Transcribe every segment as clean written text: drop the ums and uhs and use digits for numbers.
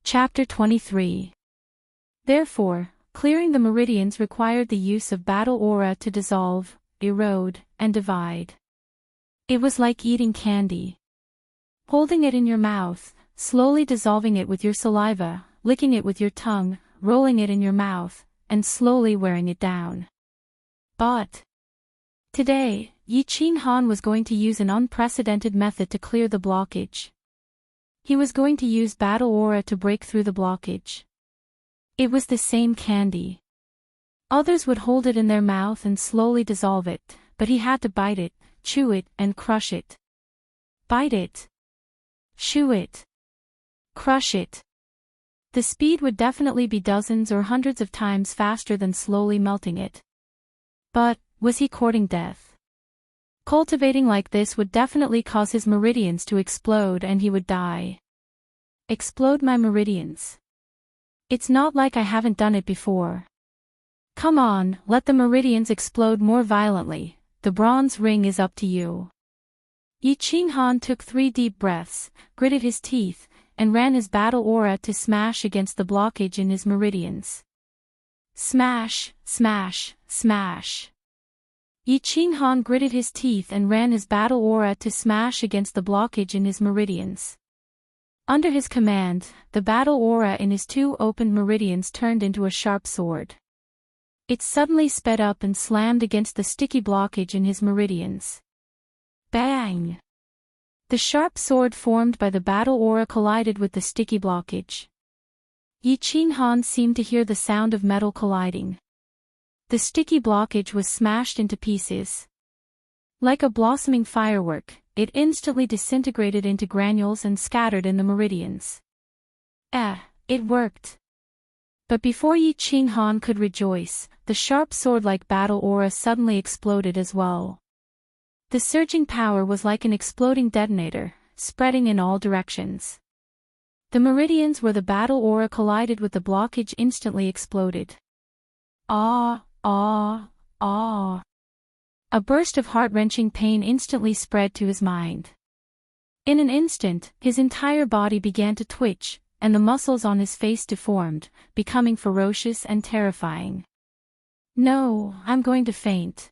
Chapter 23. Therefore, clearing the meridians required the use of battle aura to dissolve, erode, and divide. It was like eating candy. Holding it in your mouth, slowly dissolving it with your saliva, licking it with your tongue, rolling it in your mouth, and slowly wearing it down. But today, Yi Qing Han was going to use an unprecedented method to clear the blockage. He was going to use battle aura to break through the blockage. It was the same candy. Others would hold it in their mouth and slowly dissolve it, but he had to bite it, chew it, and crush it. Bite it. Chew it. Crush it. The speed would definitely be dozens or hundreds of times faster than slowly melting it. But, was he courting death? Cultivating like this would definitely cause his meridians to explode and he would die. Explode my meridians. It's not like I haven't done it before. Come on, let the meridians explode more violently, the bronze ring is up to you. Yi Qing Han took 3 deep breaths, gritted his teeth, and ran his battle aura to smash against the blockage in his meridians. Smash, smash, smash. Yi Qing Han gritted his teeth and ran his battle aura to smash against the blockage in his meridians. Under his command, the battle aura in his 2 opened meridians turned into a sharp sword. It suddenly sped up and slammed against the sticky blockage in his meridians. Bang! The sharp sword formed by the battle aura collided with the sticky blockage. Yi Qing Han seemed to hear the sound of metal colliding. The sticky blockage was smashed into pieces. Like a blossoming firework, it instantly disintegrated into granules and scattered in the meridians. It worked. But before Yi Qing Han could rejoice, the sharp sword-like battle aura suddenly exploded as well. The surging power was like an exploding detonator, spreading in all directions. The meridians where the battle aura collided with the blockage instantly exploded. Ah! Ah! Ah! A burst of heart-wrenching pain instantly spread to his mind. In an instant, his entire body began to twitch, and the muscles on his face deformed, becoming ferocious and terrifying. No, I'm going to faint.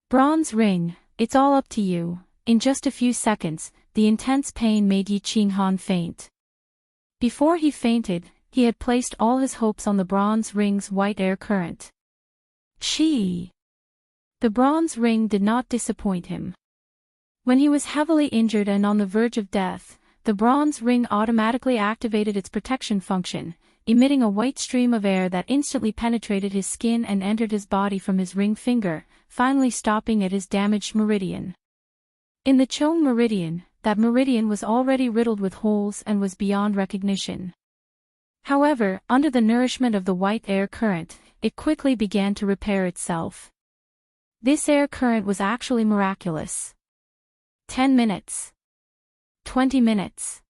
Bronze ring, it's all up to you. In just a few seconds, the intense pain made Yi Qing Han faint. Before he fainted, he had placed all his hopes on the bronze ring's white air current. The bronze ring did not disappoint him. When he was heavily injured and on the verge of death, the bronze ring automatically activated its protection function, emitting a white stream of air that instantly penetrated his skin and entered his body from his ring finger, finally stopping at his damaged meridian. In the Chong meridian, that meridian was already riddled with holes and was beyond recognition. However, under the nourishment of the white air current, it quickly began to repair itself. This air current was actually miraculous. 10 minutes. 20 minutes.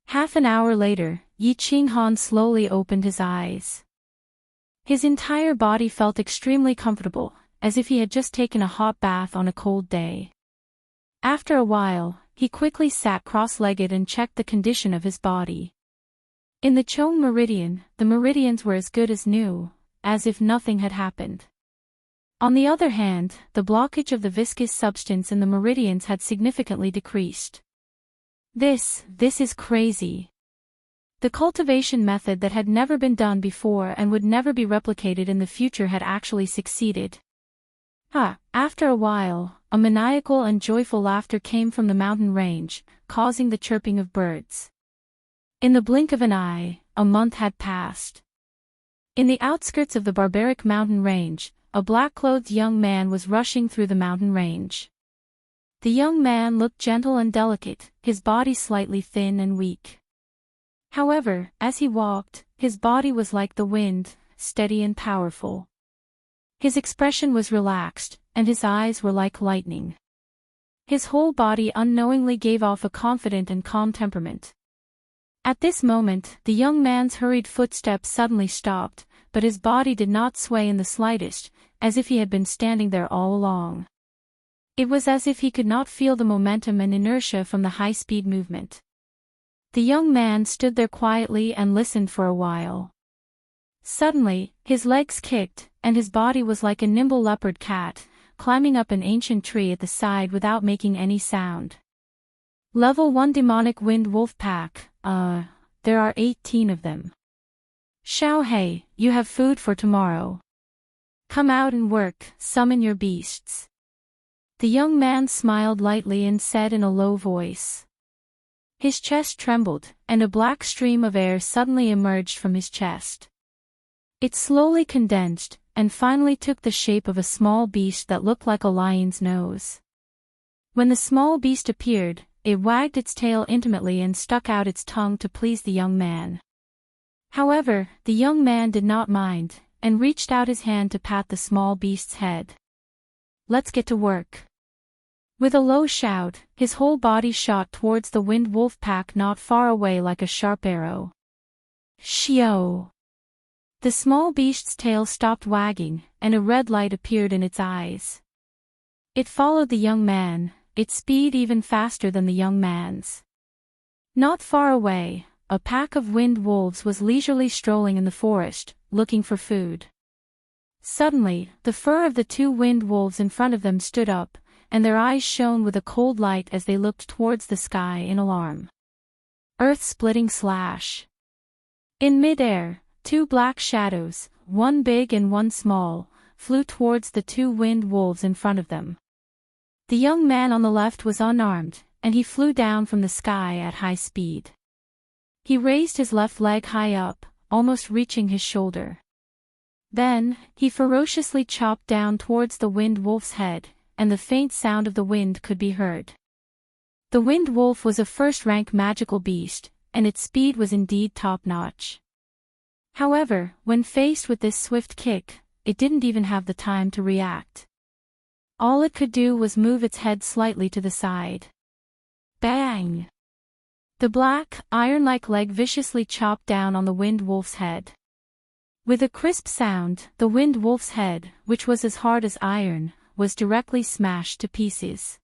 Half an hour later, Yi Qing Han slowly opened his eyes. His entire body felt extremely comfortable, as if he had just taken a hot bath on a cold day. After a while, he quickly sat cross-legged and checked the condition of his body. In the Chong meridian, the meridians were as good as new, as if nothing had happened. On the other hand, the blockage of the viscous substance in the meridians had significantly decreased. This is crazy. The cultivation method that had never been done before and would never be replicated in the future had actually succeeded. After a while, a maniacal and joyful laughter came from the mountain range, causing the chirping of birds. In the blink of an eye, a month had passed. In the outskirts of the barbaric mountain range, a black-clothed young man was rushing through the mountain range. The young man looked gentle and delicate, his body slightly thin and weak. However, as he walked, his body was like the wind, steady and powerful. His expression was relaxed, and his eyes were like lightning. His whole body unknowingly gave off a confident and calm temperament. At this moment, the young man's hurried footsteps suddenly stopped, but his body did not sway in the slightest, as if he had been standing there all along. It was as if he could not feel the momentum and inertia from the high-speed movement. The young man stood there quietly and listened for a while. Suddenly, his legs kicked, and his body was like a nimble leopard cat, climbing up an ancient tree at the side without making any sound. Level 1 Demonic Wind Wolf Pack, there are 18 of them. Xiao Hei, you have food for tomorrow. Come out and work, summon your beasts. The young man smiled lightly and said in a low voice. His chest trembled, and a black stream of air suddenly emerged from his chest. It slowly condensed, and finally took the shape of a small beast that looked like a lion's nose. When the small beast appeared, it wagged its tail intimately and stuck out its tongue to please the young man. However, the young man did not mind, and reached out his hand to pat the small beast's head. Let's get to work. With a low shout, his whole body shot towards the wind wolf pack not far away like a sharp arrow. Shio! The small beast's tail stopped wagging, and a red light appeared in its eyes. It followed the young man, its speed even faster than the young man's. Not far away, a pack of wind wolves was leisurely strolling in the forest, looking for food. Suddenly, the fur of the two wind wolves in front of them stood up, and their eyes shone with a cold light as they looked towards the sky in alarm. Earth-splitting slash. In mid-air, two black shadows, one big and one small, flew towards the two wind wolves in front of them. The young man on the left was unarmed, and he flew down from the sky at high speed. He raised his left leg high up, almost reaching his shoulder. Then, he ferociously chopped down towards the wind wolf's head, and the faint sound of the wind could be heard. The wind wolf was a first-rank magical beast, and its speed was indeed top-notch. However, when faced with this swift kick, it didn't even have the time to react. All it could do was move its head slightly to the side. Bang! The black, iron-like leg viciously chopped down on the wind wolf's head. With a crisp sound, the wind wolf's head, which was as hard as iron, was directly smashed to pieces.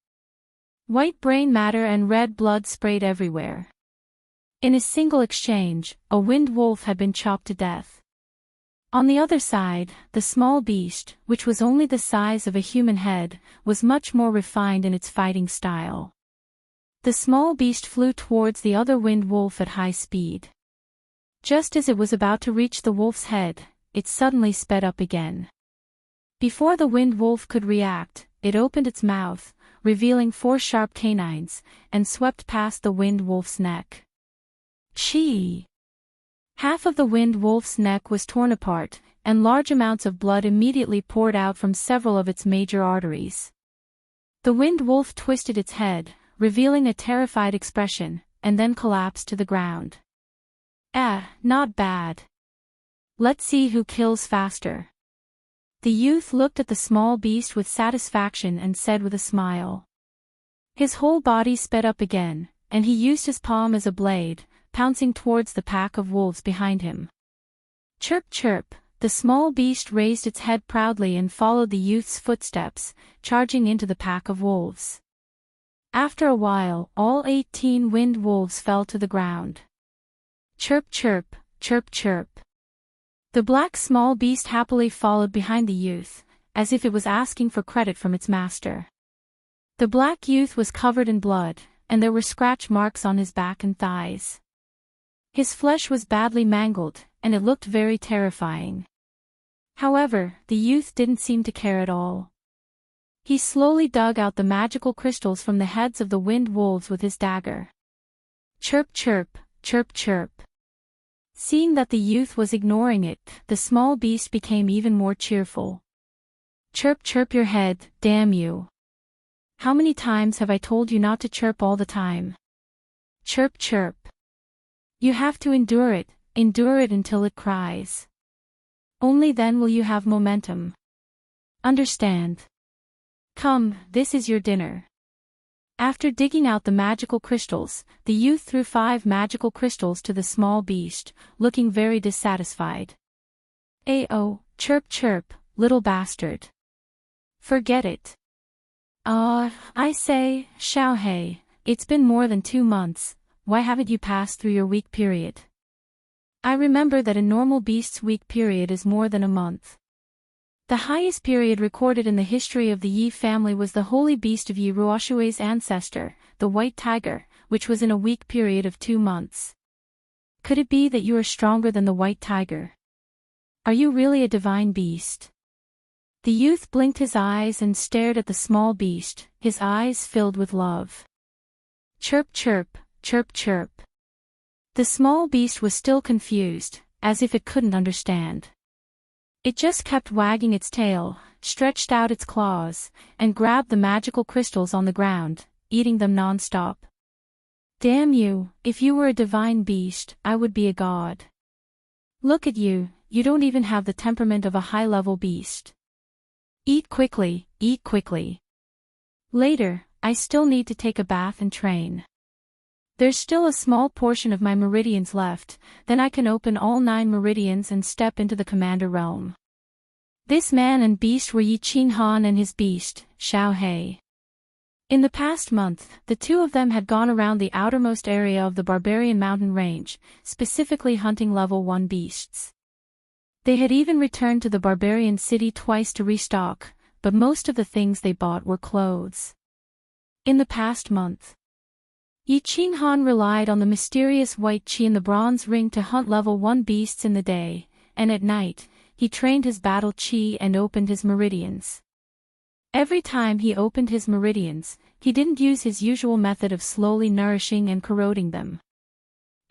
White brain matter and red blood sprayed everywhere. In a single exchange, a wind wolf had been chopped to death. On the other side, the small beast, which was only the size of a human head, was much more refined in its fighting style. The small beast flew towards the other wind wolf at high speed. Just as it was about to reach the wolf's head, it suddenly sped up again. Before the wind wolf could react, it opened its mouth, revealing 4 sharp canines, and swept past the wind wolf's neck. Chee! Half of the wind wolf's neck was torn apart, and large amounts of blood immediately poured out from several of its major arteries. The wind wolf twisted its head, revealing a terrified expression, and then collapsed to the ground. Not bad. Let's see who kills faster. The youth looked at the small beast with satisfaction and said with a smile. His whole body sped up again, and he used his palm as a blade, pouncing towards the pack of wolves behind him. Chirp chirp, the small beast raised its head proudly and followed the youth's footsteps, charging into the pack of wolves. After a while, all 18 wind wolves fell to the ground. Chirp chirp, chirp chirp. The black small beast happily followed behind the youth, as if it was asking for credit from its master. The black youth was covered in blood, and there were scratch marks on his back and thighs. His flesh was badly mangled, and it looked very terrifying. However, the youth didn't seem to care at all. He slowly dug out the magical crystals from the heads of the wind wolves with his dagger. Chirp chirp, chirp chirp. Seeing that the youth was ignoring it, the small beast became even more cheerful. Chirp chirp your head, damn you. How many times have I told you not to chirp all the time? Chirp chirp. You have to endure it until it cries. Only then will you have momentum. Understand? Come, this is your dinner. After digging out the magical crystals, the youth threw 5 magical crystals to the small beast, looking very dissatisfied. Ayo, chirp chirp, little bastard. Forget it. I say, Xiao Hei, it's been more than 2 months, why haven't you passed through your weak period? I remember that a normal beast's weak period is more than a month. The highest period recorded in the history of the Yi family was the holy beast of Yi Ruoshui's ancestor, the white tiger, which was in a weak period of 2 months. Could it be that you are stronger than the white tiger? Are you really a divine beast? The youth blinked his eyes and stared at the small beast, his eyes filled with love. Chirp chirp, chirp chirp. The small beast was still confused, as if it couldn't understand. It just kept wagging its tail, stretched out its claws, and grabbed the magical crystals on the ground, eating them non-stop. Damn you, if you were a divine beast, I would be a god. Look at you, you don't even have the temperament of a high-level beast. Eat quickly, eat quickly. Later, I still need to take a bath and train. There's still a small portion of my meridians left, then I can open all 9 meridians and step into the commander realm. This man and beast were Yi Qinghan and his beast, Xiao He. In the past month, the two of them had gone around the outermost area of the barbarian mountain range, specifically hunting level 1 beasts. They had even returned to the barbarian city twice to restock, but most of the things they bought were clothes. In the past month, Yi Qinghan relied on the mysterious white qi in the bronze ring to hunt level 1 beasts in the day, and at night, he trained his battle qi and opened his meridians. Every time he opened his meridians, he didn't use his usual method of slowly nourishing and corroding them.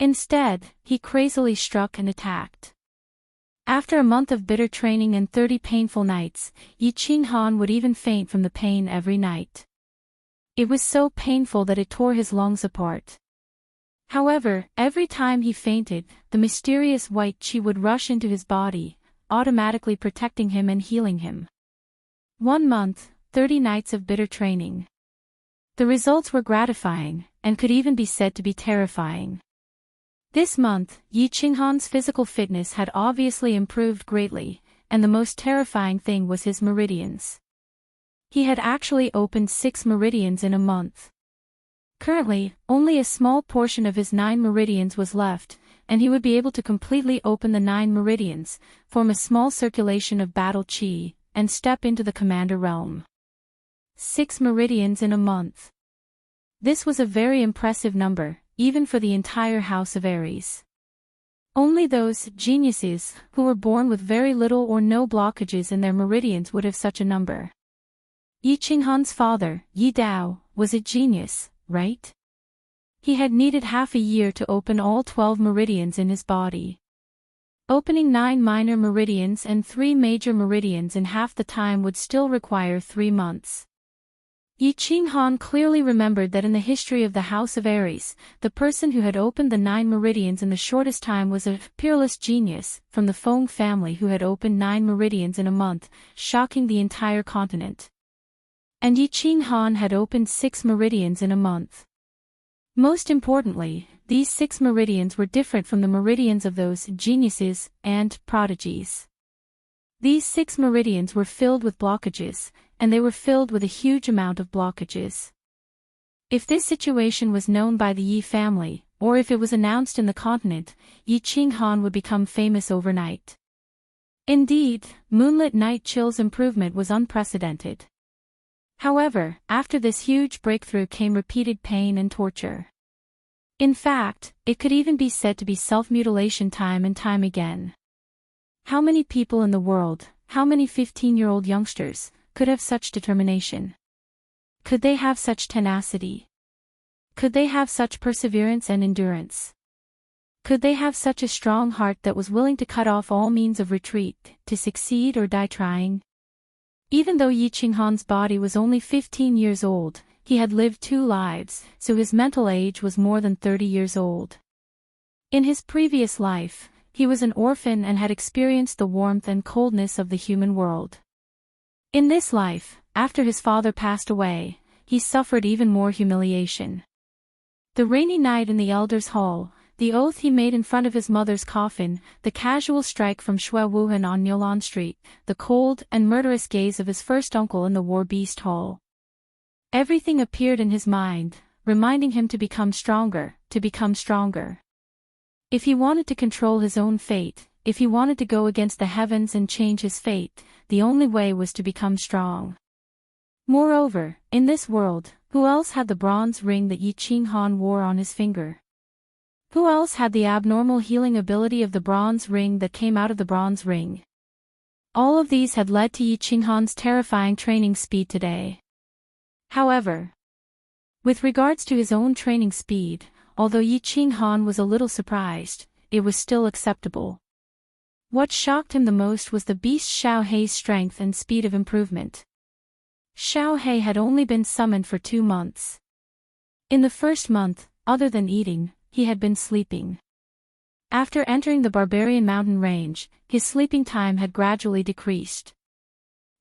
Instead, he crazily struck and attacked. After a month of bitter training and 30 painful nights, Yi Qinghan would even faint from the pain every night. It was so painful that it tore his lungs apart. However, every time he fainted, the mysterious white qi would rush into his body, automatically protecting him and healing him. 1 month, 30 nights of bitter training. The results were gratifying, and could even be said to be terrifying. This month, Yi Qinghan's physical fitness had obviously improved greatly, and the most terrifying thing was his meridians. He had actually opened 6 meridians in a month. Currently, only a small portion of his 9 meridians was left, and he would be able to completely open the 9 meridians, form a small circulation of battle qi, and step into the commander realm. 6 meridians in a month. This was a very impressive number, even for the entire House of Aries. Only those geniuses who were born with very little or no blockages in their meridians would have such a number. Yi Qinghan's father, Yi Dao, was a genius, right? He had needed half a year to open all 12 meridians in his body. Opening 9 minor meridians and 3 major meridians in half the time would still require 3 months. Yi Qinghan clearly remembered that in the history of the House of Aries, the person who had opened the 9 meridians in the shortest time was a peerless genius from the Feng family who had opened 9 meridians in a month, shocking the entire continent. And Yi Qinghan had opened 6 meridians in a month. Most importantly, these 6 meridians were different from the meridians of those geniuses and prodigies. These 6 meridians were filled with blockages, and they were filled with a huge amount of blockages. If this situation was known by the Yi family, or if it was announced in the continent, Yi Qinghan would become famous overnight. Indeed, Moonlit Night Chill's improvement was unprecedented. However, after this huge breakthrough came repeated pain and torture. In fact, it could even be said to be self-mutilation time and time again. How many people in the world, how many 15-year-old youngsters, could have such determination? Could they have such tenacity? Could they have such perseverance and endurance? Could they have such a strong heart that was willing to cut off all means of retreat, to succeed or die trying? Even though Yi Qinghan's body was only 15 years old, he had lived 2 lives, so his mental age was more than 30 years old. In his previous life, he was an orphan and had experienced the warmth and coldness of the human world. In this life, after his father passed away, he suffered even more humiliation. The rainy night in the Elders' Hall, the oath he made in front of his mother's coffin, the casual strike from Shui Wuhan on Niulan Street, the cold and murderous gaze of his first uncle in the War Beast Hall. Everything appeared in his mind, reminding him to become stronger, to become stronger. If he wanted to control his own fate, if he wanted to go against the heavens and change his fate, the only way was to become strong. Moreover, in this world, who else had the bronze ring that Yi Qinghan wore on his finger? Who else had the abnormal healing ability of the bronze ring that came out of the bronze ring? All of these had led to Yi Qinghan's terrifying training speed today. However, with regards to his own training speed, although Yi Qinghan was a little surprised, it was still acceptable. What shocked him the most was the beast Xiao Hei's strength and speed of improvement. Xiao Hei had only been summoned for 2 months. In the first month, other than eating, he had been sleeping. After entering the barbarian mountain range, his sleeping time had gradually decreased.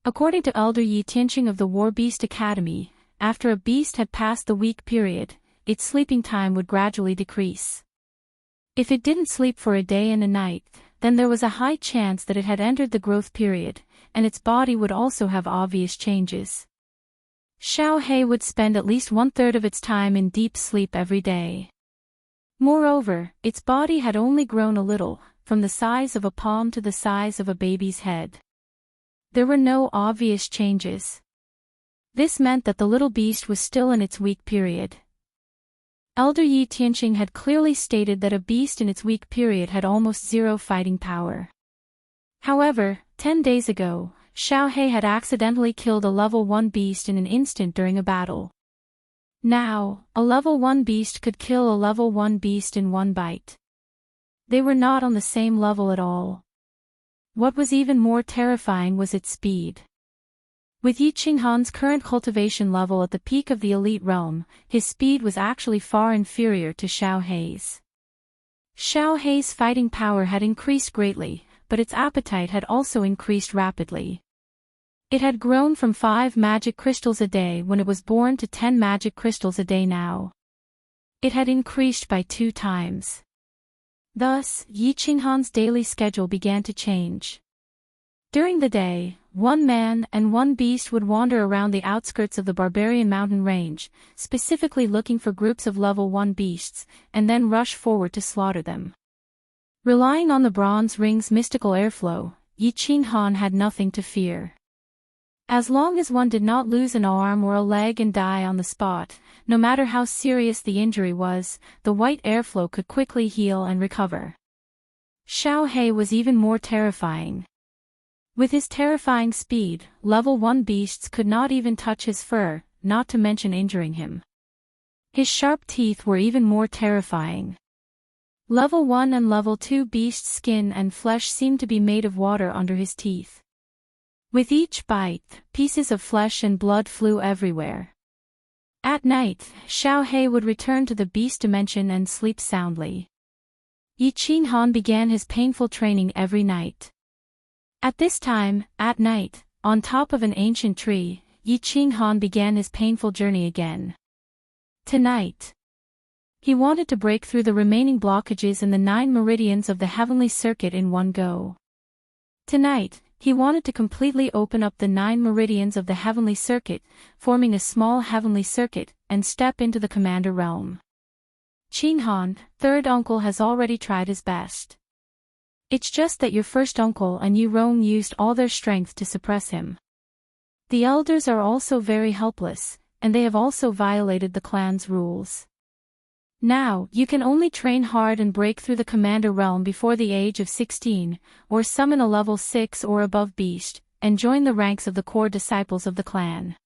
According to Elder Yi Tianqing of the War Beast Academy, after a beast had passed the week period, its sleeping time would gradually decrease. If it didn't sleep for a day and a night, then there was a high chance that it had entered the growth period, and its body would also have obvious changes. Xiao Hei would spend at least 1/3 of its time in deep sleep every day. Moreover, its body had only grown a little, from the size of a palm to the size of a baby's head. There were no obvious changes. This meant that the little beast was still in its weak period. Elder Yi Tianqing had clearly stated that a beast in its weak period had almost zero fighting power. However, 10 days ago, Xiao Hei had accidentally killed a level 1 beast in an instant during a battle. Now, a level 1 beast could kill a level 1 beast in 1 bite. They were not on the same level at all. What was even more terrifying was its speed. With Yi Qinghan's current cultivation level at the peak of the elite realm, his speed was actually far inferior to Xiao Hei's. Xiao Hei's fighting power had increased greatly, but its appetite had also increased rapidly. It had grown from 5 magic crystals a day when it was born to 10 magic crystals a day now. It had increased by 2 times. Thus, Yi Qinghan's daily schedule began to change. During the day, 1 man and 1 beast would wander around the outskirts of the barbarian mountain range, specifically looking for groups of level 1 beasts, and then rush forward to slaughter them. Relying on the bronze ring's mystical airflow, Yi Qinghan had nothing to fear. As long as one did not lose an arm or a leg and die on the spot, no matter how serious the injury was, the white airflow could quickly heal and recover. Xiao Hei was even more terrifying. With his terrifying speed, level 1 beasts could not even touch his fur, not to mention injuring him. His sharp teeth were even more terrifying. Level 1 and level 2 beasts' skin and flesh seemed to be made of water under his teeth. With each bite, pieces of flesh and blood flew everywhere. At night, Xiao Hei would return to the beast dimension and sleep soundly. Yi Qinghan began his painful training every night. At this time, at night, on top of an ancient tree, Yi Qinghan began his painful journey again. Tonight, he wanted to break through the remaining blockages in the 9 meridians of the heavenly circuit in one go. Tonight, he wanted to completely open up the 9 meridians of the heavenly circuit, forming a small heavenly circuit, and step into the commander realm. Qinghan, 3rd uncle, has already tried his best. It's just that your first uncle and Yu Rong used all their strength to suppress him. The elders are also very helpless, and they have also violated the clan's rules. Now, you can only train hard and break through the commander realm before the age of 16, or summon a level 6 or above beast, and join the ranks of the core disciples of the clan.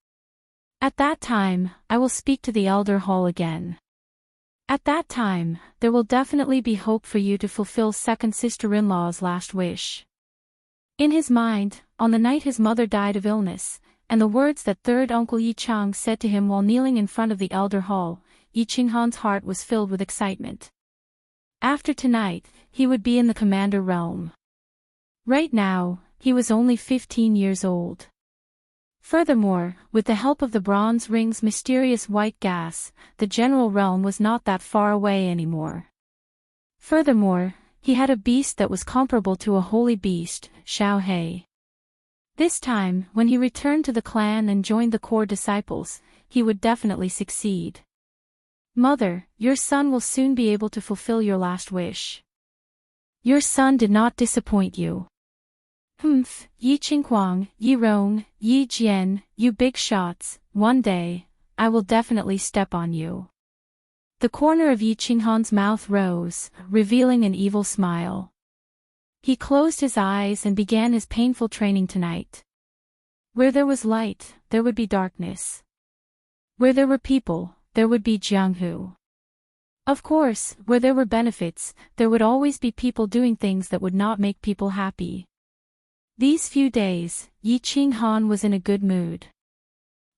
At that time, I will speak to the Elder Hall again. At that time, there will definitely be hope for you to fulfill second sister-in-law's last wish. In his mind, on the night his mother died of illness, and the words that 3rd uncle Yi Chang said to him while kneeling in front of the Elder Hall, Yi Qinghan's heart was filled with excitement. After tonight, he would be in the commander realm. Right now, he was only 15 years old. Furthermore, with the help of the bronze ring's mysterious white gas, the general realm was not that far away anymore. Furthermore, he had a beast that was comparable to a holy beast, Xiao Hei. This time, when he returned to the clan and joined the core disciples, he would definitely succeed. Mother, your son will soon be able to fulfill your last wish. Your son did not disappoint you. Humph, Yi Qinghuang, Yi Rong, Yi Jian, you big shots, one day, I will definitely step on you. The corner of Yi Qinghuang's mouth rose, revealing an evil smile. He closed his eyes and began his painful training tonight. Where there was light, there would be darkness. Where there were people, there would be Jianghu. Of course, where there were benefits, there would always be people doing things that would not make people happy. These few days, Yi Qinghuang was in a good mood.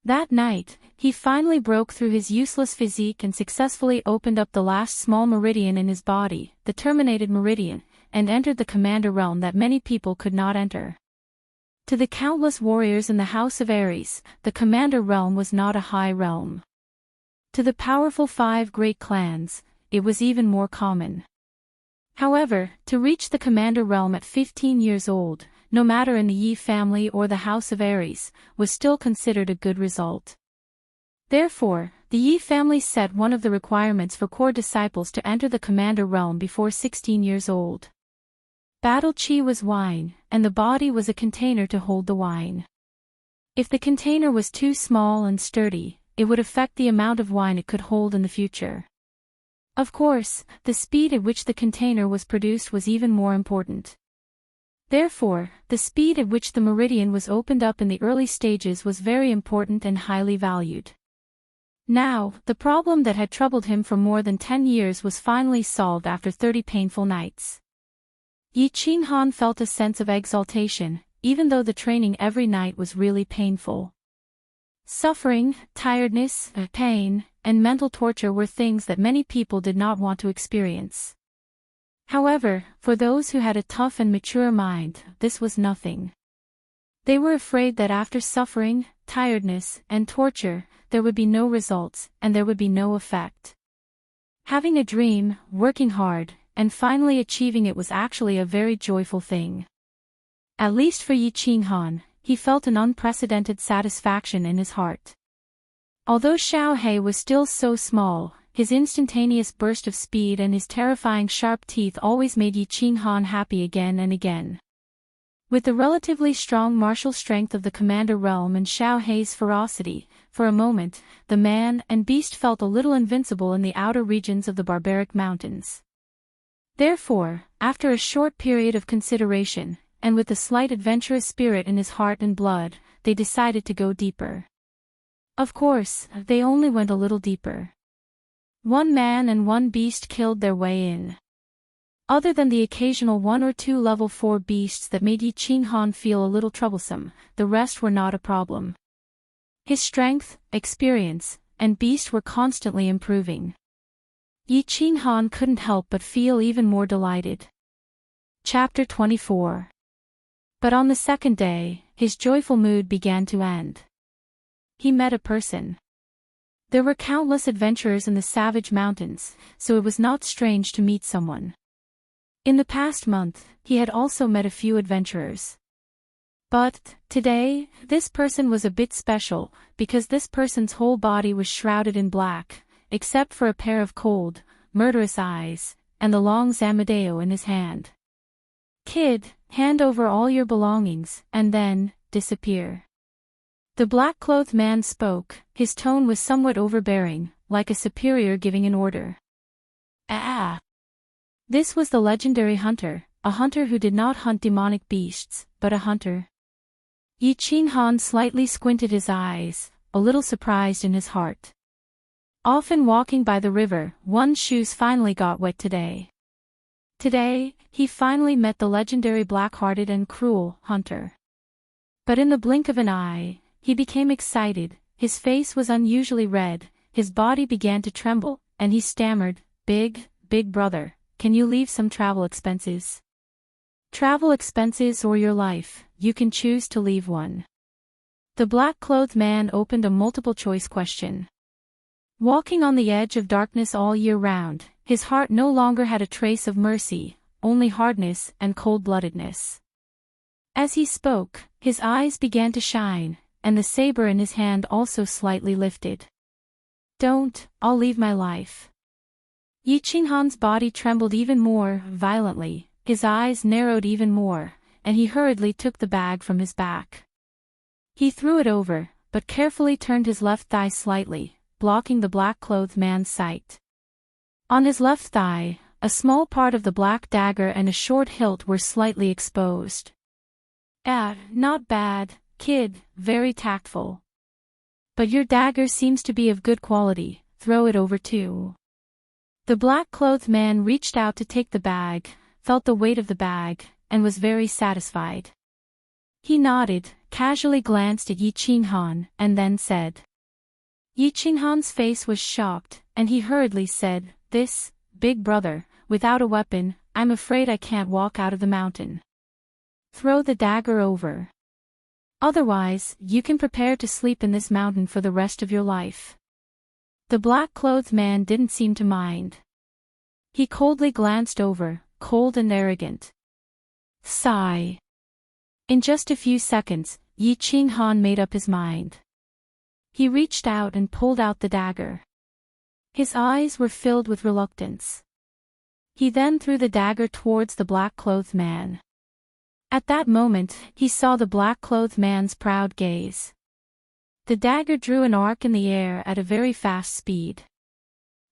That night, he finally broke through his useless physique and successfully opened up the last small meridian in his body, the terminated meridian, and entered the commander realm that many people could not enter. To the countless warriors in the House of Ares, the commander realm was not a high realm. To the powerful 5 great clans, it was even more common. However, to reach the commander realm at 15 years old, no matter in the Yi family or the House of Ares, was still considered a good result. Therefore, the Yi family set one of the requirements for core disciples to enter the commander realm before 16 years old. Battle chi was wine, and the body was a container to hold the wine. If the container was too small and sturdy, it would affect the amount of wine it could hold in the future. Of course, the speed at which the container was produced was even more important. Therefore, the speed at which the meridian was opened up in the early stages was very important and highly valued. Now, the problem that had troubled him for more than 10 years was finally solved after 30 painful nights. Yi Qinghuang felt a sense of exaltation, even though the training every night was really painful. Suffering, tiredness, pain, and mental torture were things that many people did not want to experience. However, for those who had a tough and mature mind, this was nothing. They were afraid that after suffering, tiredness, and torture, there would be no results, and there would be no effect. Having a dream, working hard, and finally achieving it was actually a very joyful thing. At least for Yi Qinghuang, he felt an unprecedented satisfaction in his heart. Although Xiao He was still so small, his instantaneous burst of speed and his terrifying sharp teeth always made Yi Qinghuang happy again and again. With the relatively strong martial strength of the commander realm and Xiao He's ferocity, for a moment, the man and beast felt a little invincible in the outer regions of the barbaric mountains. Therefore, after a short period of consideration, and with the slight adventurous spirit in his heart and blood, they decided to go deeper. Of course, they only went a little deeper. 1 man and 1 beast killed their way in. Other than the occasional 1 or 2 level 4 beasts that made Yi Qinghuang feel a little troublesome, the rest were not a problem. His strength, experience, and beast were constantly improving. Yi Qinghuang couldn't help but feel even more delighted. Chapter 24. But on the second day, his joyful mood began to end. He met a person. There were countless adventurers in the savage mountains, so it was not strange to meet someone. In the past month, he had also met a few adventurers. But, today, this person was a bit special, because this person's whole body was shrouded in black, except for a pair of cold, murderous eyes, and the long zamadeo in his hand. Kid, hand over all your belongings, and then, disappear. The black-clothed man spoke, his tone was somewhat overbearing, like a superior giving an order. Ah! This was the legendary hunter, a hunter who did not hunt demonic beasts, but a hunter. Yi Qinghuang slightly squinted his eyes, a little surprised in his heart. Often walking by the river, one's shoes finally got wet today. Today, he finally met the legendary black-hearted and cruel hunter. But in the blink of an eye, he became excited, his face was unusually red, his body began to tremble, and he stammered, Big brother, can you leave some travel expenses? Travel expenses or your life, you can choose to leave one. The black-clothed man opened a multiple-choice question. Walking on the edge of darkness all year round, his heart no longer had a trace of mercy, only hardness and cold-bloodedness. As he spoke, his eyes began to shine, and the saber in his hand also slightly lifted. Don't, I'll leave my life. Yi Qinghan's body trembled even more violently, his eyes narrowed even more, and he hurriedly took the bag from his back. He threw it over, but carefully turned his left thigh slightly, blocking the black-clothed man's sight. On his left thigh, a small part of the black dagger and a short hilt were slightly exposed. Not bad, kid, very tactful. But your dagger seems to be of good quality, throw it over too. The black-clothed man reached out to take the bag, felt the weight of the bag, and was very satisfied. He nodded, casually glanced at Yi Qinghan, and then said. Yi Qinghan's face was shocked, and he hurriedly said, "This, big brother, without a weapon, I'm afraid I can't walk out of the mountain. Throw the dagger over. Otherwise, you can prepare to sleep in this mountain for the rest of your life." The black-clothed man didn't seem to mind. He coldly glanced over, cold and arrogant. Sigh. In just a few seconds, Yi Qinghan made up his mind. He reached out and pulled out the dagger. His eyes were filled with reluctance. He then threw the dagger towards the black-clothed man. At that moment, he saw the black-clothed man's proud gaze. The dagger drew an arc in the air at a very fast speed.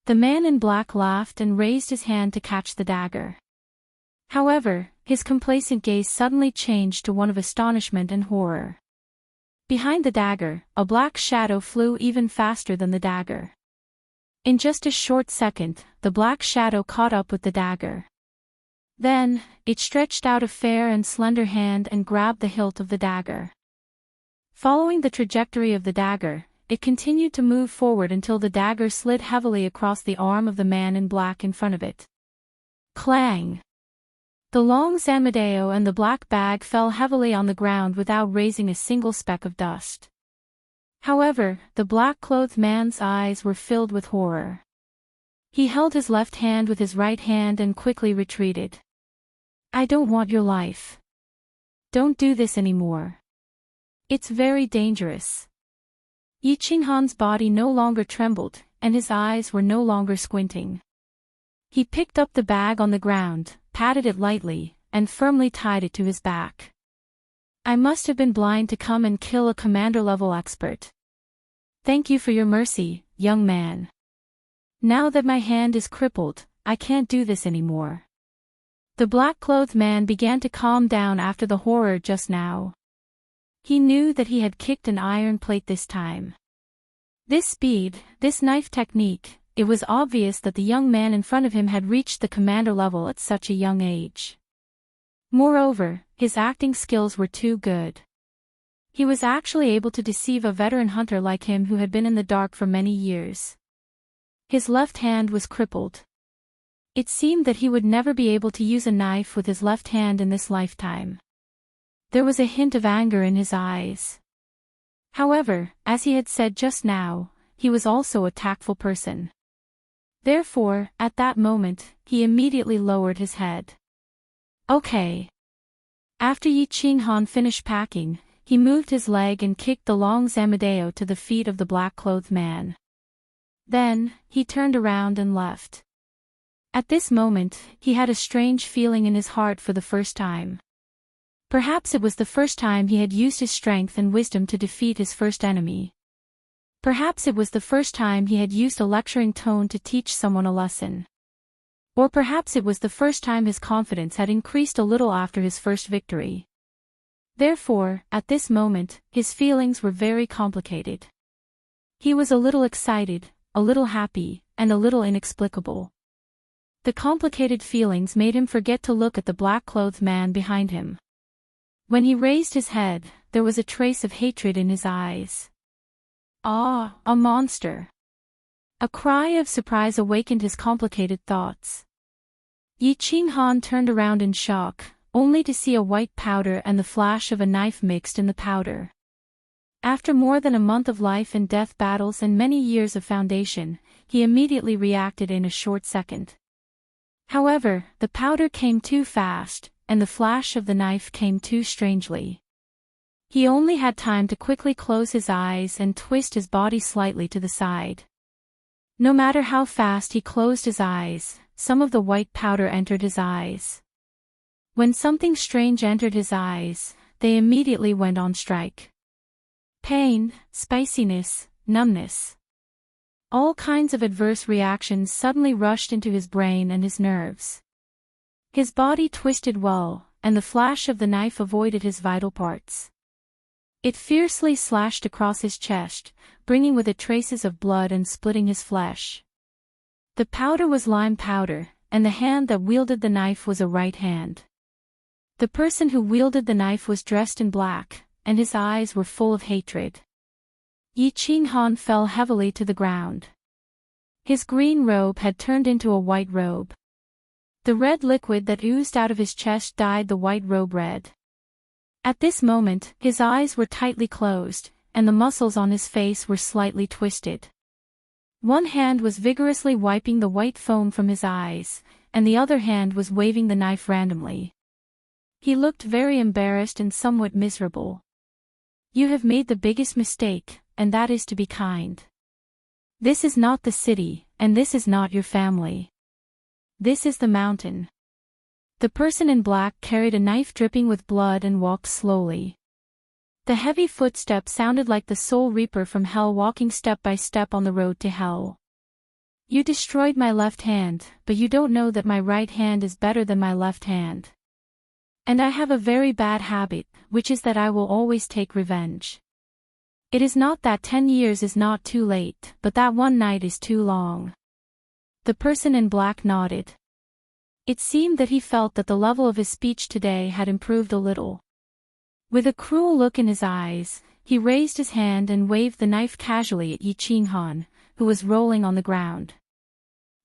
The man in black laughed and raised his hand to catch the dagger. However, his complacent gaze suddenly changed to one of astonishment and horror. Behind the dagger, a black shadow flew even faster than the dagger. In just a short second, the black shadow caught up with the dagger. Then, it stretched out a fair and slender hand and grabbed the hilt of the dagger. Following the trajectory of the dagger, it continued to move forward until the dagger slid heavily across the arm of the man in black in front of it. Clang! The long zanmadeo and the black bag fell heavily on the ground without raising a single speck of dust. However, the black-clothed man's eyes were filled with horror. He held his left hand with his right hand and quickly retreated. "I don't want your life. Don't do this anymore. It's very dangerous." Yi Qinghan's body no longer trembled, and his eyes were no longer squinting. He picked up the bag on the ground, patted it lightly, and firmly tied it to his back. "I must have been blind to come and kill a commander-level expert. Thank you for your mercy, young man. Now that my hand is crippled, I can't do this anymore." The black-clothed man began to calm down after the horror just now. He knew that he had kicked an iron plate this time. This speed, this knife technique, it was obvious that the young man in front of him had reached the commander level at such a young age. Moreover, his acting skills were too good. He was actually able to deceive a veteran hunter like him who had been in the dark for many years. His left hand was crippled. It seemed that he would never be able to use a knife with his left hand in this lifetime. There was a hint of anger in his eyes. However, as he had said just now, he was also a tactful person. Therefore, at that moment, he immediately lowered his head. Okay. After Yi Qinghan finished packing, he moved his leg and kicked the long zanmadeo to the feet of the black-clothed man. Then, he turned around and left. At this moment, he had a strange feeling in his heart for the first time. Perhaps it was the first time he had used his strength and wisdom to defeat his first enemy. Perhaps it was the first time he had used a lecturing tone to teach someone a lesson. Or perhaps it was the first time his confidence had increased a little after his first victory. Therefore, at this moment, his feelings were very complicated. He was a little excited, a little happy, and a little inexplicable. The complicated feelings made him forget to look at the black-clothed man behind him. When he raised his head, there was a trace of hatred in his eyes. "Ah, a monster!" A cry of surprise awakened his complicated thoughts. Yi Qinghan turned around in shock, only to see a white powder and the flash of a knife mixed in the powder. After more than a month of life and death battles and many years of foundation, he immediately reacted in a short second. However, the powder came too fast, and the flash of the knife came too strangely. He only had time to quickly close his eyes and twist his body slightly to the side. No matter how fast he closed his eyes, some of the white powder entered his eyes. When something strange entered his eyes, they immediately went on strike. Pain, spiciness, numbness. All kinds of adverse reactions suddenly rushed into his brain and his nerves. His body twisted well, and the flash of the knife avoided his vital parts. It fiercely slashed across his chest, bringing with it traces of blood and splitting his flesh. The powder was lime powder, and the hand that wielded the knife was a right hand. The person who wielded the knife was dressed in black, and his eyes were full of hatred. Yi Qinghan fell heavily to the ground. His green robe had turned into a white robe. The red liquid that oozed out of his chest dyed the white robe red. At this moment, his eyes were tightly closed, and the muscles on his face were slightly twisted. One hand was vigorously wiping the white foam from his eyes, and the other hand was waving the knife randomly. He looked very embarrassed and somewhat miserable. You have made the biggest mistake, and that is to be kind. This is not the city, and this is not your family. This is the mountain. The person in black carried a knife dripping with blood and walked slowly. The heavy footsteps sounded like the soul reaper from hell walking step by step on the road to hell. You destroyed my left hand, but you don't know that my right hand is better than my left hand. And I have a very bad habit, which is that I will always take revenge. It is not that 10 years is not too late, but that one night is too long. The person in black nodded. It seemed that he felt that the level of his speech today had improved a little. With a cruel look in his eyes, he raised his hand and waved the knife casually at Yi Qinghan, who was rolling on the ground.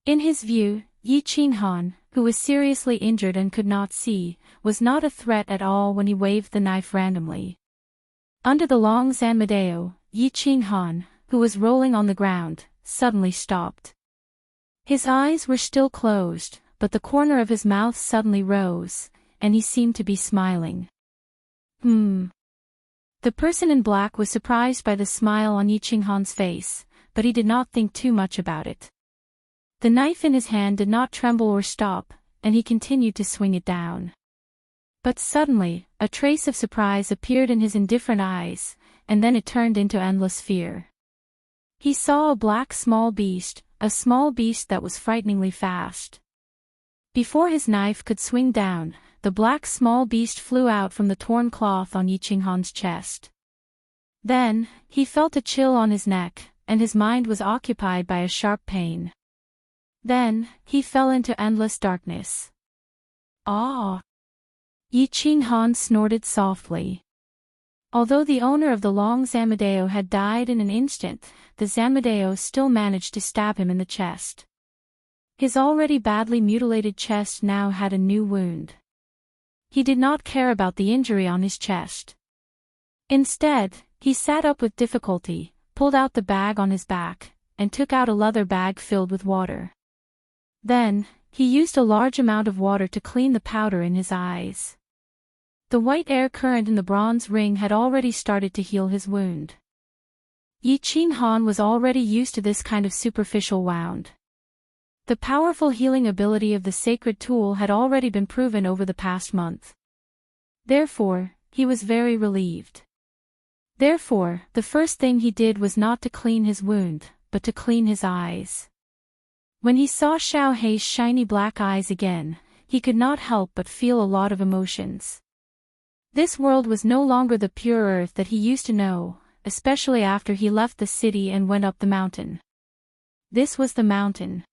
In his view, Yi Qinghan, who was seriously injured and could not see, was not a threat at all when he waved the knife randomly. Under the long Zanmadeo, Yi Qinghan, who was rolling on the ground, suddenly stopped. His eyes were still closed, but the corner of his mouth suddenly rose, and he seemed to be smiling. The person in black was surprised by the smile on Yi Qinghan's face, but he did not think too much about it. The knife in his hand did not tremble or stop, and he continued to swing it down. But suddenly, a trace of surprise appeared in his indifferent eyes, and then it turned into endless fear. He saw a small beast that was frighteningly fast. Before his knife could swing down, the black small beast flew out from the torn cloth on Yi Qinghan's chest. Then, he felt a chill on his neck, and his mind was occupied by a sharp pain. Then, he fell into endless darkness. Ah! Yi Qinghan snorted softly. Although the owner of the long Zanmadeo had died in an instant, the Zanmadeo still managed to stab him in the chest. His already badly mutilated chest now had a new wound. He did not care about the injury on his chest. Instead, he sat up with difficulty, pulled out the bag on his back, and took out a leather bag filled with water. Then, he used a large amount of water to clean the powder in his eyes. The white air current in the bronze ring had already started to heal his wound. Yi Qinghan was already used to this kind of superficial wound. The powerful healing ability of the sacred tool had already been proven over the past month. Therefore, he was very relieved. Therefore, the first thing he did was not to clean his wound, but to clean his eyes. When he saw Xiao Hei's shiny black eyes again, he could not help but feel a lot of emotions. This world was no longer the pure earth that he used to know, especially after he left the city and went up the mountain. This was the mountain.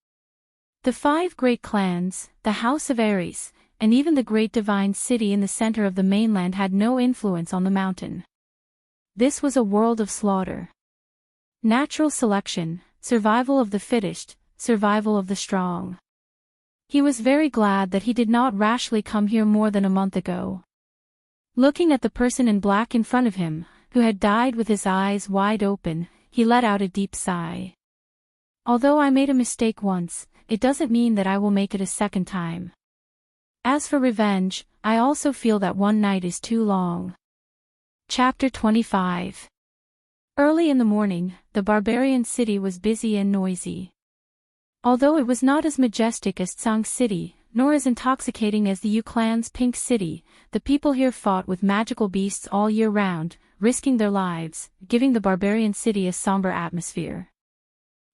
The 5 great clans, the House of Ares, and even the great divine city in the center of the mainland had no influence on the mountain. This was a world of slaughter. Natural selection, survival of the fittest, survival of the strong. He was very glad that he did not rashly come here more than a month ago. Looking at the person in black in front of him, who had died with his eyes wide open, he let out a deep sigh. Although I made a mistake once, it doesn't mean that I will make it a second time. As for revenge, I also feel that one night is too long. Chapter 25. Early in the morning, the barbarian city was busy and noisy. Although it was not as majestic as Tsang City, nor as intoxicating as the Yu clan's Pink City, the people here fought with magical beasts all year round, risking their lives, giving the barbarian city a somber atmosphere.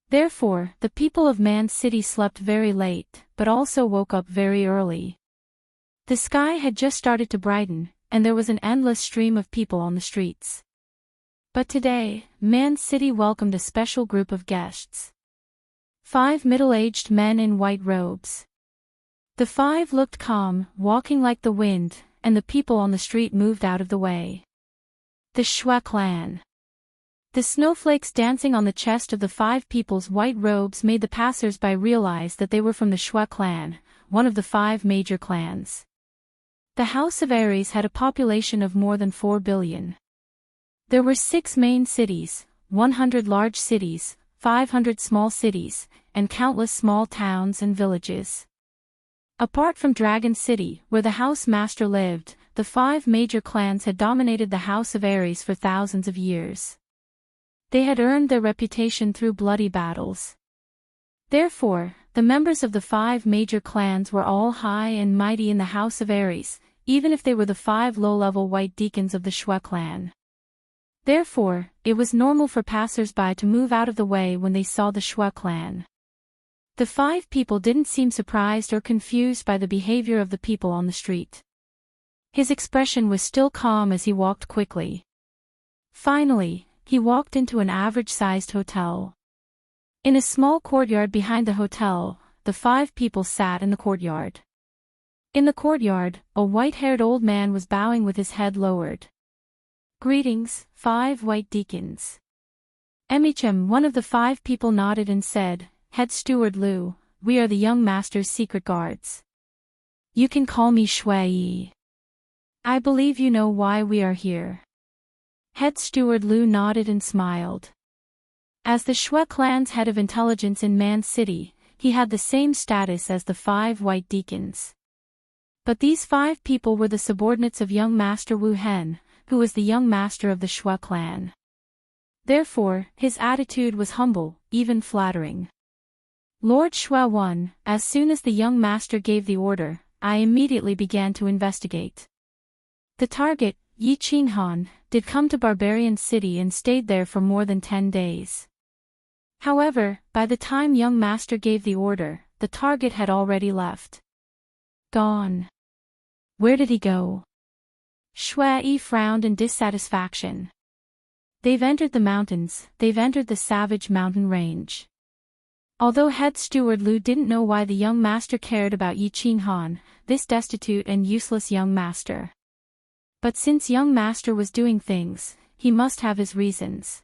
Therefore, the people of Man City slept very late, but also woke up very early. The sky had just started to brighten, and there was an endless stream of people on the streets. But today, Man City welcomed a special group of guests. 5 middle-aged men in white robes. The 5 looked calm, walking like the wind, and the people on the street moved out of the way. The Shui clan. The snowflakes dancing on the chest of the 5 people's white robes made the passers-by realize that they were from the Shui clan, one of the 5 major clans. The House of Aries had a population of more than 4 billion. There were 6 main cities, 100 large cities, 500 small cities, and countless small towns and villages. Apart from Dragon City, where the House Master lived, the 5 major clans had dominated the House of Aries for thousands of years. They had earned their reputation through bloody battles. Therefore, the members of the 5 major clans were all high and mighty in the House of Aries, even if they were the 5 low-level white deacons of the Shui clan. Therefore, it was normal for passers-by to move out of the way when they saw the Shui clan. The 5 people didn't seem surprised or confused by the behavior of the people on the street. His expression was still calm as he walked quickly. Finally, he walked into an average-sized hotel. In a small courtyard behind the hotel, the 5 people sat in the courtyard. In the courtyard, a white-haired old man was bowing with his head lowered. "Greetings, 5 white deacons." Emichem, one of the 5 people, nodded and said, "Head Steward Liu, we are the young master's secret guards. You can call me Shui Yi. I believe you know why we are here." Head Steward Liu nodded and smiled. As the Shui clan's head of intelligence in Man City, he had the same status as the 5 white deacons. But these 5 people were the subordinates of young master Wu Hen, who was the young master of the Shui clan. Therefore, his attitude was humble, even flattering. "Lord Shui 1, as soon as the young master gave the order, I immediately began to investigate. The target, Yi Qinghan, did come to Barbarian City and stayed there for more than 10 days. However, by the time young master gave the order, the target had already left. Gone. Where did he go?" Shui Yi frowned in dissatisfaction. "They've entered the mountains, they've entered the savage mountain range." Although head steward Liu didn't know why the young master cared about Yi Qinghan, this destitute and useless young master. But since young master was doing things, he must have his reasons.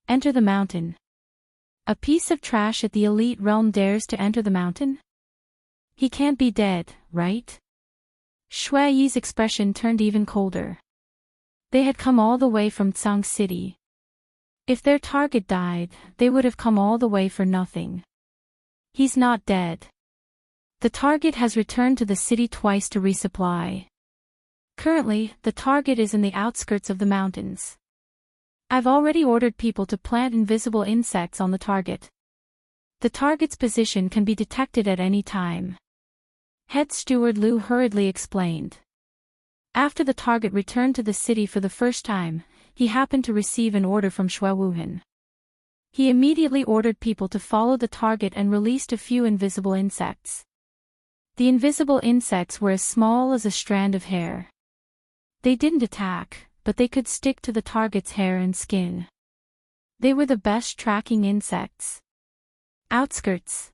Enter the mountain. A piece of trash at the elite realm dares to enter the mountain? He can't be dead, right? Shui Yi's expression turned even colder. They had come all the way from Tsang City. If their target died, they would have come all the way for nothing. He's not dead. The target has returned to the city twice to resupply. Currently, the target is in the outskirts of the mountains. I've already ordered people to plant invisible insects on the target. The target's position can be detected at any time. Head steward Liu hurriedly explained. After the target returned to the city for the first time, he happened to receive an order from Shui Wuhan. He immediately ordered people to follow the target and released a few invisible insects. The invisible insects were as small as a strand of hair. They didn't attack, but they could stick to the target's hair and skin. They were the best tracking insects. Outskirts.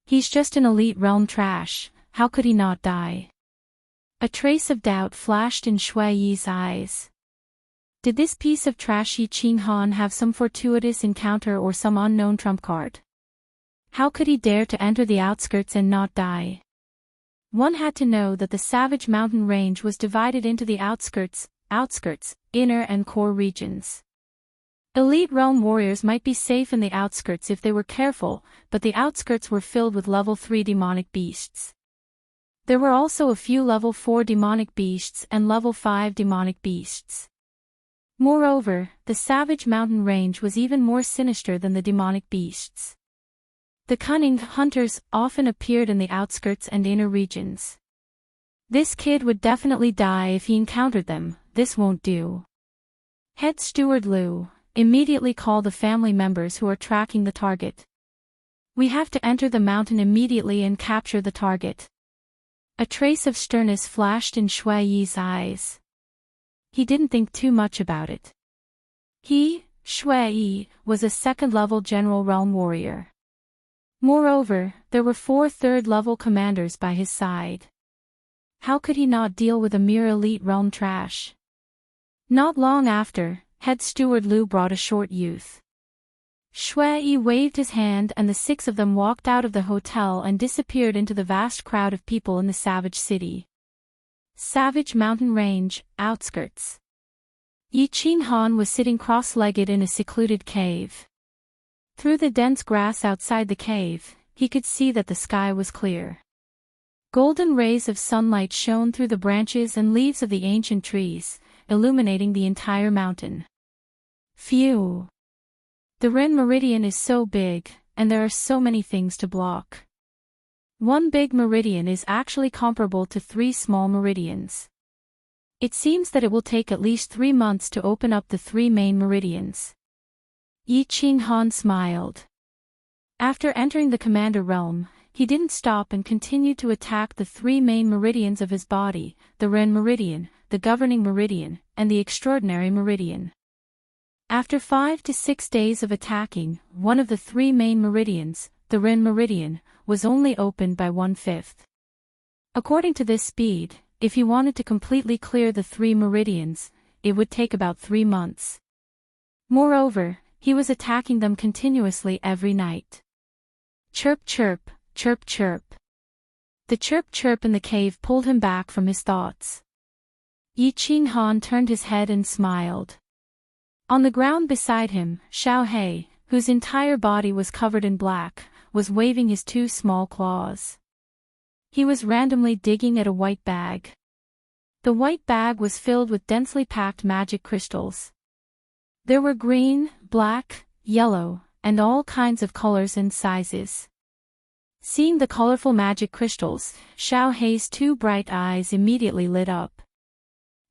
He's just an elite realm trash, how could he not die? A trace of doubt flashed in Shui Yi's eyes. Did this piece of trash Yi Qinghan have some fortuitous encounter or some unknown trump card? How could he dare to enter the outskirts and not die? One had to know that the savage mountain range was divided into the outskirts, inner and core regions. Elite realm warriors might be safe in the outskirts if they were careful, but the outskirts were filled with level 3 demonic beasts. There were also a few level 4 demonic beasts and level 5 demonic beasts. Moreover, the savage mountain range was even more sinister than the demonic beasts. The cunning hunters often appeared in the outskirts and inner regions. This kid would definitely die if he encountered them. This won't do. Head Steward Liu, immediately call the family members who are tracking the target. We have to enter the mountain immediately and capture the target. A trace of sternness flashed in Shui Yi's eyes. He didn't think too much about it. He, Shui Yi, was a second-level general realm warrior. Moreover, there were 4 third-level commanders by his side. How could he not deal with a mere elite realm trash? Not long after, Head Steward Liu brought a short youth. Shui Yi waved his hand and the 6 of them walked out of the hotel and disappeared into the vast crowd of people in the Savage City. Savage Mountain Range, outskirts. Yi Qinghan was sitting cross-legged in a secluded cave. Through the dense grass outside the cave, he could see that the sky was clear. Golden rays of sunlight shone through the branches and leaves of the ancient trees, illuminating the entire mountain. Phew! The Ren Meridian is so big, and there are so many things to block. One big meridian is actually comparable to 3 small meridians. It seems that it will take at least 3 months to open up the 3 main meridians. Yi Qinghan smiled. After entering the commander realm, he didn't stop and continued to attack the 3 main meridians of his body, the Ren Meridian, the Governing Meridian, and the Extraordinary Meridian. After 5 to 6 days of attacking, one of the 3 main meridians, the Ren Meridian, was only opened by 1/5. According to this speed, if he wanted to completely clear the 3 meridians, it would take about 3 months. Moreover, he was attacking them continuously every night. Chirp chirp, chirp chirp. The chirp chirp in the cave pulled him back from his thoughts. Yi Qinghan turned his head and smiled. On the ground beside him, Xiaohei, whose entire body was covered in black, was waving his 2 small claws. He was randomly digging at a white bag. The white bag was filled with densely packed magic crystals. There were green, black, yellow, and all kinds of colors and sizes. Seeing the colorful magic crystals, Xiaohei's 2 bright eyes immediately lit up.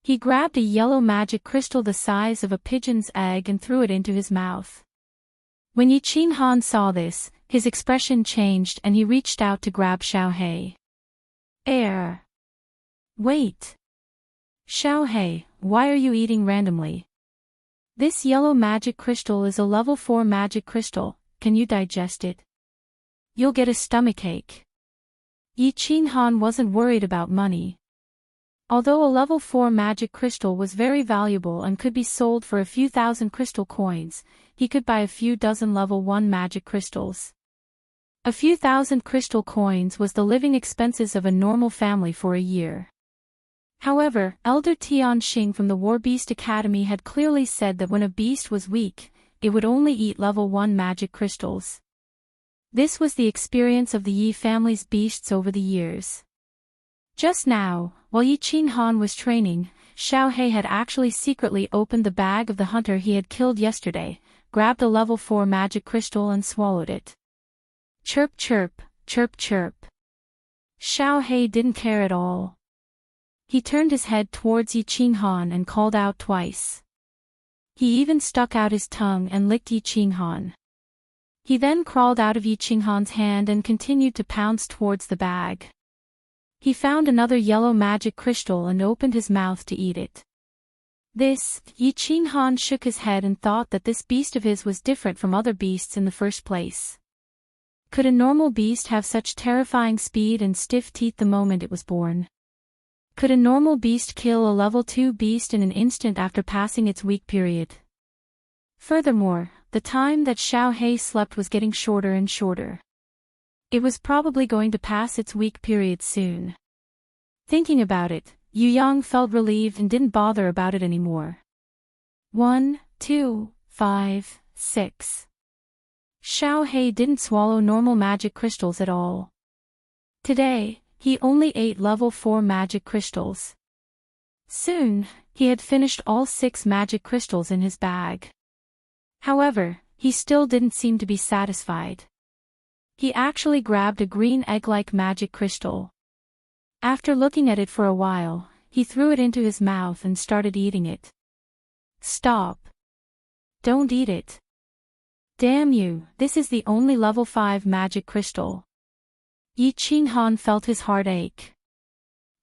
He grabbed a yellow magic crystal the size of a pigeon's egg and threw it into his mouth. When Yi Qinghan saw this, his expression changed and he reached out to grab Xiaohei. Air. Wait. Xiaohei, why are you eating randomly? This yellow magic crystal is a level 4 magic crystal, can you digest it? You'll get a stomachache. Yi Qinghan wasn't worried about money. Although a level 4 magic crystal was very valuable and could be sold for a few thousand crystal coins, he could buy a few dozen level 1 magic crystals. A few thousand crystal coins was the living expenses of a normal family for a year. However, Elder Tian Xing from the War Beast Academy had clearly said that when a beast was weak, it would only eat level 1 magic crystals. This was the experience of the Yi family's beasts over the years. Just now, while Yi Qinghan was training, Xiaohei had actually secretly opened the bag of the hunter he had killed yesterday, grabbed a level 4 magic crystal and swallowed it. Chirp chirp, chirp chirp. Xiaohei didn't care at all. He turned his head towards Yi Qinghan and called out twice. He even stuck out his tongue and licked Yi Qinghan. He then crawled out of Yi Qinghan's hand and continued to pounce towards the bag. He found another yellow magic crystal and opened his mouth to eat it. Yi Qinghan shook his head and thought that this beast of his was different from other beasts in the first place. Could a normal beast have such terrifying speed and stiff teeth the moment it was born? Could a normal beast kill a level 2 beast in an instant after passing its weak period? Furthermore, the time that Xiaohei slept was getting shorter and shorter. It was probably going to pass its weak period soon. Thinking about it, Yu Yang felt relieved and didn't bother about it anymore. 1, 2, 5, 6. Xiaohei didn't swallow normal magic crystals at all. Today, he only ate level 4 magic crystals. Soon, he had finished all 6 magic crystals in his bag. However, he still didn't seem to be satisfied. He actually grabbed a green egg-like magic crystal. After looking at it for a while, he threw it into his mouth and started eating it. Stop. Don't eat it. Damn you, this is the only level 5 magic crystal. Yi Qinghan felt his heart ache.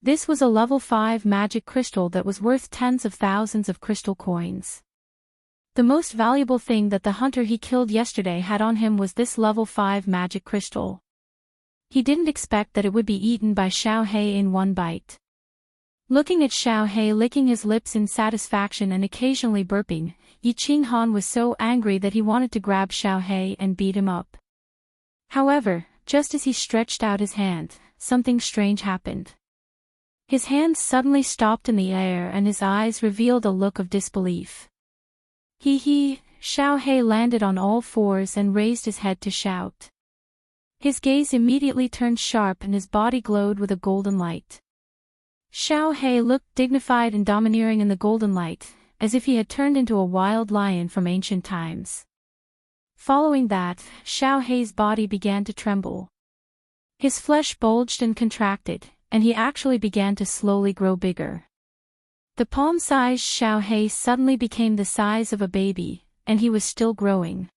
This was a level 5 magic crystal that was worth tens of thousands of crystal coins. The most valuable thing that the hunter he killed yesterday had on him was this level 5 magic crystal. He didn't expect that it would be eaten by Xiao He in one bite. Looking at Xiao He licking his lips in satisfaction and occasionally burping, Yi Qinghan was so angry that he wanted to grab Xiao He and beat him up. However, just as he stretched out his hand, something strange happened. His hand suddenly stopped in the air and his eyes revealed a look of disbelief. Hee, Xiao He landed on all fours and raised his head to shout. His gaze immediately turned sharp and his body glowed with a golden light. Xiao He looked dignified and domineering in the golden light, as if he had turned into a wild lion from ancient times. Following that, Xiao He's body began to tremble. His flesh bulged and contracted, and he actually began to slowly grow bigger. The palm-sized Xiao He suddenly became the size of a baby, and he was still growing.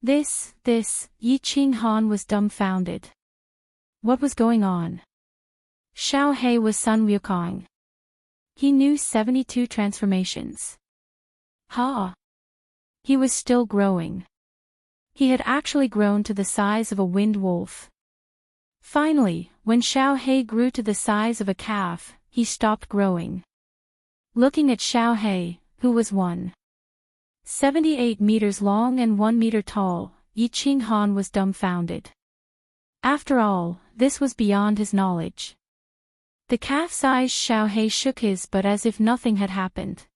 This, Yi Qinghan was dumbfounded. What was going on? Xiao He was Sun Wukong. He knew 72 transformations. He was still growing. He had actually grown to the size of a winged wolf. Finally, when Xiao He grew to the size of a calf, he stopped growing. Looking at Xiao He, who was 1.78 meters long and 1 meter tall, Yi Qinghan was dumbfounded. After all, this was beyond his knowledge. The calf-sized Xiao He shook his butt as if nothing had happened.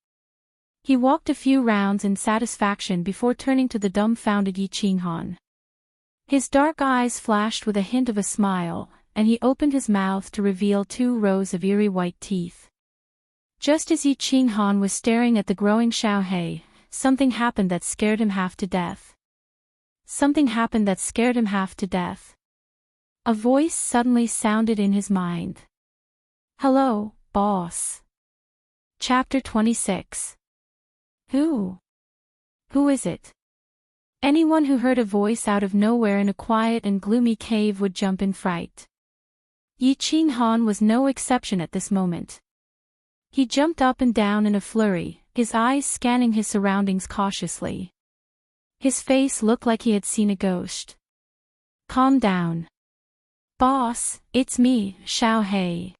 He walked a few rounds in satisfaction before turning to the dumbfounded Yi Qinghan. His dark eyes flashed with a hint of a smile, and he opened his mouth to reveal 2 rows of eerie white teeth. Just as Yi Qinghan was staring at the growing Xiao He, something happened that scared him half to death. A voice suddenly sounded in his mind. Hello, boss. Chapter 26. Who is it? Anyone who heard a voice out of nowhere in a quiet and gloomy cave would jump in fright. Yi Qinghan was no exception at this moment. He jumped up and down in a flurry, his eyes scanning his surroundings cautiously. His face looked like he had seen a ghost. Calm down. Boss, it's me, Xiao He.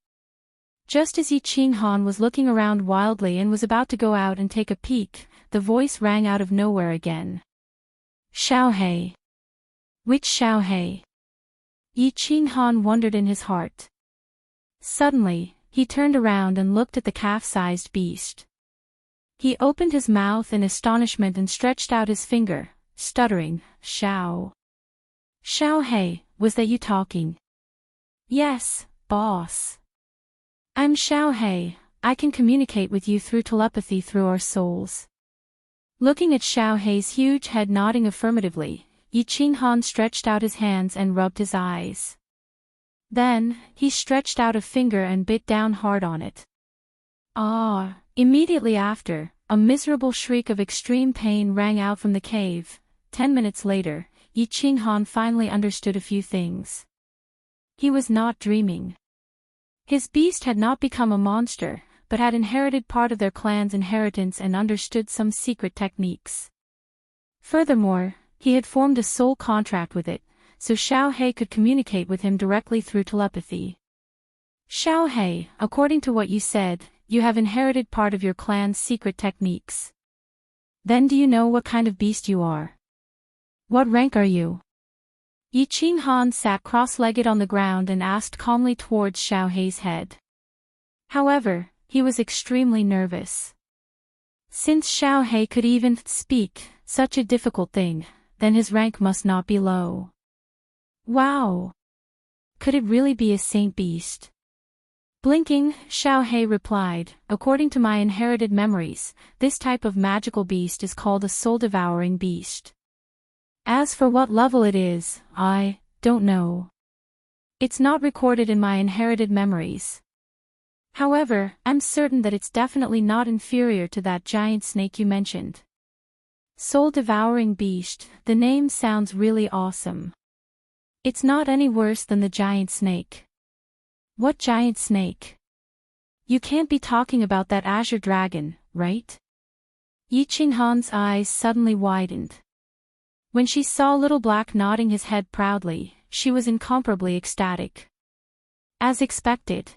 Just as Yi Qinghan was looking around wildly and was about to go out and take a peek, the voice rang out of nowhere again. Xiao He. Which Xiao He? Yi Qinghan wondered in his heart. Suddenly, he turned around and looked at the calf-sized beast. He opened his mouth in astonishment and stretched out his finger, stuttering, Xiao He, was that you talking? Yes, boss. I'm Xiao He, I can communicate with you through telepathy through our souls. Looking at Xiao He's huge head nodding affirmatively, Yi Qinghan stretched out his hands and rubbed his eyes. Then, he stretched out a finger and bit down hard on it. Immediately after, a miserable shriek of extreme pain rang out from the cave. 10 minutes later, Yi Qinghan finally understood a few things. He was not dreaming. His beast had not become a monster, but had inherited part of their clan's inheritance and understood some secret techniques. Furthermore, he had formed a soul contract with it, so Xiao He could communicate with him directly through telepathy. Xiao He, according to what you said, you have inherited part of your clan's secret techniques. Then do you know what kind of beast you are? What rank are you? Yi Qinghan sat cross-legged on the ground and asked calmly towards Xiao He's head. However, he was extremely nervous. Since Xiao He could even speak such a difficult thing, then his rank must not be low. Wow! Could it really be a saint beast? Blinking, Xiao He replied, according to my inherited memories, this type of magical beast is called a soul-devouring beast. As for what level it is, I don't know. It's not recorded in my inherited memories. However, I'm certain that it's definitely not inferior to that giant snake you mentioned. Soul-devouring beast, the name sounds really awesome. It's not any worse than the giant snake. What giant snake? You can't be talking about that azure dragon, right? Yi Qinghan's eyes suddenly widened. When she saw Little Black nodding his head proudly, she was incomparably ecstatic. As expected.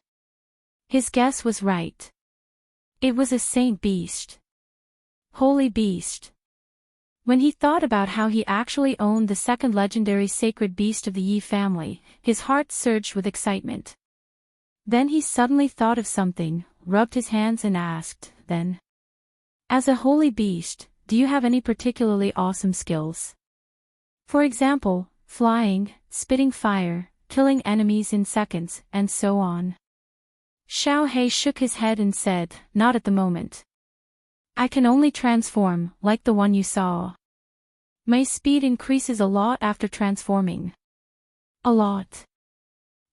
His guess was right. It was a saint beast. Holy beast. When he thought about how he actually owned the second legendary sacred beast of the Yi family, his heart surged with excitement. Then he suddenly thought of something, rubbed his hands and asked, then, as a holy beast, do you have any particularly awesome skills? For example, flying, spitting fire, killing enemies in seconds, and so on. Xiao He shook his head and said, not at the moment. I can only transform, like the one you saw. My speed increases a lot after transforming. A lot.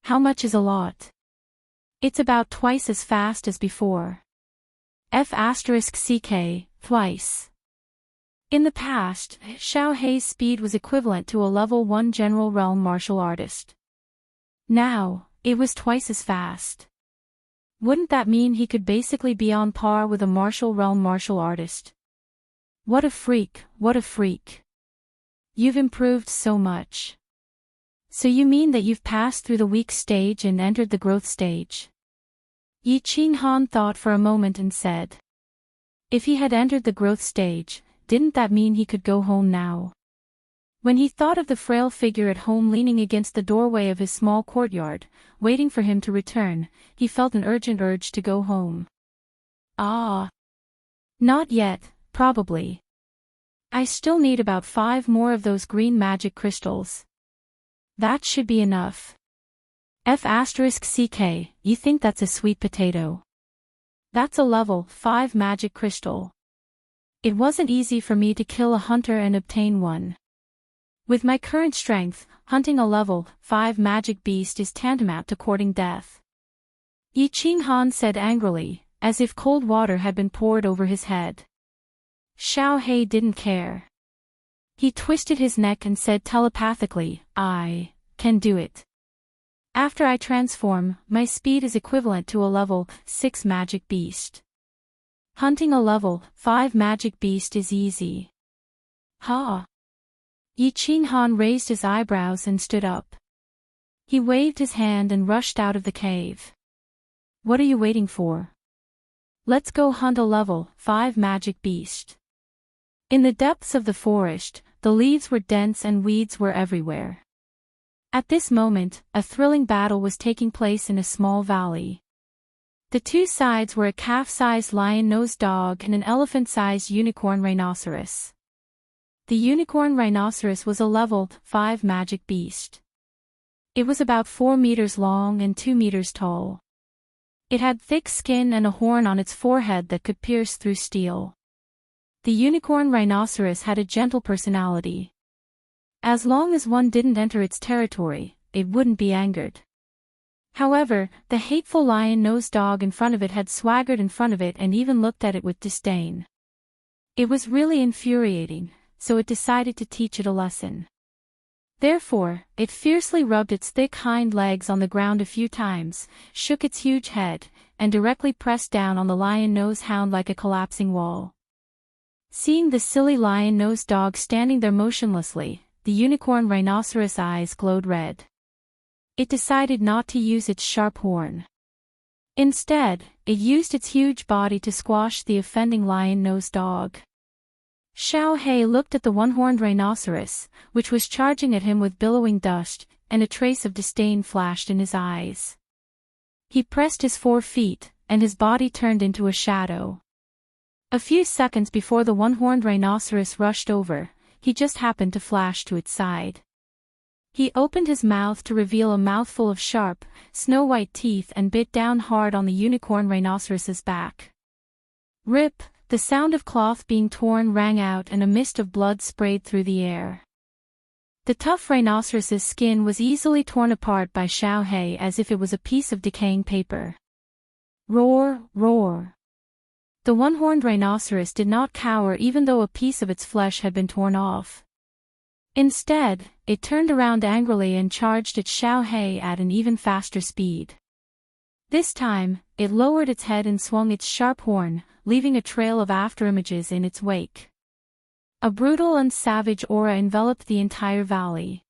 How much is a lot? It's about twice as fast as before. F*ck, twice. In the past, Xiao Hei's speed was equivalent to a level 1 general realm martial artist. Now, it was twice as fast. Wouldn't that mean he could basically be on par with a martial realm martial artist? What a freak, what a freak. You've improved so much. So you mean that you've passed through the weak stage and entered the growth stage? Yi Qinghan thought for a moment and said. If he had entered the growth stage, didn't that mean he could go home now? When he thought of the frail figure at home leaning against the doorway of his small courtyard, waiting for him to return, he felt an urgent urge to go home. Ah. Not yet, probably. I still need about 5 more of those green magic crystals. That should be enough. F*ck, you think that's a sweet potato? That's a level 5 magic crystal. It wasn't easy for me to kill a hunter and obtain one. With my current strength, hunting a level 5 magic beast is tantamount to courting death. Yi Qinghan said angrily, as if cold water had been poured over his head. Xiao He didn't care. He twisted his neck and said telepathically, I can do it. After I transform, my speed is equivalent to a level 6 magic beast. Hunting a level 5 magic beast is easy. Ha! Yi Qinghan raised his eyebrows and stood up. He waved his hand and rushed out of the cave. What are you waiting for? Let's go hunt a level 5 magic beast. In the depths of the forest, the leaves were dense and weeds were everywhere. At this moment, a thrilling battle was taking place in a small valley. The two sides were a calf-sized lion-nosed dog and an elephant-sized unicorn rhinoceros. The unicorn rhinoceros was a level 5 magic beast. It was about 4 meters long and 2 meters tall. It had thick skin and a horn on its forehead that could pierce through steel. The unicorn rhinoceros had a gentle personality. As long as one didn't enter its territory, it wouldn't be angered. However, the hateful lion-nosed dog in front of it had swaggered in front of it and even looked at it with disdain. It was really infuriating, so it decided to teach it a lesson. Therefore, it fiercely rubbed its thick hind legs on the ground a few times, shook its huge head, and directly pressed down on the lion-nosed hound like a collapsing wall. Seeing the silly lion-nosed dog standing there motionlessly, the unicorn rhinoceros' eyes glowed red. It decided not to use its sharp horn. Instead, it used its huge body to squash the offending lion-nosed dog. Xiao He looked at the one-horned rhinoceros, which was charging at him with billowing dust, and a trace of disdain flashed in his eyes. He pressed his 4 feet, and his body turned into a shadow. A few seconds before the one-horned rhinoceros rushed over, he just happened to flash to its side. He opened his mouth to reveal a mouthful of sharp, snow-white teeth and bit down hard on the unicorn rhinoceros's back. Rip! The sound of cloth being torn rang out and a mist of blood sprayed through the air. The tough rhinoceros's skin was easily torn apart by Xiao He as if it was a piece of decaying paper. Roar, roar. The one-horned rhinoceros did not cower even though a piece of its flesh had been torn off. Instead, it turned around angrily and charged at Xiao He at an even faster speed. This time, it lowered its head and swung its sharp horn, leaving a trail of afterimages in its wake. A brutal and savage aura enveloped the entire valley.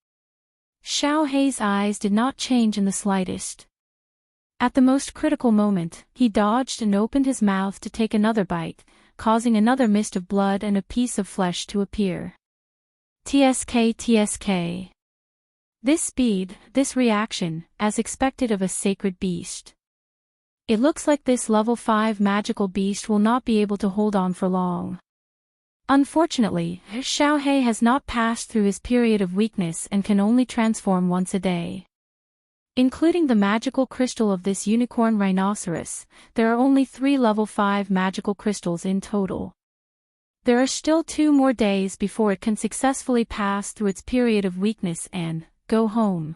Xiao He's eyes did not change in the slightest. At the most critical moment, he dodged and opened his mouth to take another bite, causing another mist of blood and a piece of flesh to appear. TSK TSK. This speed, this reaction, as expected of a sacred beast. It looks like this level 5 magical beast will not be able to hold on for long. Unfortunately, Xiao He has not passed through his period of weakness and can only transform once a day. Including the magical crystal of this unicorn rhinoceros, there are only 3 level 5 magical crystals in total. There are still 2 more days before it can successfully pass through its period of weakness and go home.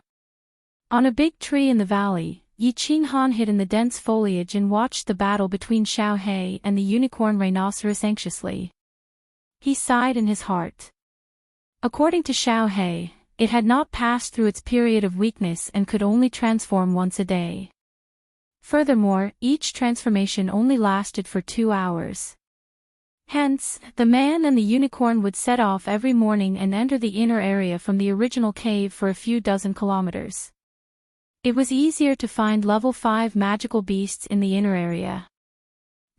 On a big tree in the valley, Yi Qinghan hid in the dense foliage and watched the battle between Xiao He and the unicorn rhinoceros anxiously. He sighed in his heart. According to Xiao He, it had not passed through its period of weakness and could only transform once a day. Furthermore, each transformation only lasted for 2 hours. Hence, the man and the unicorn would set off every morning and enter the inner area from the original cave for a few dozen kilometers. It was easier to find level 5 magical beasts in the inner area.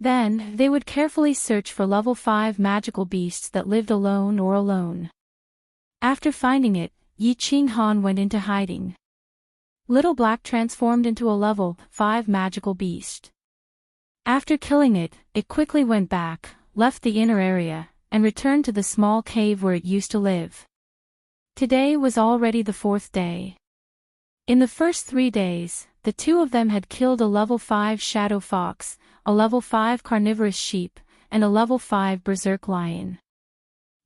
Then, they would carefully search for level 5 magical beasts that lived alone or alone. After finding it, Yi Qinghan went into hiding. Little Black transformed into a level 5 magical beast. After killing it, it quickly went back, left the inner area, and returned to the small cave where it used to live. Today was already the 4th day. In the first 3 days, the 2 of them had killed a level 5 shadow fox, a level 5 carnivorous sheep, and a level 5 berserk lion.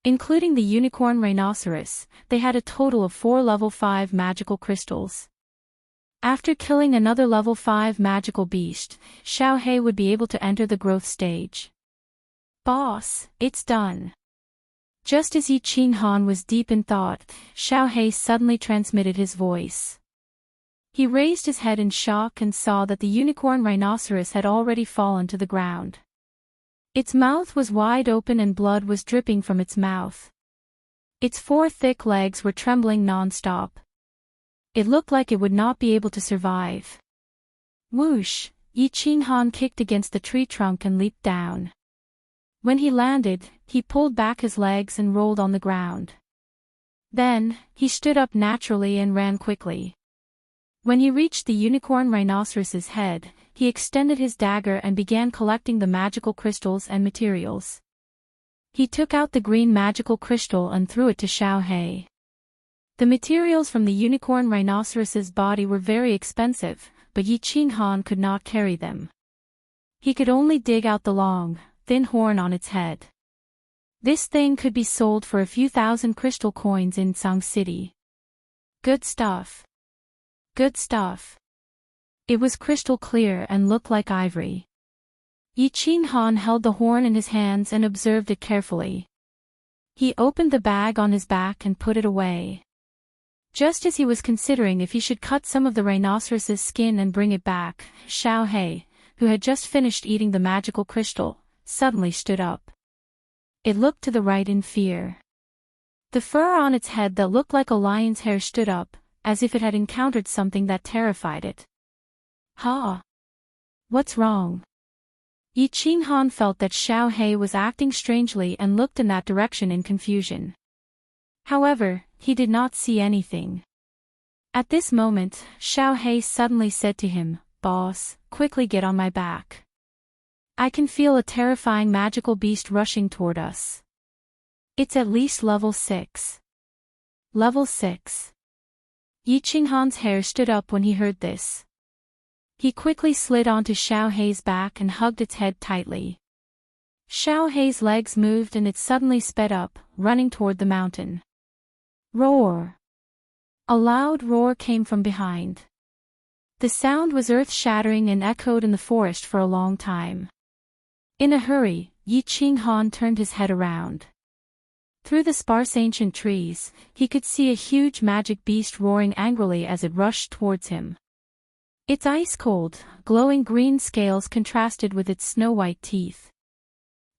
Including the unicorn rhinoceros, they had a total of 4 level 5 magical crystals. After killing another level 5 magical beast, Xiao He would be able to enter the growth stage. Boss, it's done. Just as Yi Qinghan was deep in thought, Xiao He suddenly transmitted his voice. He raised his head in shock and saw that the unicorn rhinoceros had already fallen to the ground. Its mouth was wide open and blood was dripping from its mouth. Its 4 thick legs were trembling non-stop. It looked like it would not be able to survive. Whoosh! Yi Qinghan kicked against the tree trunk and leaped down. When he landed, he pulled back his legs and rolled on the ground. Then, he stood up naturally and ran quickly. When he reached the unicorn rhinoceros's head, he extended his dagger and began collecting the magical crystals and materials. He took out the green magical crystal and threw it to Xiao He. The materials from the unicorn rhinoceros's body were very expensive, but Yi Qinghan could not carry them. He could only dig out the long, thin horn on its head. This thing could be sold for a few thousand crystal coins in Tsang City. Good stuff. Good stuff. It was crystal clear and looked like ivory. Yi Qinghan held the horn in his hands and observed it carefully. He opened the bag on his back and put it away. Just as he was considering if he should cut some of the rhinoceros's skin and bring it back, Xiao He, who had just finished eating the magical crystal, suddenly stood up. It looked to the right in fear. The fur on its head that looked like a lion's hair stood up, as if it had encountered something that terrified it. Ha! What's wrong? Yi Qinghan felt that Xiao He was acting strangely and looked in that direction in confusion. However, he did not see anything. At this moment, Xiao He suddenly said to him, "Boss, quickly get on my back. I can feel a terrifying magical beast rushing toward us. It's at least level 6. Level 6. Yi Qinghan's hair stood up when he heard this. He quickly slid onto Xiao He's back and hugged its head tightly. Xiao He's legs moved and it suddenly sped up, running toward the mountain. Roar! A loud roar came from behind. The sound was earth-shattering and echoed in the forest for a long time. In a hurry, Yi Qinghan turned his head around. Through the sparse ancient trees, he could see a huge magic beast roaring angrily as it rushed towards him. Its ice-cold, glowing green scales contrasted with its snow-white teeth.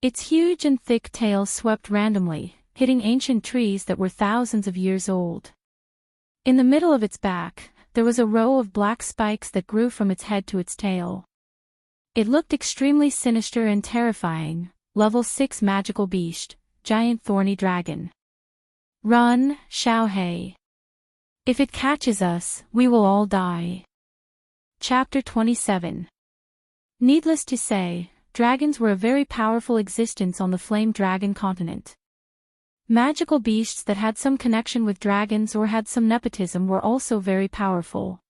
Its huge and thick tail swept randomly, hitting ancient trees that were thousands of years old. In the middle of its back, there was a row of black spikes that grew from its head to its tail. It looked extremely sinister and terrifying. Level 6 magical beast, giant thorny dragon. Run, Xiaohei. If it catches us, we will all die. Chapter 27. Needless to say, dragons were a very powerful existence on the Flame Dragon continent. Magical beasts that had some connection with dragons or had some nepotism were also very powerful.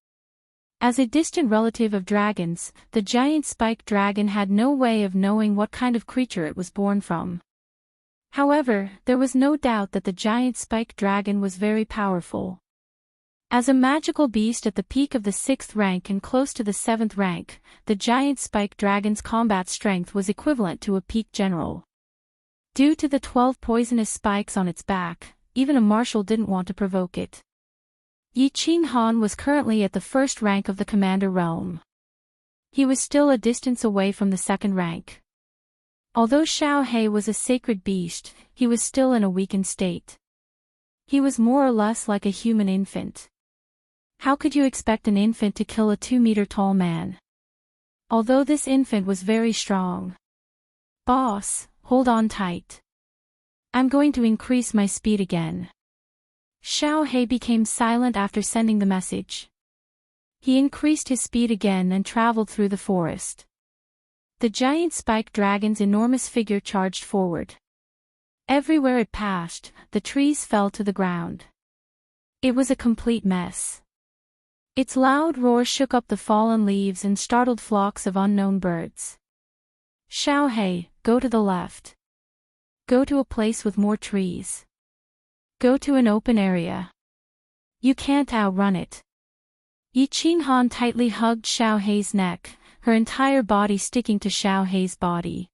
As a distant relative of dragons, the giant spiked dragon had no way of knowing what kind of creature it was born from. However, there was no doubt that the giant spiked dragon was very powerful. As a magical beast at the peak of the 6th rank and close to the 7th rank, the giant spiked dragon's combat strength was equivalent to a peak general. Due to the 12 poisonous spikes on its back, even a marshal didn't want to provoke it. Yi Qinghan was currently at the 1st rank of the commander realm. He was still a distance away from the 2nd rank. Although Xiaohei was a sacred beast, he was still in a weakened state. He was more or less like a human infant. How could you expect an infant to kill a 2-meter-tall man? Although this infant was very strong. Boss, hold on tight. I'm going to increase my speed again. Xiaohei became silent after sending the message. He increased his speed again and traveled through the forest. The giant spiked dragon's enormous figure charged forward. Everywhere it passed, the trees fell to the ground. It was a complete mess. Its loud roar shook up the fallen leaves and startled flocks of unknown birds. Xiaohei, go to the left. Go to a place with more trees. Go to an open area. You can't outrun it. Yi Qinghan tightly hugged Xiaohei's neck, her entire body sticking to Xiaohei's body.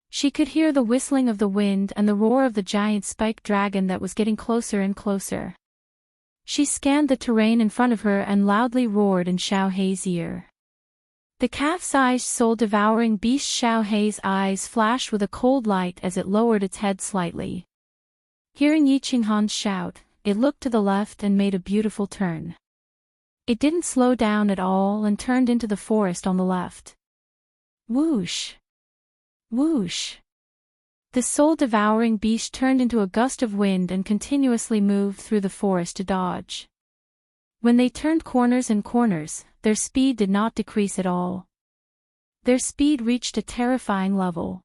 She could hear the whistling of the wind and the roar of the giant spiked dragon that was getting closer and closer. She scanned the terrain in front of her and loudly roared in Xiaohei's ear. The calf-sized soul-devouring beast Xiaohei's eyes flashed with a cold light as it lowered its head slightly. Hearing Yi Qinghan's shout, it looked to the left and made a beautiful turn. It didn't slow down at all and turned into the forest on the left. Whoosh! Whoosh! The soul-devouring beast turned into a gust of wind and continuously moved through the forest to dodge. When they turned corners and corners, their speed did not decrease at all. Their speed reached a terrifying level.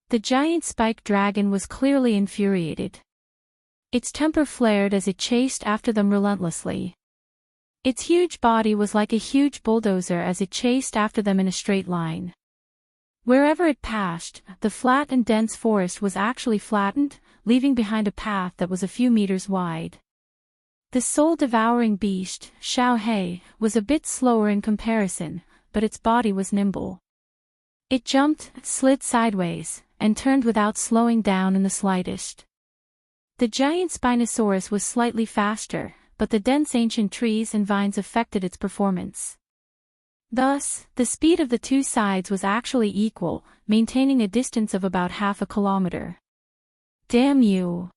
The giant spiked dragon was clearly infuriated. Its temper flared as it chased after them relentlessly. Its huge body was like a huge bulldozer as it chased after them in a straight line. Wherever it passed, the flat and dense forest was actually flattened, leaving behind a path that was a few meters wide. The soul-devouring beast, Xiaohei, was a bit slower in comparison, but its body was nimble. It jumped, slid sideways, and turned without slowing down in the slightest. The giant Spinosaurus was slightly faster, but the dense ancient trees and vines affected its performance. Thus, the speed of the two sides was actually equal, maintaining a distance of about half a kilometer. Damn you!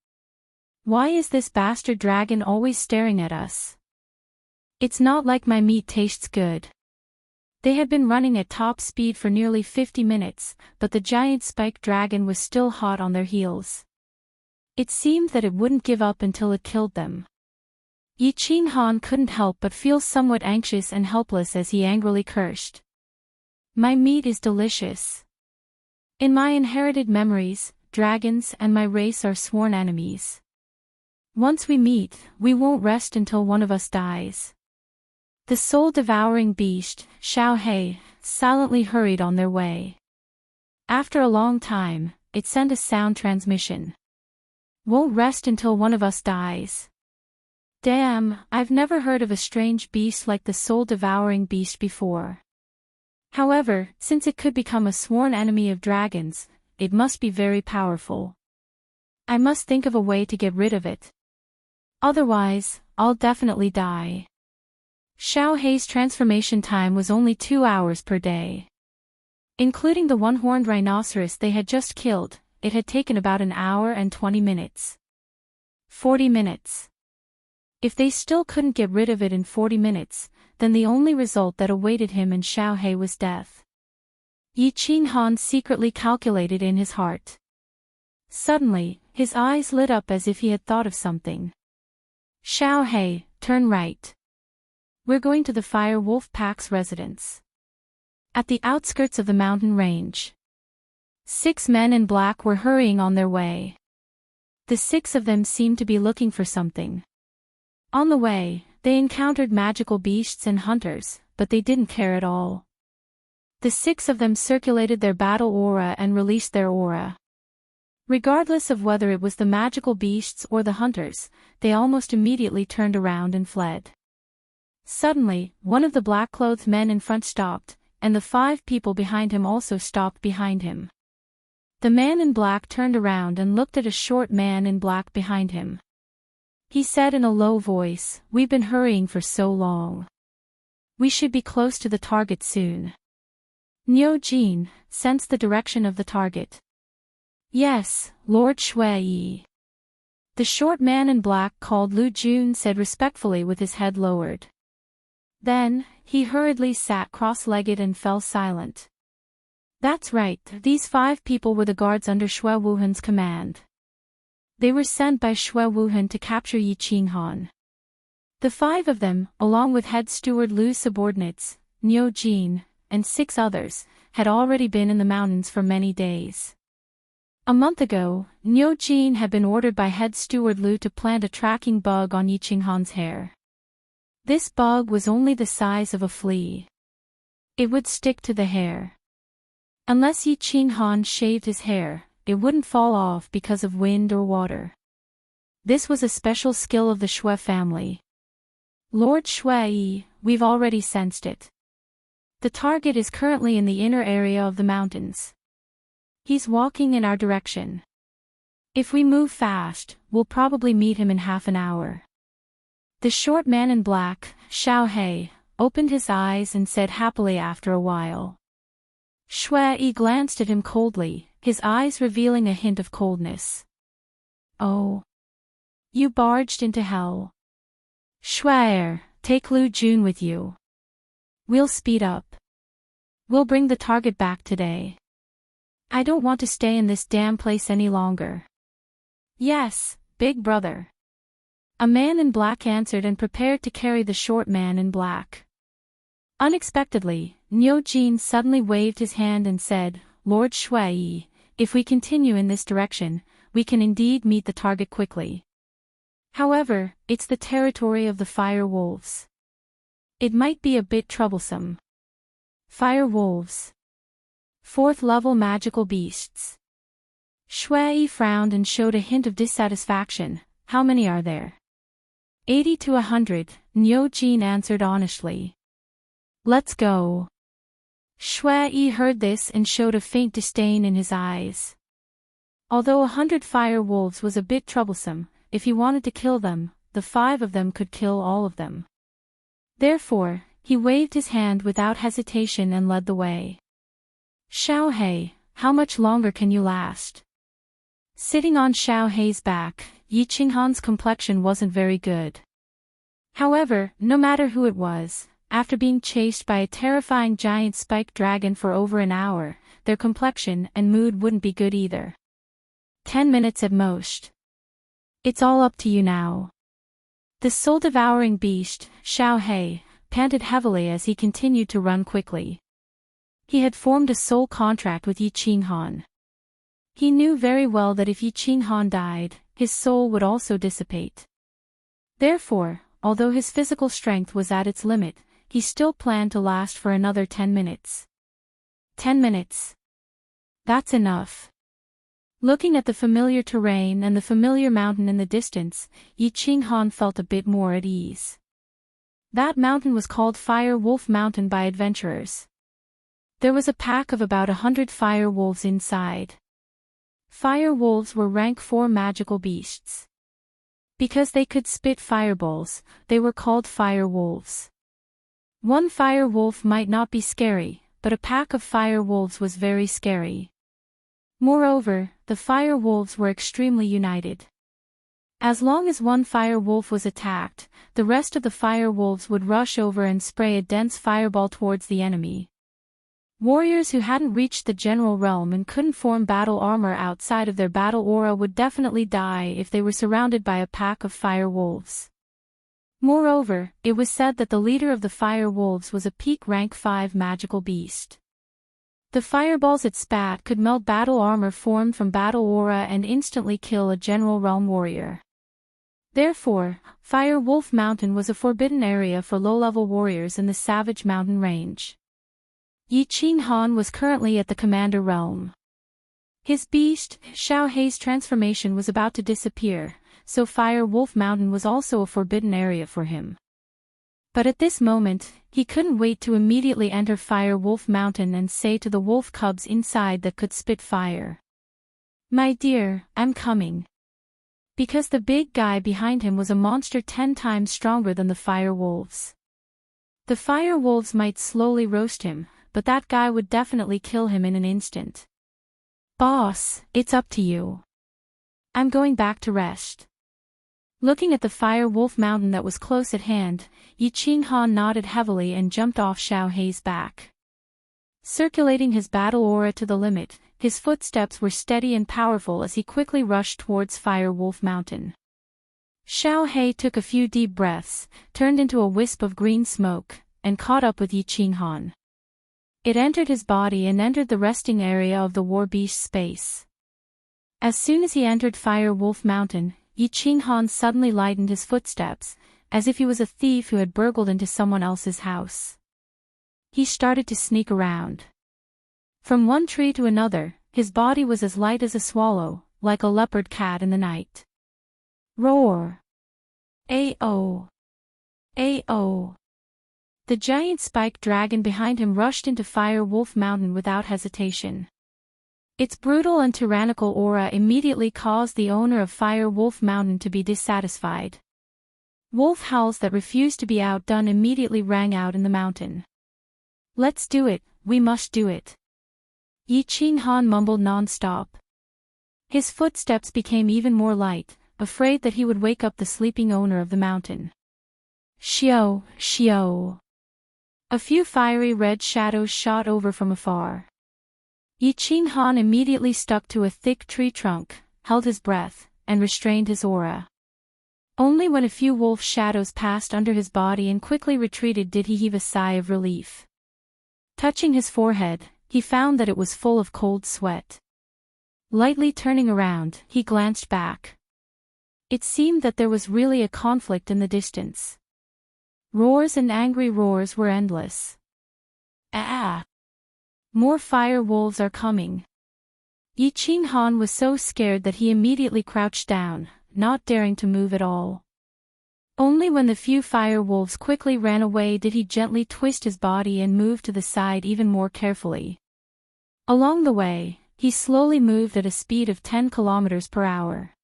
Why is this bastard dragon always staring at us? It's not like my meat tastes good. They had been running at top speed for nearly 50 minutes, but the giant spiked dragon was still hot on their heels. It seemed that it wouldn't give up until it killed them. Yi Qinghan couldn't help but feel somewhat anxious and helpless as he angrily cursed. My meat is delicious. In my inherited memories, dragons and my race are sworn enemies. Once we meet, we won't rest until one of us dies. The soul-devouring beast, Xiaohei, silently hurried on their way. After a long time, it sent a sound transmission. Won't rest until one of us dies. Damn, I've never heard of a strange beast like the soul-devouring beast before. However, since it could become a sworn enemy of dragons, it must be very powerful. I must think of a way to get rid of it. Otherwise, I'll definitely die. Xiao Hei's transformation time was only 2 hours per day. Including the one-horned rhinoceros they had just killed, it had taken about an hour and 20 minutes. 40 minutes. If they still couldn't get rid of it in 40 minutes, then the only result that awaited him and Xiao Hei was death. Yi Qinghan secretly calculated in his heart. Suddenly, his eyes lit up as if he had thought of something. Xiao Hei, turn right. We're going to the Fire Wolf Pack's residence. At the outskirts of the mountain range. 6 men in black were hurrying on their way. The 6 of them seemed to be looking for something. On the way, they encountered magical beasts and hunters, but they didn't care at all. The 6 of them circulated their battle aura and released their aura. Regardless of whether it was the magical beasts or the hunters, they almost immediately turned around and fled. Suddenly, one of the black-clothed men in front stopped, and the 5 people behind him also stopped behind him. The man in black turned around and looked at a short man in black behind him. He said in a low voice, "We've been hurrying for so long. We should be close to the target soon." Niu Jin sensed the direction of the target. "Yes, Lord Shui." The short man in black called Lu Jun said respectfully with his head lowered. Then, he hurriedly sat cross-legged and fell silent. That's right, these 5 people were the guards under Shui Wuhan's command. They were sent by Shui Wuhan to capture Yi Qinghan. The 5 of them, along with head steward Lu's subordinates, Niu Jin, and 6 others, had already been in the mountains for many days. A month ago, Niu Jin had been ordered by head steward Lu to plant a tracking bug on Yi Qinghan's hair. This bug was only the size of a flea. It would stick to the hair. Unless Yi Qinghan shaved his hair, it wouldn't fall off because of wind or water. This was a special skill of the Shui family. Lord Shui, we've already sensed it. The target is currently in the inner area of the mountains. He's walking in our direction. If we move fast, we'll probably meet him in half an hour. The short man in black, Xiao Hei, opened his eyes and said happily after a while. Shui glanced at him coldly, his eyes revealing a hint of coldness. "Oh. You barged into hell. Shui, take Lu Jun with you. We'll speed up. We'll bring the target back today. I don't want to stay in this damn place any longer." "Yes, big brother." A man in black answered and prepared to carry the short man in black. Unexpectedly, Niu Jin suddenly waved his hand and said, "Lord Shui, if we continue in this direction, we can indeed meet the target quickly. However, it's the territory of the fire wolves. It might be a bit troublesome." Fire wolves. 4th level magical beasts. Shui frowned and showed a hint of dissatisfaction. "How many are there?" 80 to 100, Niu Jin answered honestly. "Let's go." Shui heard this and showed a faint disdain in his eyes. Although 100 fire wolves was a bit troublesome, if he wanted to kill them, the 5 of them could kill all of them. Therefore, he waved his hand without hesitation and led the way. "Xiao Hei, how much longer can you last?" Sitting on Xiao Hei's back, Yi Qinghan's complexion wasn't very good. However, no matter who it was, after being chased by a terrifying giant spiked dragon for over an hour, their complexion and mood wouldn't be good either. 10 minutes at most. "It's all up to you now." The soul-devouring beast, Xiao Hei, panted heavily as he continued to run quickly. He had formed a soul contract with Yi Qinghan. He knew very well that if Yi Qinghan died, his soul would also dissipate. Therefore, although his physical strength was at its limit, he still planned to last for another 10 minutes. 10 minutes. That's enough. Looking at the familiar terrain and the familiar mountain in the distance, Yi Qinghan felt a bit more at ease. That mountain was called Fire Wolf Mountain by adventurers. There was a pack of about 100 fire wolves inside. Fire wolves were rank 4 magical beasts. Because they could spit fireballs, they were called fire wolves. One fire wolf might not be scary, but a pack of fire wolves was very scary. Moreover, the fire wolves were extremely united. As long as one fire wolf was attacked, the rest of the fire wolves would rush over and spray a dense fireball towards the enemy. Warriors who hadn't reached the general realm and couldn't form battle armor outside of their battle aura would definitely die if they were surrounded by a pack of fire wolves. Moreover, it was said that the leader of the fire wolves was a peak rank 5 magical beast. The fireballs it spat could melt battle armor formed from battle aura and instantly kill a general realm warrior. Therefore, Fire Wolf Mountain was a forbidden area for low-level warriors in the Savage Mountain range. Yi Qinghan was currently at the Commander realm. His beast, Xiao Hei's transformation was about to disappear, so Fire Wolf Mountain was also a forbidden area for him. But at this moment, he couldn't wait to immediately enter Fire Wolf Mountain and say to the wolf cubs inside that could spit fire, "My dear, I'm coming." Because the big guy behind him was a monster 10 times stronger than the fire wolves. The fire wolves might slowly roast him, but that guy would definitely kill him in an instant. "Boss, it's up to you. I'm going back to rest." Looking at the Fire Wolf Mountain that was close at hand, Yi Qinghan nodded heavily and jumped off Xiao Hei's back. Circulating his battle aura to the limit, his footsteps were steady and powerful as he quickly rushed towards Fire Wolf Mountain. Xiao Hei took a few deep breaths, turned into a wisp of green smoke, and caught up with Yi Qinghan. It entered his body and entered the resting area of the war beast space. As soon as he entered Fire Wolf Mountain, Yi Qinghan suddenly lightened his footsteps, as if he was a thief who had burgled into someone else's house. He started to sneak around. From one tree to another, his body was as light as a swallow, like a leopard cat in the night. Roar! Ao! Ao! The giant spiked dragon behind him rushed into Fire Wolf Mountain without hesitation. Its brutal and tyrannical aura immediately caused the owner of Fire Wolf Mountain to be dissatisfied. Wolf howls that refused to be outdone immediately rang out in the mountain. "Let's do it, we must do it." Yi Qinghan mumbled non-stop. His footsteps became even more light, afraid that he would wake up the sleeping owner of the mountain. Xiao, Xiao. A few fiery red shadows shot over from afar. Yi Qinghan immediately stuck to a thick tree trunk, held his breath, and restrained his aura. Only when a few wolf shadows passed under his body and quickly retreated did he heave a sigh of relief. Touching his forehead, he found that it was full of cold sweat. Lightly turning around, he glanced back. It seemed that there was really a conflict in the distance. Roars and angry roars were endless. Ah! More fire wolves are coming. Yi Qinghan was so scared that he immediately crouched down, not daring to move at all. Only when the few fire wolves quickly ran away did he gently twist his body and move to the side even more carefully. Along the way, he slowly moved at a speed of 10 kilometers per hour.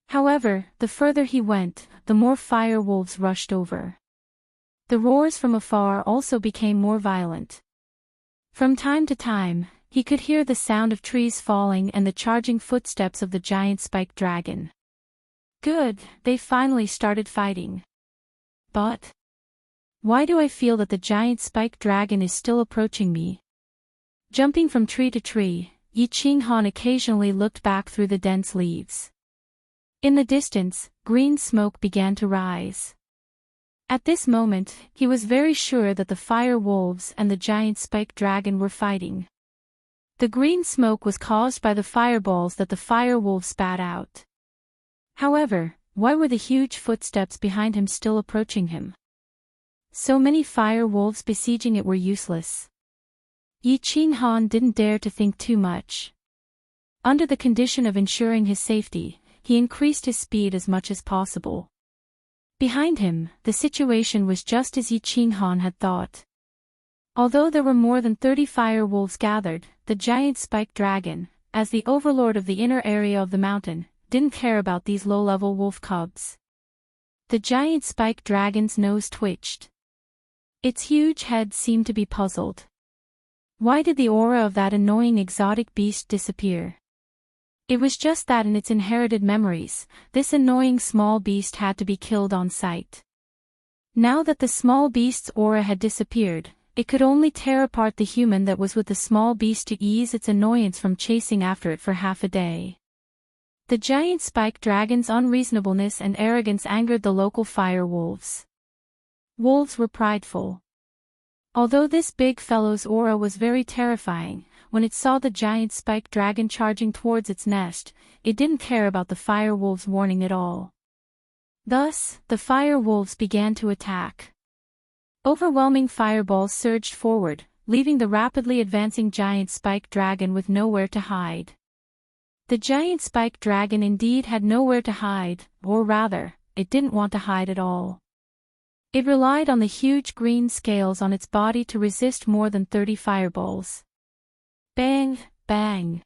However, the further he went, the more fire wolves rushed over. The roars from afar also became more violent. From time to time, he could hear the sound of trees falling and the charging footsteps of the giant spiked dragon. Good, they finally started fighting. But why do I feel that the giant spiked dragon is still approaching me? Jumping from tree to tree, Yi Qinghan occasionally looked back through the dense leaves. In the distance, green smoke began to rise. At this moment, he was very sure that the fire wolves and the giant spiked dragon were fighting. The green smoke was caused by the fireballs that the fire wolves spat out. However, why were the huge footsteps behind him still approaching him? So many fire wolves besieging it were useless. Yi Qinghan didn't dare to think too much. Under the condition of ensuring his safety, he increased his speed as much as possible. Behind him, the situation was just as Yi Qinghan had thought. Although there were more than 30 fire wolves gathered, the giant spiked dragon, as the overlord of the inner area of the mountain, didn't care about these low-level wolf cubs. The giant spiked dragon's nose twitched. Its huge head seemed to be puzzled. Why did the aura of that annoying exotic beast disappear? It was just that in its inherited memories, this annoying small beast had to be killed on sight. Now that the small beast's aura had disappeared, it could only tear apart the human that was with the small beast to ease its annoyance from chasing after it for half a day. The giant spiked dragon's unreasonableness and arrogance angered the local fire wolves. Wolves were prideful. Although this big fellow's aura was very terrifying, when it saw the giant spiked dragon charging towards its nest, it didn't care about the fire wolves' warning at all. Thus, the fire wolves began to attack. Overwhelming fireballs surged forward, leaving the rapidly advancing giant spiked dragon with nowhere to hide. The giant spiked dragon indeed had nowhere to hide, or rather, it didn't want to hide at all. It relied on the huge green scales on its body to resist more than 30 fireballs. Bang, bang.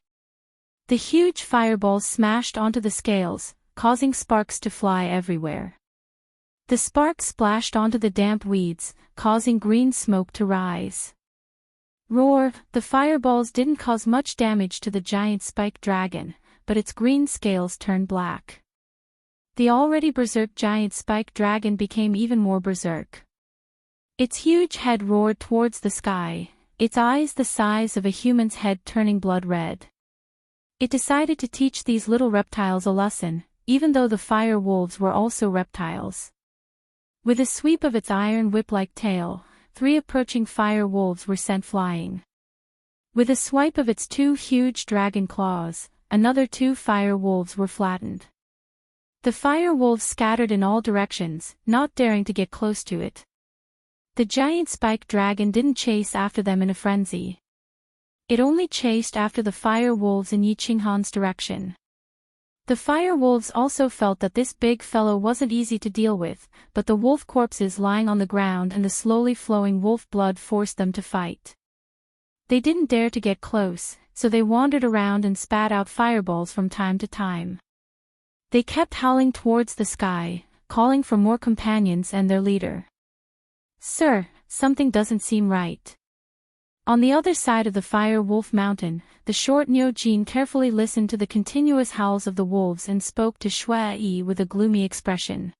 The huge fireballs smashed onto the scales, causing sparks to fly everywhere. The sparks splashed onto the damp weeds, causing green smoke to rise. Roar! The fireballs didn't cause much damage to the giant spiked dragon, but its green scales turned black. The already berserk giant spiked dragon became even more berserk. Its huge head roared towards the sky, its eyes the size of a human's head turning blood red. It decided to teach these little reptiles a lesson, even though the fire wolves were also reptiles. With a sweep of its iron whip-like tail, 3 approaching fire wolves were sent flying. With a swipe of its 2 huge dragon claws, another 2 fire wolves were flattened. The fire wolves scattered in all directions, not daring to get close to it. The giant spiked dragon didn't chase after them in a frenzy. It only chased after the fire wolves in Yi Qinghan's direction. The fire wolves also felt that this big fellow wasn't easy to deal with, but the wolf corpses lying on the ground and the slowly flowing wolf blood forced them to fight. They didn't dare to get close, so they wandered around and spat out fireballs from time to time. They kept howling towards the sky, calling for more companions and their leader. "Sir, something doesn't seem right." On the other side of the fire wolf mountain, the short Niu Jin carefully listened to the continuous howls of the wolves and spoke to Shui Yi with a gloomy expression.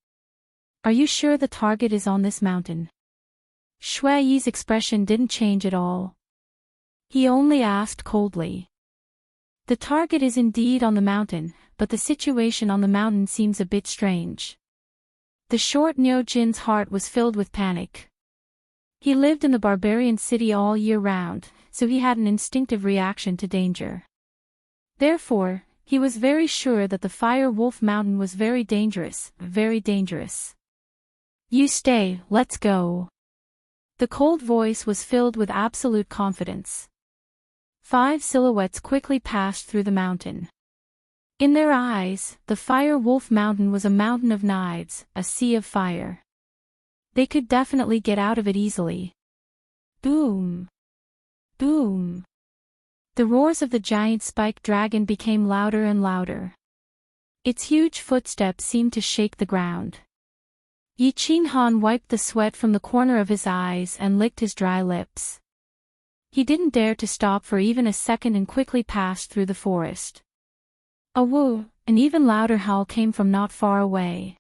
"Are you sure the target is on this mountain?" Shui Yi's expression didn't change at all. He only asked coldly. "The target is indeed on the mountain, but the situation on the mountain seems a bit strange." The short Niu Jin's heart was filled with panic. He lived in the barbarian city all year round, so he had an instinctive reaction to danger. Therefore, he was very sure that the Fire Wolf Mountain was very dangerous, very dangerous. "You stay, let's go." The cold voice was filled with absolute confidence. 5 silhouettes quickly passed through the mountain. In their eyes, the Fire Wolf Mountain was a mountain of knives, a sea of fire. They could definitely get out of it easily. Boom! Boom! The roars of the giant spiked dragon became louder and louder. Its huge footsteps seemed to shake the ground. Yi Qinghan wiped the sweat from the corner of his eyes and licked his dry lips. He didn't dare to stop for even a second and quickly passed through the forest. A woo, an even louder howl came from not far away.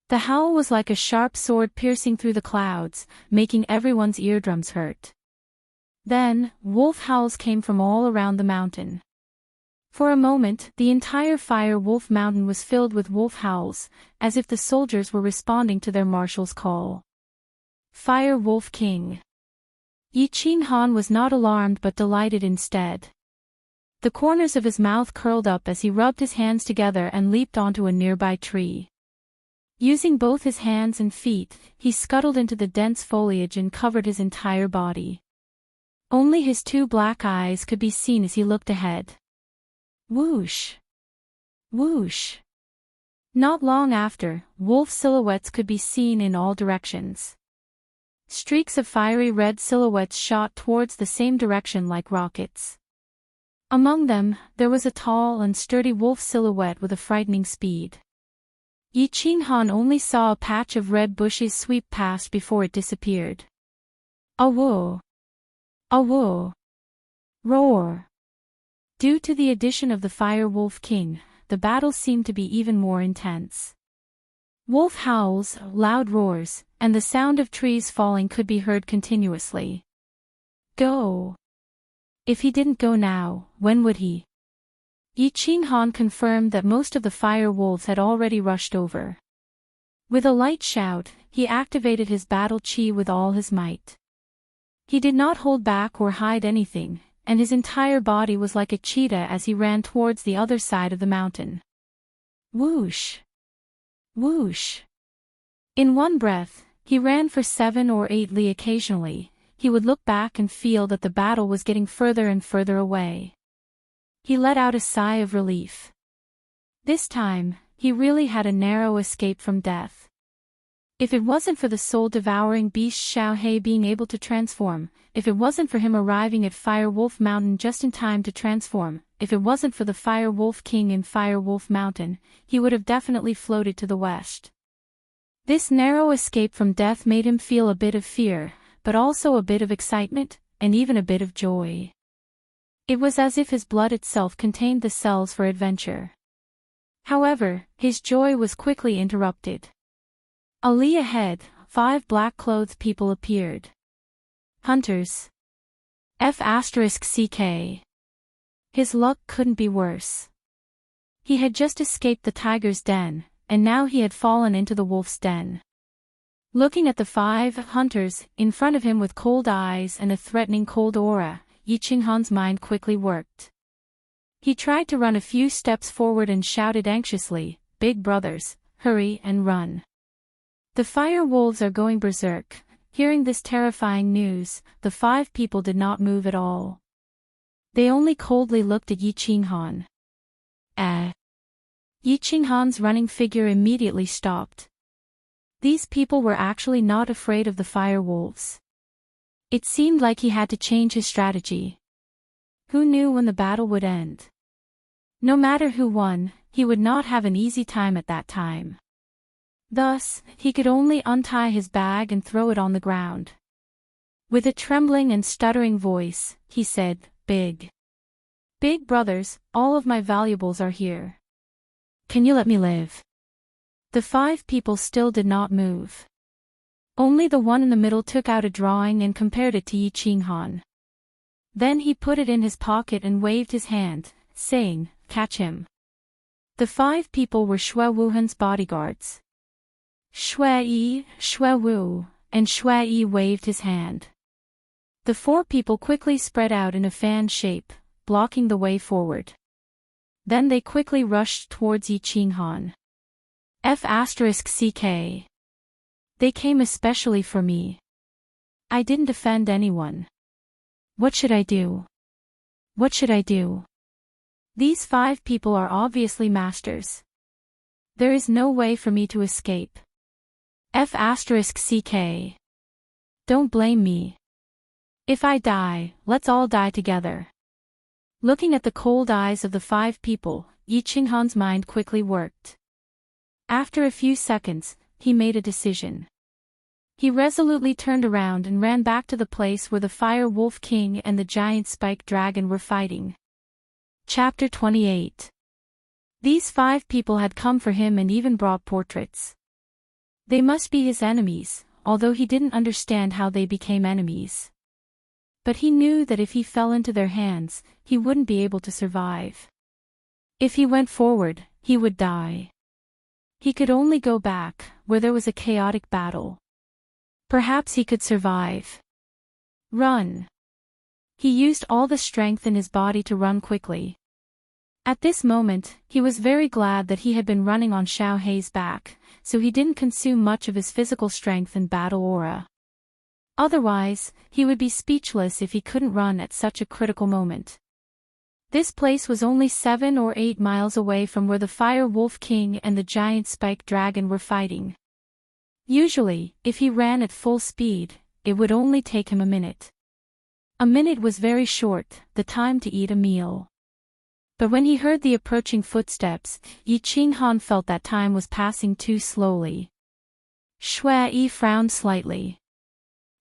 The howl was like a sharp sword piercing through the clouds, making everyone's eardrums hurt. Then, wolf howls came from all around the mountain. For a moment, the entire Fire Wolf Mountain was filled with wolf howls, as if the soldiers were responding to their marshal's call. Fire Wolf King. Yi Qinghan was not alarmed but delighted instead. The corners of his mouth curled up as he rubbed his hands together and leaped onto a nearby tree. Using both his hands and feet, he scuttled into the dense foliage and covered his entire body. Only his 2 black eyes could be seen as he looked ahead. Whoosh! Whoosh! Not long after, wolf silhouettes could be seen in all directions. Streaks of fiery red silhouettes shot towards the same direction like rockets. Among them, there was a tall and sturdy wolf silhouette with a frightening speed. Yi Qinghan only saw a patch of red bushes sweep past before it disappeared. Awoo! Awoo! Roar! Due to the addition of the Fire Wolf King, the battle seemed to be even more intense. Wolf howls, loud roars, and the sound of trees falling could be heard continuously. Go! If he didn't go now, when would he? Yi Qinghan confirmed that most of the fire wolves had already rushed over. With a light shout, he activated his battle chi with all his might. He did not hold back or hide anything, and his entire body was like a cheetah as he ran towards the other side of the mountain. Whoosh! Whoosh! In one breath, he ran for 7 or 8 li. Occasionally, he would look back and feel that the battle was getting further and further away. He let out a sigh of relief. This time, he really had a narrow escape from death. If it wasn't for the soul-devouring beast Xiaohei being able to transform, if it wasn't for him arriving at Fire Wolf Mountain just in time to transform, if it wasn't for the Fire Wolf King in Fire Wolf Mountain, he would have definitely floated to the west. This narrow escape from death made him feel a bit of fear, but also a bit of excitement, and even a bit of joy. It was as if his blood itself contained the cells for adventure. However, his joy was quickly interrupted. A li ahead, 5 black-clothed people appeared. Hunters. F***CK. His luck couldn't be worse. He had just escaped the tiger's den, and now he had fallen into the wolf's den. Looking at the 5 hunters in front of him with cold eyes and a threatening cold aura, Yi Qinghan's mind quickly worked. He tried to run a few steps forward and shouted anxiously, "Big brothers, hurry and run. The fire wolves are going berserk." Hearing this terrifying news, the 5 people did not move at all. They only coldly looked at Yi Qinghan. Yi Qinghan's running figure immediately stopped. These people were actually not afraid of the fire wolves. It seemed like he had to change his strategy. Who knew when the battle would end? No matter who won, he would not have an easy time at that time. Thus, he could only untie his bag and throw it on the ground. With a trembling and stuttering voice, he said, Big brothers, all of my valuables are here. Can you let me live?" The 5 people still did not move. Only the one in the middle took out a drawing and compared it to Yi Qinghan. Then he put it in his pocket and waved his hand, saying, "Catch him." The 5 people were Xue Wuhan's bodyguards. Xue Wu, and Xue waved his hand. The 4 people quickly spread out in a fan shape, blocking the way forward. Then they quickly rushed towards Yi Qinghan. F***CK. They came especially for me. I didn't offend anyone. What should I do? What should I do? These 5 people are obviously masters. There is no way for me to escape. F***CK. Don't blame me. If I die, let's all die together. Looking at the cold eyes of the 5 people, Yi Qinghan's mind quickly worked. After a few seconds, he made a decision. He resolutely turned around and ran back to the place where the Fire Wolf King and the giant spike dragon were fighting. Chapter 28. These 5 people had come for him and even brought portraits. They must be his enemies, although he didn't understand how they became enemies. But he knew that if he fell into their hands, he wouldn't be able to survive. If he went forward, he would die. He could only go back, where there was a chaotic battle. Perhaps he could survive. Run. He used all the strength in his body to run quickly. At this moment, he was very glad that he had been running on Xiaohei's back, so he didn't consume much of his physical strength and battle aura. Otherwise, he would be speechless if he couldn't run at such a critical moment. This place was only 7 or 8 miles away from where the Fire Wolf King and the giant spiked dragon were fighting. Usually, if he ran at full speed, it would only take him a minute. A minute was very short, the time to eat a meal. But when he heard the approaching footsteps, Yi Qinghan felt that time was passing too slowly. Shui Yi frowned slightly.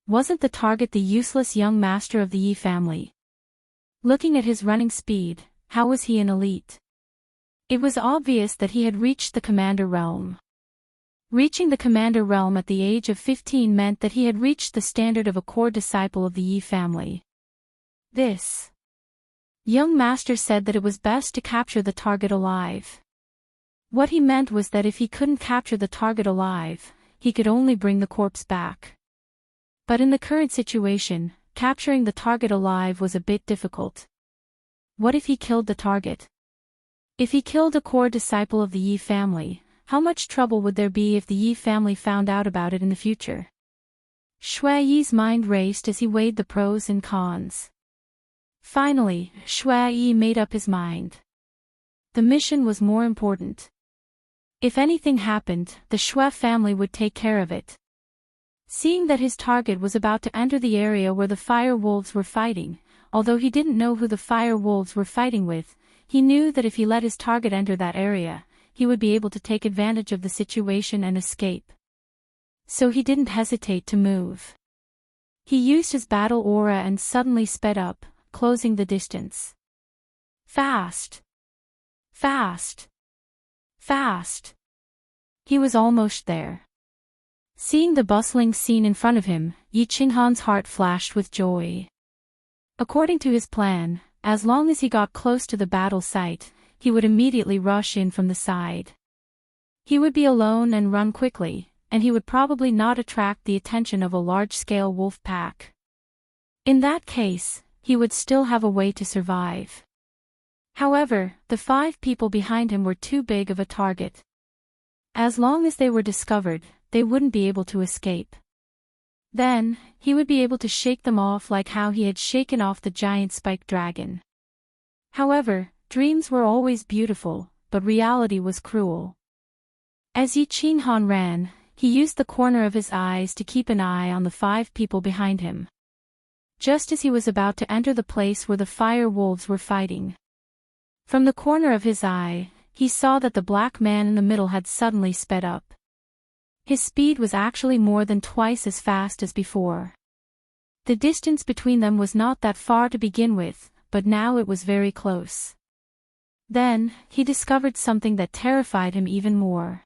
Wasn't the target the useless young master of the Yi family? Looking at his running speed, how was he an elite? It was obvious that he had reached the commander realm. Reaching the commander realm at the age of 15 meant that he had reached the standard of a core disciple of the Yi family. This young master said that it was best to capture the target alive. What he meant was that if he couldn't capture the target alive, he could only bring the corpse back. But in the current situation, capturing the target alive was a bit difficult. What if he killed the target? If he killed a core disciple of the Yi family, how much trouble would there be if the Yi family found out about it in the future? Shui Yi's mind raced as he weighed the pros and cons. Finally, Shui Yi made up his mind. The mission was more important. If anything happened, the Shui family would take care of it. Seeing that his target was about to enter the area where the fire wolves were fighting, although he didn't know who the fire wolves were fighting with, he knew that if he let his target enter that area, he would be able to take advantage of the situation and escape. So he didn't hesitate to move. He used his battle aura and suddenly sped up, closing the distance. Fast! Fast! Fast! He was almost there. Seeing the bustling scene in front of him, Yi Qinghan's heart flashed with joy. According to his plan, as long as he got close to the battle site, he would immediately rush in from the side. He would be alone and run quickly, and he would probably not attract the attention of a large-scale wolf pack. In that case, he would still have a way to survive. However, the 5 people behind him were too big of a target. As long as they were discovered, they wouldn't be able to escape. Then, he would be able to shake them off like how he had shaken off the giant spiked dragon. However, dreams were always beautiful, but reality was cruel. As Yi Qinghan ran, he used the corner of his eyes to keep an eye on the 5 people behind him. Just as he was about to enter the place where the fire wolves were fighting. From the corner of his eye, he saw that the black man in the middle had suddenly sped up. His speed was actually more than twice as fast as before. The distance between them was not that far to begin with, but now it was very close. Then, he discovered something that terrified him even more.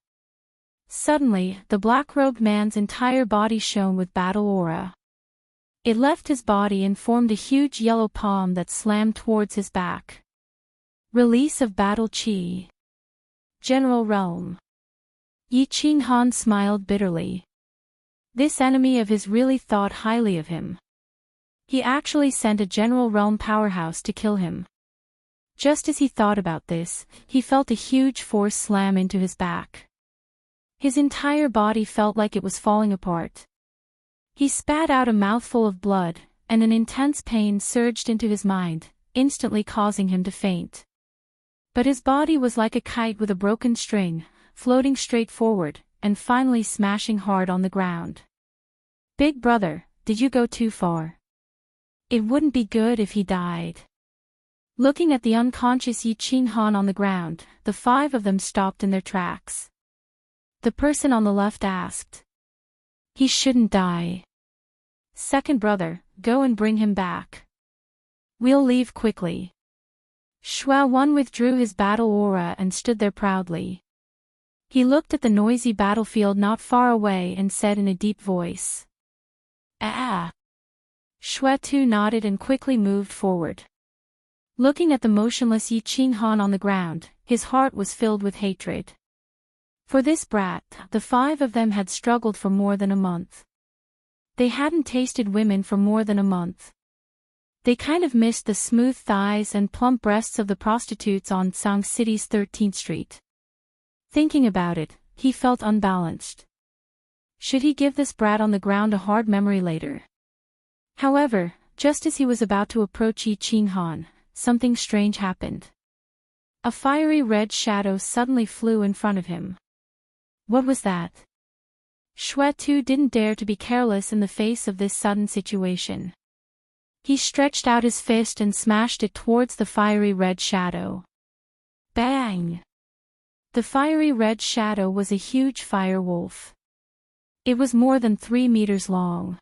Suddenly, the black-robed man's entire body shone with battle aura. It left his body and formed a huge yellow palm that slammed towards his back. Release of battle chi. General realm. Yi Qinghan smiled bitterly. This enemy of his really thought highly of him. He actually sent a general realm powerhouse to kill him. Just as he thought about this, he felt a huge force slam into his back. His entire body felt like it was falling apart. He spat out a mouthful of blood, and an intense pain surged into his mind, instantly causing him to faint. But his body was like a kite with a broken string, floating straight forward, and finally smashing hard on the ground. Big brother, did you go too far? It wouldn't be good if he died. Looking at the unconscious Yi Qinghan on the ground, the 5 of them stopped in their tracks. The person on the left asked. He shouldn't die. Second brother, go and bring him back. We'll leave quickly. Shui Wan withdrew his battle aura and stood there proudly. He looked at the noisy battlefield not far away and said in a deep voice. Ah! Shui Tu nodded and quickly moved forward. Looking at the motionless Yi Qinghan on the ground, his heart was filled with hatred. For this brat, the 5 of them had struggled for more than a month. They hadn't tasted women for more than a month. They kind of missed the smooth thighs and plump breasts of the prostitutes on Sang City's 13th Street. Thinking about it, he felt unbalanced. Should he give this brat on the ground a hard memory later? However, just as he was about to approach Yi Qinghan, something strange happened. A fiery red shadow suddenly flew in front of him. What was that? Shui Tu didn't dare to be careless in the face of this sudden situation. He stretched out his fist and smashed it towards the fiery red shadow. Bang! The fiery red shadow was a huge fire wolf. It was more than 3 meters long.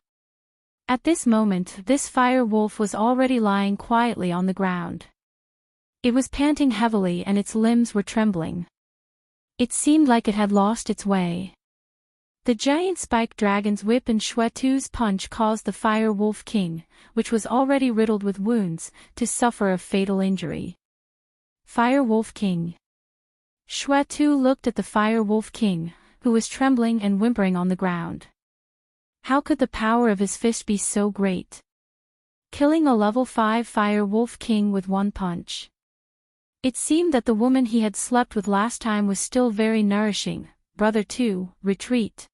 At this moment, this fire wolf was already lying quietly on the ground. It was panting heavily and its limbs were trembling. It seemed like it had lost its way. The giant spiked dragon's whip and Shui Tu's punch caused the Fire Wolf King, which was already riddled with wounds, to suffer a fatal injury. Fire Wolf King. Shui Tu looked at the Fire Wolf King, who was trembling and whimpering on the ground. How could the power of his fist be so great? Killing a level 5 Fire Wolf King with one punch. It seemed that the woman he had slept with last time was still very nourishing. Brother Tu, retreat.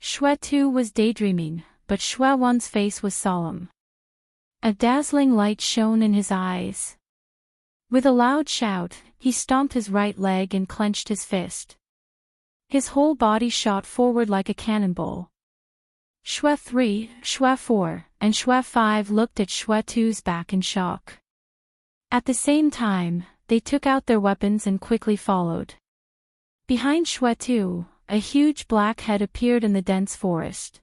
Shui Tu was daydreaming, but Shui Wan's face was solemn. A dazzling light shone in his eyes. With a loud shout, he stomped his right leg and clenched his fist. His whole body shot forward like a cannonball. Shui 3, Shui 4, and Shui 5 looked at Shui Tu's back in shock. At the same time, they took out their weapons and quickly followed. Behind Shui Tu, a huge black head appeared in the dense forest.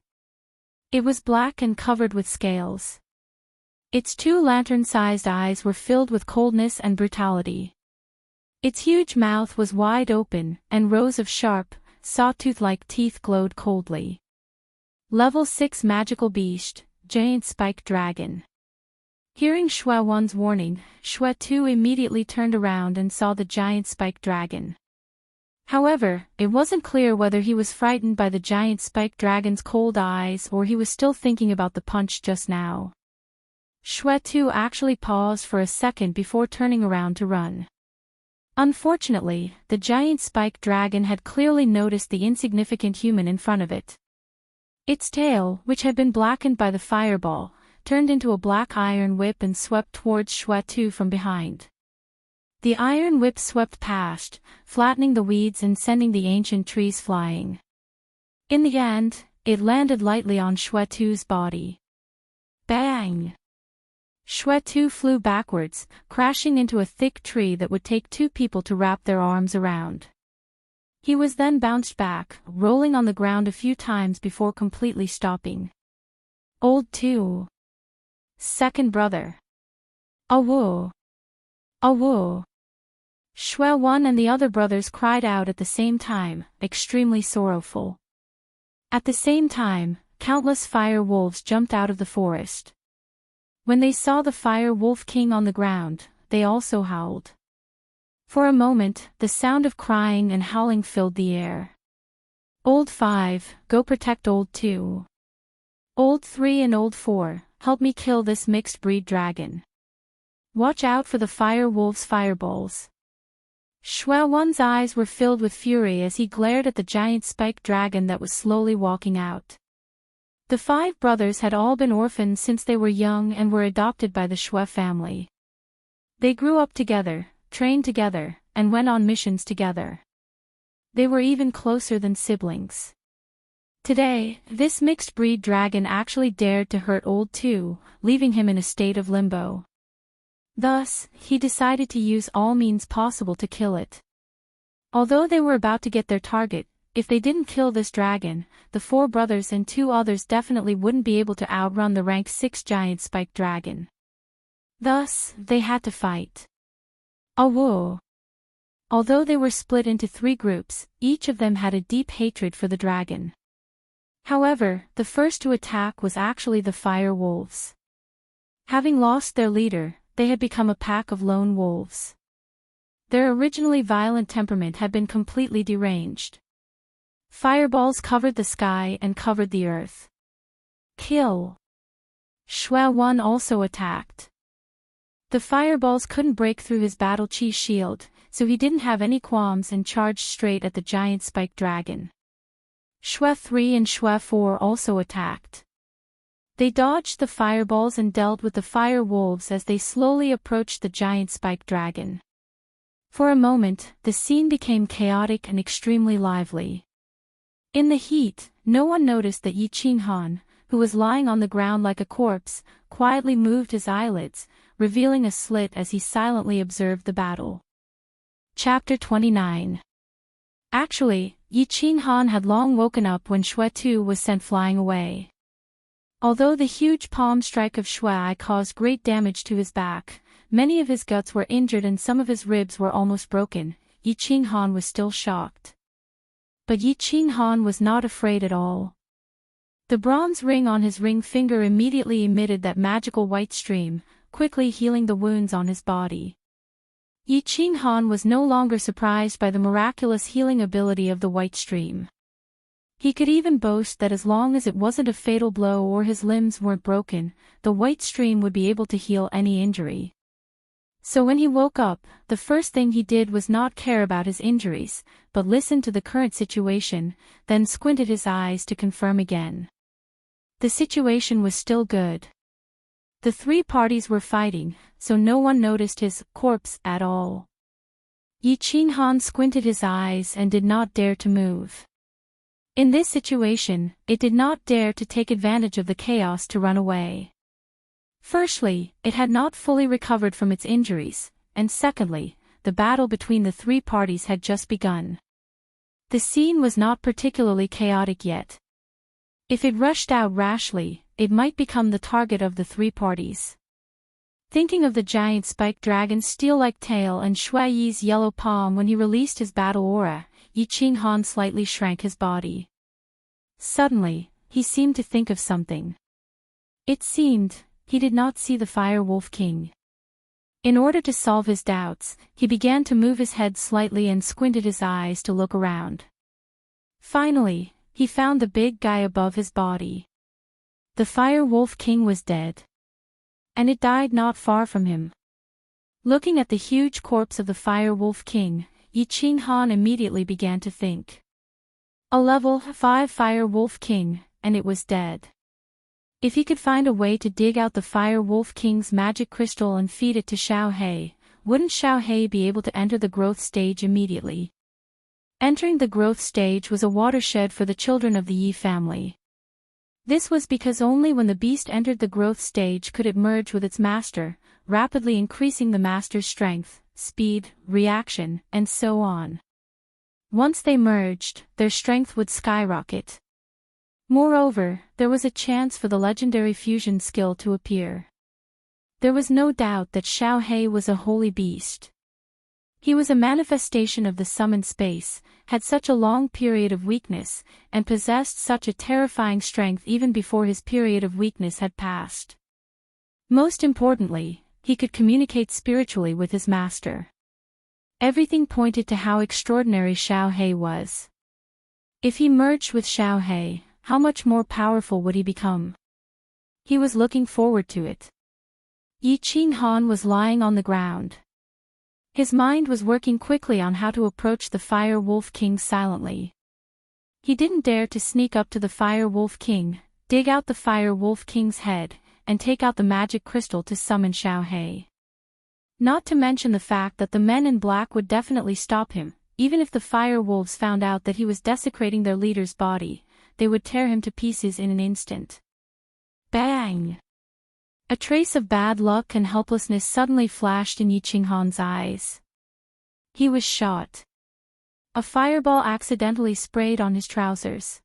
It was black and covered with scales. Its 2 lantern-sized eyes were filled with coldness and brutality. Its huge mouth was wide open, and rows of sharp, sawtooth-like teeth glowed coldly. Level 6 Magical Beast, Giant Spiked Dragon. Hearing Shui Wan's warning, Shui Tu immediately turned around and saw the giant spiked dragon. However, it wasn't clear whether he was frightened by the giant spiked dragon's cold eyes or he was still thinking about the punch just now. Shui Tu actually paused for a second before turning around to run. Unfortunately, the giant spiked dragon had clearly noticed the insignificant human in front of it. Its tail, which had been blackened by the fireball, turned into a black iron whip and swept towards Shui Tu from behind. The iron whip swept past, flattening the weeds and sending the ancient trees flying. In the end, it landed lightly on Shui Tu's body. Bang! Shui Tu flew backwards, crashing into a thick tree that would take 2 people to wrap their arms around. He was then bounced back, rolling on the ground a few times before completely stopping. Old Tu. Second brother. Awo. Awo. Shui Wan and the other brothers cried out at the same time, extremely sorrowful. At the same time, countless fire wolves jumped out of the forest. When they saw the Fire Wolf King on the ground, they also howled. For a moment, the sound of crying and howling filled the air. Old 5, go protect Old 2. Old 3 and Old 4, help me kill this mixed breed dragon. Watch out for the fire wolf's fireballs. Shui Wan's eyes were filled with fury as he glared at the giant spiked dragon that was slowly walking out. The 5 brothers had all been orphaned since they were young and were adopted by the Shui family. They grew up together, trained together, and went on missions together. They were even closer than siblings. Today, this mixed-breed dragon actually dared to hurt Old 2, leaving him in a state of limbo. Thus, he decided to use all means possible to kill it. Although they were about to get their target, if they didn't kill this dragon, the 4 brothers and 2 others definitely wouldn't be able to outrun the rank 6 giant spiked dragon. Thus, they had to fight. Awo. Although they were split into 3 groups, each of them had a deep hatred for the dragon. However, the first to attack was actually the fire wolves. Having lost their leader, they had become a pack of lone wolves. Their originally violent temperament had been completely deranged. Fireballs covered the sky and covered the earth. Kill. Shui Wan also attacked. The fireballs couldn't break through his battle chi shield, so he didn't have any qualms and charged straight at the giant spiked dragon. Shui 3 and Shui 4 also attacked. They dodged the fireballs and dealt with the fire wolves as they slowly approached the giant spiked dragon. For a moment, the scene became chaotic and extremely lively. In the heat, no one noticed that Yi Qinghan, who was lying on the ground like a corpse, quietly moved his eyelids, revealing a slit as he silently observed the battle. Chapter 29. Actually, Yi Qinghan had long woken up when Shui Tu was sent flying away. Although the huge palm strike of Shui caused great damage to his back, many of his guts were injured and some of his ribs were almost broken, Yi Qinghan was still shocked. But Yi Qinghan was not afraid at all. The bronze ring on his ring finger immediately emitted that magical white stream, quickly healing the wounds on his body. Yi Qinghan was no longer surprised by the miraculous healing ability of the white stream. He could even boast that as long as it wasn't a fatal blow or his limbs weren't broken, the white stream would be able to heal any injury. So when he woke up, the first thing he did was not care about his injuries, but listened to the current situation, then squinted his eyes to confirm again. The situation was still good. The three parties were fighting, so no one noticed his corpse at all. Yi Qinghan squinted his eyes and did not dare to move. In this situation, it did not dare to take advantage of the chaos to run away. Firstly, it had not fully recovered from its injuries, and secondly, the battle between the three parties had just begun. The scene was not particularly chaotic yet. If it rushed out rashly, it might become the target of the three parties. Thinking of the giant spiked dragon's steel-like tail and Shui Yi's yellow palm when he released his battle aura, Yi Qinghan slightly shrank his body. Suddenly, he seemed to think of something. It seemed, he did not see the Fire Wolf King. In order to solve his doubts, he began to move his head slightly and squinted his eyes to look around. Finally, he found the big guy above his body. The Fire Wolf King was dead. And it died not far from him. Looking at the huge corpse of the Fire Wolf King, Yi Qinghan immediately began to think. A level 5 Fire Wolf King, and it was dead. If he could find a way to dig out the Fire Wolf King's magic crystal and feed it to Xiao He, wouldn't Xiao He be able to enter the growth stage immediately? Entering the growth stage was a watershed for the children of the Yi family. This was because only when the beast entered the growth stage could it merge with its master, rapidly increasing the master's strength, speed, reaction, and so on. Once they merged, their strength would skyrocket. Moreover, there was a chance for the legendary fusion skill to appear. There was no doubt that Xiao He was a holy beast. He was a manifestation of the summoned space, had such a long period of weakness, and possessed such a terrifying strength even before his period of weakness had passed. Most importantly, he could communicate spiritually with his master. Everything pointed to how extraordinary Xiao He was. If he merged with Xiao He, how much more powerful would he become? He was looking forward to it. Yi Qinghan was lying on the ground. His mind was working quickly on how to approach the Fire Wolf King silently. He didn't dare to sneak up to the Fire Wolf King, dig out the Fire Wolf King's head, and take out the magic crystal to summon Xiao He. Not to mention the fact that the men in black would definitely stop him, even if the fire wolves found out that he was desecrating their leader's body, they would tear him to pieces in an instant. Bang! A trace of bad luck and helplessness suddenly flashed in Yi Qinghan's eyes. He was shot. A fireball accidentally sprayed on his trousers.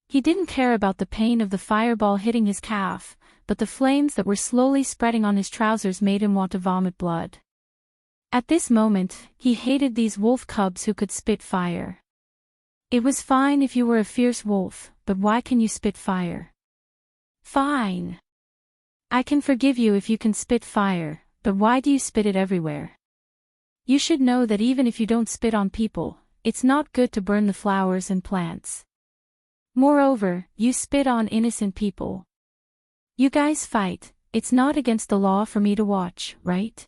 He didn't care about the pain of the fireball hitting his calf, but the flames that were slowly spreading on his trousers made him want to vomit blood. At this moment, he hated these wolf cubs who could spit fire. It was fine if you were a fierce wolf, but why can you spit fire? Fine. I can forgive you if you can spit fire, but why do you spit it everywhere? You should know that even if you don't spit on people, it's not good to burn the flowers and plants. Moreover, you spit on innocent people. You guys fight, it's not against the law for me to watch, right?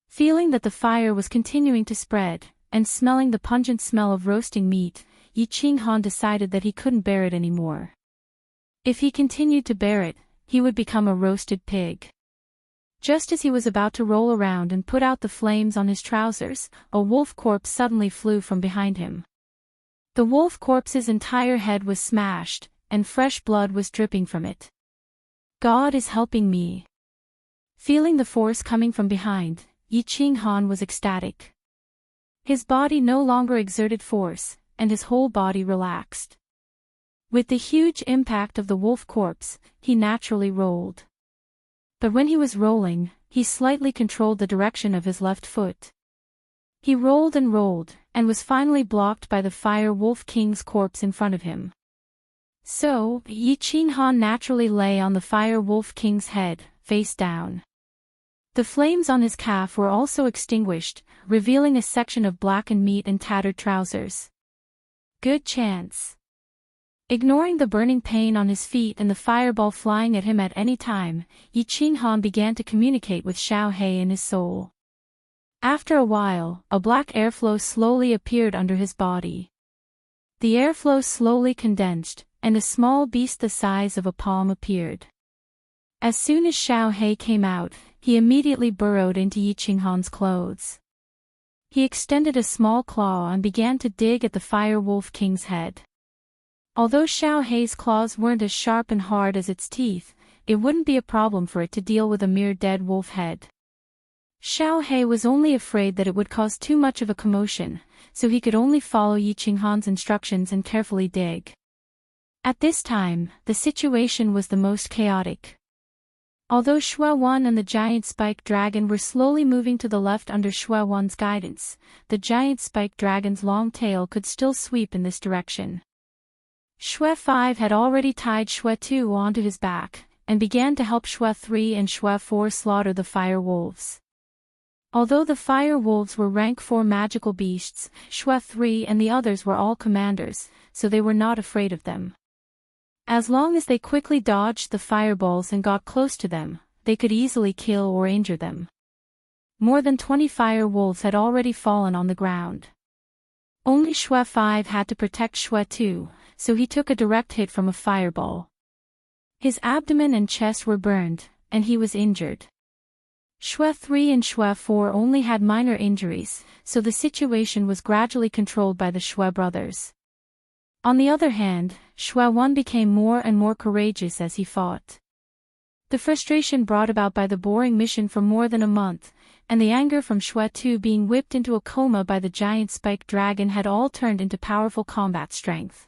Feeling that the fire was continuing to spread, and smelling the pungent smell of roasting meat, Yi Qinghan decided that he couldn't bear it anymore. If he continued to bear it, he would become a roasted pig. Just as he was about to roll around and put out the flames on his trousers, a wolf corpse suddenly flew from behind him. The wolf corpse's entire head was smashed, and fresh blood was dripping from it. God is helping me. Feeling the force coming from behind, Yi Qinghan was ecstatic. His body no longer exerted force, and his whole body relaxed. With the huge impact of the wolf corpse, he naturally rolled. But when he was rolling, he slightly controlled the direction of his left foot. He rolled, and was finally blocked by the Fire Wolf King's corpse in front of him. So, Yi Qinghan naturally lay on the Fire Wolf King's head, face down. The flames on his calf were also extinguished, revealing a section of blackened meat and tattered trousers. Good chance. Ignoring the burning pain on his feet and the fireball flying at him at any time, Yi Qinghan began to communicate with Xiao He in his soul. After a while, a black airflow slowly appeared under his body. The airflow slowly condensed, and a small beast the size of a palm appeared. As soon as Xiao He came out, he immediately burrowed into Yi Qinghan's clothes. He extended a small claw and began to dig at the Fire Wolf King's head. Although Xiao He's claws weren't as sharp and hard as its teeth, it wouldn't be a problem for it to deal with a mere dead wolf head. Xiao He was only afraid that it would cause too much of a commotion, so he could only follow Yi Qinghan's instructions and carefully dig. At this time, the situation was the most chaotic. Although Xue Wan and the giant spike dragon were slowly moving to the left under Xue Wan's guidance, the giant spike dragon's long tail could still sweep in this direction. Xue 5 had already tied Xue 2 onto his back, and began to help Xue 3 and Xue 4 slaughter the fire wolves. Although the fire wolves were rank 4 magical beasts, Xue 3 and the others were all commanders, so they were not afraid of them. As long as they quickly dodged the fireballs and got close to them, they could easily kill or injure them. More than 20 fire wolves had already fallen on the ground. Only Xue 5 had to protect Xue 2, so he took a direct hit from a fireball. His abdomen and chest were burned, and he was injured. Xue 3 and Xue 4 only had minor injuries, so the situation was gradually controlled by the Xue brothers. On the other hand, Xue 1 became more and more courageous as he fought. The frustration brought about by the boring mission for more than a month, and the anger from Xue 2 being whipped into a coma by the giant spike dragon had all turned into powerful combat strength.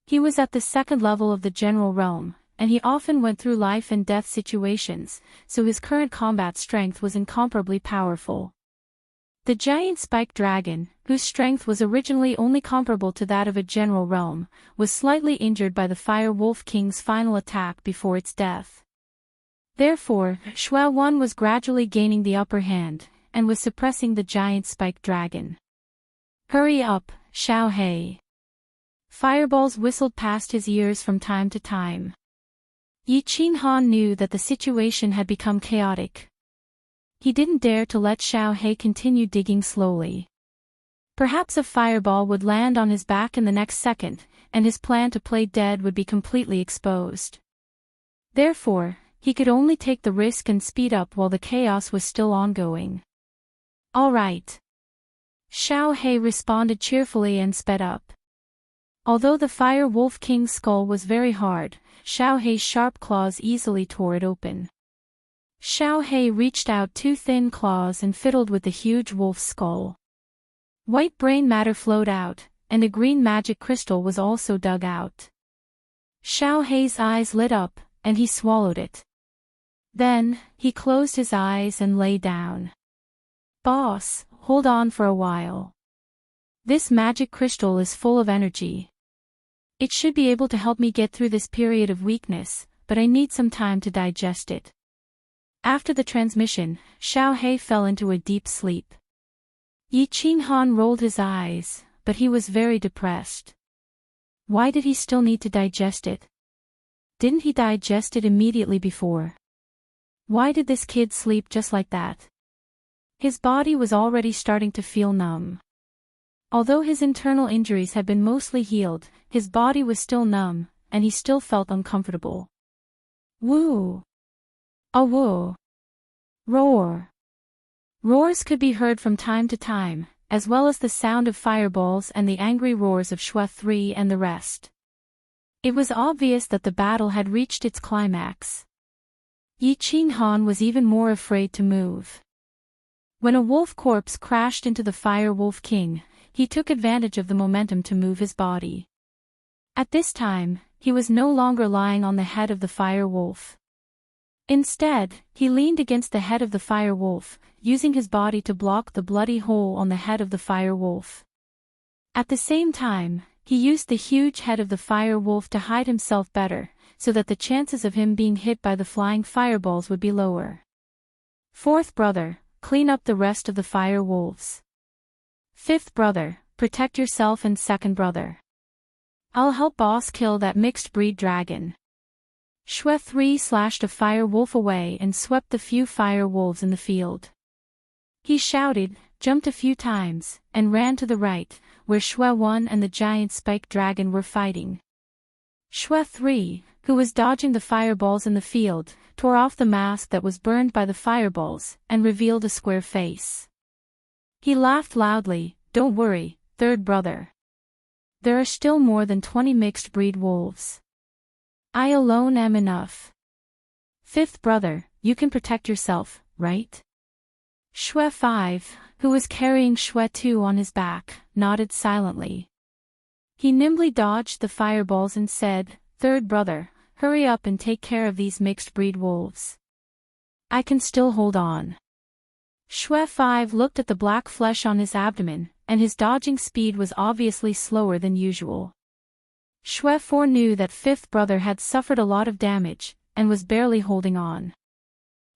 He was at the second level of the general realm, and he often went through life and death situations, so his current combat strength was incomparably powerful. The giant spike dragon, whose strength was originally only comparable to that of a general realm, was slightly injured by the Fire Wolf King's final attack before its death. Therefore, Xue 1 was gradually gaining the upper hand, and was suppressing the giant spike dragon. Hurry up, Xiao He. Fireballs whistled past his ears from time to time. Yi Qinghan knew that the situation had become chaotic. He didn't dare to let Xiao He continue digging slowly. Perhaps a fireball would land on his back in the next second, and his plan to play dead would be completely exposed. Therefore, he could only take the risk and speed up while the chaos was still ongoing. All right. Xiao He responded cheerfully and sped up. Although the Fire Wolf King's skull was very hard, Xiao He's sharp claws easily tore it open. Xiao He reached out 2 thin claws and fiddled with the huge wolf's skull. White brain matter flowed out, and a green magic crystal was also dug out. Xiao He's eyes lit up, and he swallowed it. Then, he closed his eyes and lay down. Boss, hold on for a while. This magic crystal is full of energy. It should be able to help me get through this period of weakness, but I need some time to digest it. After the transmission, Xiao He fell into a deep sleep. Yi Qinghan rolled his eyes, but he was very depressed. Why did he still need to digest it? Didn't he digest it immediately before? Why did this kid sleep just like that? His body was already starting to feel numb. Although his internal injuries had been mostly healed, his body was still numb, and he still felt uncomfortable. Woo! A woo! Roar! Roars could be heard from time to time, as well as the sound of fireballs and the angry roars of Shui 3 and the rest. It was obvious that the battle had reached its climax. Yi Qinghan was even more afraid to move. When a wolf corpse crashed into the Fire Wolf King, he took advantage of the momentum to move his body. At this time, he was no longer lying on the head of the Fire Wolf. Instead, he leaned against the head of the Fire Wolf, using his body to block the bloody hole on the head of the Fire Wolf. At the same time, he used the huge head of the Fire Wolf to hide himself better, so that the chances of him being hit by the flying fireballs would be lower. Fourth brother, clean up the rest of the Fire Wolves. Fifth brother, protect yourself, and second brother, I'll help boss kill that mixed breed dragon. Shui 3 slashed a fire wolf away and swept the few fire wolves in the field. He shouted, jumped a few times, and ran to the right, where Shui 1 and the giant spiked dragon were fighting. Shui 3, who was dodging the fireballs in the field, tore off the mask that was burned by the fireballs, and revealed a square face. He laughed loudly, don't worry, third brother. There are still more than 20 mixed breed wolves. I alone am enough. Fifth brother, you can protect yourself, right? Shui 5, who was carrying Shui 2 on his back, nodded silently. He nimbly dodged the fireballs and said, third brother, hurry up and take care of these mixed breed wolves. I can still hold on. Shui 5 looked at the black flesh on his abdomen, and his dodging speed was obviously slower than usual. Shui 4 knew that fifth brother had suffered a lot of damage, and was barely holding on.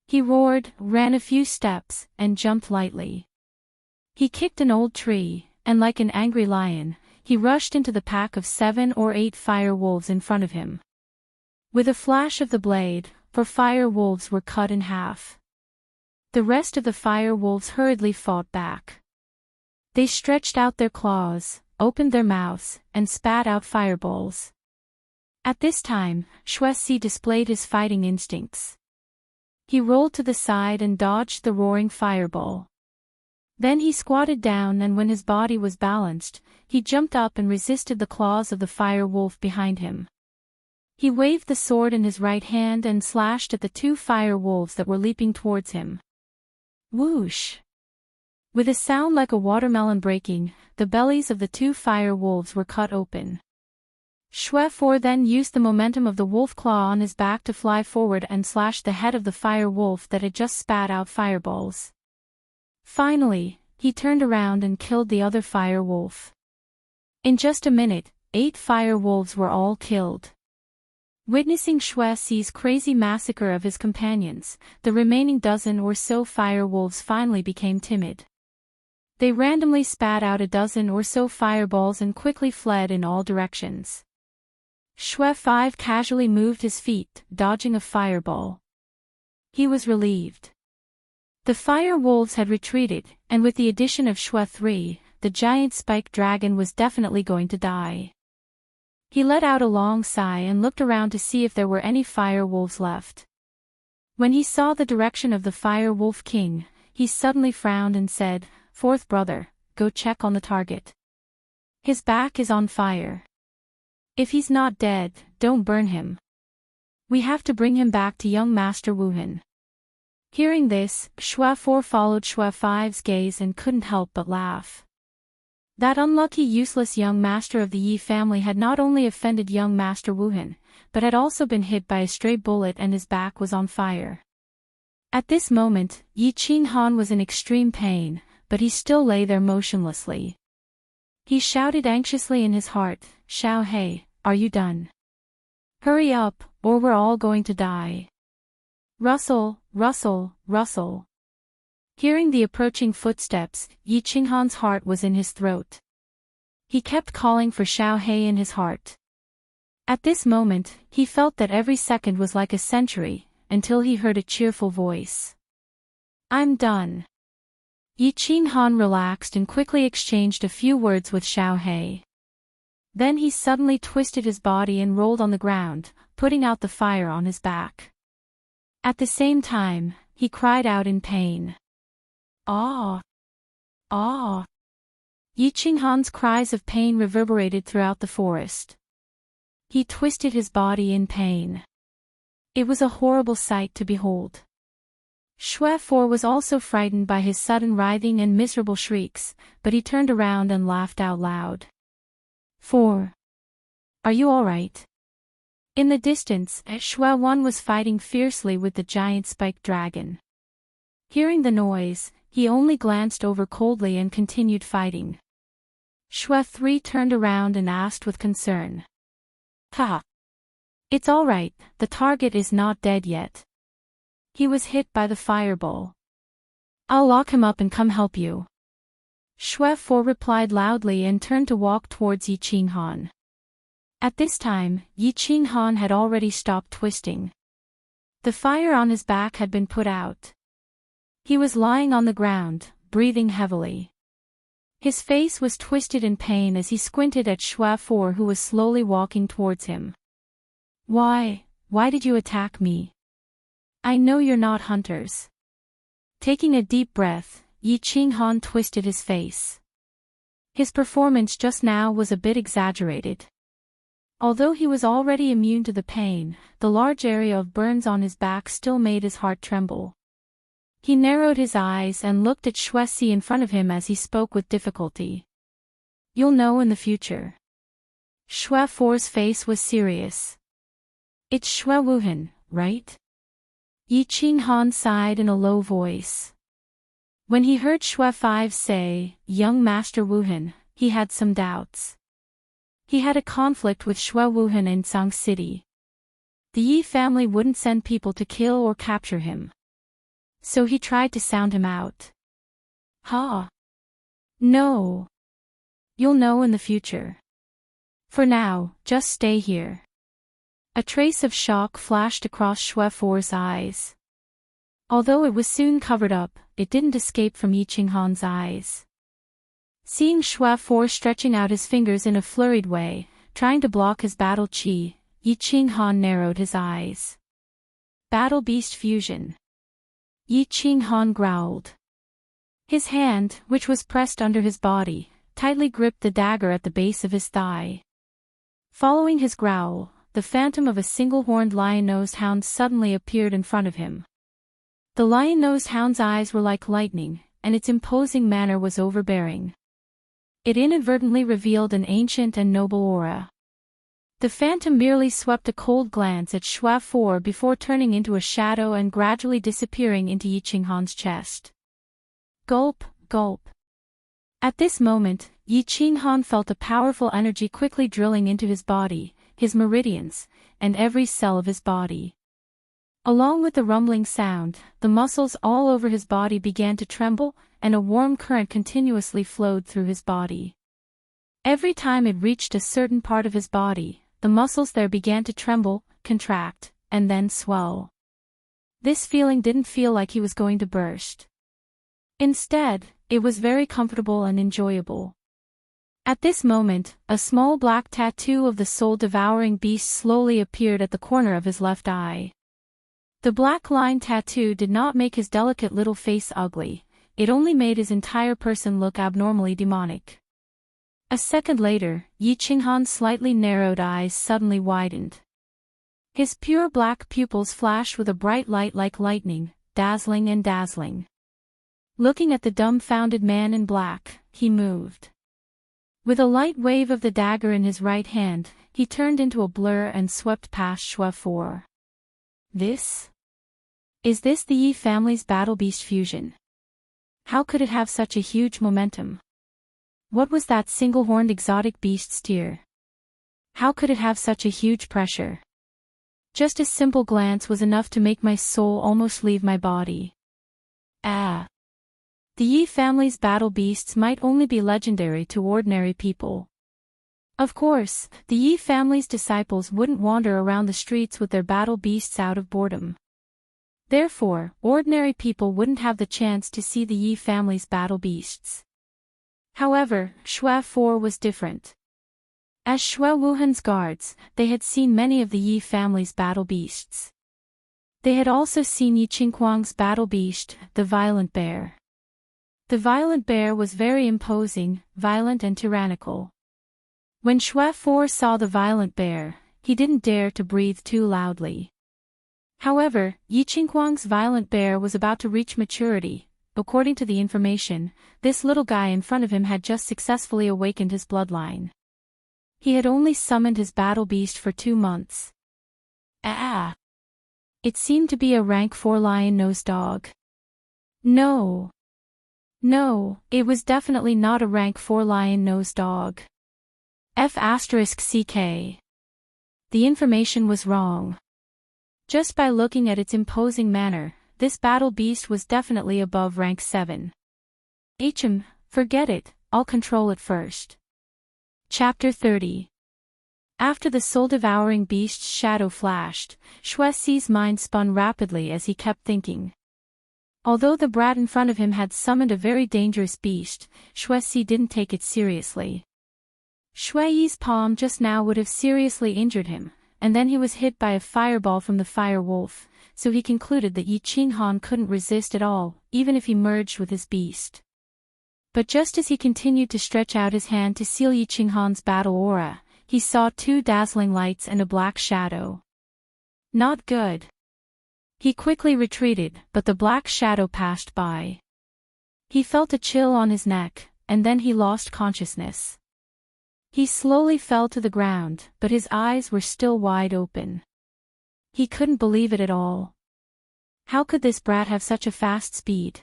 He roared, ran a few steps, and jumped lightly. He kicked an old tree, and like an angry lion, he rushed into the pack of 7 or 8 fire wolves in front of him. With a flash of the blade, 4 fire wolves were cut in half. The rest of the fire wolves hurriedly fought back. They stretched out their claws, opened their mouths, and spat out fireballs. At this time, Shui Si displayed his fighting instincts. He rolled to the side and dodged the roaring fireball. Then he squatted down, and when his body was balanced, he jumped up and resisted the claws of the fire wolf behind him. He waved the sword in his right hand and slashed at the 2 fire wolves that were leaping towards him. Whoosh! With a sound like a watermelon breaking, the bellies of the 2 fire wolves were cut open. Shui 4 then used the momentum of the wolf claw on his back to fly forward and slash the head of the fire wolf that had just spat out fireballs. Finally, he turned around and killed the other fire wolf. In just a minute, 8 fire wolves were all killed. Witnessing Shui Si's crazy massacre of his companions, the remaining dozen or so fire wolves finally became timid. They randomly spat out a dozen or so fireballs and quickly fled in all directions. Shui 5 casually moved his feet, dodging a fireball. He was relieved. The fire wolves had retreated, and with the addition of Shui 3, the giant spiked dragon was definitely going to die. He let out a long sigh and looked around to see if there were any fire wolves left. When he saw the direction of the Fire Wolf King, he suddenly frowned and said, fourth brother, go check on the target. His back is on fire. If he's not dead, don't burn him. We have to bring him back to young Master Wuhan. Hearing this, Shui 4 followed Shui 5's gaze and couldn't help but laugh. That unlucky useless young master of the Yi family had not only offended young Master Wuhan, but had also been hit by a stray bullet and his back was on fire. At this moment, Yi Qinghan was in extreme pain, but he still lay there motionlessly. He shouted anxiously in his heart, Xiao He, are you done? Hurry up, or we're all going to die. Rustle, rustle, rustle. Hearing the approaching footsteps, Yi Qinghan's heart was in his throat. He kept calling for Xiao He in his heart. At this moment, he felt that every second was like a century, until he heard a cheerful voice. I'm done. Yi Qinghan relaxed and quickly exchanged a few words with Xiao He. Then he suddenly twisted his body and rolled on the ground, putting out the fire on his back. At the same time, he cried out in pain. Ah! Ah! Yi Qinghan's cries of pain reverberated throughout the forest. He twisted his body in pain. It was a horrible sight to behold. Xue Fu was also frightened by his sudden writhing and miserable shrieks, but he turned around and laughed out loud. "4. Are you all right?" In the distance, Xue Wan was fighting fiercely with the giant spiked dragon. Hearing the noise, he only glanced over coldly and continued fighting. Xue 3 turned around and asked with concern. "Ha! It's all right, the target is not dead yet. He was hit by the fireball. I'll lock him up and come help you." Xue 4 replied loudly and turned to walk towards Yi Qinghan. At this time, Yi Qinghan had already stopped twisting. The fire on his back had been put out. He was lying on the ground, breathing heavily. His face was twisted in pain as he squinted at Xue 4 who was slowly walking towards him. Why did you attack me? I know you're not hunters." Taking a deep breath, Yi Qinghan twisted his face. His performance just now was a bit exaggerated. Although he was already immune to the pain, the large area of burns on his back still made his heart tremble. He narrowed his eyes and looked at Xue Si in front of him as he spoke with difficulty. "You'll know in the future." Xue 4's face was serious. "It's Xue Wuhan, right?" Yi Qinghan sighed in a low voice. When he heard Xue 5 say, "Young Master Wuhan," he had some doubts. He had a conflict with Xue Wuhan in Sang City. The Yi family wouldn't send people to kill or capture him. So he tried to sound him out. "Ha! No. You'll know in the future. For now, just stay here." A trace of shock flashed across Xue 4's eyes. Although it was soon covered up, it didn't escape from Yi Qinghan's eyes. Seeing Xue 4 stretching out his fingers in a flurried way, trying to block his battle chi, Yi Qinghan narrowed his eyes. "Battle Beast Fusion." Yi Qinghan growled. His hand, which was pressed under his body, tightly gripped the dagger at the base of his thigh. Following his growl, the phantom of a single-horned lion-nosed hound suddenly appeared in front of him. The lion-nosed hound's eyes were like lightning, and its imposing manner was overbearing. It inadvertently revealed an ancient and noble aura. The phantom merely swept a cold glance at Xue 4 before turning into a shadow and gradually disappearing into Yi Qinghan's chest. Gulp, gulp. At this moment, Yi Qinghan felt a powerful energy quickly drilling into his body, his meridians, and every cell of his body. Along with the rumbling sound, the muscles all over his body began to tremble, and a warm current continuously flowed through his body. Every time it reached a certain part of his body, the muscles there began to tremble, contract, and then swell. This feeling didn't feel like he was going to burst. Instead, it was very comfortable and enjoyable. At this moment, a small black tattoo of the soul-devouring beast slowly appeared at the corner of his left eye. The black line tattoo did not make his delicate little face ugly, it only made his entire person look abnormally demonic. A second later, Yi Qinghan's slightly narrowed eyes suddenly widened. His pure black pupils flashed with a bright light like lightning, dazzling and dazzling. Looking at the dumbfounded man in black, he moved. With a light wave of the dagger in his right hand, he turned into a blur and swept past Xue 4. Is this the Yi family's Battle Beast fusion? How could it have such a huge momentum? What was that single-horned exotic beast steer? How could it have such a huge pressure? Just a simple glance was enough to make my soul almost leave my body. Ah! The Yi family's battle beasts might only be legendary to ordinary people. Of course, the Yi family's disciples wouldn't wander around the streets with their battle beasts out of boredom. Therefore, ordinary people wouldn't have the chance to see the Yi family's battle beasts. However, Xue 4 was different. As Shui Wuhan's guards, they had seen many of the Yi family's battle beasts. They had also seen Yi Qinghuang's battle beast, the violent bear. The violent bear was very imposing, violent and tyrannical. When Shui Fu saw the violent bear, he didn't dare to breathe too loudly. However, Yi Qinghuang's violent bear was about to reach maturity. According to the information, this little guy in front of him had just successfully awakened his bloodline. He had only summoned his battle beast for 2 months. It seemed to be a rank 4 lion-nosed dog. No, it was definitely not a rank 4 lion-nosed dog. F***ck. The information was wrong. Just by looking at its imposing manner, this battle beast was definitely above rank 7. Forget it, I'll control it first. Chapter 30. After the soul-devouring beast's shadow flashed, Shui Si's mind spun rapidly as he kept thinking. Although the brat in front of him had summoned a very dangerous beast, Shui Si didn't take it seriously. Shui Yi's palm just now would have seriously injured him, and then he was hit by a fireball from the fire wolf, so he concluded that Yi Qinghuang couldn't resist at all, even if he merged with his beast. But just as he continued to stretch out his hand to seal Yi Qinghuang's battle aura, he saw 2 dazzling lights and a black shadow. Not good. He quickly retreated, but the black shadow passed by. He felt a chill on his neck, and then he lost consciousness. He slowly fell to the ground, but his eyes were still wide open. He couldn't believe it at all. How could this brat have such a fast speed?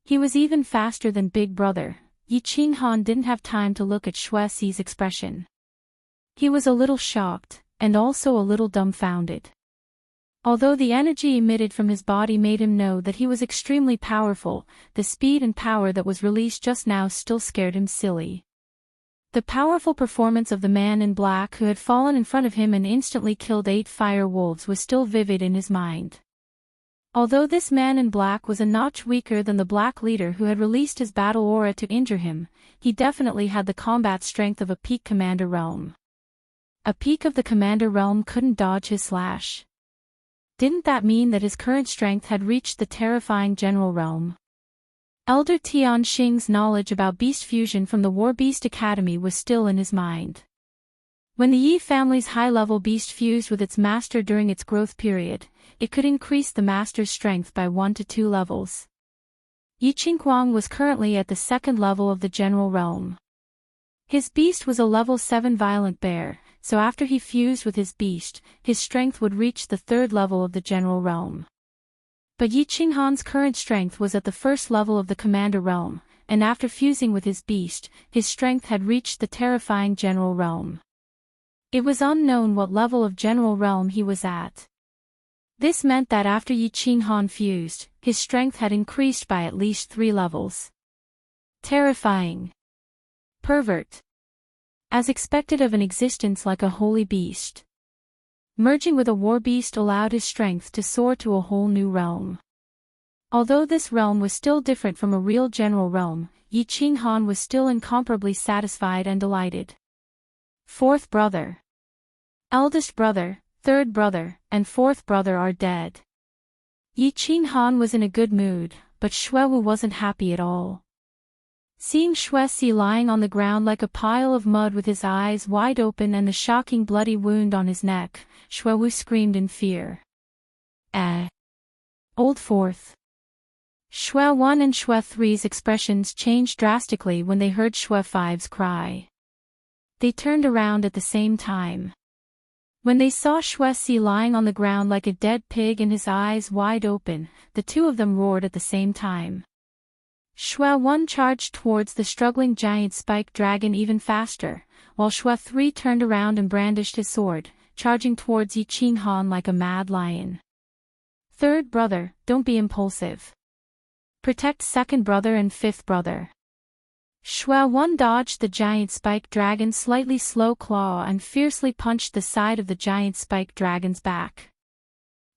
He was even faster than Big Brother. Yi Qinghuang didn't have time to look at Shui Si's expression. He was a little shocked, and also a little dumbfounded. Although the energy emitted from his body made him know that he was extremely powerful, the speed and power that was released just now still scared him silly. The powerful performance of the man in black who had fallen in front of him and instantly killed 8 fire wolves was still vivid in his mind. Although this man in black was a notch weaker than the black leader who had released his battle aura to injure him, he definitely had the combat strength of a peak commander realm. A peak of the commander realm couldn't dodge his slash. Didn't that mean that his current strength had reached the terrifying general realm? Elder Tian Xing's knowledge about beast fusion from the War Beast Academy was still in his mind. When the Yi family's high-level beast fused with its master during its growth period, it could increase the master's strength by 1 to 2 levels. Yi Qinghuang was currently at the 2nd level of the general realm. His beast was a level 7 violent bear, so after he fused with his beast, his strength would reach the 3rd level of the general realm. But Yi Qinghuang's current strength was at the 1st level of the commander realm, and after fusing with his beast, his strength had reached the terrifying general realm. It was unknown what level of general realm he was at. This meant that after Yi Qinghuang fused, his strength had increased by at least 3 levels. Terrifying. Pervert. As expected of an existence like a holy beast. Merging with a war beast allowed his strength to soar to a whole new realm. Although this realm was still different from a real general realm, Yi Qinghuang was still incomparably satisfied and delighted. 4th brother. Eldest brother, 3rd brother, and 4th brother are dead. Yi Qinghuang was in a good mood, but Shui Wu wasn't happy at all. Seeing Shui Si lying on the ground like a pile of mud with his eyes wide open and the shocking bloody wound on his neck, Shui Wu screamed in fear. Old 4th. Shui 1 and Shui 3's expressions changed drastically when they heard Shui 5's cry. They turned around at the same time. When they saw Shui Si lying on the ground like a dead pig and his eyes wide open, the 2 of them roared at the same time. Shui 1 charged towards the struggling giant spike dragon even faster, while Shui 3 turned around and brandished his sword, charging towards Yi Qinghuang like a mad lion. 3rd brother, don't be impulsive. Protect 2nd brother and 5th brother. Shui 1 dodged the giant spike dragon's slightly slow claw and fiercely punched the side of the giant spike dragon's back.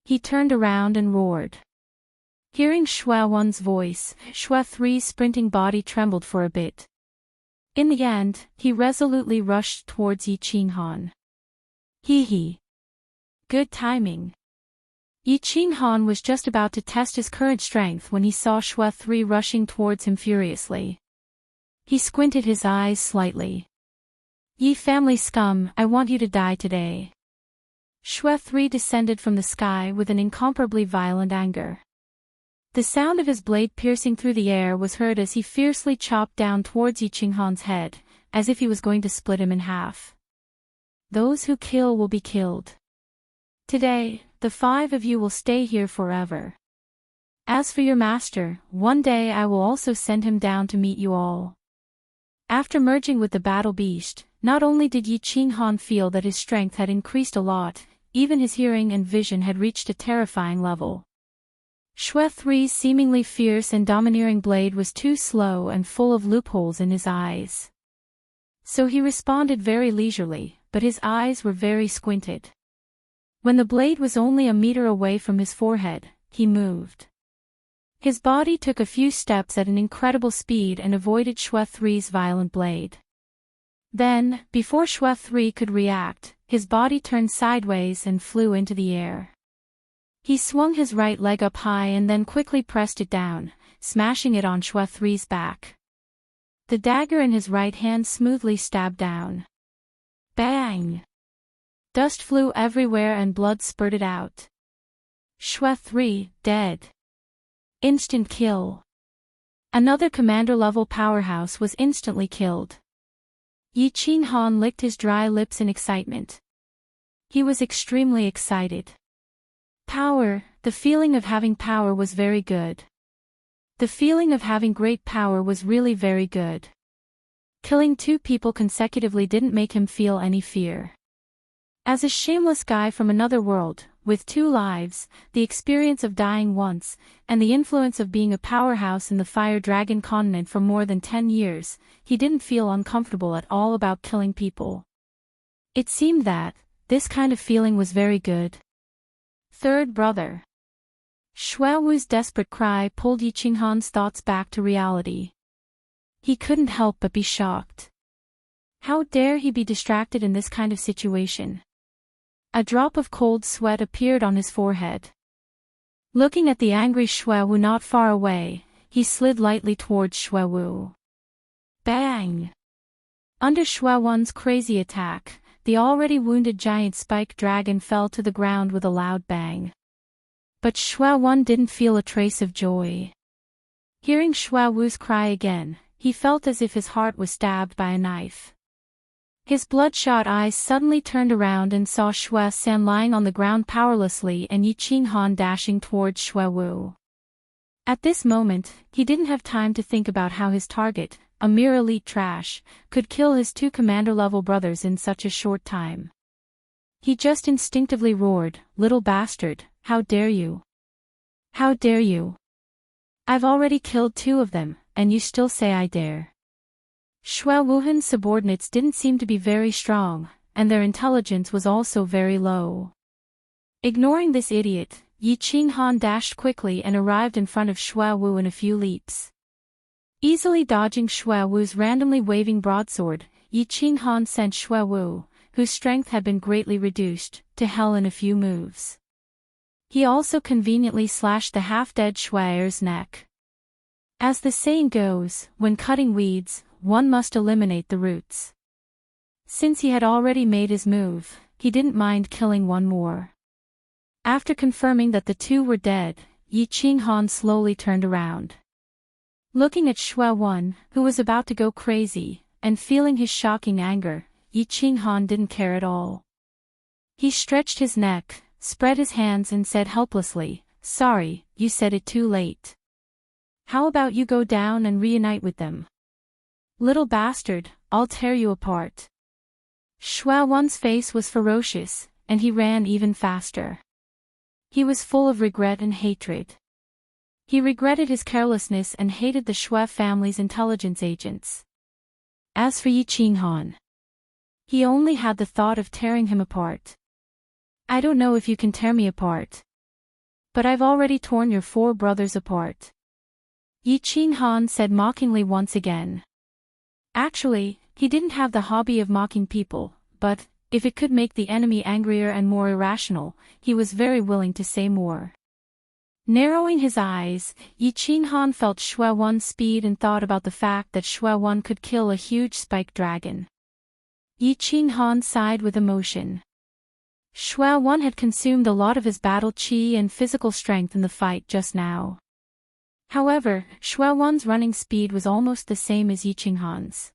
He turned around and roared. Hearing Shui 1's voice, Shui 3's sprinting body trembled for a bit. In the end, he resolutely rushed towards Yi Qinghan. Hee. Good timing. Yi Qinghan was just about to test his current strength when he saw Shui 3 rushing towards him furiously. He squinted his eyes slightly. Yi family scum, I want you to die today. Shui 3 descended from the sky with an incomparably violent anger. The sound of his blade piercing through the air was heard as he fiercely chopped down towards Yi Qinghan's head, as if he was going to split him in half. Those who kill will be killed. Today, the 5 of you will stay here forever. As for your master, one day I will also send him down to meet you all. After merging with the battle beast, not only did Yi Qinghan feel that his strength had increased a lot, even his hearing and vision had reached a terrifying level. Shui 3's seemingly fierce and domineering blade was too slow and full of loopholes in his eyes. So he responded very leisurely, but his eyes were very squinted. When the blade was only a meter away from his forehead, he moved. His body took a few steps at an incredible speed and avoided Shui 3's violent blade. Then, before Shui 3 could react, his body turned sideways and flew into the air. He swung his right leg up high and then quickly pressed it down, smashing it on Shui 3's back. The dagger in his right hand smoothly stabbed down. Bang! Dust flew everywhere and blood spurted out. Shui 3, dead. Instant kill. Another commander-level powerhouse was instantly killed. Yi Qinghan licked his dry lips in excitement. He was extremely excited. Power, the feeling of having power was very good. The feeling of having great power was really very good. Killing 2 people consecutively didn't make him feel any fear. As a shameless guy from another world, with 2 lives, the experience of dying once, and the influence of being a powerhouse in the Fire Dragon continent for more than 10 years, he didn't feel uncomfortable at all about killing people. It seemed that, this kind of feeling was very good. Third brother. Shui Wu's desperate cry pulled Yi Qinghan's thoughts back to reality. He couldn't help but be shocked. How dare he be distracted in this kind of situation? A drop of cold sweat appeared on his forehead. Looking at the angry Shui Wu not far away, he slid lightly towards Shui Wu. Bang! Under Shui Wu's crazy attack, the already wounded giant spike dragon fell to the ground with a loud bang. But Shui Wu didn't feel a trace of joy. Hearing Shui Wu's cry again, he felt as if his heart was stabbed by a knife. His bloodshot eyes suddenly turned around and saw Shui San lying on the ground powerlessly and Yi Qinghan dashing towards Shui Wu. At this moment, he didn't have time to think about how his target, a mere elite trash, could kill his 2 commander-level brothers in such a short time. He just instinctively roared, "Little bastard, how dare you? How dare you? I've already killed 2 of them, and you still say I dare." Shui Wuhan's subordinates didn't seem to be very strong, and their intelligence was also very low. Ignoring this idiot, Yi Qinghan dashed quickly and arrived in front of Shui Wu in a few leaps. Easily dodging Shui Wu's randomly waving broadsword, Yi Qinghan sent Shui Wu, whose strength had been greatly reduced, to hell in a few moves. He also conveniently slashed the half-dead Shui Er's neck. As the saying goes, when cutting weeds, one must eliminate the roots. Since he had already made his move, he didn't mind killing 1 more. After confirming that the 2 were dead, Yi Qinghan slowly turned around. Looking at Shui Wu, who was about to go crazy, and feeling his shocking anger, Yi Qinghan didn't care at all. He stretched his neck, spread his hands and said helplessly, "Sorry, you said it too late. How about you go down and reunite with them? Little bastard, I'll tear you apart." Shui Wu's face was ferocious, and he ran even faster. He was full of regret and hatred. He regretted his carelessness and hated the Shui family's intelligence agents. As for Yi Qinghan, he only had the thought of tearing him apart. "I don't know if you can tear me apart. But I've already torn your 4 brothers apart," Yi Qinghan said mockingly once again. Actually, he didn't have the hobby of mocking people, but, if it could make the enemy angrier and more irrational, he was very willing to say more. Narrowing his eyes, Yi Qinghan felt Xue Wan's speed and thought about the fact that Xue Wan could kill a huge spike dragon. Yi Qinghan sighed with emotion. Xue Wan had consumed a lot of his battle qi and physical strength in the fight just now. However, Xue Wan's running speed was almost the same as Yi Qinghan's.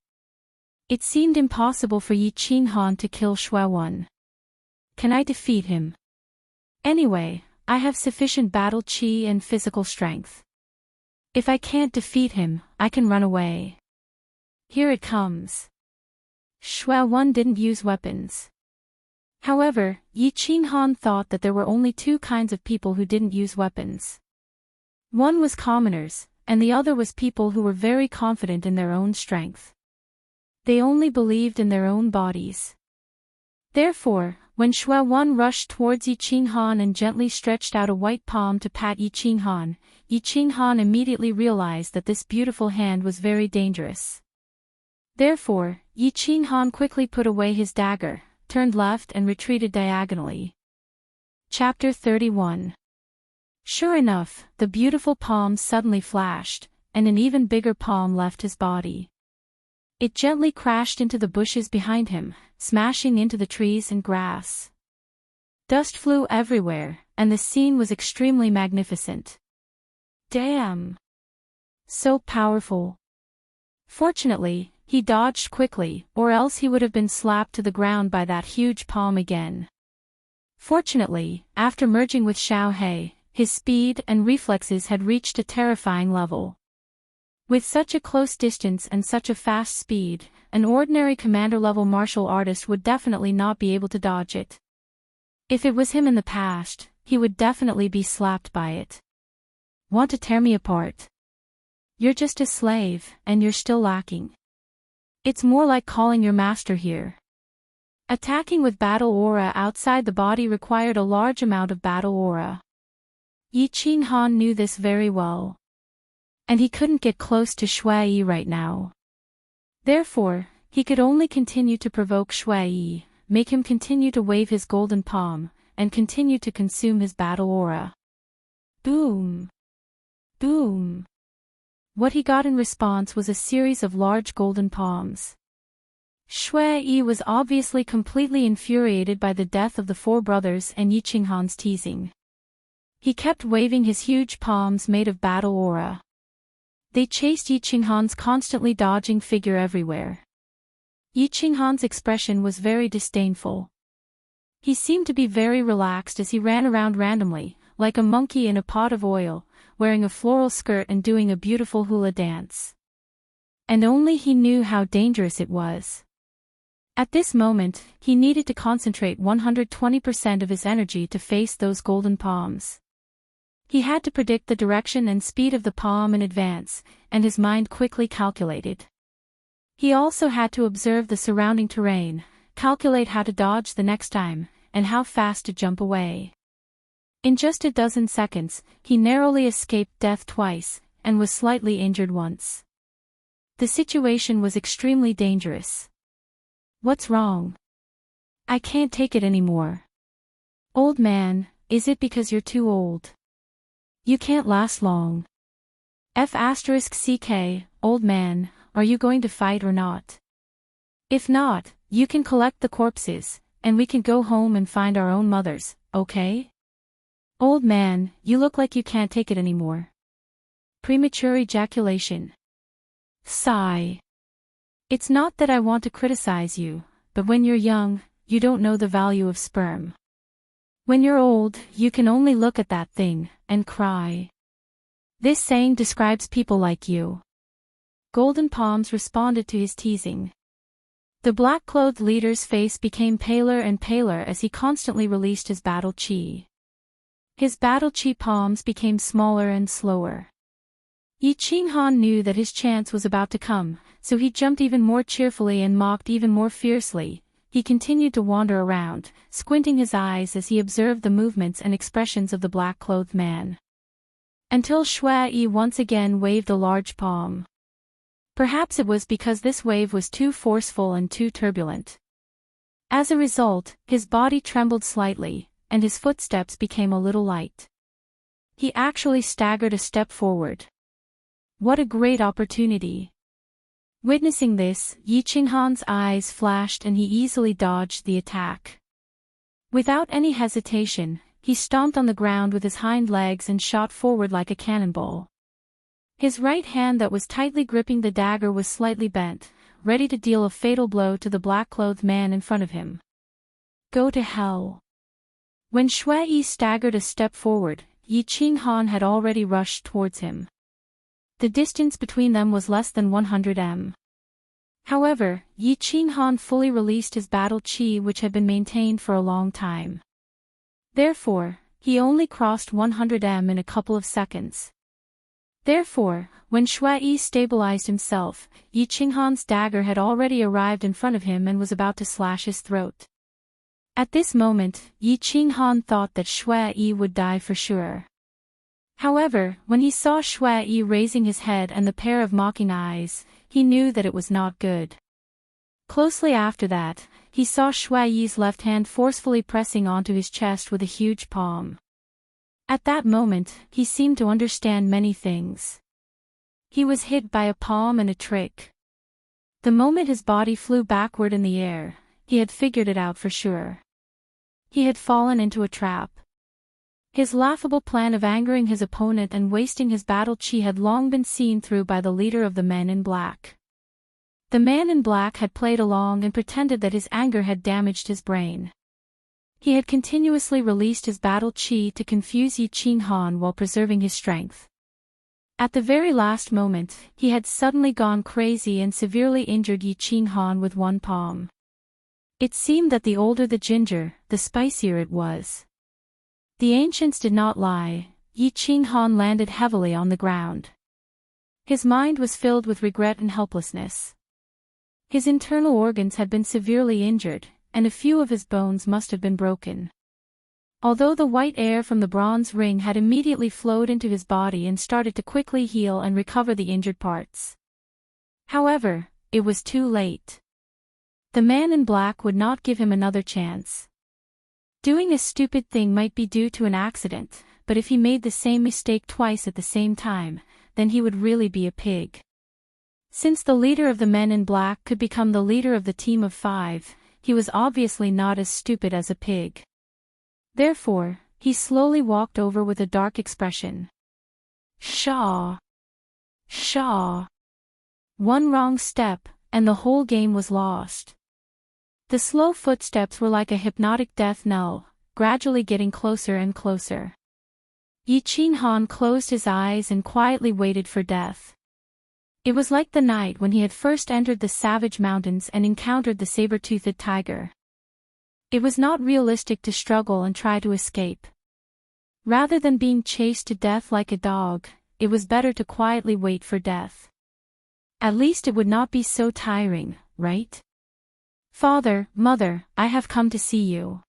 It seemed impossible for Yi Qinghan to kill Xue Wan. Can I defeat him? Anyway, I have sufficient battle qi and physical strength. If I can't defeat him, I can run away. Here it comes. Xue Wan didn't use weapons. However, Yi Qinghan thought that there were only two kinds of people who didn't use weapons. One was commoners, and the other was people who were very confident in their own strength. They only believed in their own bodies. Therefore, when Xue Wan rushed towards Yi Qinghan and gently stretched out a white palm to pat Yi Qinghan immediately realized that this beautiful hand was very dangerous. Therefore, Yi Qinghan quickly put away his dagger, turned left and retreated diagonally. Chapter 31. Sure enough, the beautiful palm suddenly flashed, and an even bigger palm left his body. It gently crashed into the bushes behind him, smashing into the trees and grass. Dust flew everywhere, and the scene was extremely magnificent. Damn! So powerful. Fortunately, he dodged quickly, or else he would have been slapped to the ground by that huge palm again. Fortunately, after merging with Xiao He, his speed and reflexes had reached a terrifying level. With such a close distance and such a fast speed, an ordinary commander-level martial artist would definitely not be able to dodge it. If it was him in the past, he would definitely be slapped by it. Want to tear me apart? You're just a slave, and you're still lacking. It's more like calling your master here. Attacking with battle aura outside the body required a large amount of battle aura. Yi Qinghan knew this very well. And he couldn't get close to Xue Yi right now. Therefore, he could only continue to provoke Xue Yi, make him continue to wave his golden palm, and continue to consume his battle aura. Boom! Boom! What he got in response was a series of large golden palms. Xue Yi was obviously completely infuriated by the death of the four brothers and Yi Qinghan's teasing. He kept waving his huge palms made of battle aura. They chased Yi Qinghan's constantly dodging figure everywhere. Yi Qinghan's expression was very disdainful. He seemed to be very relaxed as he ran around randomly, like a monkey in a pot of oil, wearing a floral skirt and doing a beautiful hula dance. And only he knew how dangerous it was. At this moment, he needed to concentrate 120% of his energy to face those golden palms. He had to predict the direction and speed of the palm in advance, and his mind quickly calculated. He also had to observe the surrounding terrain, calculate how to dodge the next time, and how fast to jump away. In just a dozen seconds, he narrowly escaped death twice, and was slightly injured once. The situation was extremely dangerous. What's wrong? I can't take it anymore. Old man, is it because you're too old? You can't last long. F***ck, old man, are you going to fight or not? If not, you can collect the corpses, and we can go home and find our own mothers, okay? Old man, you look like you can't take it anymore. Premature ejaculation. Sigh. It's not that I want to criticize you, but when you're young, you don't know the value of sperm. When you're old, you can only look at that thing, and cry. This saying describes people like you. Golden Palms responded to his teasing. The black-clothed leader's face became paler and paler as he constantly released his battle chi. His battle chi palms became smaller and slower. Yi Qinghan knew that his chance was about to come, so he jumped even more cheerfully and mocked even more fiercely. He continued to wander around, squinting his eyes as he observed the movements and expressions of the black-clothed man. Until Xue Yi once again waved a large palm. Perhaps it was because this wave was too forceful and too turbulent. As a result, his body trembled slightly, and his footsteps became a little light. He actually staggered a step forward. What a great opportunity! Witnessing this, Yi Qinghan's eyes flashed and he easily dodged the attack. Without any hesitation, he stomped on the ground with his hind legs and shot forward like a cannonball. His right hand that was tightly gripping the dagger was slightly bent, ready to deal a fatal blow to the black-clothed man in front of him. Go to hell! When Shui Yi staggered a step forward, Yi Qinghan had already rushed towards him. The distance between them was less than 100 m. However, Yi Qinghan fully released his battle chi which had been maintained for a long time. Therefore, he only crossed 100 m in a couple of seconds. Therefore, when Shui Yi stabilized himself, Yi Qinghan's dagger had already arrived in front of him and was about to slash his throat. At this moment, Yi Qinghan thought that Shui Yi would die for sure. However, when he saw Shui Yi raising his head and the pair of mocking eyes, he knew that it was not good. Closely after that, he saw Shui Yi's left hand forcefully pressing onto his chest with a huge palm. At that moment, he seemed to understand many things. He was hit by a palm and a trick. The moment his body flew backward in the air, he had figured it out for sure. He had fallen into a trap. His laughable plan of angering his opponent and wasting his battle chi had long been seen through by the leader of the men in black. The man in black had played along and pretended that his anger had damaged his brain. He had continuously released his battle chi to confuse Yi Qinghan while preserving his strength. At the very last moment, he had suddenly gone crazy and severely injured Yi Qinghan with one palm. It seemed that the older the ginger, the spicier it was. The ancients did not lie. Yi Qinghan landed heavily on the ground. His mind was filled with regret and helplessness. His internal organs had been severely injured, and a few of his bones must have been broken. Although the white air from the bronze ring had immediately flowed into his body and started to quickly heal and recover the injured parts. However, it was too late. The man in black would not give him another chance. Doing a stupid thing might be due to an accident, but if he made the same mistake twice at the same time, then he would really be a pig. Since the leader of the men in black could become the leader of the team of 5, he was obviously not as stupid as a pig. Therefore, he slowly walked over with a dark expression. Shaw! Shaw! One wrong step, and the whole game was lost. The slow footsteps were like a hypnotic death knell, gradually getting closer and closer. Yi Qinghan closed his eyes and quietly waited for death. It was like the night when he had first entered the savage mountains and encountered the saber-toothed tiger. It was not realistic to struggle and try to escape. Rather than being chased to death like a dog, it was better to quietly wait for death. At least it would not be so tiring, right? Father, Mother, I have come to see you.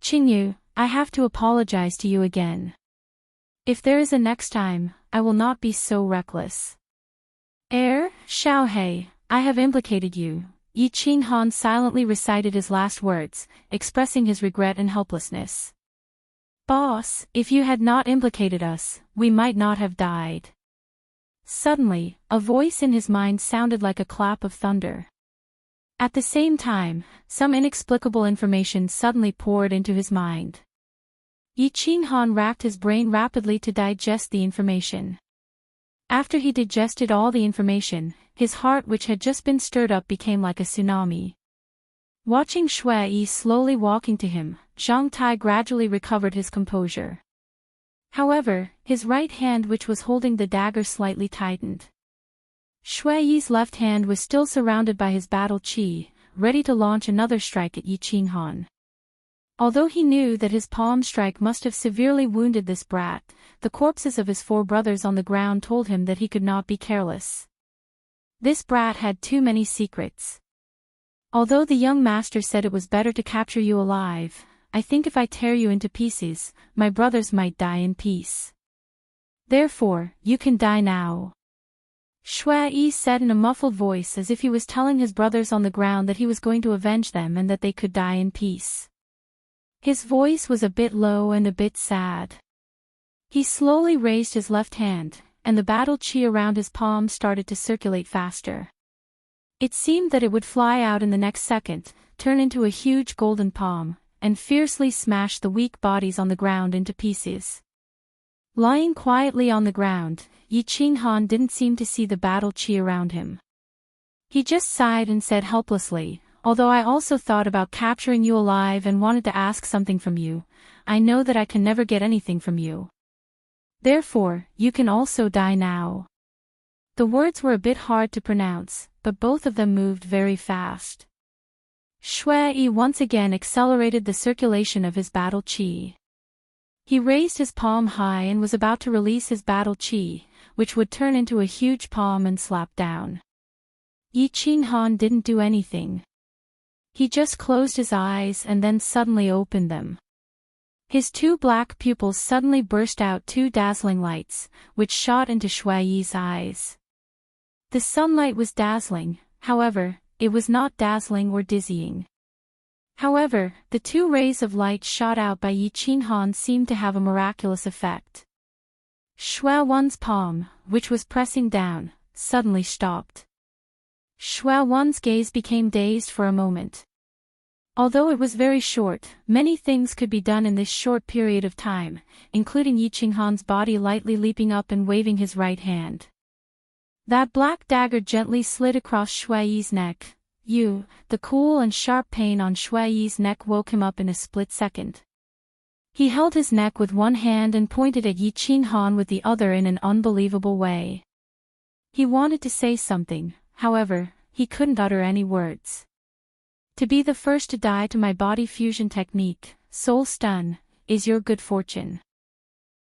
Qingyu, I have to apologize to you again. If there is a next time, I will not be so reckless. Xiaohei, I have implicated you. Yi Qinghan silently recited his last words, expressing his regret and helplessness. Boss, if you had not implicated us, we might not have died. Suddenly, a voice in his mind sounded like a clap of thunder. At the same time, some inexplicable information suddenly poured into his mind. Yi Qinghan racked his brain rapidly to digest the information. After he digested all the information, his heart which had just been stirred up became like a tsunami. Watching Shui Yi slowly walking to him, Zhang Tai gradually recovered his composure. However, his right hand which was holding the dagger slightly tightened. Shui Yi's left hand was still surrounded by his battle chi, ready to launch another strike at Yi Qinghan. Although he knew that his palm strike must have severely wounded this brat, the corpses of his 4 brothers on the ground told him that he could not be careless. This brat had too many secrets. Although the young master said it was better to capture you alive, I think if I tear you into pieces, my brothers might die in peace. Therefore, you can die now. Shui said in a muffled voice as if he was telling his brothers on the ground that he was going to avenge them and that they could die in peace. His voice was a bit low and a bit sad. He slowly raised his left hand, and the battle chi around his palm started to circulate faster. It seemed that it would fly out in the next second, turn into a huge golden palm, and fiercely smash the weak bodies on the ground into pieces. Lying quietly on the ground, Yi Qinghan didn't seem to see the battle chi around him. He just sighed and said helplessly, "Although I also thought about capturing you alive and wanted to ask something from you, I know that I can never get anything from you. Therefore, you can also die now." The words were a bit hard to pronounce, but both of them moved very fast. Shui once again accelerated the circulation of his battle chi. He raised his palm high and was about to release his battle chi, which would turn into a huge palm and slap down. Yi Qinghan didn't do anything. He just closed his eyes and then suddenly opened them. His two black pupils suddenly burst out two dazzling lights, which shot into Shui's eyes. The sunlight was dazzling, however, it was not dazzling or dizzying. However, the two rays of light shot out by Yi Qinghan seemed to have a miraculous effect. Shui Wan's palm, which was pressing down, suddenly stopped. Shui Wan's gaze became dazed for a moment. Although it was very short, many things could be done in this short period of time, including Yi Qinghan's body lightly leaping up and waving his right hand. That black dagger gently slid across Shui's neck. The cool and sharp pain on Shui's neck woke him up in a split second. He held his neck with one hand and pointed at Yi Qinghan with the other in an unbelievable way. He wanted to say something, however, he couldn't utter any words. To be the first to die to my body fusion technique, soul stun, is your good fortune.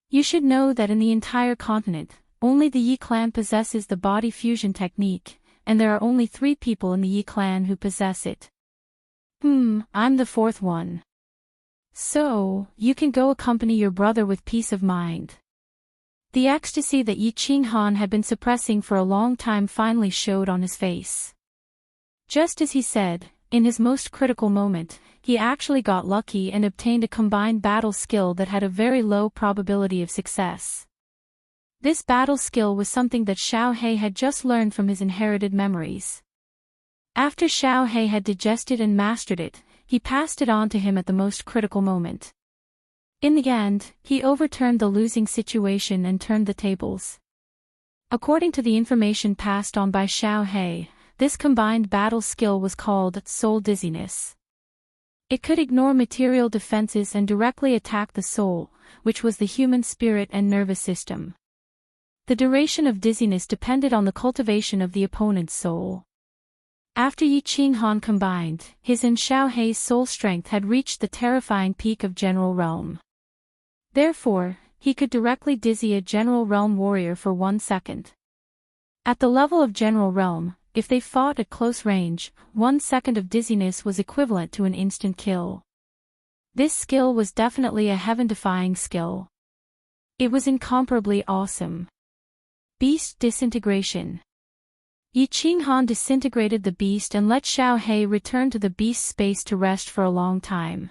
You should know that in the entire continent, only the Yi clan possesses the body fusion technique, and there are only 3 people in the Yi clan who possess it. I'm the 4th one. So, you can go accompany your brother with peace of mind. The ecstasy that Yi Qinghan had been suppressing for a long time finally showed on his face. Just as he said, in his most critical moment, he actually got lucky and obtained a combined battle skill that had a very low probability of success. This battle skill was something that Xiao He had just learned from his inherited memories. After Xiao He had digested and mastered it, he passed it on to him at the most critical moment. In the end, he overturned the losing situation and turned the tables. According to the information passed on by Xiao He, this combined battle skill was called soul dizziness. It could ignore material defenses and directly attack the soul, which was the human spirit and nervous system. The duration of dizziness depended on the cultivation of the opponent's soul. After Yi Qinghan combined, his and Xiao He's soul strength had reached the terrifying peak of General Realm. Therefore, he could directly dizzy a General Realm warrior for 1 second. At the level of General Realm, if they fought at close range, 1 second of dizziness was equivalent to an instant kill. This skill was definitely a heaven-defying skill. It was incomparably awesome. Beast disintegration. Yi Qinghan disintegrated the beast and let Xiao He return to the beast's space to rest for a long time.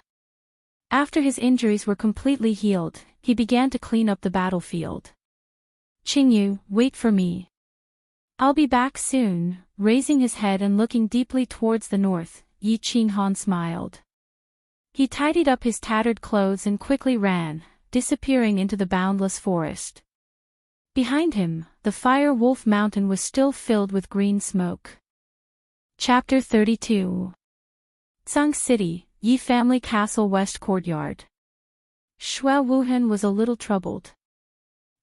After his injuries were completely healed, he began to clean up the battlefield. "Qingyu, wait for me. I'll be back soon." Raising his head and looking deeply towards the north, Yi Qinghan smiled. He tidied up his tattered clothes and quickly ran, disappearing into the boundless forest. Behind him, the Fire Wolf Mountain was still filled with green smoke. Chapter 32. Tsang City, Yi Family Castle West Courtyard. Shui Wuhan was a little troubled.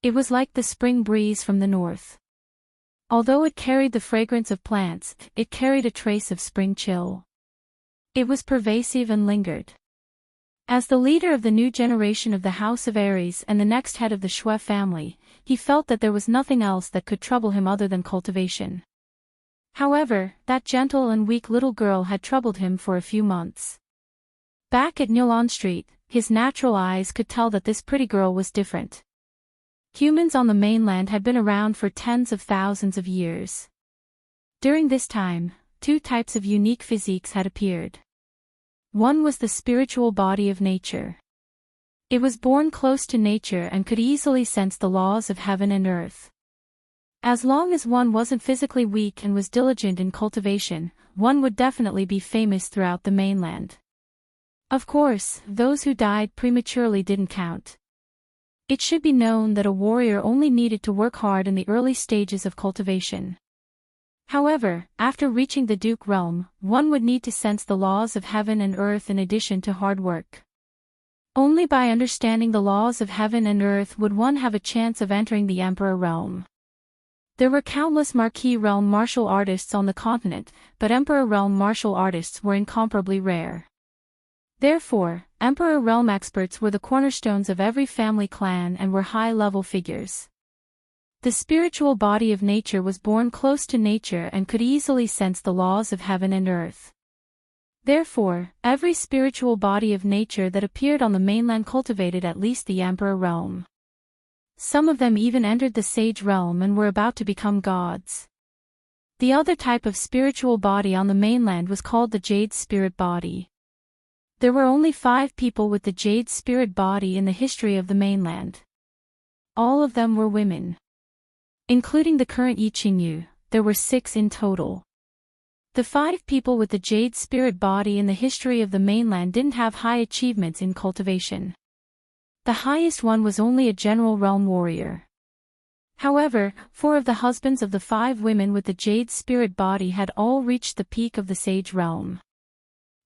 It was like the spring breeze from the north. Although it carried the fragrance of plants, it carried a trace of spring chill. It was pervasive and lingered. As the leader of the new generation of the House of Aries and the next head of the Shui family, he felt that there was nothing else that could trouble him other than cultivation. However, that gentle and weak little girl had troubled him for a few months. Back at Nilon Street, his natural eyes could tell that this pretty girl was different. Humans on the mainland had been around for tens of thousands of years. During this time, two types of unique physiques had appeared. One was the spiritual body of nature. It was born close to nature and could easily sense the laws of heaven and earth. As long as one wasn't physically weak and was diligent in cultivation, one would definitely be famous throughout the mainland. Of course, those who died prematurely didn't count. It should be known that a warrior only needed to work hard in the early stages of cultivation. However, after reaching the Duke realm, one would need to sense the laws of heaven and earth in addition to hard work. Only by understanding the laws of heaven and earth would one have a chance of entering the Emperor realm. There were countless Marquis realm martial artists on the continent, but Emperor realm martial artists were incomparably rare. Therefore, Emperor realm experts were the cornerstones of every family clan and were high-level figures. The spiritual body of nature was born close to nature and could easily sense the laws of heaven and earth. Therefore, every spiritual body of nature that appeared on the mainland cultivated at least the Emperor realm. Some of them even entered the Sage realm and were about to become gods. The other type of spiritual body on the mainland was called the Jade Spirit Body. There were only 5 people with the Jade Spirit Body in the history of the mainland. All of them were women. Including the current Yi Qingyu, there were 6 in total. The 5 people with the Jade Spirit Body in the history of the mainland didn't have high achievements in cultivation. The highest one was only a general realm warrior. However, 4 of the husbands of the 5 women with the Jade Spirit Body had all reached the peak of the Sage realm.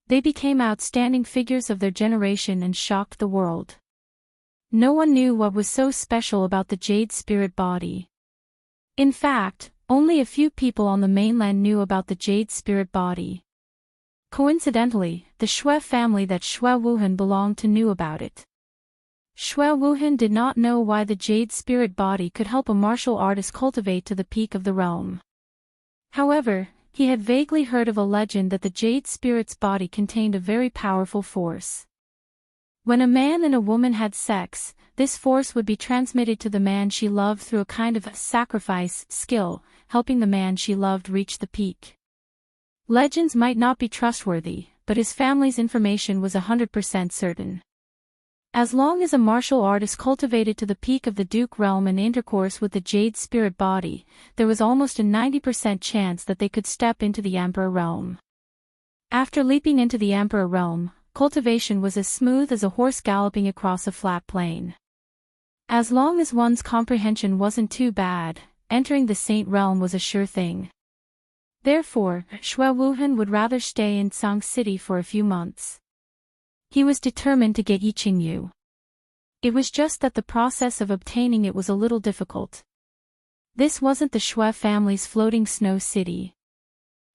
They became outstanding figures of their generation and shocked the world. No one knew what was so special about the Jade Spirit Body. In fact, only a few people on the mainland knew about the Jade Spirit Body. Coincidentally, the Shui family that Shui Wuhan belonged to knew about it. Shui Wuhan did not know why the Jade Spirit Body could help a martial artist cultivate to the peak of the realm. However, he had vaguely heard of a legend that the Jade Spirit's body contained a very powerful force. When a man and a woman had sex, this force would be transmitted to the man she loved through a kind of sacrifice skill, helping the man she loved reach the peak. Legends might not be trustworthy, but his family's information was 100% certain. As long as a martial artist cultivated to the peak of the Duke realm and intercourse with the Jade Spirit Body, there was almost a 90% chance that they could step into the Emperor realm. After leaping into the Emperor realm, cultivation was as smooth as a horse galloping across a flat plain. As long as one's comprehension wasn't too bad, entering the Saint realm was a sure thing. Therefore, Shui Wuhan would rather stay in Tsang City for a few months. He was determined to get Yi Qingyu. It was just that the process of obtaining it was a little difficult. This wasn't the Shui family's floating snow city.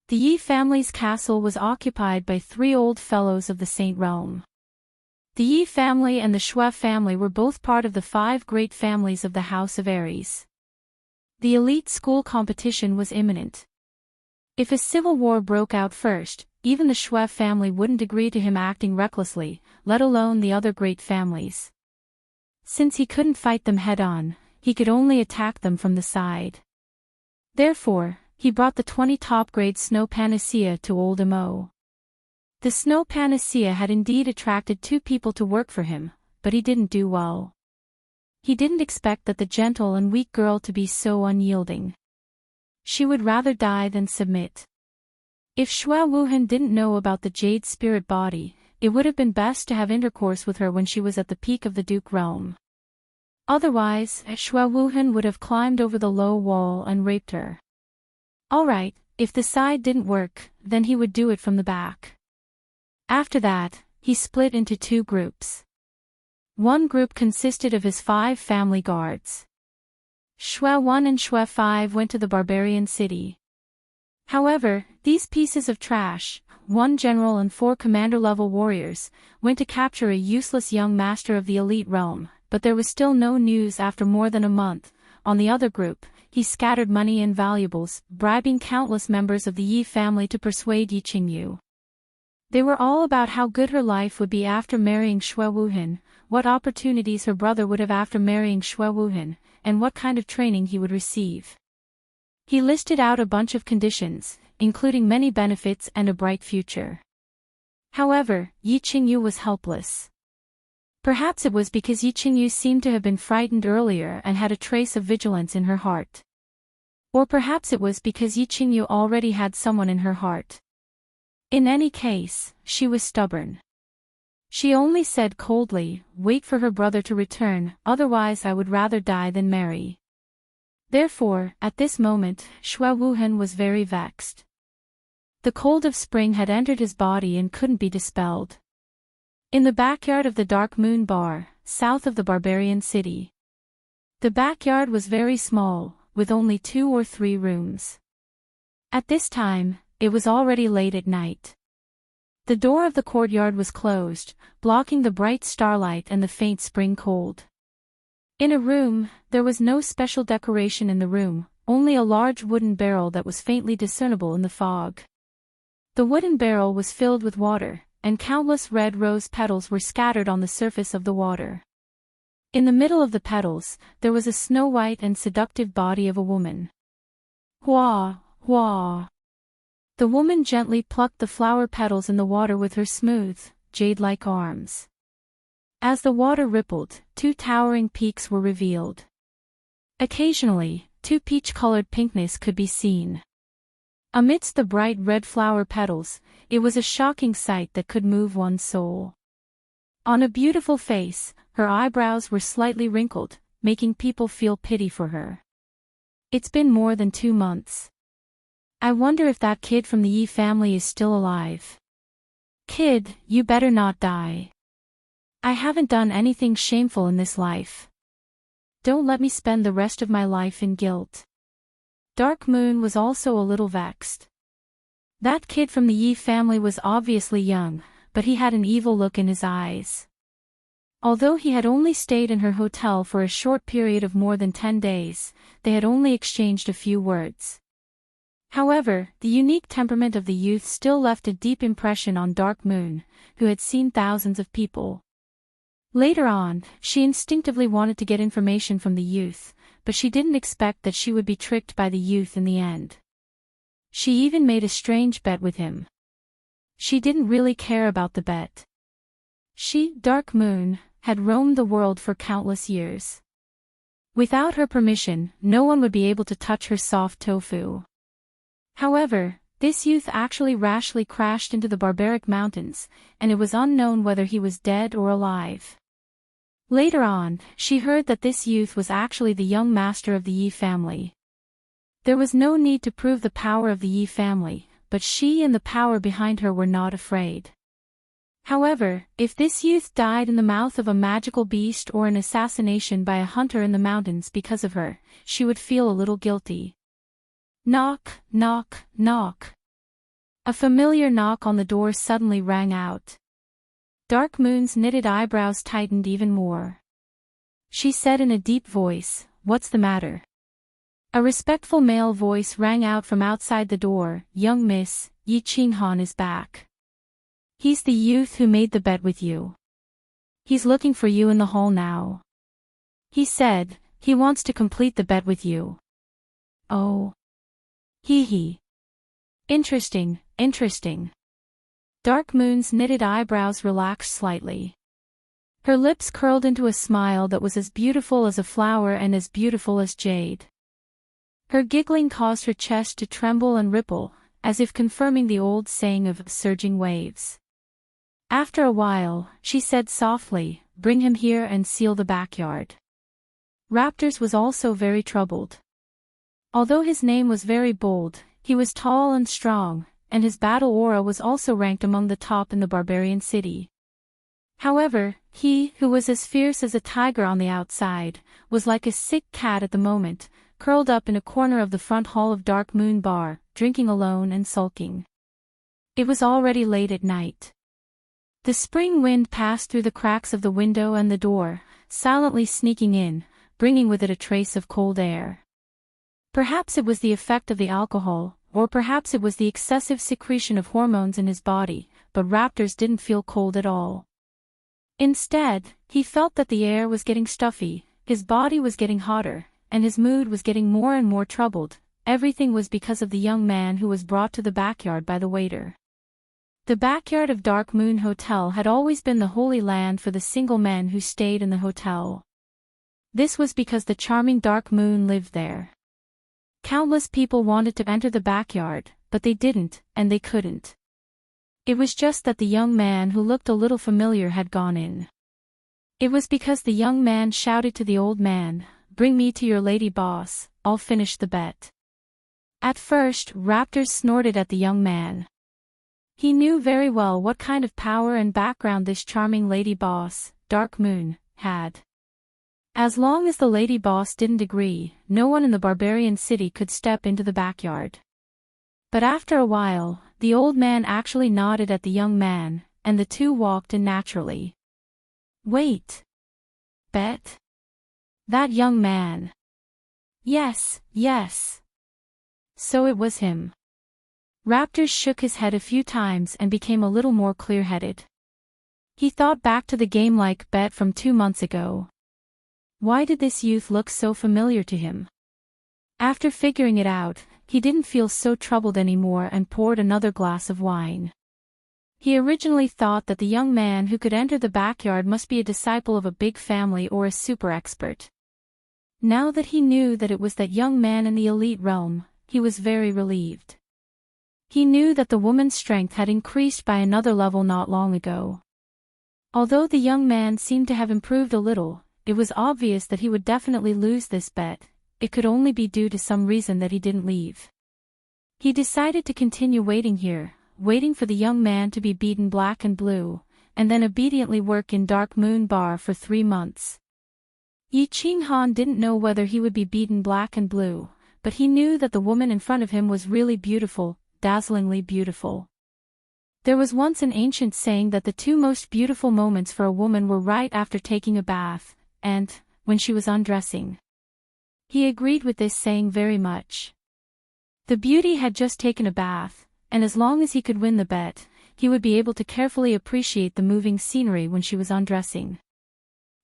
The Yi family's castle was occupied by 3 old fellows of the Saint realm. The Yi family and the Shui family were both part of the 5 great families of the House of Aries. The elite school competition was imminent. If a civil war broke out first, even the Shui family wouldn't agree to him acting recklessly, let alone the other great families. Since he couldn't fight them head-on, he could only attack them from the side. Therefore, he brought the 20 top-grade snow panacea to Old Mo. The snow panacea had indeed attracted 2 people to work for him, but he didn't do well. He didn't expect that the gentle and weak girl to be so unyielding. She would rather die than submit. If Shui Wuhan didn't know about the Jade Spirit Body, it would have been best to have intercourse with her when she was at the peak of the Duke realm. Otherwise, Shui Wuhan would have climbed over the low wall and raped her. Alright, if the side didn't work, then he would do it from the back. After that, he split into 2 groups. One group consisted of his 5 family guards. Shui 1 and Shui 5 went to the barbarian city. However, these pieces of trash, 1 general and 4 commander-level warriors, went to capture a useless young master of the elite realm, but there was still no news after more than a month. On the other group, he scattered money and valuables, bribing countless members of the Yi family to persuade Yi Qingyu. They were all about how good her life would be after marrying Shui Wuhan, what opportunities her brother would have after marrying Shui Wuhan, and what kind of training he would receive. He listed out a bunch of conditions, including many benefits and a bright future. However, Yi Qingyu was helpless. Perhaps it was because Yi Qingyu seemed to have been frightened earlier and had a trace of vigilance in her heart. Or perhaps it was because Yi Qingyu already had someone in her heart. In any case, she was stubborn. She only said coldly, "Wait for her brother to return, otherwise I would rather die than marry." Therefore, at this moment, Xue Wuhan was very vexed. The cold of spring had entered his body and couldn't be dispelled. In the backyard of the Dark Moon Bar, south of the barbarian city. The backyard was very small, with only 2 or 3 rooms. At this time, it was already late at night. The door of the courtyard was closed, blocking the bright starlight and the faint spring cold. In a room, there was no special decoration in the room, only a large wooden barrel that was faintly discernible in the fog. The wooden barrel was filled with water, and countless red rose petals were scattered on the surface of the water. In the middle of the petals, there was a snow-white and seductive body of a woman. Hua, hua. The woman gently plucked the flower petals in the water with her smooth, jade-like arms. As the water rippled, 2 towering peaks were revealed. Occasionally, 2 peach-colored pinkness could be seen. Amidst the bright red flower petals, it was a shocking sight that could move one's soul. On a beautiful face, her eyebrows were slightly wrinkled, making people feel pity for her. It's been more than 2 months. I wonder if that kid from the Yi family is still alive. Kid, you better not die. I haven't done anything shameful in this life. Don't let me spend the rest of my life in guilt. Dark Moon was also a little vexed. That kid from the Yi family was obviously young, but he had an evil look in his eyes. Although he had only stayed in her hotel for a short period of more than 10 days, they had only exchanged a few words. However, the unique temperament of the youth still left a deep impression on Dark Moon, who had seen thousands of people. Later on, she instinctively wanted to get information from the youth, but she didn't expect that she would be tricked by the youth in the end. She even made a strange bet with him. She didn't really care about the bet. She, Dark Moon, had roamed the world for countless years. Without her permission, no one would be able to touch her soft tofu. However, this youth actually rashly crashed into the barbaric mountains, and it was unknown whether he was dead or alive. Later on, she heard that this youth was actually the young master of the Yi family. There was no need to prove the power of the Yi family, but she and the power behind her were not afraid. However, if this youth died in the mouth of a magical beast or an assassination by a hunter in the mountains because of her, she would feel a little guilty. Knock, knock, knock. A familiar knock on the door suddenly rang out. Dark Moon's knitted eyebrows tightened even more. She said in a deep voice, "What's the matter?" A respectful male voice rang out from outside the door, "Young miss, Yi Qinghan is back. He's the youth who made the bet with you. He's looking for you in the hall now. He said, he wants to complete the bet with you." Oh. Hee hee. Interesting, interesting. Dark Moon's knitted eyebrows relaxed slightly. Her lips curled into a smile that was as beautiful as a flower and as beautiful as jade. Her giggling caused her chest to tremble and ripple, as if confirming the old saying of surging waves. After a while, she said softly, "Bring him here and seal the backyard." Raptors was also very troubled. Although his name was very bold, he was tall and strong, and his battle aura was also ranked among the top in the barbarian city. However, he, who was as fierce as a tiger on the outside, was like a sick cat at the moment, curled up in a corner of the front hall of Dark Moon Bar, drinking alone and sulking. It was already late at night. The spring wind passed through the cracks of the window and the door, silently sneaking in, bringing with it a trace of cold air. Perhaps it was the effect of the alcohol, or perhaps it was the excessive secretion of hormones in his body, but Raptors didn't feel cold at all. Instead, he felt that the air was getting stuffy, his body was getting hotter, and his mood was getting more and more troubled. Everything was because of the young man who was brought to the backyard by the waiter. The backyard of Dark Moon Hotel had always been the holy land for the single men who stayed in the hotel. This was because the charming Dark Moon lived there. Countless people wanted to enter the backyard, but they didn't, and they couldn't. It was just that the young man who looked a little familiar had gone in. It was because the young man shouted to the old man, "Bring me to your lady boss, I'll finish the bet." At first, Raptors snorted at the young man. He knew very well what kind of power and background this charming lady boss, Dark Moon, had. As long as the lady boss didn't agree, no one in the barbarian city could step into the backyard. But after a while, the old man actually nodded at the young man, and the two walked in naturally. Wait. Bet? That young man. Yes, yes. So it was him. Raptors shook his head a few times and became a little more clear-headed. He thought back to the game-like bet from 2 months ago. Why did this youth look so familiar to him? After figuring it out, he didn't feel so troubled anymore and poured another glass of wine. He originally thought that the young man who could enter the backyard must be a disciple of a big family or a super expert. Now that he knew that it was that young man in the elite realm, he was very relieved. He knew that the woman's strength had increased by another level not long ago. Although the young man seemed to have improved a little, it was obvious that he would definitely lose this bet. It could only be due to some reason that he didn't leave. He decided to continue waiting here, waiting for the young man to be beaten black and blue, and then obediently work in Dark Moon Bar for 3 months. Yi Qinghan didn't know whether he would be beaten black and blue, but he knew that the woman in front of him was really beautiful, dazzlingly beautiful. There was once an ancient saying that the 2 most beautiful moments for a woman were right after taking a bath, and when she was undressing. He agreed with this saying very much. The beauty had just taken a bath, and as long as he could win the bet, he would be able to carefully appreciate the moving scenery when she was undressing.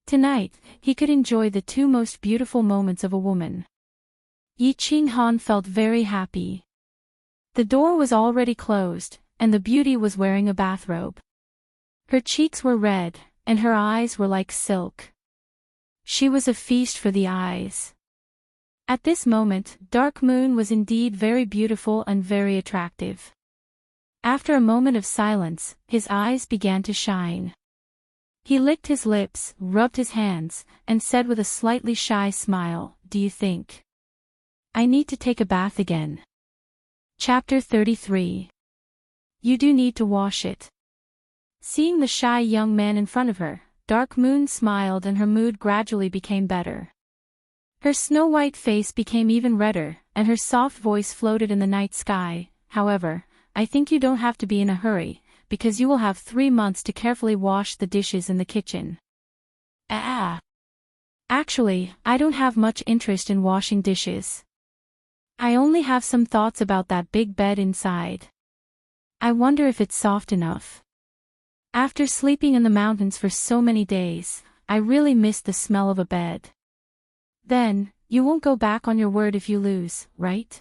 Tonight, he could enjoy the 2 most beautiful moments of a woman. Yi Qinghan felt very happy. The door was already closed, and the beauty was wearing a bathrobe. Her cheeks were red, and her eyes were like silk. She was a feast for the eyes. At this moment, Dark Moon was indeed very beautiful and very attractive. After a moment of silence, his eyes began to shine. He licked his lips, rubbed his hands, and said with a slightly shy smile, "Do you think I need to take a bath again?" Chapter 33. You do need to wash it. Seeing the shy young man in front of her, Dark Moon smiled and her mood gradually became better. Her snow-white face became even redder, and her soft voice floated in the night sky. "However, I think you don't have to be in a hurry, because you will have 3 months to carefully wash the dishes in the kitchen." Actually, I don't have much interest in washing dishes. I only have some thoughts about that big bed inside. I wonder if it's soft enough. After sleeping in the mountains for so many days, I really miss the smell of a bed. Then, you won't go back on your word if you lose, right?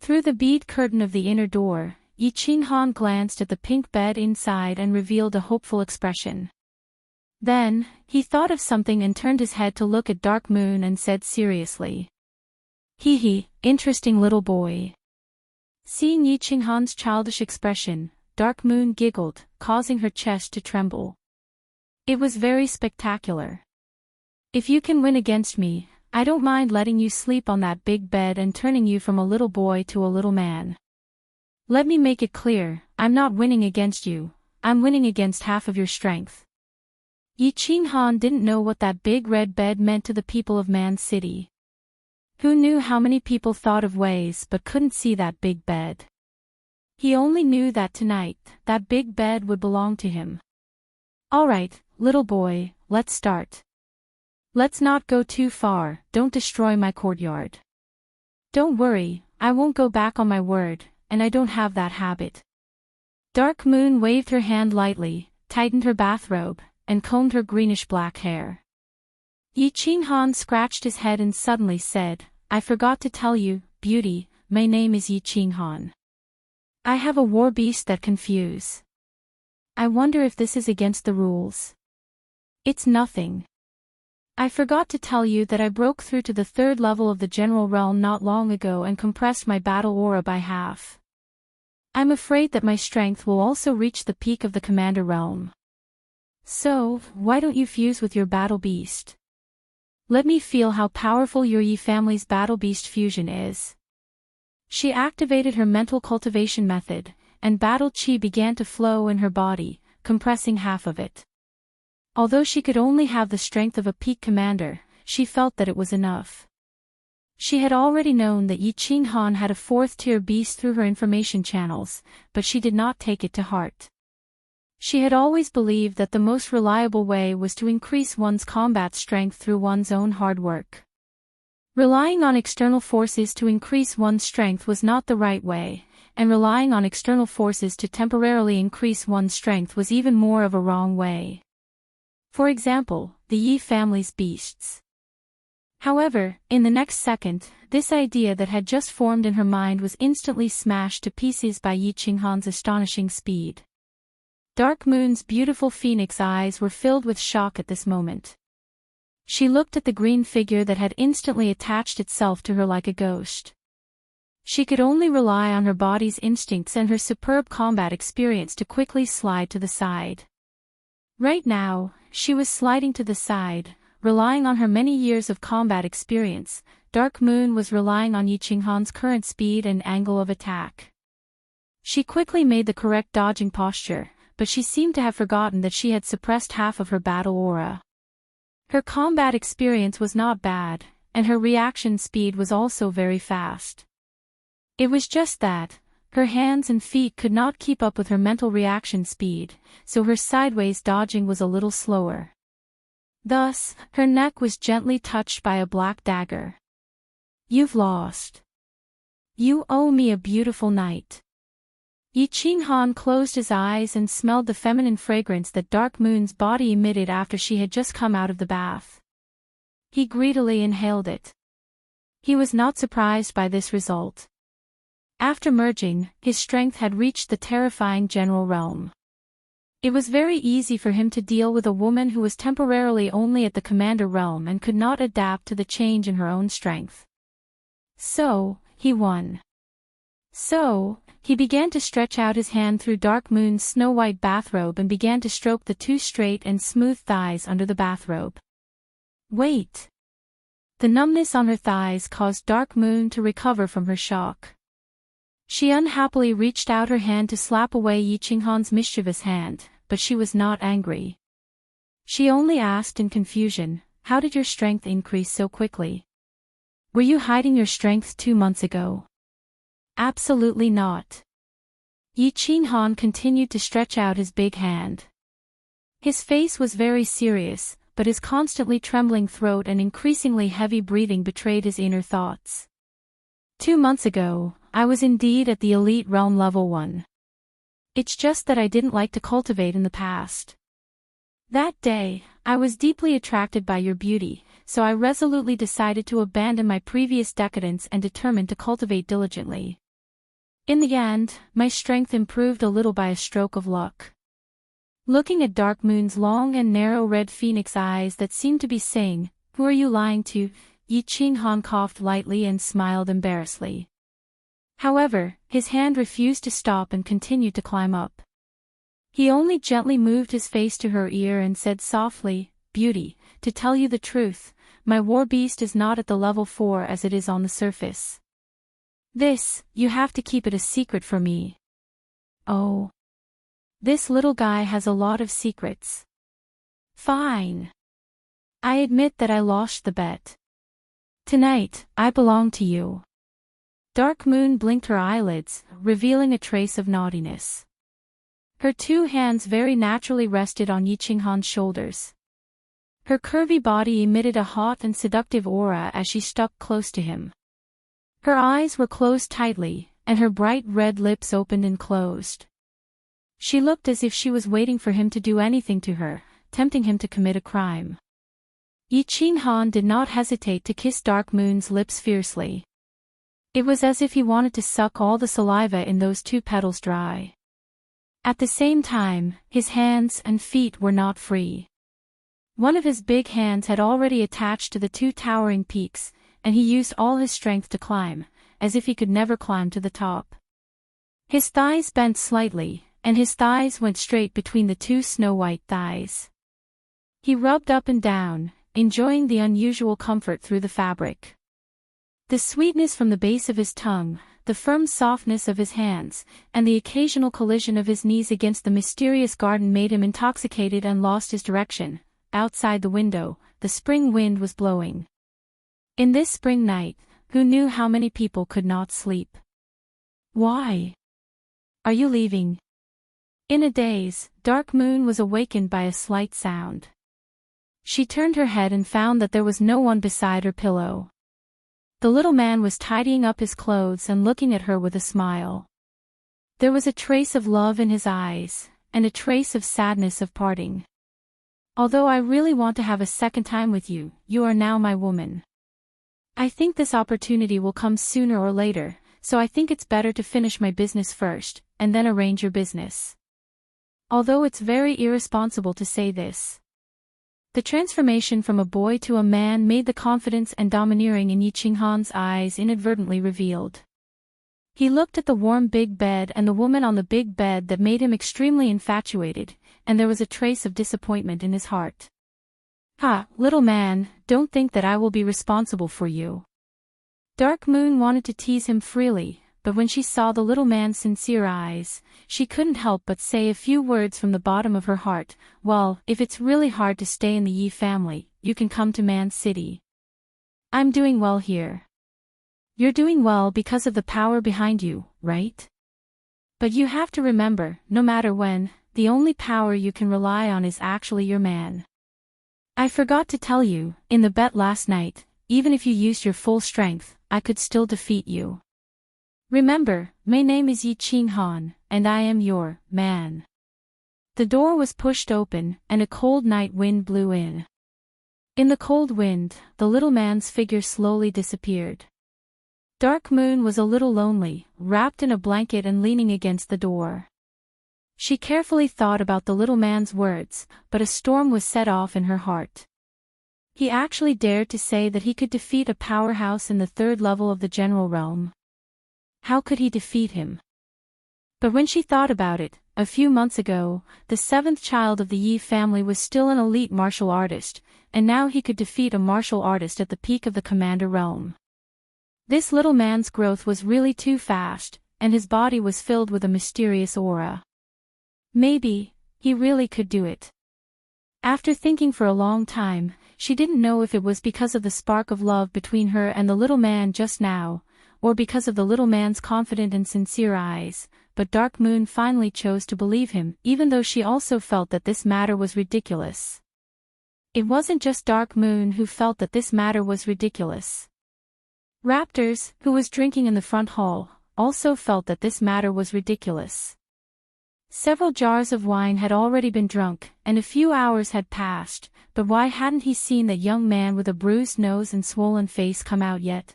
Through the bead curtain of the inner door, Yi Qinghan glanced at the pink bed inside and revealed a hopeful expression. Then, he thought of something and turned his head to look at Dark Moon and said seriously, "Hee hee, interesting little boy." Seeing Yi Qinghan's childish expression, Dark Moon giggled, causing her chest to tremble. It was very spectacular. "If you can win against me, I don't mind letting you sleep on that big bed and turning you from a little boy to a little man. Let me make it clear, I'm not winning against you, I'm winning against half of your strength." Yi Qinghan didn't know what that big red bed meant to the people of Man City. Who knew how many people thought of ways but couldn't see that big bed? He only knew that tonight, that big bed would belong to him. "Alright, little boy, let's start. Let's not go too far, don't destroy my courtyard." "Don't worry, I won't go back on my word, and I don't have that habit." Dark Moon waved her hand lightly, tightened her bathrobe, and combed her greenish-black hair. Yi Qinghan scratched his head and suddenly said, I forgot to tell you, beauty, my name is Yi Qinghan. I have a war beast that confuse. I wonder if this is against the rules. It's nothing. I forgot to tell you that I broke through to the 3rd level of the general realm not long ago and compressed my battle aura by half. I'm afraid that my strength will also reach the peak of the commander realm. So, why don't you fuse with your battle beast? Let me feel how powerful your Yi family's battle beast fusion is. She activated her mental cultivation method, and battle chi began to flow in her body, compressing half of it. Although she could only have the strength of a peak commander, she felt that it was enough. She had already known that Yi Qinghan had a 4th-tier beast through her information channels, but she did not take it to heart. She had always believed that the most reliable way was to increase one's combat strength through one's own hard work. Relying on external forces to increase one's strength was not the right way, and relying on external forces to temporarily increase one's strength was even more of a wrong way. For example, the Yi family's beasts. However, in the next second, this idea that had just formed in her mind was instantly smashed to pieces by Yi Qinghan's astonishing speed. Dark Moon's beautiful phoenix eyes were filled with shock at this moment. She looked at the green figure that had instantly attached itself to her like a ghost. She could only rely on her body's instincts and her superb combat experience to quickly slide to the side. Right now, she was sliding to the side, relying on her many years of combat experience. Dark Moon was relying on Yi Qinghan's current speed and angle of attack. She quickly made the correct dodging posture, but she seemed to have forgotten that she had suppressed half of her battle aura. Her combat experience was not bad, and her reaction speed was also very fast. It was just that, her hands and feet could not keep up with her mental reaction speed, so her sideways dodging was a little slower. Thus, her neck was gently touched by a black dagger. You've lost. You owe me a beautiful night. Yi Qinghan closed his eyes and smelled the feminine fragrance that Dark Moon's body emitted after she had just come out of the bath. He greedily inhaled it. He was not surprised by this result. After merging, his strength had reached the terrifying general realm. It was very easy for him to deal with a woman who was temporarily only at the commander realm and could not adapt to the change in her own strength. So, he won. So, he began to stretch out his hand through Dark Moon's snow-white bathrobe and began to stroke the 2 straight and smooth thighs under the bathrobe. Wait! The numbness on her thighs caused Dark Moon to recover from her shock. She unhappily reached out her hand to slap away Yi Qinghan's mischievous hand, but she was not angry. She only asked in confusion, how did your strength increase so quickly? Were you hiding your strength 2 months ago? Absolutely not. Yi Qinghan continued to stretch out his big hand. His face was very serious, but his constantly trembling throat and increasingly heavy breathing betrayed his inner thoughts. 2 months ago, I was indeed at the elite realm level 1. It's just that I didn't like to cultivate in the past. That day, I was deeply attracted by your beauty, so I resolutely decided to abandon my previous decadence and determined to cultivate diligently. In the end, my strength improved a little by a stroke of luck. Looking at Dark Moon's long and narrow red phoenix eyes that seemed to be saying, "Who are you lying to?" Yi Qinghan coughed lightly and smiled embarrassedly. However, his hand refused to stop and continued to climb up. He only gently moved his face to her ear and said softly, "Beauty, to tell you the truth, my war beast is not at the level 4 as it is on the surface. This, you have to keep it a secret for me." Oh. This little guy has a lot of secrets. Fine. I admit that I lost the bet. Tonight, I belong to you. Dark Moon blinked her eyelids, revealing a trace of naughtiness. Her 2 hands very naturally rested on Yi Qinghan's shoulders. Her curvy body emitted a hot and seductive aura as she stuck close to him. Her eyes were closed tightly, and her bright red lips opened and closed. She looked as if she was waiting for him to do anything to her, tempting him to commit a crime. Yi Qinghan did not hesitate to kiss Dark Moon's lips fiercely. It was as if he wanted to suck all the saliva in those two petals dry. At the same time, his hands and feet were not free. One of his big hands had already attached to the two towering peaks, and he used all his strength to climb, as if he could never climb to the top. His thighs bent slightly, and his thighs went straight between the two snow-white thighs. He rubbed up and down, enjoying the unusual comfort through the fabric. The sweetness from the base of his tongue, the firm softness of his hands, and the occasional collision of his knees against the mysterious garden made him intoxicated and lost his direction. Outside the window, the spring wind was blowing. In this spring night, who knew how many people could not sleep? Why? Are you leaving? In a daze, Dark Moon was awakened by a slight sound. She turned her head and found that there was no one beside her pillow. The little man was tidying up his clothes and looking at her with a smile. There was a trace of love in his eyes, and a trace of sadness of parting. Although I really want to have a second time with you, you are now my woman. I think this opportunity will come sooner or later, so I think it's better to finish my business first, and then arrange your business. Although it's very irresponsible to say this. The transformation from a boy to a man made the confidence and domineering in Yi Qinghan's eyes inadvertently revealed. He looked at the warm big bed and the woman on the big bed that made him extremely infatuated, and there was a trace of disappointment in his heart. Ha, little man, don't think that I will be responsible for you. Dark Moon wanted to tease him freely, but when she saw the little man's sincere eyes, she couldn't help but say a few words from the bottom of her heart. Well, if it's really hard to stay in the Yi family, you can come to Man City. I'm doing well here. You're doing well because of the power behind you, right? But you have to remember, no matter when, the only power you can rely on is actually your man. I forgot to tell you, in the bet last night, even if you used your full strength, I could still defeat you. Remember, my name is Yi Qinghan, and I am your man. The door was pushed open, and a cold night wind blew in. In the cold wind, the little man's figure slowly disappeared. Dark Moon was a little lonely, wrapped in a blanket and leaning against the door. She carefully thought about the little man's words, but a storm was set off in her heart. He actually dared to say that he could defeat a powerhouse in the third level of the general realm. How could he defeat him? But when she thought about it, a few months ago, the seventh child of the Yi family was still an elite martial artist, and now he could defeat a martial artist at the peak of the commander realm. This little man's growth was really too fast, and his body was filled with a mysterious aura. Maybe, he really could do it. After thinking for a long time, she didn't know if it was because of the spark of love between her and the little man just now, or because of the little man's confident and sincere eyes, but Dark Moon finally chose to believe him, even though she also felt that this matter was ridiculous. It wasn't just Dark Moon who felt that this matter was ridiculous. Raptors, who was drinking in the front hall, also felt that this matter was ridiculous. Several jars of wine had already been drunk, and a few hours had passed, but why hadn't he seen that young man with a bruised nose and swollen face come out yet?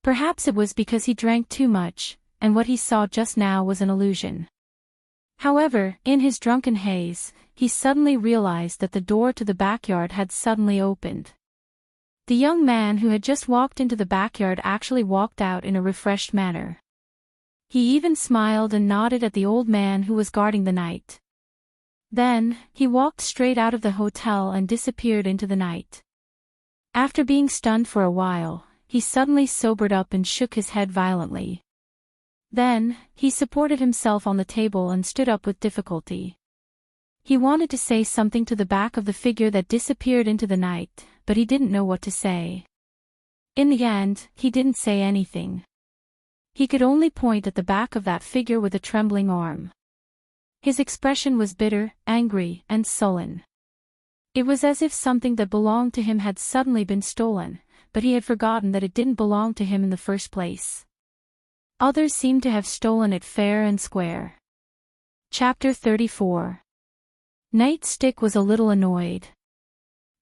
Perhaps it was because he drank too much, and what he saw just now was an illusion. However, in his drunken haze, he suddenly realized that the door to the backyard had suddenly opened. The young man who had just walked into the backyard actually walked out in a refreshed manner. He even smiled and nodded at the old man who was guarding the night. Then, he walked straight out of the hotel and disappeared into the night. After being stunned for a while, he suddenly sobered up and shook his head violently. Then, he supported himself on the table and stood up with difficulty. He wanted to say something to the back of the figure that disappeared into the night, but he didn't know what to say. In the end, he didn't say anything. He could only point at the back of that figure with a trembling arm. His expression was bitter, angry, and sullen. It was as if something that belonged to him had suddenly been stolen, but he had forgotten that it didn't belong to him in the first place. Others seemed to have stolen it fair and square. Chapter 34. Nightstick was a little annoyed.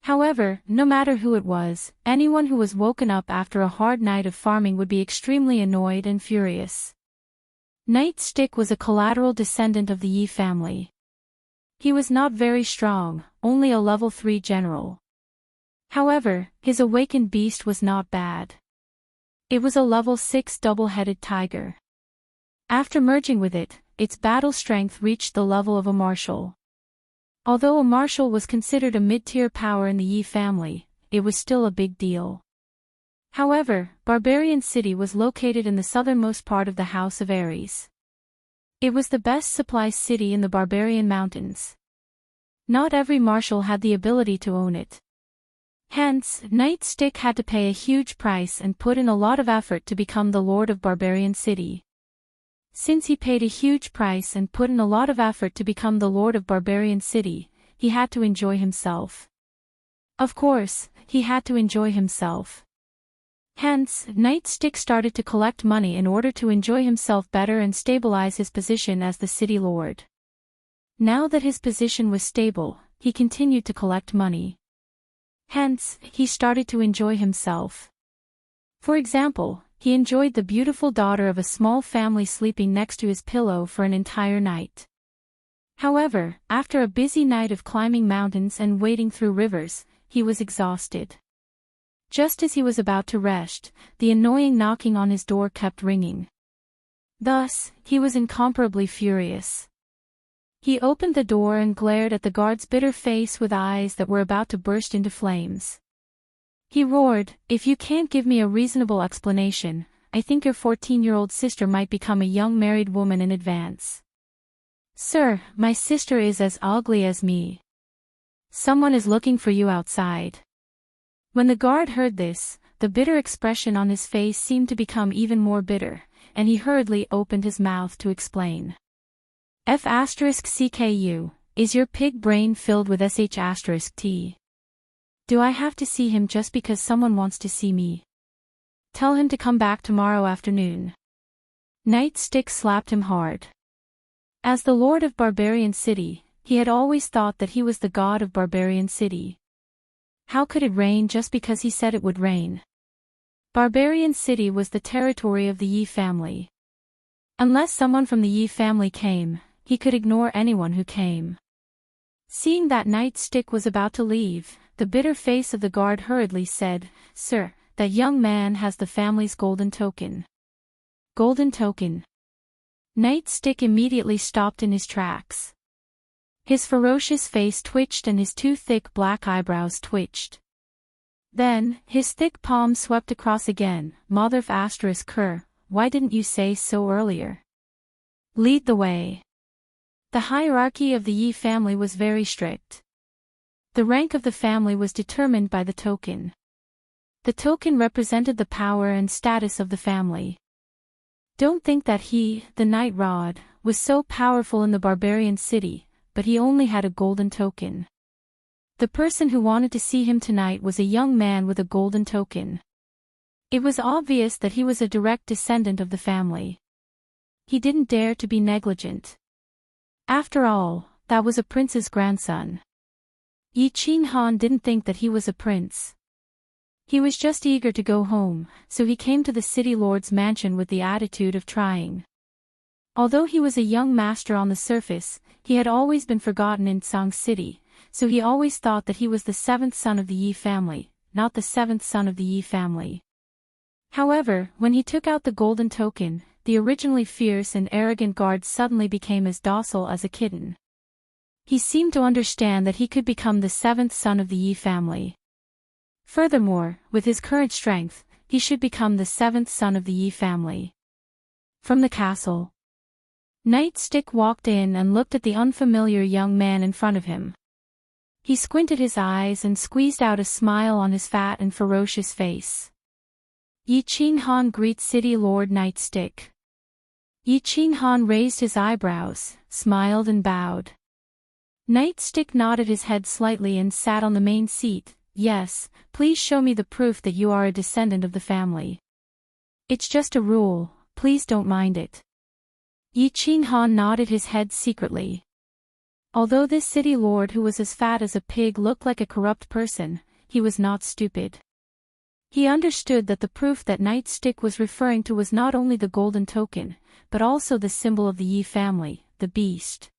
However, no matter who it was, anyone who was woken up after a hard night of farming would be extremely annoyed and furious. Knight Stick was a collateral descendant of the Yi family. He was not very strong, only a level 3 general. However, his awakened beast was not bad. It was a level 6 double-headed tiger. After merging with it, its battle strength reached the level of a martial. Although a martial was considered a mid-tier power in the Yi family, it was still a big deal. However, Barbarian City was located in the southernmost part of the House of Ares. It was the best supply city in the Barbarian Mountains. Not every martial had the ability to own it. Hence, Knight Stick had to pay a huge price and put in a lot of effort to become the Lord of Barbarian City. Since he paid a huge price and put in a lot of effort to become the Lord of Barbarian City, he had to enjoy himself. Of course, he had to enjoy himself. Hence, Knight Stick started to collect money in order to enjoy himself better and stabilize his position as the city lord. Now that his position was stable, he continued to collect money. Hence, he started to enjoy himself. For example, he enjoyed the beautiful daughter of a small family sleeping next to his pillow for an entire night. However, after a busy night of climbing mountains and wading through rivers, he was exhausted. Just as he was about to rest, the annoying knocking on his door kept ringing. Thus, he was incomparably furious. He opened the door and glared at the guard's bitter face with eyes that were about to burst into flames. He roared, "If you can't give me a reasonable explanation, I think your 14-year-old sister might become a young married woman in advance." "Sir, my sister is as ugly as me. Someone is looking for you outside." When the guard heard this, the bitter expression on his face seemed to become even more bitter, and he hurriedly opened his mouth to explain. F***CKU, is your pig brain filled with sh**T? Do I have to see him just because someone wants to see me? Tell him to come back tomorrow afternoon. Knight Stick slapped him hard. As the Lord of Barbarian City, he had always thought that he was the god of Barbarian City. How could it rain just because he said it would rain? Barbarian City was the territory of the Yi family. Unless someone from the Yi family came, he could ignore anyone who came. Seeing that Knight Stick was about to leave, the bitter face of the guard hurriedly said, "Sir, that young man has the family's golden token." Golden token. Knight Stick immediately stopped in his tracks. His ferocious face twitched and his two thick black eyebrows twitched. Then, his thick palm swept across again. "Mother****, why didn't you say so earlier? Lead the way." The hierarchy of the Yi family was very strict. The rank of the family was determined by the token. The token represented the power and status of the family. Don't think that he, the Night Rod, was so powerful in the Barbarian City, but he only had a golden token. The person who wanted to see him tonight was a young man with a golden token. It was obvious that he was a direct descendant of the family. He didn't dare to be negligent. After all, that was a prince's grandson. Yi Qinghan didn't think that he was a prince. He was just eager to go home, so he came to the city lord's mansion with the attitude of trying. Although he was a young master on the surface, he had always been forgotten in Tsang City, so he always thought that he was the seventh son of the Yi family, not the seventh son of the Yi family. However, when he took out the golden token, the originally fierce and arrogant guard suddenly became as docile as a kitten. He seemed to understand that he could become the seventh son of the Yi family. Furthermore, with his current strength, he should become the seventh son of the Yi family. From the castle, Knight Stick walked in and looked at the unfamiliar young man in front of him. He squinted his eyes and squeezed out a smile on his fat and ferocious face. "Yi Qinghan greets City Lord Knight Stick." Yi Qinghan raised his eyebrows, smiled and bowed. Knight Stick nodded his head slightly and sat on the main seat. "Yes, please show me the proof that you are a descendant of the family. It's just a rule, please don't mind it." Yi Qinghan nodded his head secretly. Although this city lord who was as fat as a pig looked like a corrupt person, he was not stupid. He understood that the proof that Nightstick was referring to was not only the golden token, but also the symbol of the Yi family, the beast.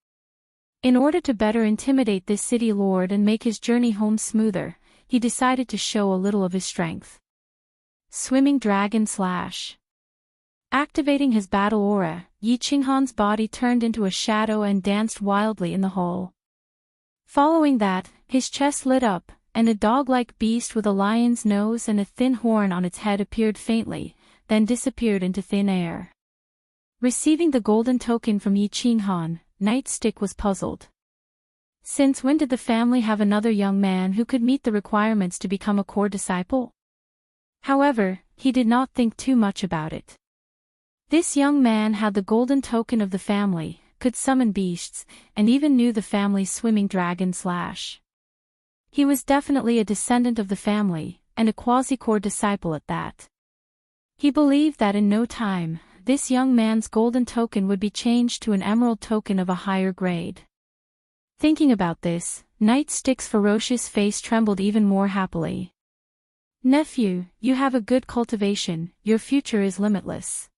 In order to better intimidate this city lord and make his journey home smoother, he decided to show a little of his strength. Swimming Dragon Slash. Activating his battle aura, Yi Qinghan's body turned into a shadow and danced wildly in the hall. Following that, his chest lit up, and a dog-like beast with a lion's nose and a thin horn on its head appeared faintly, then disappeared into thin air. Receiving the golden token from Yi Qinghan, Nightstick was puzzled. Since when did the family have another young man who could meet the requirements to become a core disciple? However, he did not think too much about it. This young man had the golden token of the family, could summon beasts, and even knew the family's swimming dragon Slash. He was definitely a descendant of the family, and a quasi-core disciple at that. He believed that in no time, this young man's golden token would be changed to an emerald token of a higher grade. Thinking about this, Nightstick's ferocious face trembled even more happily. Nephew, you have a good cultivation, your future is limitless.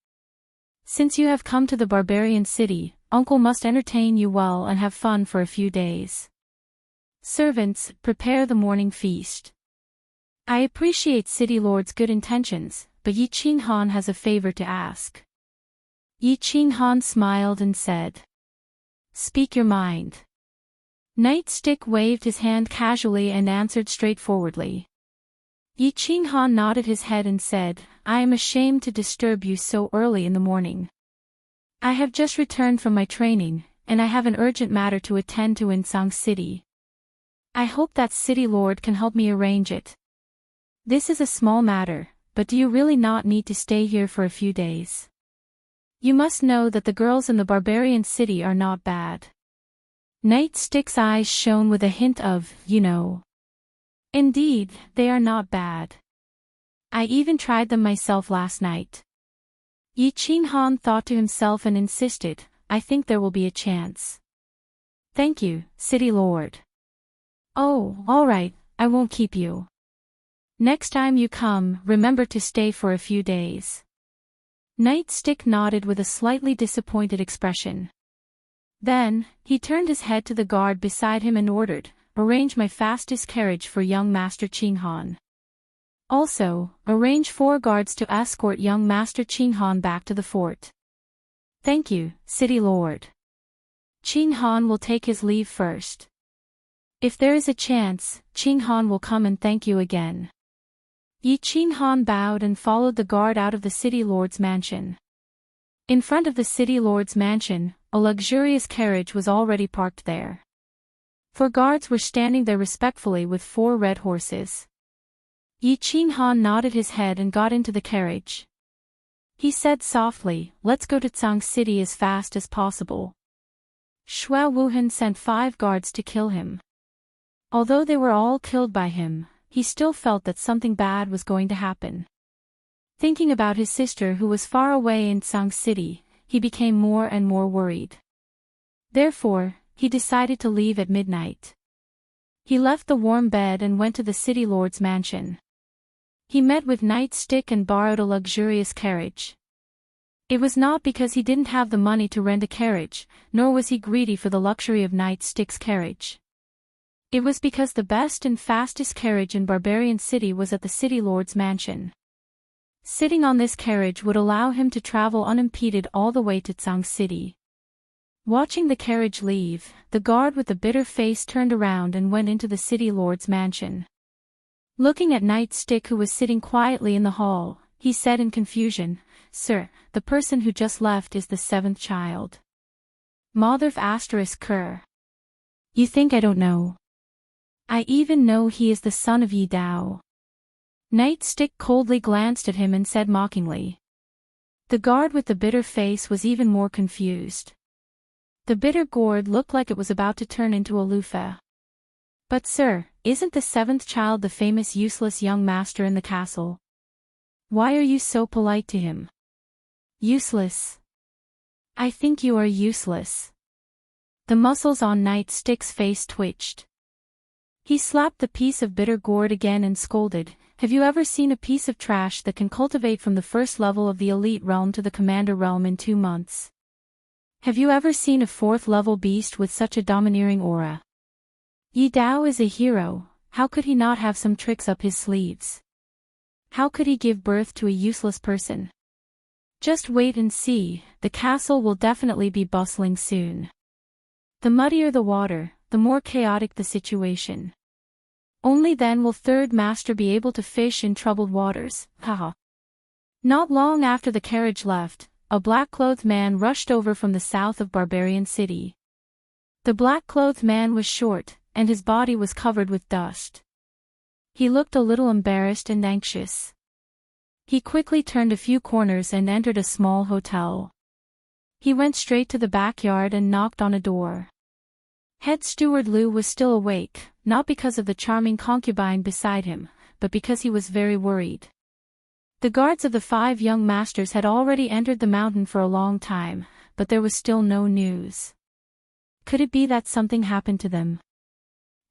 Since you have come to the barbarian city, uncle must entertain you well and have fun for a few days. Servants, prepare the morning feast. I appreciate City Lord's good intentions, but Yi Qinghan has a favor to ask. Yi Qinghan smiled and said, Speak your mind. Nightstick waved his hand casually and answered straightforwardly. Yi Qinghan nodded his head and said, I am ashamed to disturb you so early in the morning. I have just returned from my training, and I have an urgent matter to attend to in Sang City. I hope that City Lord can help me arrange it. This is a small matter, but do you really not need to stay here for a few days? You must know that the girls in the barbarian city are not bad. Nightstick's eyes shone with a hint of, you know. Indeed, they are not bad. I even tried them myself last night. Yi Qinghan thought to himself and insisted, I think there will be a chance. Thank you, City Lord. Oh, all right, I won't keep you. Next time you come, remember to stay for a few days. Nightstick nodded with a slightly disappointed expression. Then, he turned his head to the guard beside him and ordered, arrange my fastest carriage for young Master Qinghan. Also, arrange 4 guards to escort young Master Qinghan back to the fort. Thank you, City Lord. Qinghan will take his leave first. If there is a chance, Qinghan will come and thank you again. Yi Qinghan bowed and followed the guard out of the City Lord's mansion. In front of the City Lord's mansion, a luxurious carriage was already parked there. 4 guards were standing there respectfully with 4 red horses. Yi Qinghan nodded his head and got into the carriage. He said softly, let's go to Tsang City as fast as possible. Xue Wuhan sent 5 guards to kill him. Although they were all killed by him, he still felt that something bad was going to happen. Thinking about his sister who was far away in Tsang City, he became more and more worried. Therefore, he decided to leave at midnight. He left the warm bed and went to the City Lord's mansion. He met with Nightstick and borrowed a luxurious carriage. It was not because he didn't have the money to rent a carriage, nor was he greedy for the luxury of Nightstick's carriage. It was because the best and fastest carriage in Barbarian City was at the City Lord's mansion. Sitting on this carriage would allow him to travel unimpeded all the way to Tsang City. Watching the carriage leave, the guard with the bitter face turned around and went into the City Lord's mansion. Looking at Nightstick who was sitting quietly in the hall, he said in confusion, Sir, the person who just left is the 7th child. Motherf asterisk Ker. You think I don't know? I even know he is the son of Yi Dao. Nightstick coldly glanced at him and said mockingly. The guard with the bitter face was even more confused. The bitter gourd looked like it was about to turn into a loofah. But sir, isn't the 7th child the famous useless young master in the castle? Why are you so polite to him? Useless. I think you are useless. The muscles on Nightstick's face twitched. He slapped the piece of bitter gourd again and scolded, "Have you ever seen a piece of trash that can cultivate from the first level of the elite realm to the commander realm in 2 months? Have you ever seen a 4th level beast with such a domineering aura? Yi Dao is a hero, how could he not have some tricks up his sleeves? How could he give birth to a useless person? Just wait and see, the castle will definitely be bustling soon. The muddier the water, the more chaotic the situation. Only then will Third Master be able to fish in troubled waters, haha." Not long after the carriage left, a black-clothed man rushed over from the south of Barbarian City. The black-clothed man was short, and his body was covered with dust. He looked a little embarrassed and anxious. He quickly turned a few corners and entered a small hotel. He went straight to the backyard and knocked on a door. Head steward Liu was still awake, not because of the charming concubine beside him, but because he was very worried. The guards of the 5 young masters had already entered the mountain for a long time, but there was still no news. Could it be that something happened to them?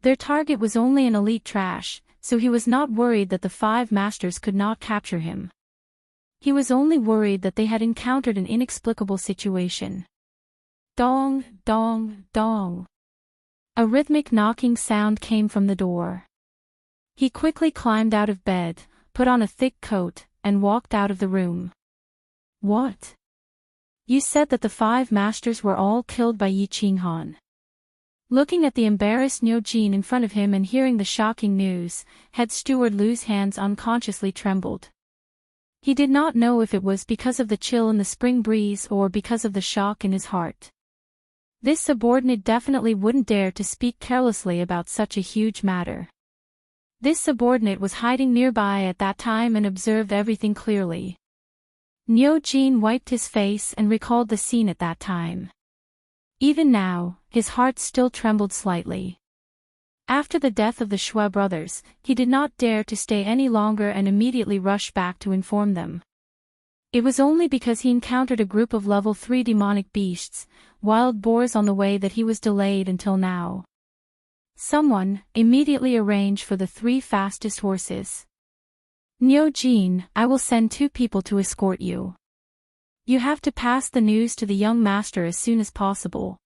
Their target was only an elite trash, so he was not worried that the 5 masters could not capture him. He was only worried that they had encountered an inexplicable situation. Dong, dong, dong. A rhythmic knocking sound came from the door. He quickly climbed out of bed, put on a thick coat, and walked out of the room. "What? You said that the 5 masters were all killed by Yi Qinghan." Looking at the embarrassed Niu Jin in front of him and hearing the shocking news, head steward Liu's hands unconsciously trembled. He did not know if it was because of the chill in the spring breeze or because of the shock in his heart. This subordinate definitely wouldn't dare to speak carelessly about such a huge matter. This subordinate was hiding nearby at that time and observed everything clearly. Niu Jin wiped his face and recalled the scene at that time. Even now, his heart still trembled slightly. After the death of the Shui brothers, he did not dare to stay any longer and immediately rushed back to inform them. It was only because he encountered a group of level 3 demonic beasts, wild boars on the way that he was delayed until now. Someone, immediately arrange for the 3 fastest horses. Niu Jin, I will send 2 people to escort you. You have to pass the news to the young master as soon as possible.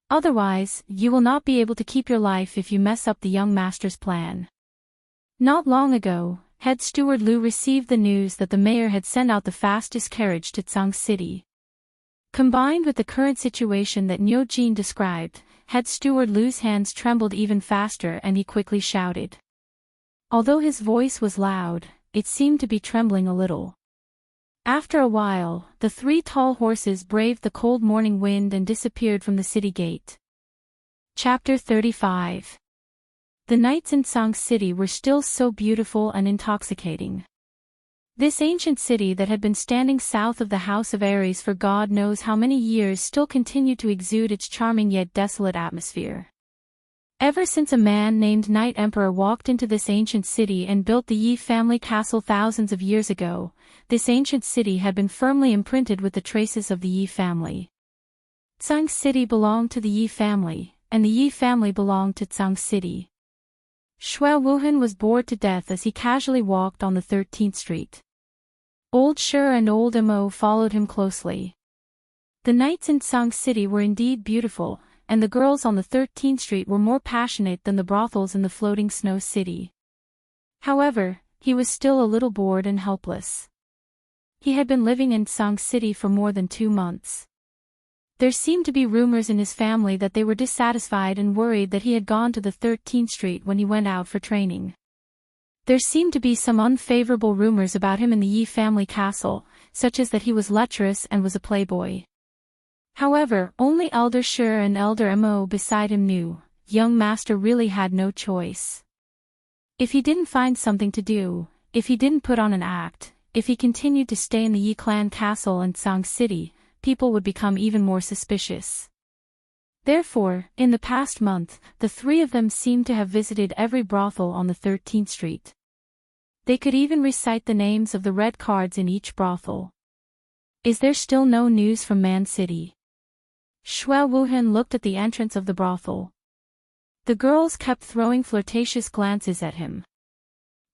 Otherwise, you will not be able to keep your life if you mess up the young master's plan. Not long ago, head steward Liu received the news that the mayor had sent out the fastest carriage to Tsang City. Combined with the current situation that Niu Jin described, head steward Liu's hands trembled even faster and he quickly shouted. Although his voice was loud, it seemed to be trembling a little. After a while, the 3 tall horses braved the cold morning wind and disappeared from the city gate. Chapter 35. The nights in Tsang City were still so beautiful and intoxicating. This ancient city that had been standing south of the House of Ares for God knows how many years still continued to exude its charming yet desolate atmosphere. Ever since a man named Night Emperor walked into this ancient city and built the Yi family castle thousands of years ago, this ancient city had been firmly imprinted with the traces of the Yi family. Tsang City belonged to the Yi family, and the Yi family belonged to Tsang City. Shui Wuhan was bored to death as he casually walked on the 13th Street. Old Shi and Old Mo followed him closely. The nights in Tsang City were indeed beautiful, and the girls on the 13th Street were more passionate than the brothels in the floating snow city. However, he was still a little bored and helpless. He had been living in Tsang City for more than 2 months. There seemed to be rumors in his family that they were dissatisfied and worried that he had gone to the 13th Street when he went out for training. There seemed to be some unfavorable rumors about him in the Yi family castle, such as that he was lecherous and was a playboy. However, only Elder Shi and Elder Mo beside him knew, young master really had no choice. If he didn't find something to do, if he didn't put on an act, if he continued to stay in the Yi clan castle in Tsang City, people would become even more suspicious. Therefore, in the past month, the 3 of them seemed to have visited every brothel on the 13th Street. They could even recite the names of the red cards in each brothel. Is there still no news from Man City? Xue Wuhan looked at the entrance of the brothel. The girls kept throwing flirtatious glances at him.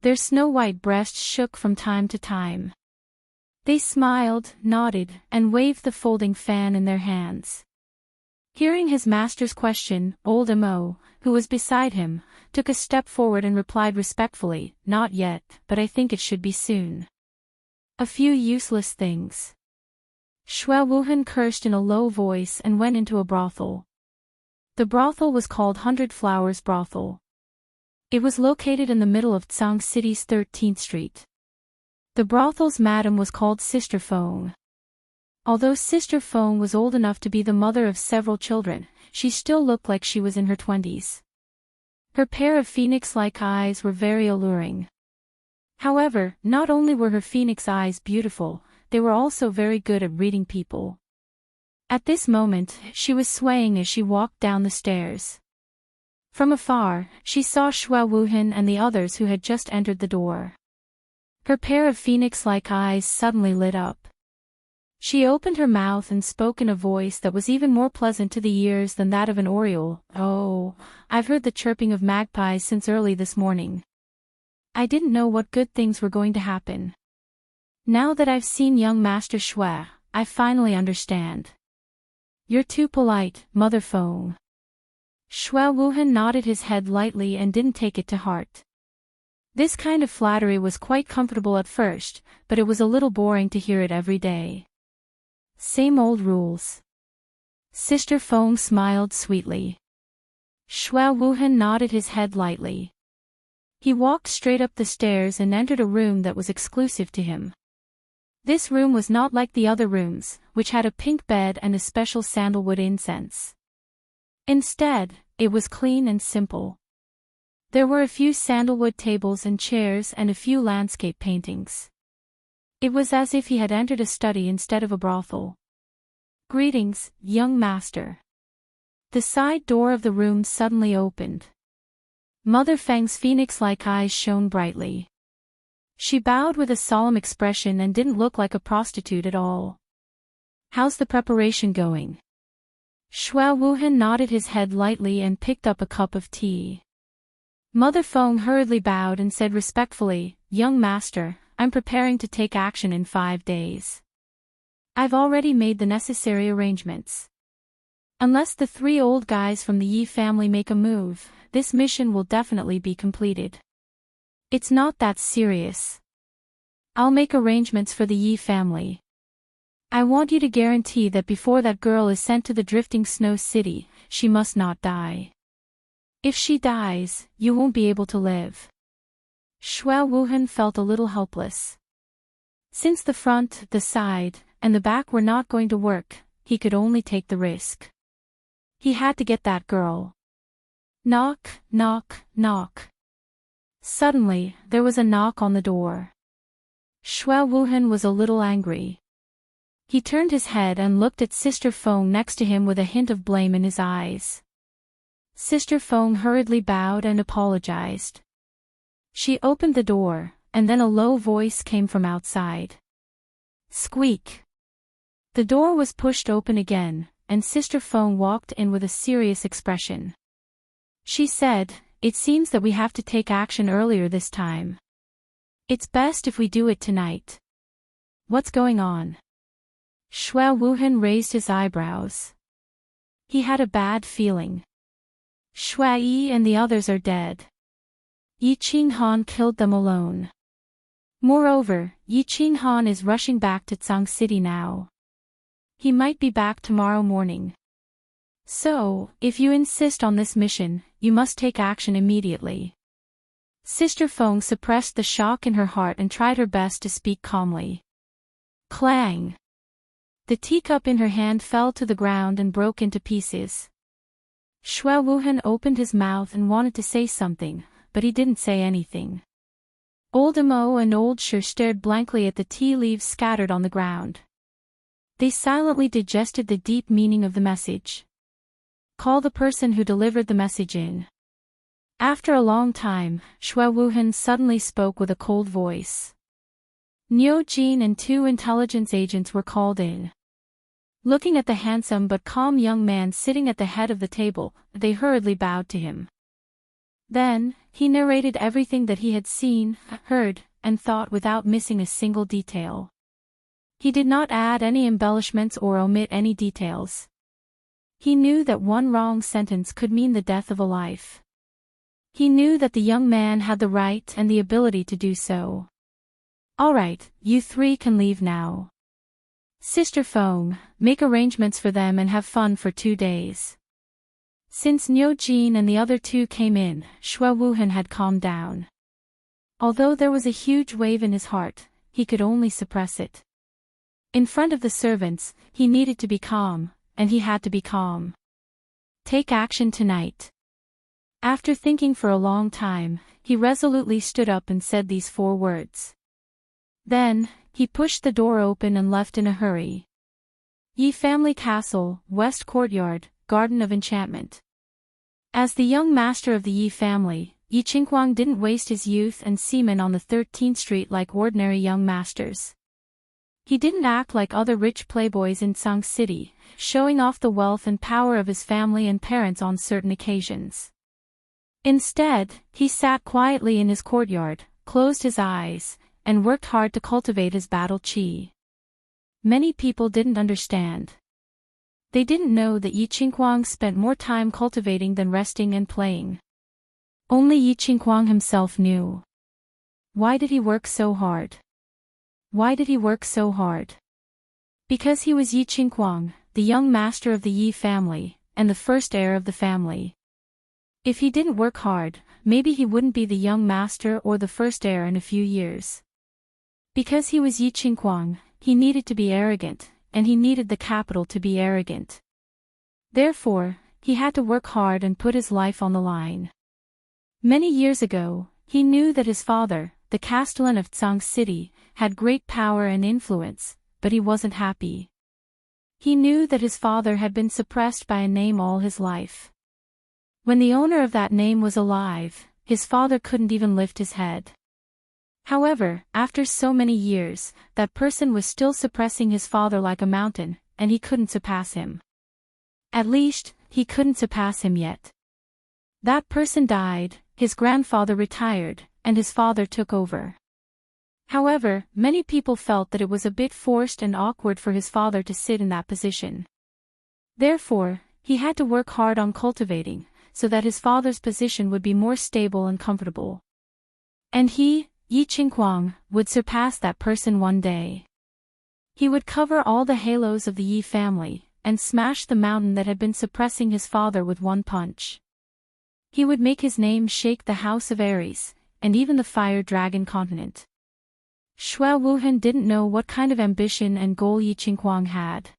Their snow-white breasts shook from time to time. They smiled, nodded, and waved the folding fan in their hands. Hearing his master's question, old Mo, who was beside him, took a step forward and replied respectfully, "Not yet, but I think it should be soon." A few useless things. Xue Wuhan cursed in a low voice and went into a brothel. The brothel was called 100 Flowers Brothel. It was located in the middle of Tsang City's 13th Street. The brothel's madam was called Sister Feng. Although Sister Feng was old enough to be the mother of several children, she still looked like she was in her 20s. Her pair of phoenix-like eyes were very alluring. However, not only were her phoenix eyes beautiful, they were also very good at reading people. At this moment, she was swaying as she walked down the stairs. From afar, she saw Xue Wuhan and the others who had just entered the door. Her pair of phoenix-like eyes suddenly lit up. She opened her mouth and spoke in a voice that was even more pleasant to the ears than that of an oriole. "Oh, I've heard the chirping of magpies since early this morning. I didn't know what good things were going to happen. Now that I've seen young Master Xue, I finally understand. You're too polite, Mother Feng." Xue Wuhan nodded his head lightly and didn't take it to heart. This kind of flattery was quite comfortable at first, but it was a little boring to hear it every day. Same old rules. Sister Feng smiled sweetly. Xue Wuhan nodded his head lightly. He walked straight up the stairs and entered a room that was exclusive to him. This room was not like the other rooms, which had a pink bed and a special sandalwood incense. Instead, it was clean and simple. There were a few sandalwood tables and chairs and a few landscape paintings. It was as if he had entered a study instead of a brothel. "Greetings, young master." The side door of the room suddenly opened. Mother Feng's phoenix-like eyes shone brightly. She bowed with a solemn expression and didn't look like a prostitute at all. "How's the preparation going?" Xue Wuhan nodded his head lightly and picked up a cup of tea. Mother Feng hurriedly bowed and said respectfully, "Young master, I'm preparing to take action in 5 days. I've already made the necessary arrangements. Unless the 3 old guys from the Yi family make a move, this mission will definitely be completed. It's not that serious. I'll make arrangements for the Yi family. I want you to guarantee that before that girl is sent to the drifting snow city, she must not die. If she dies, you won't be able to live." Xue Wuhan felt a little helpless. Since the front, the side, and the back were not going to work, he could only take the risk. He had to get that girl. Knock, knock, knock. Suddenly, there was a knock on the door. Xue Wuhan was a little angry. He turned his head and looked at Sister Feng next to him with a hint of blame in his eyes. Sister Feng hurriedly bowed and apologized. She opened the door, and then a low voice came from outside. Squeak! The door was pushed open again, and Sister Feng walked in with a serious expression. She said, "It seems that we have to take action earlier this time. It's best if we do it tonight." "What's going on?" Xue Wuhan raised his eyebrows. He had a bad feeling. Xue Yi and the others are dead. Yi Qinghan killed them alone. Moreover, Yi Qinghan is rushing back to Tsang City now. He might be back tomorrow morning. So, if you insist on this mission, you must take action immediately. Sister Feng suppressed the shock in her heart and tried her best to speak calmly. Clang! The teacup in her hand fell to the ground and broke into pieces. Xue Wuhan opened his mouth and wanted to say something, but he didn't say anything. Old Mo and Old Shi stared blankly at the tea leaves scattered on the ground. They silently digested the deep meaning of the message. Call the person who delivered the message in. After a long time, Xue Wuhan suddenly spoke with a cold voice. Niu Jin and 2 intelligence agents were called in. Looking at the handsome but calm young man sitting at the head of the table, they hurriedly bowed to him. Then, he narrated everything that he had seen, heard, and thought without missing a single detail. He did not add any embellishments or omit any details. He knew that one wrong sentence could mean the death of a life. He knew that the young man had the right and the ability to do so. "All right, you three can leave now. Sister Feng, make arrangements for them and have fun for 2 days." Since Niu Jin and the other two came in, Xue Wuhan had calmed down. Although there was a huge wave in his heart, he could only suppress it. In front of the servants, he needed to be calm, and he had to be calm. Take action tonight. After thinking for a long time, he resolutely stood up and said these 4 words. Then, he pushed the door open and left in a hurry. Yi Family Castle, West Courtyard, Garden of Enchantment. As the young master of the Yi family, Yi Qinghuang didn't waste his youth and semen on the 13th Street like ordinary young masters. He didn't act like other rich playboys in Tsang City, showing off the wealth and power of his family and parents on certain occasions. Instead, he sat quietly in his courtyard, closed his eyes, and worked hard to cultivate his battle qi. Many people didn't understand. They didn't know that Yi Qinghuang spent more time cultivating than resting and playing. Only Yi Qinghuang himself knew. Why did he work so hard? Why did he work so hard? Because he was Yi Qinghuang, the young master of the Yi family, and the first heir of the family. If he didn't work hard, maybe he wouldn't be the young master or the first heir in a few years. Because he was Yi Qinghuang, he needed to be arrogant, and he needed the capital to be arrogant. Therefore, he had to work hard and put his life on the line. Many years ago, he knew that his father, the Castellan of Tsang City, had great power and influence, but he wasn't happy. He knew that his father had been suppressed by a name all his life. When the owner of that name was alive, his father couldn't even lift his head. However, after so many years, that person was still suppressing his father like a mountain, and he couldn't surpass him. At least, he couldn't surpass him yet. That person died, his grandfather retired, and his father took over. However, many people felt that it was a bit forced and awkward for his father to sit in that position. Therefore, he had to work hard on cultivating, so that his father's position would be more stable and comfortable. And he, Yi Qinghuang, would surpass that person one day. He would cover all the halos of the Yi family, and smash the mountain that had been suppressing his father with one punch. He would make his name shake the House of Aries, and even the Fire Dragon continent. Xue Wuhan didn't know what kind of ambition and goal Yi Qinghuang had.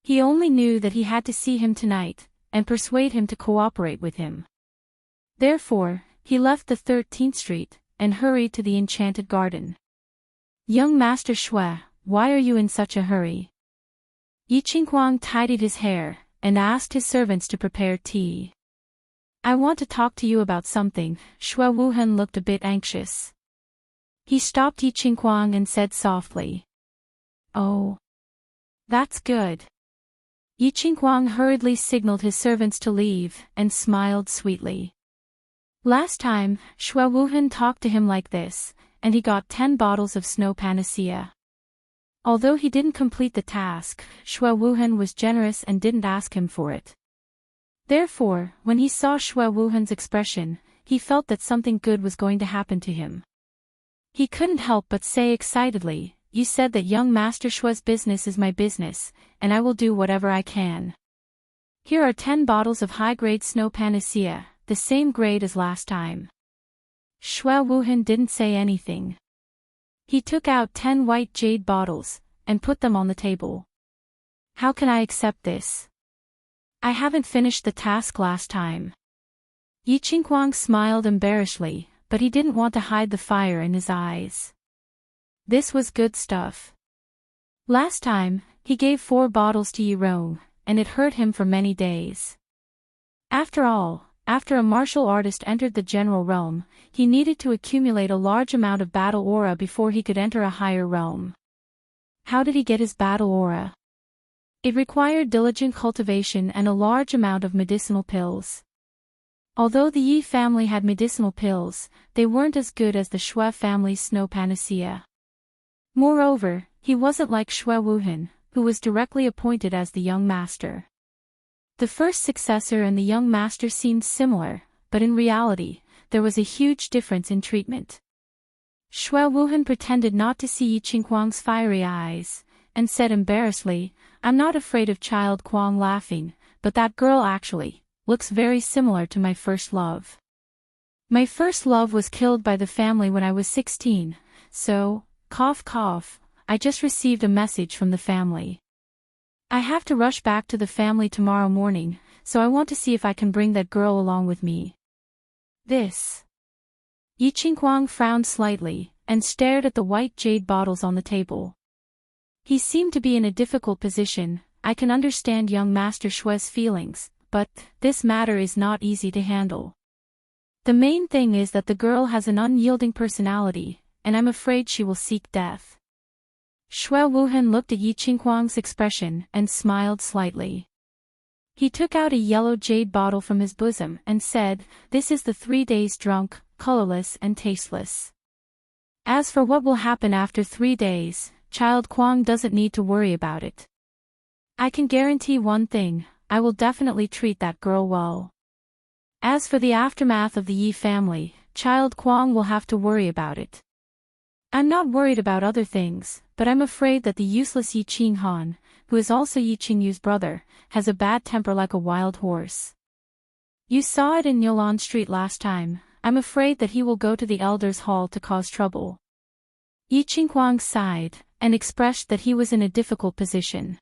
He only knew that he had to see him tonight, and persuade him to cooperate with him. Therefore, he left the 13th Street, and hurried to the Enchanted Garden. "Young Master Xue, why are you in such a hurry?" Yi Qinghuang tidied his hair, and asked his servants to prepare tea. "I want to talk to you about something." Xue Wuhan looked a bit anxious. He stopped Yi Qinghuang and said softly, "Oh. That's good." Yi Qinghuang hurriedly signaled his servants to leave, and smiled sweetly. Last time, Xue Wuhan talked to him like this, and he got 10 bottles of snow panacea. Although he didn't complete the task, Xue Wuhan was generous and didn't ask him for it. Therefore, when he saw Xue Wuhan's expression, he felt that something good was going to happen to him. He couldn't help but say excitedly, "You said that young Master Xue's business is my business, and I will do whatever I can. Here are 10 bottles of high-grade snow panacea, the same grade as last time." Xue Wuhan didn't say anything. He took out 10 white jade bottles, and put them on the table. "How can I accept this? I haven't finished the task last time." Yi Qinghuang smiled embarrassedly, but he didn't want to hide the fire in his eyes. This was good stuff. Last time, he gave 4 bottles to Yi Rong, and it hurt him for many days. After all, after a martial artist entered the general realm, he needed to accumulate a large amount of battle aura before he could enter a higher realm. How did he get his battle aura? It required diligent cultivation and a large amount of medicinal pills. Although the Yi family had medicinal pills, they weren't as good as the Shui family's snow panacea. Moreover, he wasn't like Shui Wuhan, who was directly appointed as the young master. The first successor and the young master seemed similar, but in reality, there was a huge difference in treatment. Shui Wuhan pretended not to see Yi Qingguang's fiery eyes, and said embarrassedly, "I'm not afraid of Child Kuang laughing, but that girl actually looks very similar to my first love. My first love was killed by the family when I was 16, so, cough cough, I just received a message from the family. I have to rush back to the family tomorrow morning, so I want to see if I can bring that girl along with me." This. Yi Qingguang frowned slightly, and stared at the white jade bottles on the table. He seemed to be in a difficult position. I can understand young Master Shui's feelings, but this matter is not easy to handle. The main thing is that the girl has an unyielding personality, and I'm afraid she will seek death. Shui Wuhan looked at Yi Qingguang's expression and smiled slightly. He took out a yellow jade bottle from his bosom and said, "This is the 3 days drunk, colorless and tasteless. As for what will happen after 3 days, Child Kuang doesn't need to worry about it. I can guarantee one thing, I will definitely treat that girl well. As for the aftermath of the Yi family, Child Kuang will have to worry about it. I'm not worried about other things, but I'm afraid that the useless Yi Qinghan, who is also Yi Qingyu's brother, has a bad temper like a wild horse. You saw it in Yolan Street last time. I'm afraid that he will go to the elders' hall to cause trouble." Yi Qingguang sighed, and expressed that he was in a difficult position.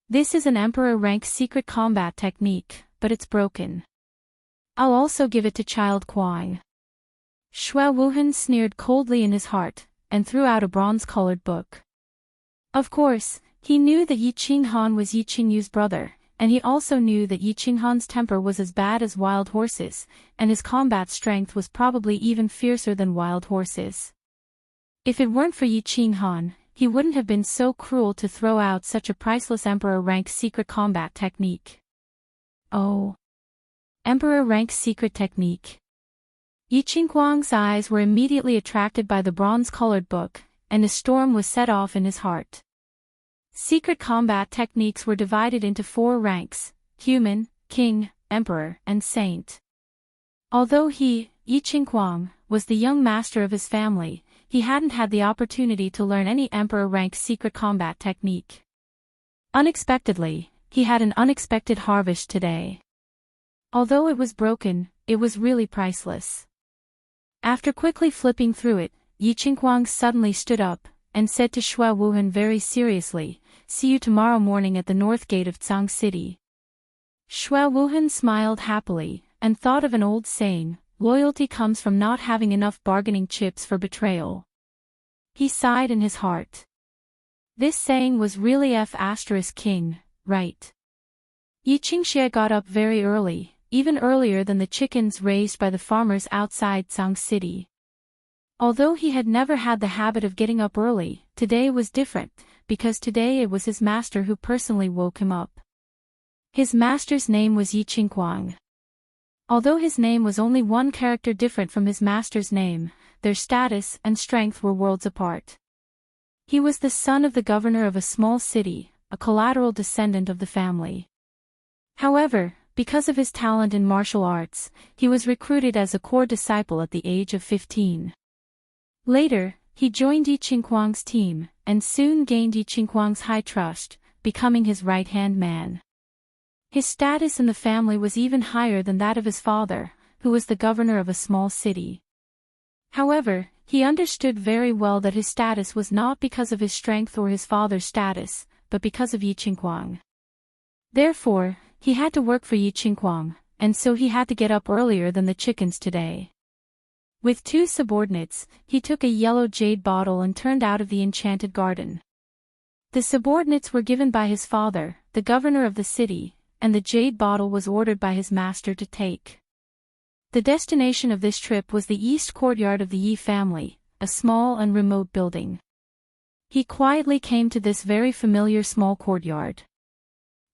"This is an emperor-rank secret combat technique, but it's broken. I'll also give it to Child Kuang." Shui Wuhan sneered coldly in his heart, and threw out a bronze-colored book. Of course, he knew that Yi Qinghan was Yi Qingyu's brother, and he also knew that Yi Qinghan's temper was as bad as wild horses, and his combat strength was probably even fiercer than wild horses. If it weren't for Yi Qinghan, he wouldn't have been so cruel to throw out such a priceless emperor-rank secret combat technique. Oh. Emperor-rank secret technique. Yi Qingguang's eyes were immediately attracted by the bronze-colored book, and a storm was set off in his heart. Secret combat techniques were divided into 4 ranks: human, king, emperor, and saint. Although he, Yi Qingguang, was the young master of his family, he hadn't had the opportunity to learn any emperor-rank secret combat technique. Unexpectedly, he had an unexpected harvest today. Although it was broken, it was really priceless. After quickly flipping through it, Yi Qingguang suddenly stood up, and said to Shui Wuhan very seriously, "See you tomorrow morning at the north gate of Tsang City." Shui Wuhan smiled happily, and thought of an old saying, loyalty comes from not having enough bargaining chips for betrayal. He sighed in his heart. This saying was really F***king, right? Yi Qingxie got up very early, even earlier than the chickens raised by the farmers outside Tsang City. Although he had never had the habit of getting up early, today was different, because today it was his master who personally woke him up. His master's name was Yi Qingguang. Although his name was only one character different from his master's name, their status and strength were worlds apart. He was the son of the governor of a small city, a collateral descendant of the family. However, because of his talent in martial arts, he was recruited as a core disciple at the age of 15. Later, he joined Yi Qingguang's team, and soon gained Yi Qingguang's high trust, becoming his right-hand man. His status in the family was even higher than that of his father, who was the governor of a small city. However, he understood very well that his status was not because of his strength or his father's status, but because of Yi Qingguang. Therefore, he had to work for Yi Qingguang, and so he had to get up earlier than the chickens today. With 2 subordinates, he took a yellow jade bottle and turned out of the enchanted garden. The subordinates were given by his father, the governor of the city, and the jade bottle was ordered by his master to take. The destination of this trip was the east courtyard of the Yi family, a small and remote building. He quietly came to this very familiar small courtyard.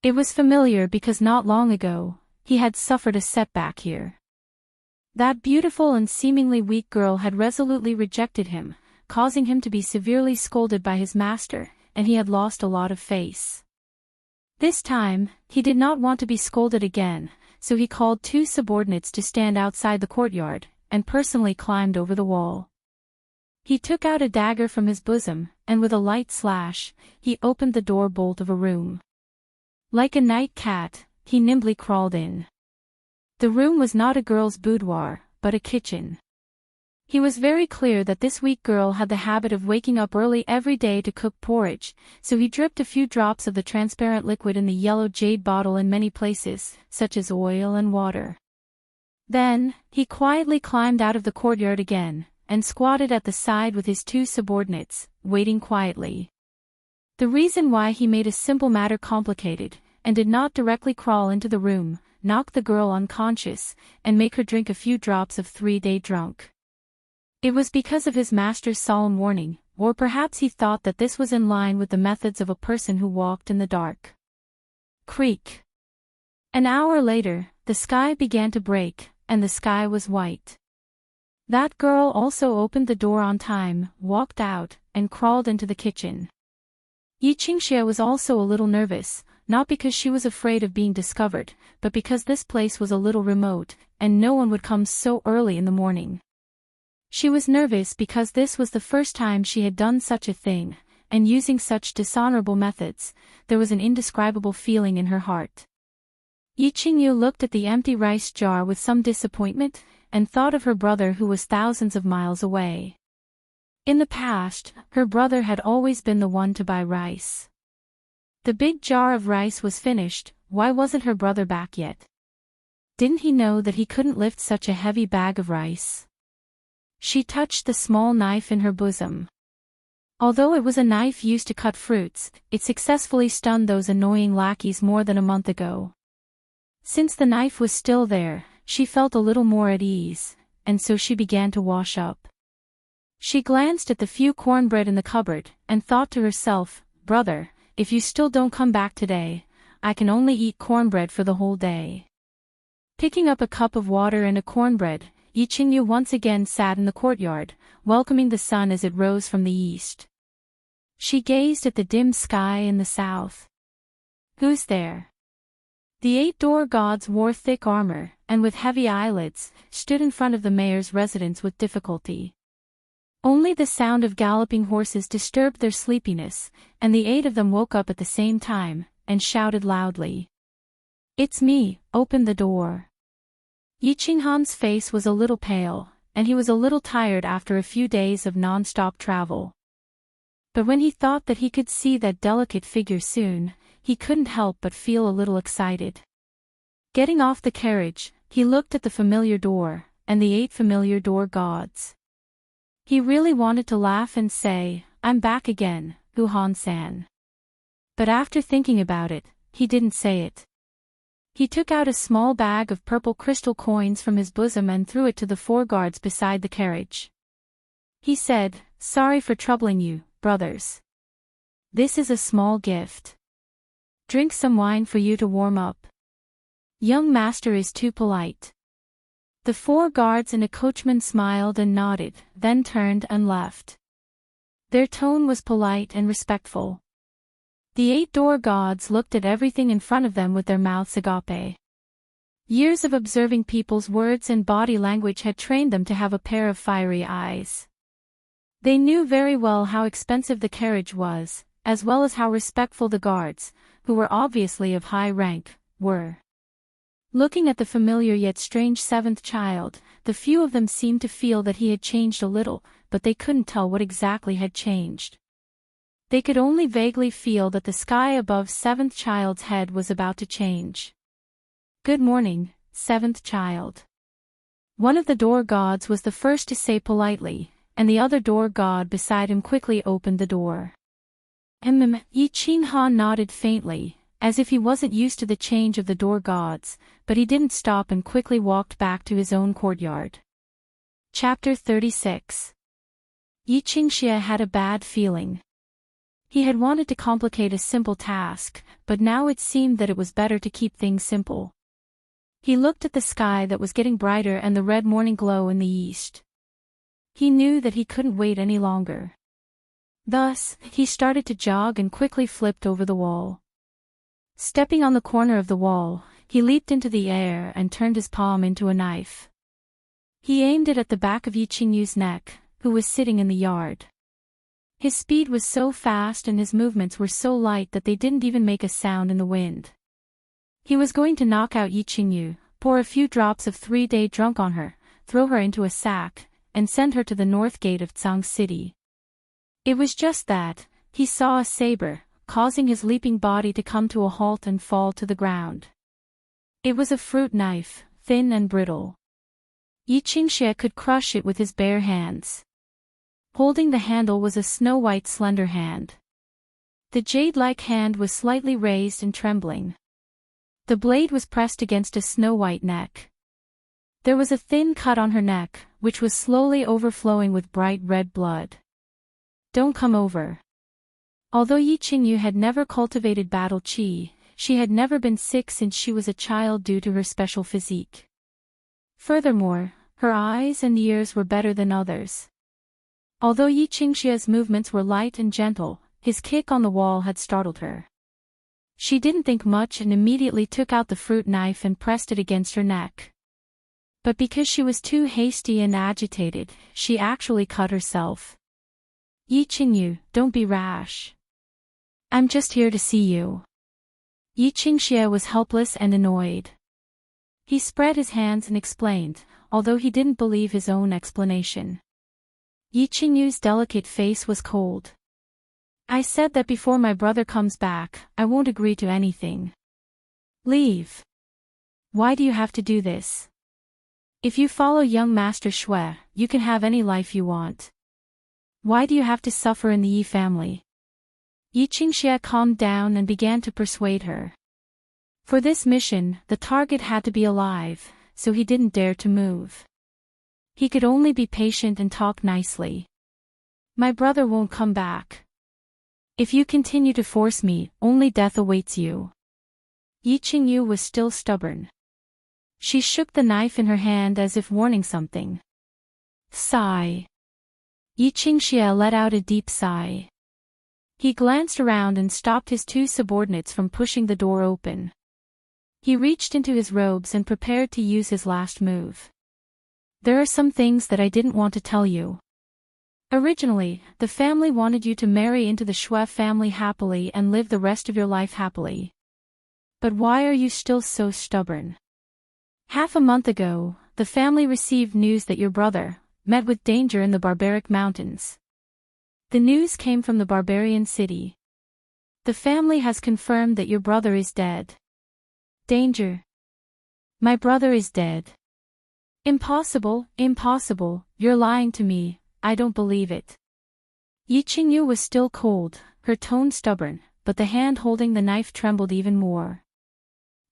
It was familiar because not long ago, he had suffered a setback here. That beautiful and seemingly weak girl had resolutely rejected him, causing him to be severely scolded by his master, and he had lost a lot of face. This time, he did not want to be scolded again, so he called 2 subordinates to stand outside the courtyard, and personally climbed over the wall. He took out a dagger from his bosom, and with a light slash, he opened the door bolt of a room. Like a night cat, he nimbly crawled in. The room was not a girl's boudoir, but a kitchen. He was very clear that this weak girl had the habit of waking up early every day to cook porridge, so he dripped a few drops of the transparent liquid in the yellow jade bottle in many places, such as oil and water. Then, he quietly climbed out of the courtyard again, and squatted at the side with his 2 subordinates, waiting quietly. The reason why he made a simple matter complicated, and did not directly crawl into the room, knock the girl unconscious, and make her drink a few drops of 3-day drunk. It was because of his master's solemn warning, or perhaps he thought that this was in line with the methods of a person who walked in the dark. Creak. An hour later, the sky began to break, and the sky was white. That girl also opened the door on time, walked out, and crawled into the kitchen. Yixingxie was also a little nervous, not because she was afraid of being discovered, but because this place was a little remote, and no one would come so early in the morning. She was nervous because this was the first time she had done such a thing, and using such dishonorable methods, there was an indescribable feeling in her heart. Yixingyu looked at the empty rice jar with some disappointment, and thought of her brother who was thousands of miles away. In the past, her brother had always been the one to buy rice. The big jar of rice was finished, why wasn't her brother back yet? Didn't he know that he couldn't lift such a heavy bag of rice? She touched the small knife in her bosom. Although it was a knife used to cut fruits, it successfully stunned those annoying lackeys more than a month ago. Since the knife was still there, she felt a little more at ease, and so she began to wash up. She glanced at the few cornbread in the cupboard, and thought to herself, "Brother, if you still don't come back today, I can only eat cornbread for the whole day." Picking up a cup of water and a cornbread, Yixingyu once again sat in the courtyard, welcoming the sun as it rose from the east. She gazed at the dim sky in the south. Who's there? The 8 door gods wore thick armor, and with heavy eyelids, stood in front of the mayor's residence with difficulty. Only the sound of galloping horses disturbed their sleepiness, and the 8 of them woke up at the same time, and shouted loudly. "It's me, open the door." Yixinghan's face was a little pale, and he was a little tired after a few days of non-stop travel. But when he thought that he could see that delicate figure soon, he couldn't help but feel a little excited. Getting off the carriage, he looked at the familiar door, and the 8 familiar door gods. He really wanted to laugh and say, "I'm back again, Wuhan-san." But after thinking about it, he didn't say it. He took out a small bag of purple crystal coins from his bosom and threw it to the 4 guards beside the carriage. He said, "Sorry for troubling you, brothers. This is a small gift. Drink some wine for you to warm up. Young master is too polite." The 4 guards and a coachman smiled and nodded, then turned and left. Their tone was polite and respectful. The 8 door gods looked at everything in front of them with their mouths agape. Years of observing people's words and body language had trained them to have a pair of fiery eyes. They knew very well how expensive the carriage was, as well as how respectful the guards, who were obviously of high rank, were. Looking at the familiar yet strange 7th child, the few of them seemed to feel that he had changed a little, but they couldn't tell what exactly had changed. They could only vaguely feel that the sky above 7th child's head was about to change. "Good morning, 7th child." One of the door gods was the first to say politely, and the other door god beside him quickly opened the door. Yixinghan nodded faintly, as if he wasn't used to the change of the door gods, but he didn't stop and quickly walked back to his own courtyard. Chapter 36. Yixingxie had a bad feeling. He had wanted to complicate a simple task, but now it seemed that it was better to keep things simple. He looked at the sky that was getting brighter and the red morning glow in the east. He knew that he couldn't wait any longer. Thus, he started to jog and quickly flipped over the wall. Stepping on the corner of the wall, he leaped into the air and turned his palm into a knife. He aimed it at the back of Yi Qingyu's neck, who was sitting in the yard. His speed was so fast and his movements were so light that they didn't even make a sound in the wind. He was going to knock out Yi Qingyu, pour a few drops of 3-day drunk on her, throw her into a sack, and send her to the north gate of Tsang City. It was just that, he saw a saber, causing his leaping body to come to a halt and fall to the ground. It was a fruit knife, thin and brittle. Yi Qingxie could crush it with his bare hands. Holding the handle was a snow-white slender hand. The jade-like hand was slightly raised and trembling. The blade was pressed against a snow-white neck. There was a thin cut on her neck, which was slowly overflowing with bright red blood. "Don't come over." Although Yi Qingyu had never cultivated battle qi, she had never been sick since she was a child due to her special physique. Furthermore, her eyes and ears were better than others. Although Yi Qingxia's movements were light and gentle, his kick on the wall had startled her. She didn't think much and immediately took out the fruit knife and pressed it against her neck. But because she was too hasty and agitated, she actually cut herself. "Yi Qingyu, don't be rash. I'm just here to see you." Yi Qingxia was helpless and annoyed. He spread his hands and explained, although he didn't believe his own explanation. Yi Qingyu's delicate face was cold. "I said that before my brother comes back, I won't agree to anything. Leave. Why do you have to do this? If you follow young Master Shui, you can have any life you want. Why do you have to suffer in the Yi family?" Yi Qingxia calmed down and began to persuade her. For this mission, the target had to be alive, so he didn't dare to move. He could only be patient and talk nicely. "My brother won't come back. If you continue to force me, only death awaits you." Yi Qingyu was still stubborn. She shook the knife in her hand as if warning something. Sigh. Yi Qingxia let out a deep sigh. He glanced around and stopped his two subordinates from pushing the door open. He reached into his robes and prepared to use his last move. "There are some things that I didn't want to tell you. Originally, the family wanted you to marry into the Shui family happily and live the rest of your life happily. But why are you still so stubborn? Half a month ago, the family received news that your brother met with danger in the barbaric mountains. The news came from the barbarian city. The family has confirmed that your brother is dead." "Danger? My brother is dead? Impossible, impossible, you're lying to me, I don't believe it." Yi Qingyu was still cold, her tone stubborn, but the hand holding the knife trembled even more.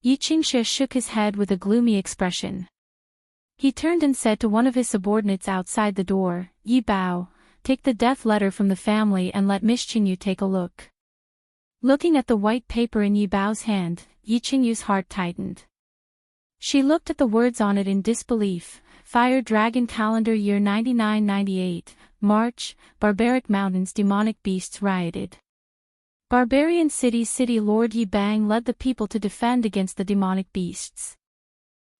Yi Qingxia shook his head with a gloomy expression. He turned and said to one of his subordinates outside the door, "Yi Bao, take the death letter from the family and let Miss Qingyu take a look." Looking at the white paper in Yi Bao's hand, Yi Qingyu's heart tightened. She looked at the words on it in disbelief. Fire Dragon Calendar Year 9998, March, Barbaric Mountains Demonic Beasts Rioted. Barbarian City Lord Yi Bang led the people to defend against the demonic beasts.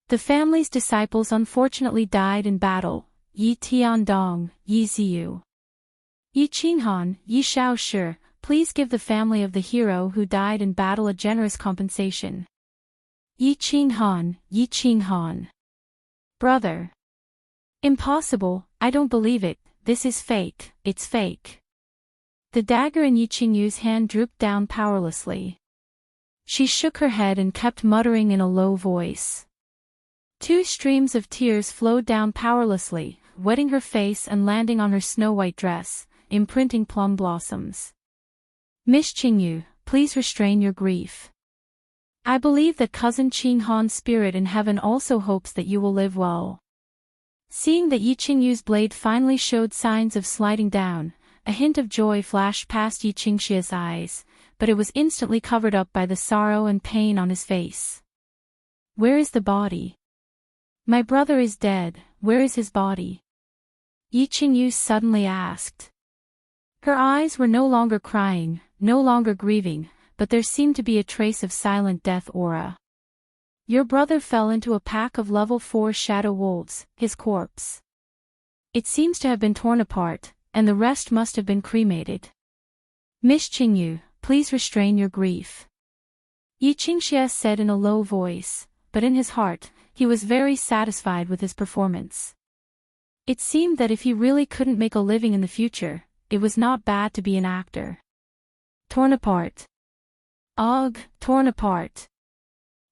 The family's disciples unfortunately died in battle. Yi Tiandong, Yi Ziyu. Yi Qinghan, Yi Shaoshi, please give the family of the hero who died in battle a generous compensation. Yi Qinghan, Yi Qinghan. Brother. Impossible, I don't believe it, this is fake, it's fake. The dagger in Yi Qingyu's hand drooped down powerlessly. She shook her head and kept muttering in a low voice. Two streams of tears flowed down powerlessly, wetting her face and landing on her snow-white dress, imprinting plum blossoms. Miss Qingyu, please restrain your grief. I believe that cousin Qinghan's spirit in heaven also hopes that you will live well. Seeing that Yi Qingyu's blade finally showed signs of sliding down, a hint of joy flashed past Yi Qingxia's eyes, but it was instantly covered up by the sorrow and pain on his face. Where is the body? My brother is dead, where is his body? Yi Qingyu suddenly asked. Her eyes were no longer crying, no longer grieving, but there seemed to be a trace of silent death aura. Your brother fell into a pack of level 4 shadow wolves, his corpse. It seems to have been torn apart, and the rest must have been cremated. Miss Qingyu, please restrain your grief. Yi Qingxia said in a low voice, but in his heart, he was very satisfied with his performance. It seemed that if he really couldn't make a living in the future, it was not bad to be an actor. Torn apart. Ugh, torn apart.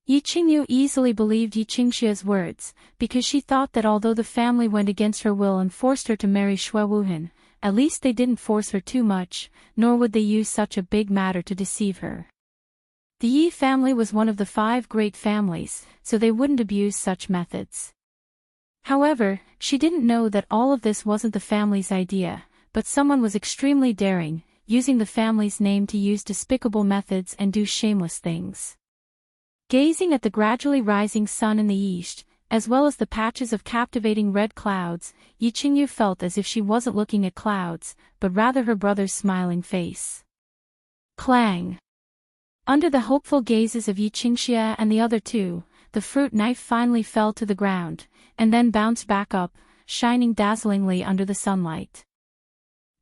Yi Qingyu easily believed Yi Qingxia's words, because she thought that although the family went against her will and forced her to marry Xue Wuhan, at least they didn't force her too much, nor would they use such a big matter to deceive her. The Yi family was one of the 5 great families, so they wouldn't abuse such methods. However, she didn't know that all of this wasn't the family's idea, but someone was extremely daring, using the family's name to use despicable methods and do shameless things. Gazing at the gradually rising sun in the east, as well as the patches of captivating red clouds, Yi Qingyu felt as if she wasn't looking at clouds, but rather her brother's smiling face. Clang! Under the hopeful gazes of Yi Qingxia and the other 2, the fruit knife finally fell to the ground, and then bounced back up, shining dazzlingly under the sunlight.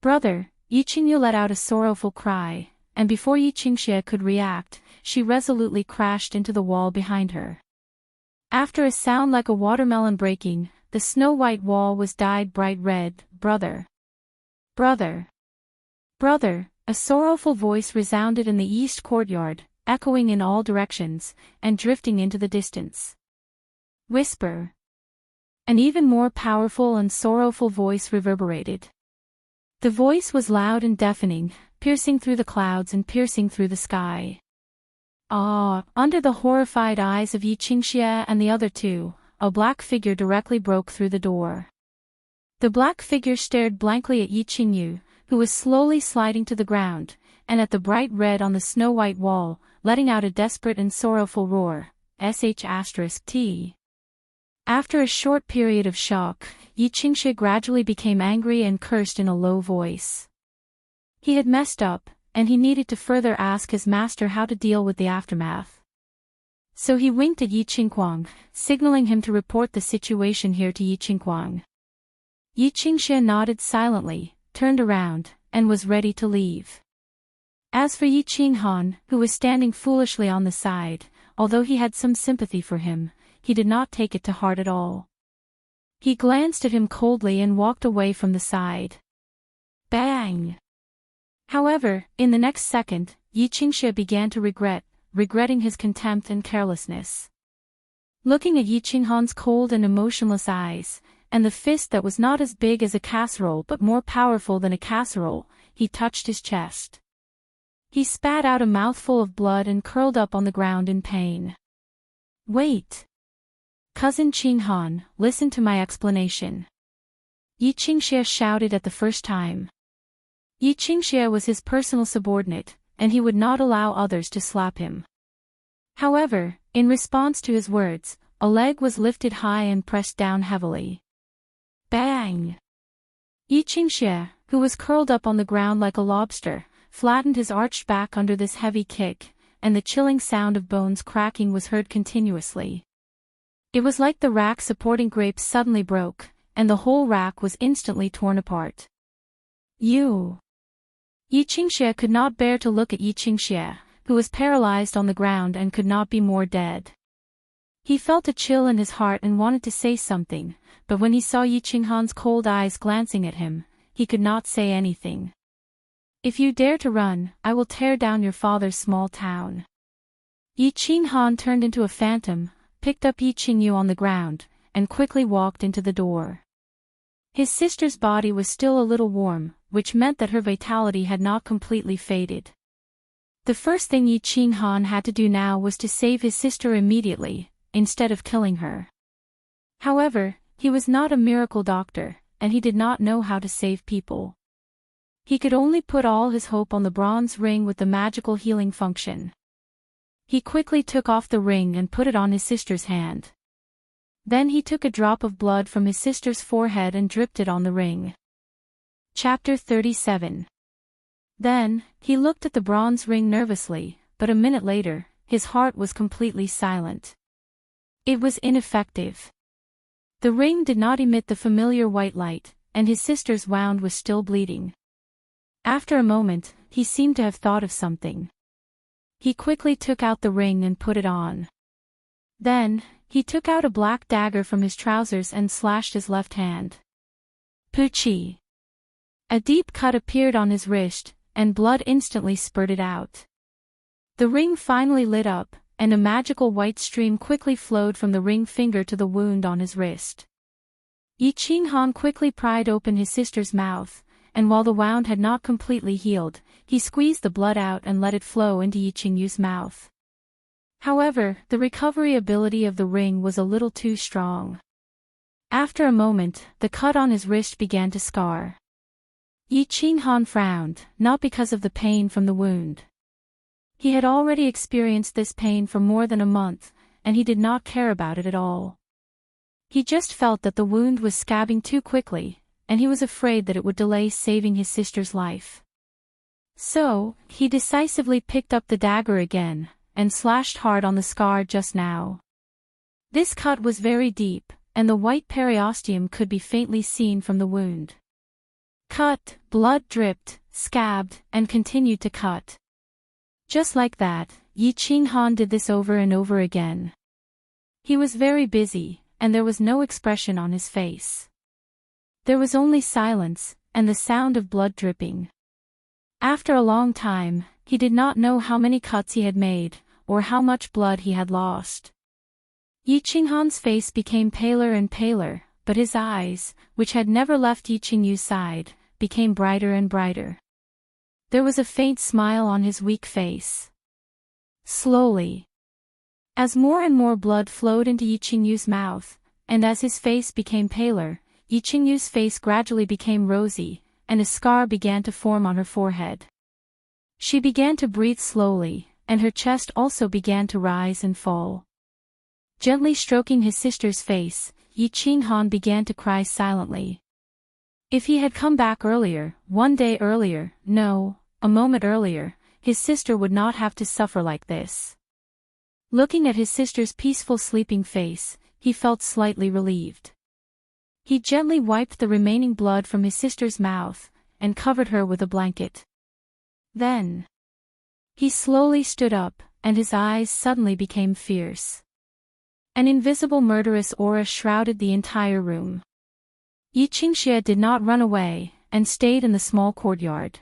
Brother, Yi Qingyu let out a sorrowful cry, and before Yi Qingxia could react, she resolutely crashed into the wall behind her. After a sound like a watermelon breaking, the snow-white wall was dyed bright red. Brother! Brother! Brother! A sorrowful voice resounded in the east courtyard, echoing in all directions, and drifting into the distance. Whisper! An even more powerful and sorrowful voice reverberated. The voice was loud and deafening, piercing through the clouds and piercing through the sky. Ah! Under the horrified eyes of Yi Qingxia and the other 2, a black figure directly broke through the door. The black figure stared blankly at Yi Qingyu, who was slowly sliding to the ground, and at the bright red on the snow-white wall, letting out a desperate and sorrowful roar. *T. After a short period of shock, Yi Qingxia gradually became angry and cursed in a low voice. He had messed up, and he needed to further ask his master how to deal with the aftermath. So he winked at Yi Qingquang, signaling him to report the situation here to Yi Qingquang. Yi Qingxia nodded silently, turned around, and was ready to leave. As for Yi Qinghan, who was standing foolishly on the side, although he had some sympathy for him, he did not take it to heart at all. He glanced at him coldly and walked away from the side. Bang! However, in the next second, Yi Qingxia began to regretting his contempt and carelessness. Looking at Yi Qinghan's cold and emotionless eyes, and the fist that was not as big as a casserole but more powerful than a casserole, he touched his chest. He spat out a mouthful of blood and curled up on the ground in pain. Wait! Cousin Qinghan, listen to my explanation. Yi Qingxia shouted at the first time. Yi Qingxia was his personal subordinate, and he would not allow others to slap him. However, in response to his words, a leg was lifted high and pressed down heavily. Bang! Yi Qingxia, who was curled up on the ground like a lobster, flattened his arched back under this heavy kick, and the chilling sound of bones cracking was heard continuously. It was like the rack supporting grapes suddenly broke, and the whole rack was instantly torn apart. Yi Qingxia could not bear to look at Yi Qingxia, who was paralyzed on the ground and could not be more dead. He felt a chill in his heart and wanted to say something, but when he saw Yi Qinghan's cold eyes glancing at him, he could not say anything. If you dare to run, I will tear down your father's small town. Yi Qinghan turned into a phantom, picked up Yi Qingyu on the ground, and quickly walked into the door. His sister's body was still a little warm, which meant that her vitality had not completely faded. The first thing Yi Qinghan had to do now was to save his sister immediately, instead of killing her. However, he was not a miracle doctor, and he did not know how to save people. He could only put all his hope on the bronze ring with the magical healing function. He quickly took off the ring and put it on his sister's hand. Then he took a drop of blood from his sister's forehead and dripped it on the ring. Chapter 37. Then, he looked at the bronze ring nervously, but a minute later, his heart was completely silent. It was ineffective. The ring did not emit the familiar white light, and his sister's wound was still bleeding. After a moment, he seemed to have thought of something. He quickly took out the ring and put it on. Then, he took out a black dagger from his trousers and slashed his left hand. Poochie! A deep cut appeared on his wrist, and blood instantly spurted out. The ring finally lit up, and a magical white stream quickly flowed from the ring finger to the wound on his wrist. Yi Qinghan quickly pried open his sister's mouth, and while the wound had not completely healed, he squeezed the blood out and let it flow into Yi Qingyu's mouth. However, the recovery ability of the ring was a little too strong. After a moment, the cut on his wrist began to scar. Yi Qinghan frowned, not because of the pain from the wound. He had already experienced this pain for more than a month, and he did not care about it at all. He just felt that the wound was scabbing too quickly, and he was afraid that it would delay saving his sister's life. So, he decisively picked up the dagger again, and slashed hard on the scar just now. This cut was very deep, and the white periosteum could be faintly seen from the wound. Cut, blood dripped, scabbed, and continued to cut. Just like that, Yi Qinghan did this over and over again. He was very busy, and there was no expression on his face. There was only silence, and the sound of blood dripping. After a long time, he did not know how many cuts he had made, or how much blood he had lost. Yi Qinghan's face became paler and paler, but his eyes, which had never left Yi Qingyu's side, became brighter and brighter. There was a faint smile on his weak face. Slowly, as more and more blood flowed into Yi Qingyu's mouth, and as his face became paler, Yi Qingyu's face gradually became rosy, and a scar began to form on her forehead. She began to breathe slowly, and her chest also began to rise and fall. Gently stroking his sister's face, Yi Qinghan began to cry silently. If he had come back earlier, one day earlier, no, a moment earlier, his sister would not have to suffer like this. Looking at his sister's peaceful sleeping face, he felt slightly relieved. He gently wiped the remaining blood from his sister's mouth, and covered her with a blanket. Then, he slowly stood up, and his eyes suddenly became fierce. An invisible murderous aura shrouded the entire room. Yi Qingxie did not run away, and stayed in the small courtyard.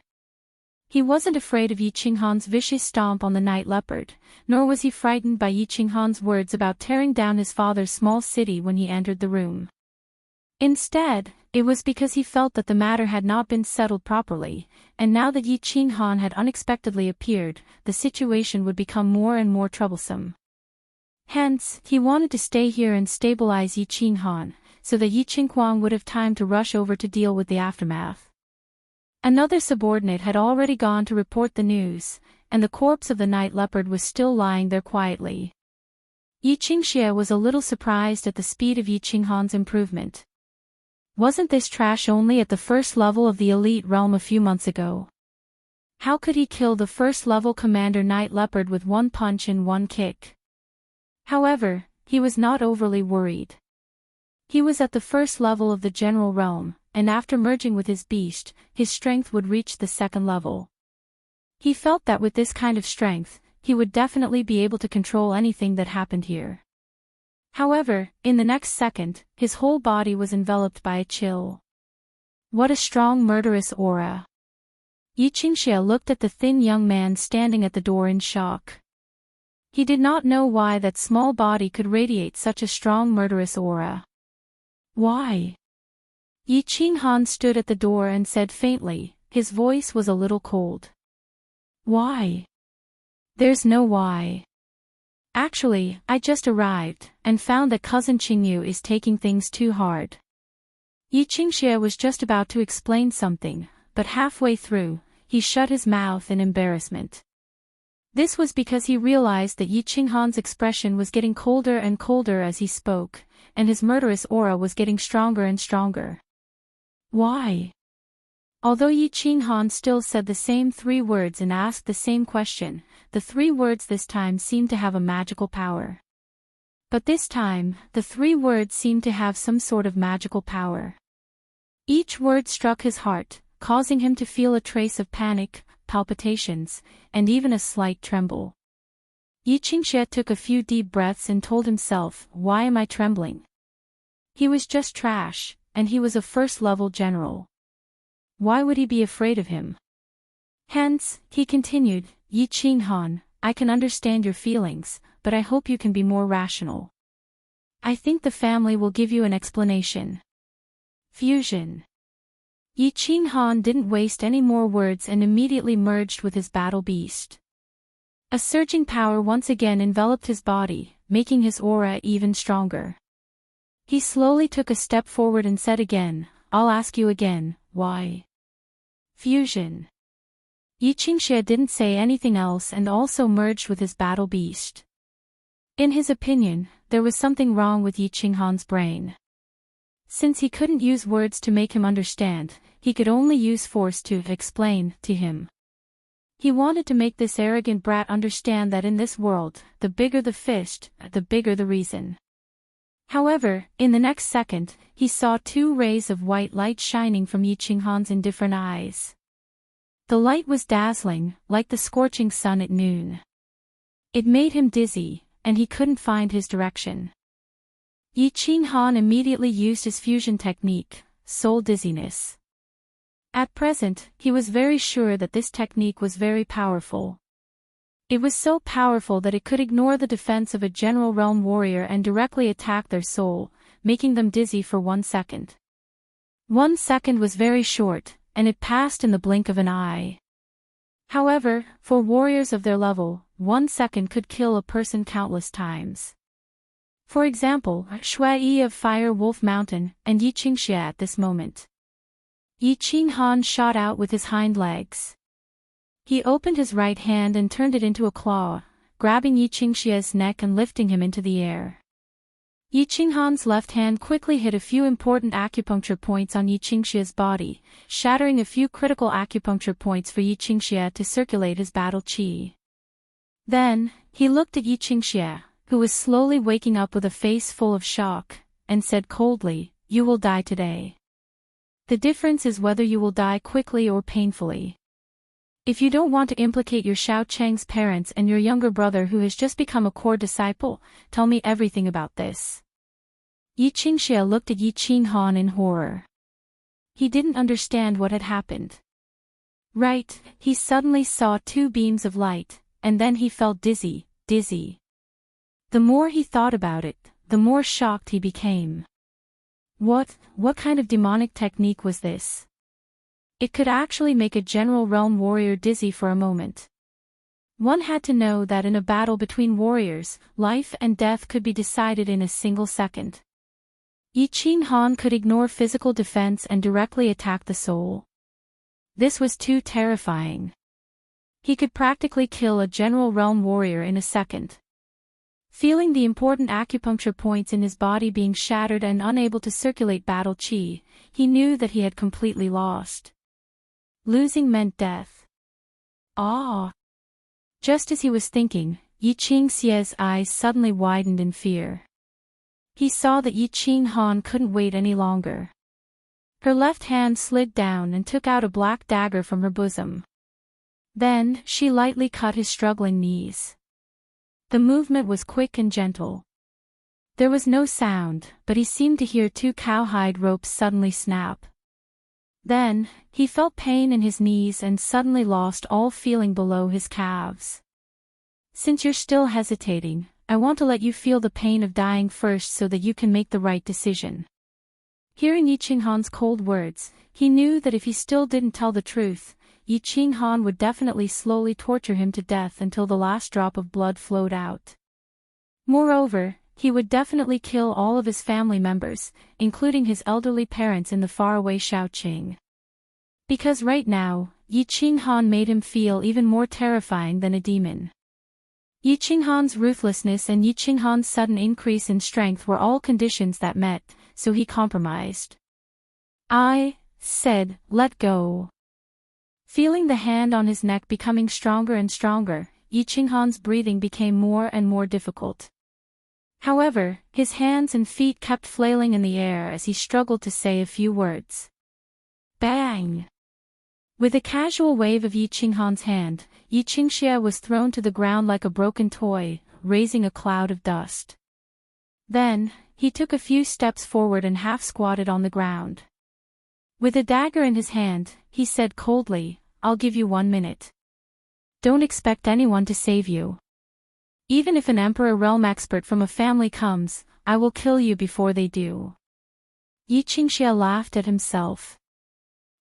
He wasn't afraid of Yi Qinghan's vicious stomp on the night leopard, nor was he frightened by Yi Qinghan's words about tearing down his father's small city when he entered the room. Instead, it was because he felt that the matter had not been settled properly, and now that Yi Qinghan had unexpectedly appeared, the situation would become more and more troublesome. Hence, he wanted to stay here and stabilize Yi Qinghan, so that Yi Qinghuang would have time to rush over to deal with the aftermath. Another subordinate had already gone to report the news, and the corpse of the night leopard was still lying there quietly. Yi Qingxie was a little surprised at the speed of Yi Qinghan's improvement. Wasn't this trash only at the first level of the elite realm a few months ago? How could he kill the first level commander night leopard with one punch and one kick? However, he was not overly worried. He was at the first level of the general realm, and after merging with his beast, his strength would reach the second level. He felt that with this kind of strength, he would definitely be able to control anything that happened here. However, in the next second, his whole body was enveloped by a chill. What a strong murderous aura! Yi Qingxie looked at the thin young man standing at the door in shock. He did not know why that small body could radiate such a strong murderous aura. Why? Yi Qinghan stood at the door and said faintly, his voice was a little cold. Why? There's no why. Actually, I just arrived, and found that cousin Qingyu is taking things too hard. Yi Qingxie was just about to explain something, but halfway through, he shut his mouth in embarrassment. This was because he realized that Yi Qinghan's expression was getting colder and colder as he spoke, and his murderous aura was getting stronger and stronger. Why? Although Yi Qinghan still said the same 3 words and asked the same question, the 3 words this time seemed to have a magical power. But this time, the 3 words seemed to have some sort of magical power. Each word struck his heart, causing him to feel a trace of panic, palpitations, and even a slight tremble. Yi Qingxie took a few deep breaths and told himself, "Why am I trembling? He was just trash, and he was a first-level general. Why would he be afraid of him?" Hence, he continued, "Yi Qinghan, I can understand your feelings, but I hope you can be more rational. I think the family will give you an explanation." Fusion. Yi Qinghan didn't waste any more words and immediately merged with his battle beast. A surging power once again enveloped his body, making his aura even stronger. He slowly took a step forward and said again, "I'll ask you again, why?" Fusion. Yi Qingxie didn't say anything else and also merged with his battle beast. In his opinion, there was something wrong with Yi Qinghan's brain. Since he couldn't use words to make him understand, he could only use force to explain to him. He wanted to make this arrogant brat understand that in this world, the bigger the fist, the bigger the reason. However, in the next second, he saw 2 rays of white light shining from Yi Qinghan's indifferent eyes. The light was dazzling, like the scorching sun at noon. It made him dizzy, and he couldn't find his direction. Yi Qinghan immediately used his fusion technique, soul dizziness. At present, he was very sure that this technique was very powerful. It was so powerful that it could ignore the defense of a general realm warrior and directly attack their soul, making them dizzy for 1 second. 1 second was very short, and it passed in the blink of an eye. However, for warriors of their level, 1 second could kill a person countless times. For example, Shui of Fire Wolf Mountain, and Yi Qingxie at this moment. Yi Qinghan shot out with his hind legs. He opened his right hand and turned it into a claw, grabbing Yi Qingxie's neck and lifting him into the air. Yi Qinghan's left hand quickly hit a few important acupuncture points on Yi Qingxie's body, shattering a few critical acupuncture points for Yi Qingxie to circulate his battle qi. Then, he looked at Yi Qingxie, who was slowly waking up with a face full of shock, and said coldly, "You will die today. The difference is whether you will die quickly or painfully. If you don't want to implicate your Xiao Cheng's parents and your younger brother who has just become a core disciple, tell me everything about this." Yi Qingxie looked at Yi Qinghan in horror. He didn't understand what had happened. Right, he suddenly saw 2 beams of light, and then he felt dizzy. The more he thought about it, the more shocked he became. What kind of demonic technique was this? It could actually make a general realm warrior dizzy for a moment. One had to know that in a battle between warriors, life and death could be decided in a single second. Yi Qinghan could ignore physical defense and directly attack the soul. This was too terrifying. He could practically kill a general realm warrior in a second. Feeling the important acupuncture points in his body being shattered and unable to circulate battle qi, he knew that he had completely lost. Losing meant death. Ah! Just as he was thinking, Yi Qingxie's eyes suddenly widened in fear. He saw that Yi Qinghan couldn't wait any longer. Her left hand slid down and took out a black dagger from her bosom. Then, she lightly cut his struggling knees. The movement was quick and gentle. There was no sound, but he seemed to hear 2 cowhide ropes suddenly snap. Then, he felt pain in his knees and suddenly lost all feeling below his calves. "Since you're still hesitating, I want to let you feel the pain of dying first so that you can make the right decision." Hearing Yi Qinghan's cold words, he knew that if he still didn't tell the truth, Yi Qinghan would definitely slowly torture him to death until the last drop of blood flowed out. Moreover, he would definitely kill all of his family members, including his elderly parents in the faraway Shaoqing. Because right now, Yi Qinghan made him feel even more terrifying than a demon. Yi Qinghan's ruthlessness and Yi Qinghan's sudden increase in strength were all conditions that met, so he compromised. I said, let go. Feeling the hand on his neck becoming stronger and stronger, Yi Qinghan's breathing became more and more difficult. However, his hands and feet kept flailing in the air as he struggled to say a few words. Bang! With a casual wave of Yi Qinghan's hand, Yi Qingxia was thrown to the ground like a broken toy, raising a cloud of dust. Then, he took a few steps forward and half-squatted on the ground. With a dagger in his hand, he said coldly, I'll give you 1 minute. Don't expect anyone to save you. Even if an emperor realm expert from a family comes, I will kill you before they do. Yi Qingxia laughed at himself.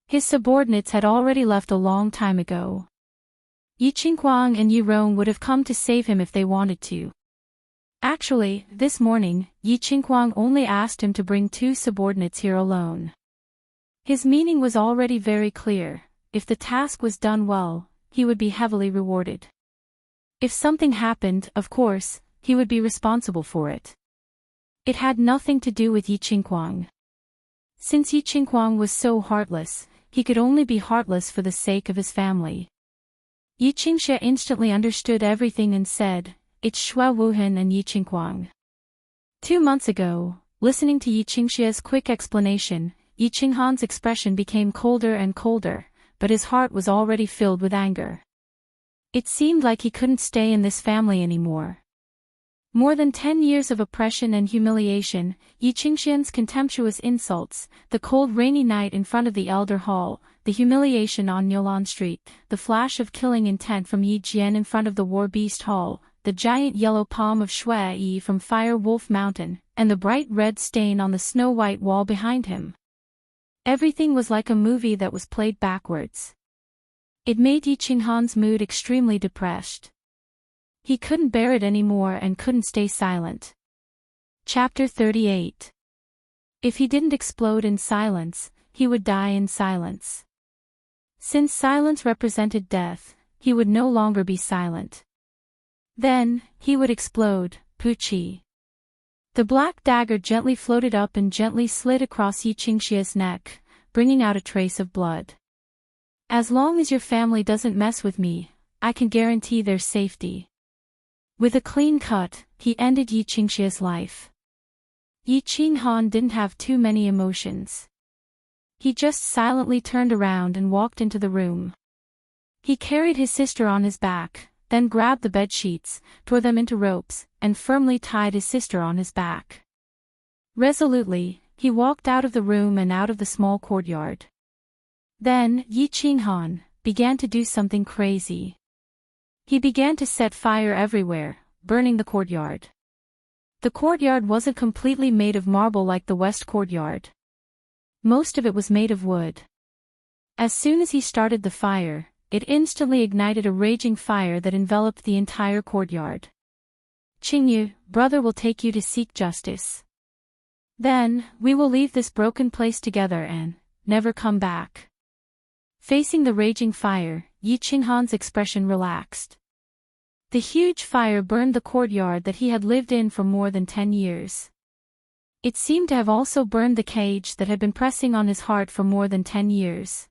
His subordinates had already left a long time ago. Yi Qingguang and Yi Rong would have come to save him if they wanted to. Actually, this morning, Yi Qingguang only asked him to bring 2 subordinates here alone. His meaning was already very clear: if the task was done well, he would be heavily rewarded. If something happened, of course, he would be responsible for it. It had nothing to do with Yi Qingguang. Since Yi Qingguang was so heartless, he could only be heartless for the sake of his family. Yi Qingxia instantly understood everything and said, it's Shui Wuhan and Yi Qingguang. 2 months ago, listening to Yi Qingxia's quick explanation, Yi Qinghan's expression became colder and colder, but his heart was already filled with anger. It seemed like he couldn't stay in this family anymore. More than 10 years of oppression and humiliation, Yi Qingxian's contemptuous insults, the cold rainy night in front of the Elder Hall, the humiliation on Nyolan Street, the flash of killing intent from Yi Jian in front of the War Beast Hall, the giant yellow palm of Shui Yi from Fire Wolf Mountain, and the bright red stain on the snow-white wall behind him. Everything was like a movie that was played backwards. It made Yi Qinghan's mood extremely depressed. He couldn't bear it anymore and couldn't stay silent. Chapter 38. If he didn't explode in silence, he would die in silence. Since silence represented death, he would no longer be silent. Then, he would explode, Puchi. The black dagger gently floated up and gently slid across Yi Qingxia's neck, bringing out a trace of blood. As long as your family doesn't mess with me, I can guarantee their safety. With a clean cut, he ended Yi Qingxia's life. Yi Qinghan didn't have too many emotions. He just silently turned around and walked into the room. He carried his sister on his back, then grabbed the bed sheets, tore them into ropes, and firmly tied his sister on his back. Resolutely, he walked out of the room and out of the small courtyard. Then, Yi Qinghan began to do something crazy. He began to set fire everywhere, burning the courtyard. The courtyard wasn't completely made of marble like the West Courtyard. Most of it was made of wood. As soon as he started the fire, it instantly ignited a raging fire that enveloped the entire courtyard. Qingyu, brother will take you to seek justice. Then, we will leave this broken place together and never come back. Facing the raging fire, Yi Qinghan's expression relaxed. The huge fire burned the courtyard that he had lived in for more than 10 years. It seemed to have also burned the cage that had been pressing on his heart for more than 10 years.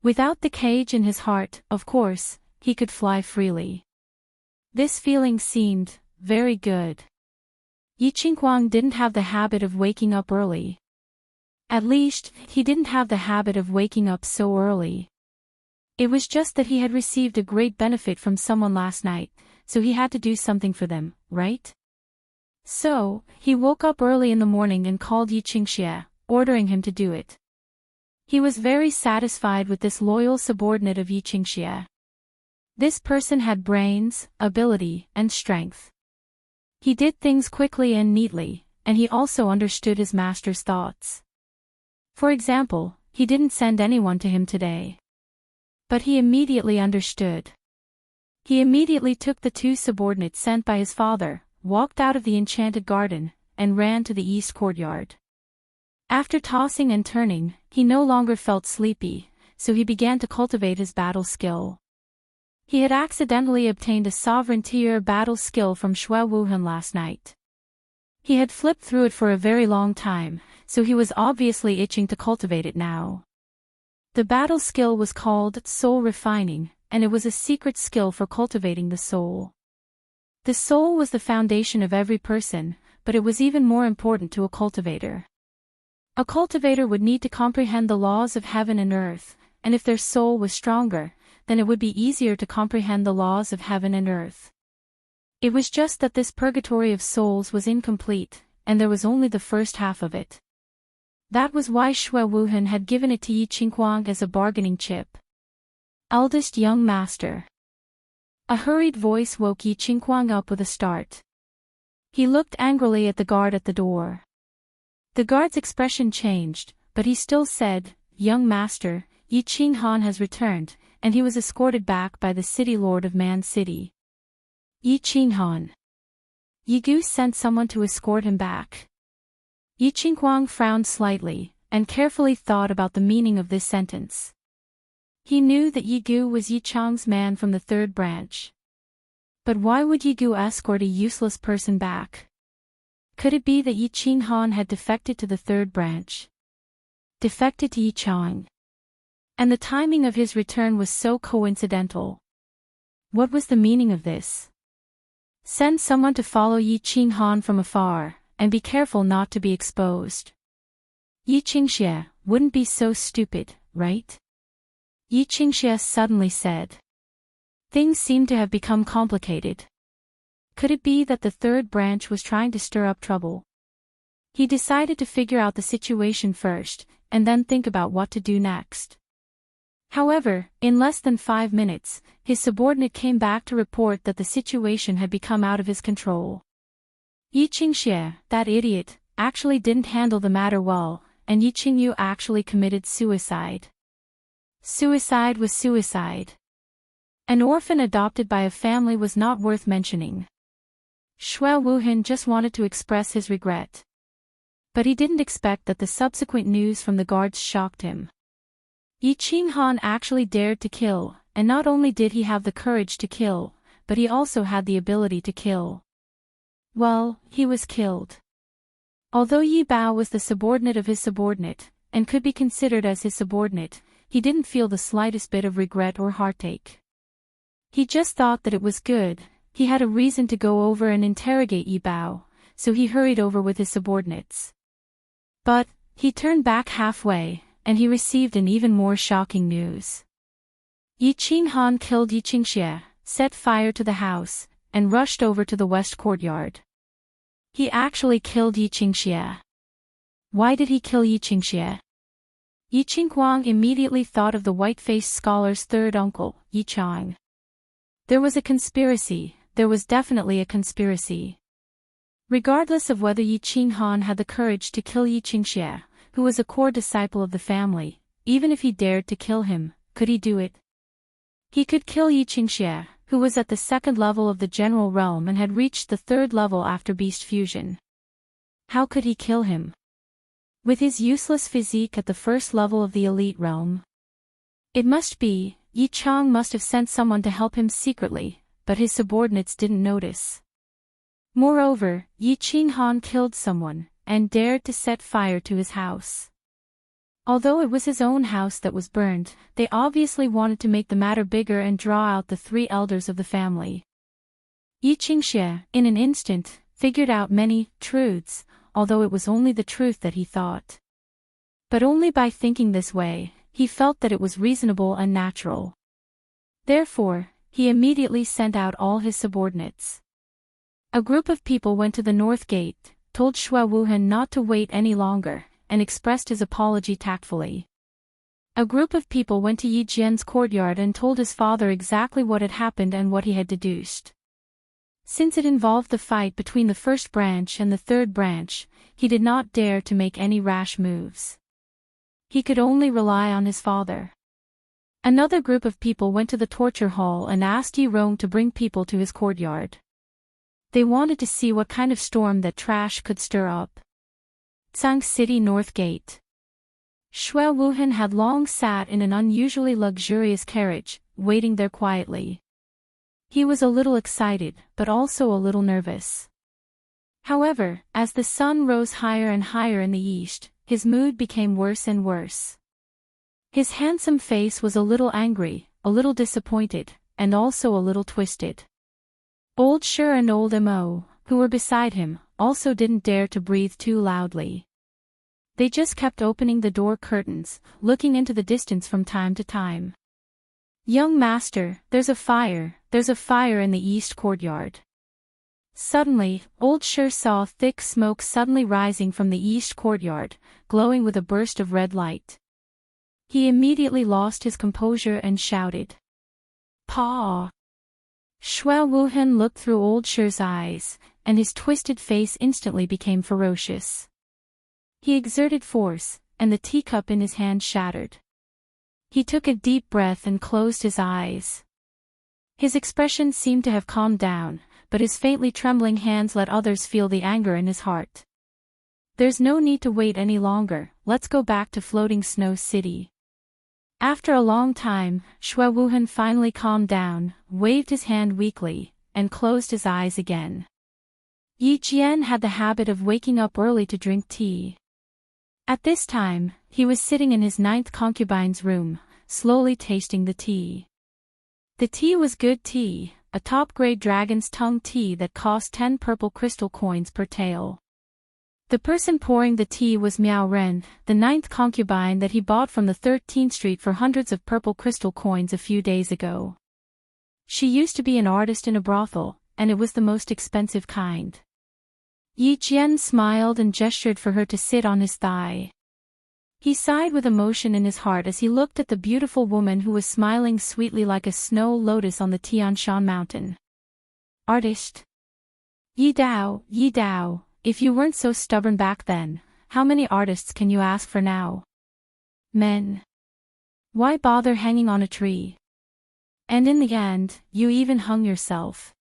Without the cage in his heart, of course, he could fly freely. This feeling seemed very good. Yi Qingguang didn't have the habit of waking up early. At least, he didn't have the habit of waking up so early. It was just that he had received a great benefit from someone last night, so he had to do something for them, right? So, he woke up early in the morning and called Yi Qingxia, ordering him to do it. He was very satisfied with this loyal subordinate of Yi Qingxia. This person had brains, ability, and strength. He did things quickly and neatly, and he also understood his master's thoughts. For example, he didn't send anyone to him today. But he immediately understood. He immediately took the 2 subordinates sent by his father, walked out of the enchanted garden, and ran to the east courtyard. After tossing and turning, he no longer felt sleepy, so he began to cultivate his battle skill. He had accidentally obtained a sovereign tier battle skill from Shui Wuhan last night. He had flipped through it for a very long time, so he was obviously itching to cultivate it now. The battle skill was called soul refining, and it was a secret skill for cultivating the soul. The soul was the foundation of every person, but it was even more important to a cultivator. A cultivator would need to comprehend the laws of heaven and earth, and if their soul was stronger, then it would be easier to comprehend the laws of heaven and earth. It was just that this purgatory of souls was incomplete, and there was only the first half of it. That was why Shui Wuhan had given it to Yi Qinghuang as a bargaining chip. Eldest young master. A hurried voice woke Yi Qinghuang up with a start. He looked angrily at the guard at the door. The guard's expression changed, but he still said, "Young master, Yi Qinghan has returned," and he was escorted back by the city lord of Man City. Yi Qinghan. Yi Gu sent someone to escort him back. Yi Qinghuang frowned slightly, and carefully thought about the meaning of this sentence. He knew that Yi Gu was Yi Chang's man from the third branch. But why would Yi Gu escort a useless person back? Could it be that Yi Qinghan had defected to the third branch? Defected to Yi Chang? And the timing of his return was so coincidental. What was the meaning of this? Send someone to follow Yi Qinghan from afar, and be careful not to be exposed. Yi Qingxie wouldn't be so stupid, right? Yi Qingxie suddenly said. Things seemed to have become complicated. Could it be that the third branch was trying to stir up trouble? He decided to figure out the situation first, and then think about what to do next. However, in less than 5 minutes, his subordinate came back to report that the situation had become out of his control. Yi Qingxie, that idiot, actually didn't handle the matter well, and Yi Qingyu actually committed suicide. Suicide was suicide. An orphan adopted by a family was not worth mentioning. Shui Wuhan just wanted to express his regret. But he didn't expect that the subsequent news from the guards shocked him. Yi Qinghan actually dared to kill, and not only did he have the courage to kill, but he also had the ability to kill. Well, he was killed. Although Yi Bao was the subordinate of his subordinate, and could be considered as his subordinate, he didn't feel the slightest bit of regret or heartache. He just thought that it was good, he had a reason to go over and interrogate Yi Bao, so he hurried over with his subordinates. But, he turned back halfway, and he received an even more shocking news. Yi Qinghan killed Yi Qingxie, set fire to the house, and rushed over to the west courtyard. He actually killed Yi Qingxie. Why did he kill Yi Qingxie? Yi Qinghuang immediately thought of the white-faced scholar's third uncle, Yi Chang. There was a conspiracy, there was definitely a conspiracy. Regardless of whether Yi Qinghan had the courage to kill Yi Qingxie, who was a core disciple of the family, even if he dared to kill him, could he do it? He could kill Yi Qingxie, who was at the second level of the general realm and had reached the third level after beast fusion. How could he kill him? With his useless physique at the first level of the elite realm? It must be, Yi Chang must have sent someone to help him secretly, but his subordinates didn't notice. Moreover, Yi Qinghan killed someone, and dared to set fire to his house. Although it was his own house that was burned, they obviously wanted to make the matter bigger and draw out the 3 elders of the family. Yi Qingxie, in an instant, figured out many truths, although it was only the truth that he thought. But only by thinking this way, he felt that it was reasonable and natural. Therefore, he immediately sent out all his subordinates. A group of people went to the north gate, told Shui Wuhan not to wait any longer, and expressed his apology tactfully. A group of people went to Yi Jian's courtyard and told his father exactly what had happened and what he had deduced. Since it involved the fight between the first branch and the third branch, he did not dare to make any rash moves. He could only rely on his father. Another group of people went to the torture hall and asked Yi Rong to bring people to his courtyard. They wanted to see what kind of storm that trash could stir up. Tsang City North Gate. Shui Wuhan had long sat in an unusually luxurious carriage, waiting there quietly. He was a little excited, but also a little nervous. However, as the sun rose higher and higher in the east, his mood became worse and worse. His handsome face was a little angry, a little disappointed, and also a little twisted. Old Sher and old Mo, who were beside him, also didn't dare to breathe too loudly. They just kept opening the door curtains, looking into the distance from time to time. "Young master, there's a fire in the east courtyard." Suddenly, old Sher saw thick smoke suddenly rising from the east courtyard, glowing with a burst of red light. He immediately lost his composure and shouted, "Pa!" Shui Wuhan looked through old Sher's eyes, and his twisted face instantly became ferocious. He exerted force, and the teacup in his hand shattered. He took a deep breath and closed his eyes. His expression seemed to have calmed down, but his faintly trembling hands let others feel the anger in his heart. "There's no need to wait any longer, let's go back to Floating Snow City." After a long time, Shui Wuhan finally calmed down, waved his hand weakly, and closed his eyes again. Yi Jian had the habit of waking up early to drink tea. At this time, he was sitting in his 9th concubine's room, slowly tasting the tea. The tea was good tea, a top-grade dragon's tongue tea that cost 10 purple crystal coins per tael. The person pouring the tea was Miao Ren, the 9th concubine that he bought from the 13th Street for hundreds of purple crystal coins a few days ago. She used to be an artist in a brothel, and it was the most expensive kind. Yi Jian smiled and gestured for her to sit on his thigh. He sighed with emotion in his heart as he looked at the beautiful woman who was smiling sweetly like a snow lotus on the Tian Shan mountain. "Artist? Yi Dao, if you weren't so stubborn back then, how many artists can you ask for now? Men. Why bother hanging on a tree? And in the end, you even hung yourself."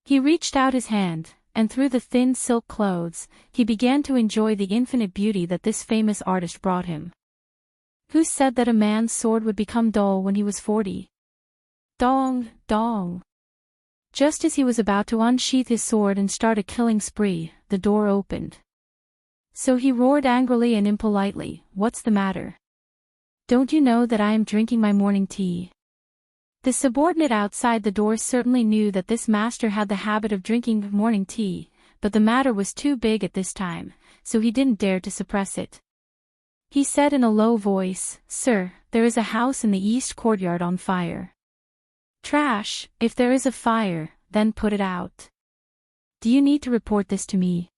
He reached out his hand, and through the thin silk clothes, he began to enjoy the infinite beauty that this famous artist brought him. Who said that a man's sword would become dull when he was 40? Dong, dong. Just as he was about to unsheath his sword and start a killing spree, the door opened. So he roared angrily and impolitely, "What's the matter? Don't you know that I am drinking my morning tea?" The subordinate outside the door certainly knew that this master had the habit of drinking morning tea, but the matter was too big at this time, so he didn't dare to suppress it. He said in a low voice, "Sir, there is a house in the east courtyard on fire." "Trash, if there is a fire, then put it out. Do you need to report this to me?"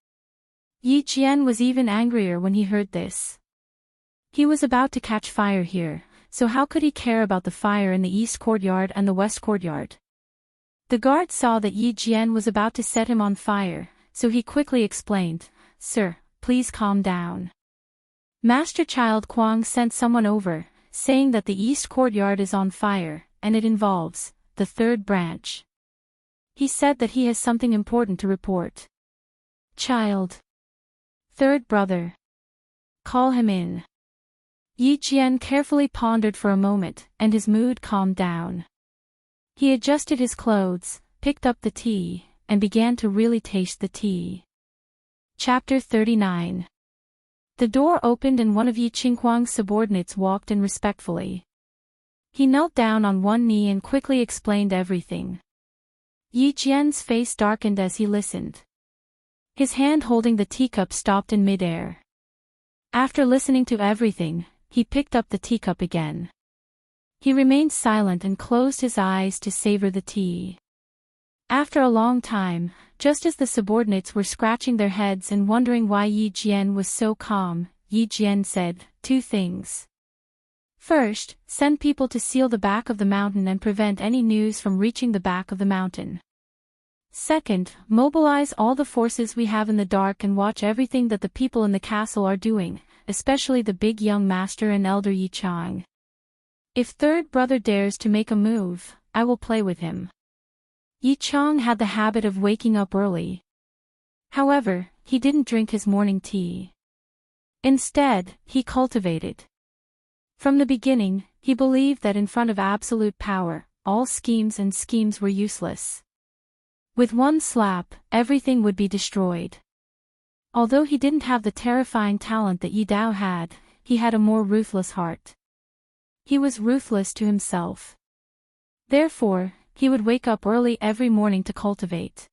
Yi Jian was even angrier when he heard this. He was about to catch fire here, so how could he care about the fire in the east courtyard and the west courtyard? The guard saw that Yi Jian was about to set him on fire, so he quickly explained, "Sir, please calm down. Master Child Kuang sent someone over, saying that the east courtyard is on fire, and it involves the third branch. He said that he has something important to report." "Child. Third brother. Call him in." Yi Jian carefully pondered for a moment, and his mood calmed down. He adjusted his clothes, picked up the tea, and began to really taste the tea. Chapter 39. The door opened and one of Yi Qinghuang's subordinates walked in respectfully. He knelt down on one knee and quickly explained everything. Yi Jian's face darkened as he listened. His hand holding the teacup stopped in midair. After listening to everything, he picked up the teacup again. He remained silent and closed his eyes to savor the tea. After a long time, just as the subordinates were scratching their heads and wondering why Yi Jian was so calm, Yi Jian said, "Two things. First, send people to seal the back of the mountain and prevent any news from reaching the back of the mountain. Second, mobilize all the forces we have in the dark and watch everything that the people in the castle are doing, especially the big young master and elder Yi Chang. If third brother dares to make a move, I will play with him." Yi Chang had the habit of waking up early. However, he didn't drink his morning tea. Instead, he cultivated. From the beginning, he believed that in front of absolute power, all schemes were useless. With one slap, everything would be destroyed. Although he didn't have the terrifying talent that Yi Dao had, he had a more ruthless heart. He was ruthless to himself. Therefore, he would wake up early every morning to cultivate.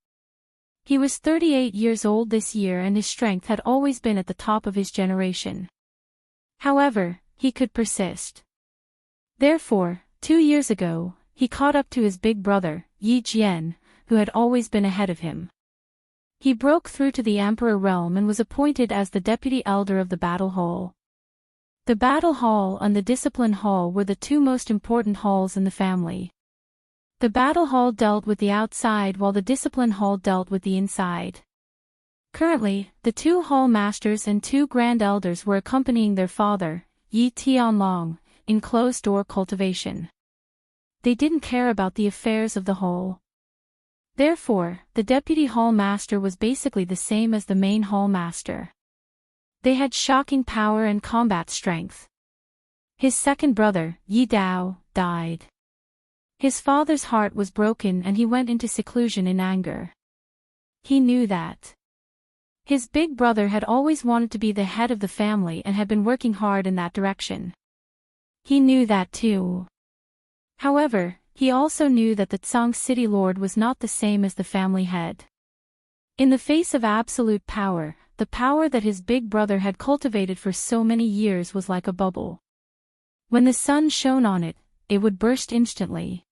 He was 38 years old this year and his strength had always been at the top of his generation. However, he could persist. Therefore, 2 years ago, he caught up to his big brother, Yi Jian, who had always been ahead of him. He broke through to the Emperor realm and was appointed as the deputy elder of the battle hall. The battle hall and the discipline hall were the two most important halls in the family. The battle hall dealt with the outside while the discipline hall dealt with the inside. Currently, the two hall masters and two grand elders were accompanying their father, Yi Tianlong, in closed-door cultivation. They didn't care about the affairs of the hall. Therefore, the deputy hall master was basically the same as the main hall master. They had shocking power and combat strength. His second brother, Yi Dao, died. His father's heart was broken and he went into seclusion in anger. He knew that. His big brother had always wanted to be the head of the family and had been working hard in that direction. He knew that too. However, he also knew that the Tsang City Lord was not the same as the family head. In the face of absolute power, the power that his big brother had cultivated for so many years was like a bubble. When the sun shone on it, it would burst instantly.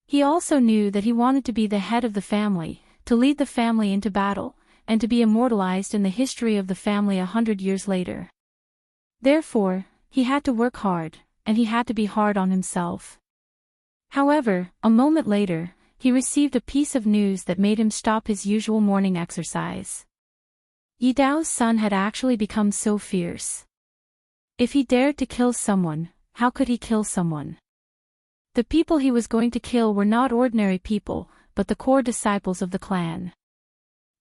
He also knew that he wanted to be the head of the family, to lead the family into battle, and to be immortalized in the history of the family 100 years later. Therefore, he had to work hard, and he had to be hard on himself. However, a moment later, he received a piece of news that made him stop his usual morning exercise. Yi Dao's son had actually become so fierce. If he dared to kill someone, how could he kill someone? The people he was going to kill were not ordinary people, but the core disciples of the clan.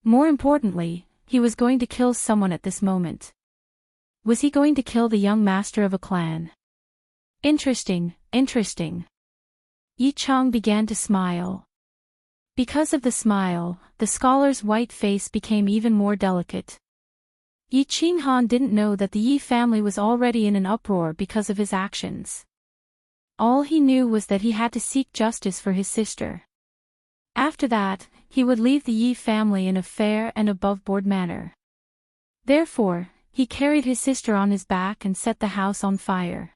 More importantly, he was going to kill someone at this moment. Was he going to kill the young master of a clan? Interesting. Yi Chang began to smile. Because of the smile, the scholar's white face became even more delicate. Yi Qinghan didn't know that the Yi family was already in an uproar because of his actions. All he knew was that he had to seek justice for his sister. After that, he would leave the Yi family in a fair and above-board manner. Therefore, he carried his sister on his back and set the house on fire.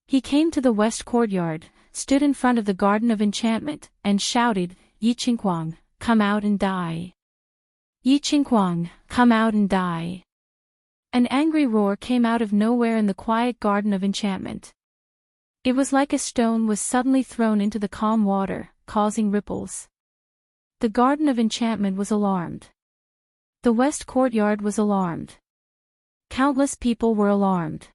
He came to the west courtyard, stood in front of the Garden of Enchantment, and shouted, "Yi Qinghuang, come out and die! Yi Qinghuang, come out and die!" An angry roar came out of nowhere in the quiet Garden of Enchantment. It was like a stone was suddenly thrown into the calm water, causing ripples. The Garden of Enchantment was alarmed. The west courtyard was alarmed. Countless people were alarmed.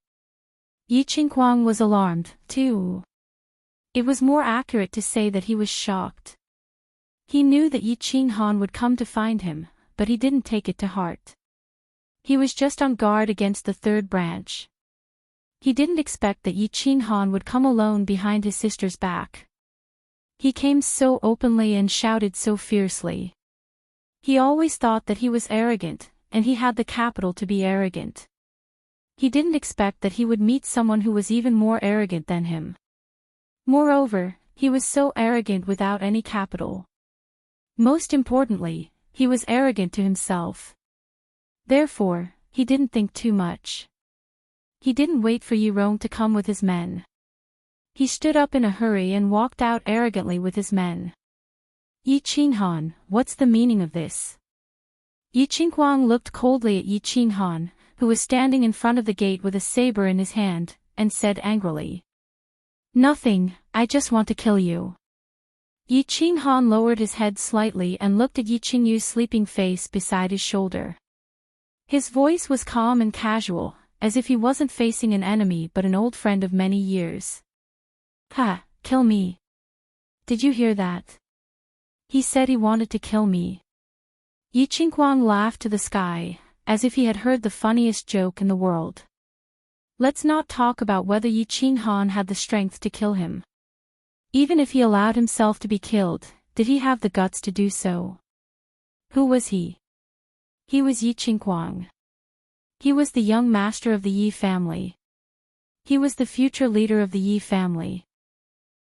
Yi Qinghuang was alarmed, too. It was more accurate to say that he was shocked. He knew that Yi Qinghan would come to find him, but he didn't take it to heart. He was just on guard against the third branch. He didn't expect that Yi Qinghan would come alone behind his sister's back. He came so openly and shouted so fiercely. He always thought that he was arrogant, and he had the capital to be arrogant. He didn't expect that he would meet someone who was even more arrogant than him. Moreover, he was so arrogant without any capital. Most importantly, he was arrogant to himself. Therefore, he didn't think too much. He didn't wait for Yi Rong to come with his men. He stood up in a hurry and walked out arrogantly with his men. "Yi Qinghan, what's the meaning of this?" Yi Qinghuang looked coldly at Yi Qinghan, who was standing in front of the gate with a saber in his hand, and said angrily, "Nothing, I just want to kill you." Yi Qinghan lowered his head slightly and looked at Yi Qingyu's sleeping face beside his shoulder. His voice was calm and casual, as if he wasn't facing an enemy but an old friend of many years. "Ha, kill me. Did you hear that? He said he wanted to kill me." Yi Qinghuang laughed to the sky, as if he had heard the funniest joke in the world. Let's not talk about whether Yi Qinghan had the strength to kill him. Even if he allowed himself to be killed, did he have the guts to do so? Who was he? He was Yi Qinghuang. He was the young master of the Yi family. He was the future leader of the Yi family.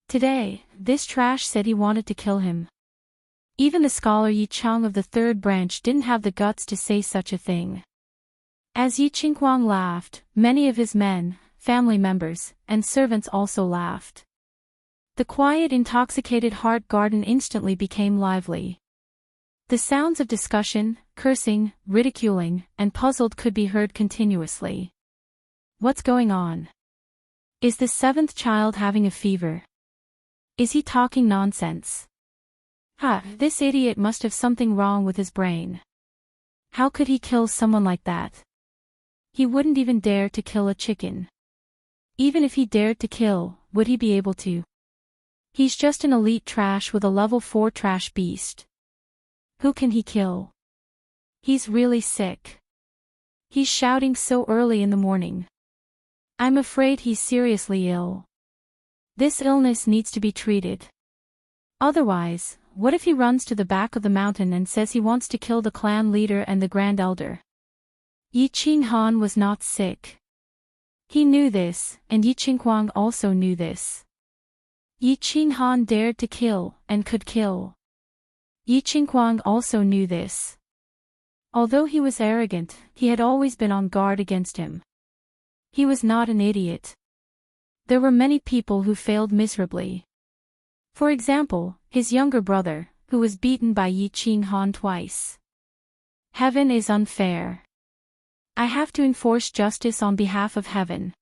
Today, this trash said he wanted to kill him. Even the scholar Yi Chang of the third branch didn't have the guts to say such a thing. As Yi Qinghuang laughed, many of his men, family members, and servants also laughed. The quiet, intoxicated heart garden instantly became lively. The sounds of discussion, cursing, ridiculing, and puzzled could be heard continuously. What's going on? Is the seventh child having a fever? Is he talking nonsense? This idiot must have something wrong with his brain. How could he kill someone like that? He wouldn't even dare to kill a chicken. Even if he dared to kill, would he be able to? He's just an elite trash with a level 4 trash beast. Who can he kill? He's really sick. He's shouting so early in the morning. I'm afraid he's seriously ill. This illness needs to be treated. Otherwise, what if he runs to the back of the mountain and says he wants to kill the clan leader and the grand elder? Yi Qinghan was not sick. He knew this, and Yi Qinghuang also knew this. Yi Qinghan dared to kill, and could kill. Yi Qinghuang also knew this. Although he was arrogant, he had always been on guard against him. He was not an idiot. There were many people who failed miserably. For example, his younger brother, who was beaten by Yi Qinghan twice. Heaven is unfair. I have to enforce justice on behalf of heaven.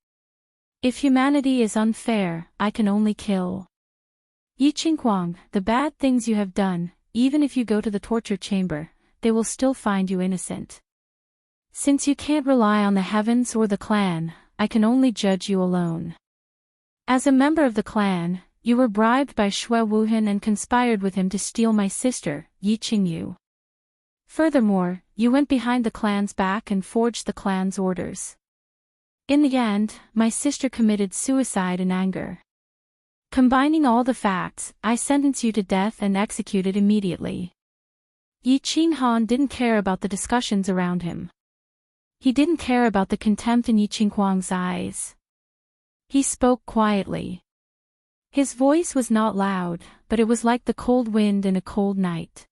If humanity is unfair, I can only kill. Yi Qinghuang, the bad things you have done, even if you go to the torture chamber, they will still find you innocent. Since you can't rely on the heavens or the clan, I can only judge you alone. As a member of the clan, you were bribed by Shui Wuhan and conspired with him to steal my sister, Yi Qingyu. Furthermore, you went behind the clan's back and forged the clan's orders. In the end, my sister committed suicide in anger. Combining all the facts, I sentence you to death and executed immediately. Yi Qinghan didn't care about the discussions around him. He didn't care about the contempt in Yi Qinghuang's eyes. He spoke quietly. His voice was not loud, but it was like the cold wind in a cold night.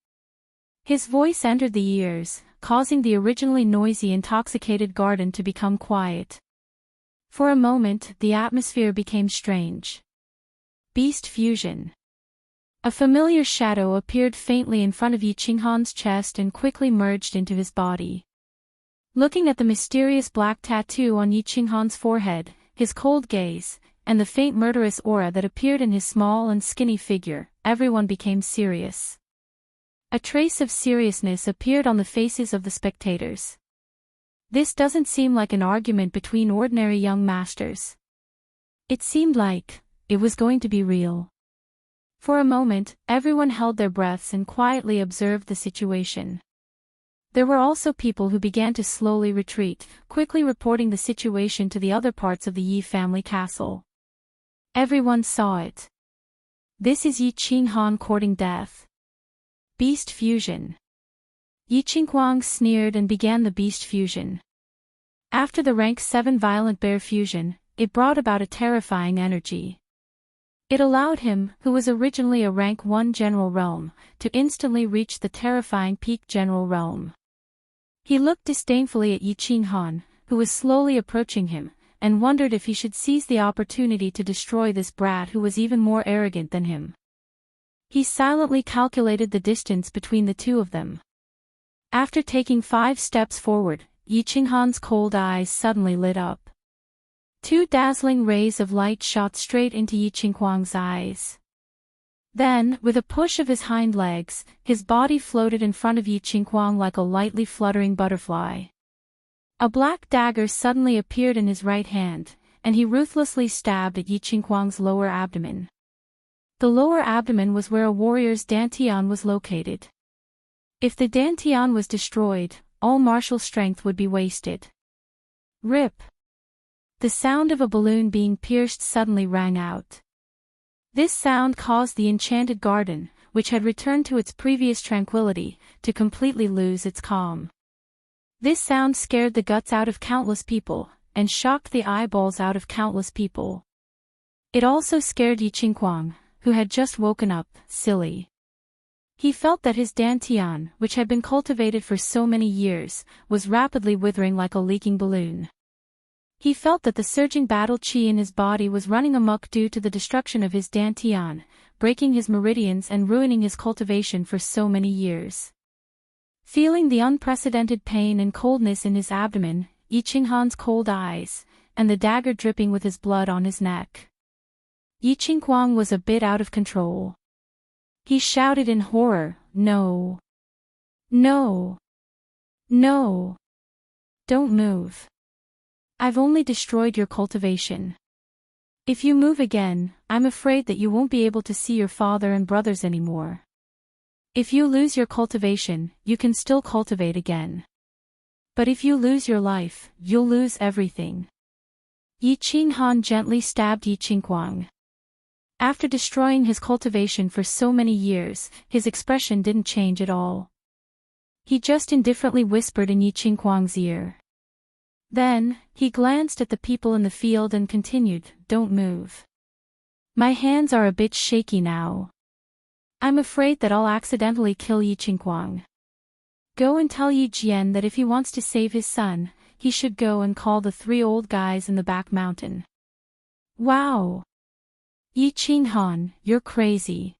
His voice entered the ears, causing the originally noisy, intoxicated garden to become quiet. For a moment, the atmosphere became strange. Beast fusion. A familiar shadow appeared faintly in front of Yi Qinghan's chest and quickly merged into his body. Looking at the mysterious black tattoo on Yi Qinghan's forehead, his cold gaze, and the faint murderous aura that appeared in his small and skinny figure, everyone became serious. A trace of seriousness appeared on the faces of the spectators. This doesn't seem like an argument between ordinary young masters. It seemed like it was going to be real. For a moment, everyone held their breaths and quietly observed the situation. There were also people who began to slowly retreat, quickly reporting the situation to the other parts of the Yi family castle. Everyone saw it. This is Yi Qinghan courting death. Beast fusion. Yi Qinghuang sneered and began the beast fusion. After the rank 7 violent bear fusion, it brought about a terrifying energy. It allowed him, who was originally a rank 1 general realm, to instantly reach the terrifying peak general realm. He looked disdainfully at Yi Qinghan, who was slowly approaching him, and wondered if he should seize the opportunity to destroy this brat who was even more arrogant than him. He silently calculated the distance between the two of them. After taking 5 steps forward, Yi Qinghan's cold eyes suddenly lit up. 2 dazzling rays of light shot straight into Yi Qinghuang's eyes. Then, with a push of his hind legs, his body floated in front of Yi Qinghuang like a lightly fluttering butterfly. A black dagger suddenly appeared in his right hand, and he ruthlessly stabbed at Yi Qinghuang's lower abdomen. The lower abdomen was where a warrior's dantian was located. If the dantian was destroyed, all martial strength would be wasted. Rip! The sound of a balloon being pierced suddenly rang out. This sound caused the enchanted garden, which had returned to its previous tranquility, to completely lose its calm. This sound scared the guts out of countless people, and shocked the eyeballs out of countless people. It also scared Yi Qingguang, who had just woken up, silly. He felt that his dantian, which had been cultivated for so many years, was rapidly withering like a leaking balloon. He felt that the surging battle qi in his body was running amok due to the destruction of his dantian, breaking his meridians and ruining his cultivation for so many years. Feeling the unprecedented pain and coldness in his abdomen, Yi Qinghan's cold eyes, and the dagger dripping with his blood on his neck. Yi Qingguang was a bit out of control. He shouted in horror, "No! No! No! Don't move! I've only destroyed your cultivation. If you move again, I'm afraid that you won't be able to see your father and brothers anymore. If you lose your cultivation, you can still cultivate again. But if you lose your life, you'll lose everything." Yi Qinghan gently stabbed Yi Qingguang. After destroying his cultivation for so many years, his expression didn't change at all. He just indifferently whispered in Yi Qingguang's ear. Then, he glanced at the people in the field and continued, "Don't move. My hands are a bit shaky now. I'm afraid that I'll accidentally kill Yi Qingguang. Go and tell Yi Jian that if he wants to save his son, he should go and call the 3 old guys in the back mountain." Wow! Yi Qinghan, you're crazy.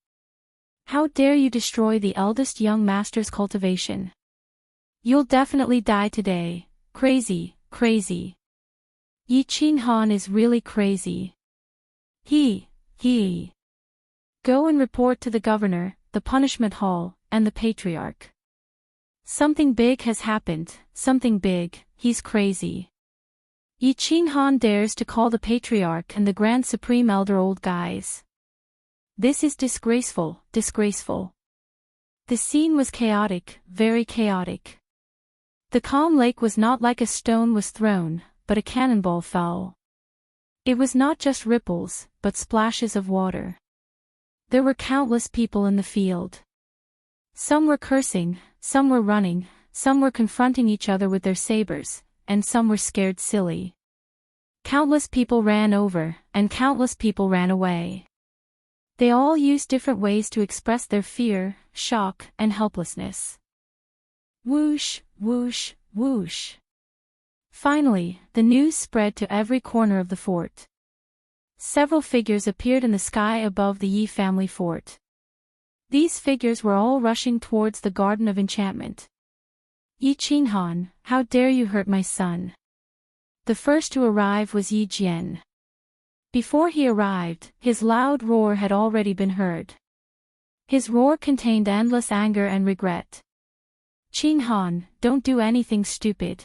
How dare you destroy the eldest young master's cultivation? You'll definitely die today. Crazy, crazy. Yi Qinghan is really crazy. He. Go and report to the governor, the punishment hall, and the patriarch. Something big has happened, something big, he's crazy. Yi Qinghan dares to call the patriarch and the grand supreme elder old guys. This is disgraceful, disgraceful. The scene was chaotic, very chaotic. The calm lake was not like a stone was thrown, but a cannonball fell. It was not just ripples, but splashes of water. There were countless people in the field. Some were cursing, some were running, some were confronting each other with their sabers, and some were scared silly. Countless people ran over, and countless people ran away. They all used different ways to express their fear, shock, and helplessness. Whoosh, whoosh, whoosh. Finally, the news spread to every corner of the fort. Several figures appeared in the sky above the Yi family fort. These figures were all rushing towards the Garden of Enchantment. "Yi Qinghan, how dare you hurt my son?" The first to arrive was Yi Jian. Before he arrived, his loud roar had already been heard. His roar contained endless anger and regret. "Qinghan, don't do anything stupid."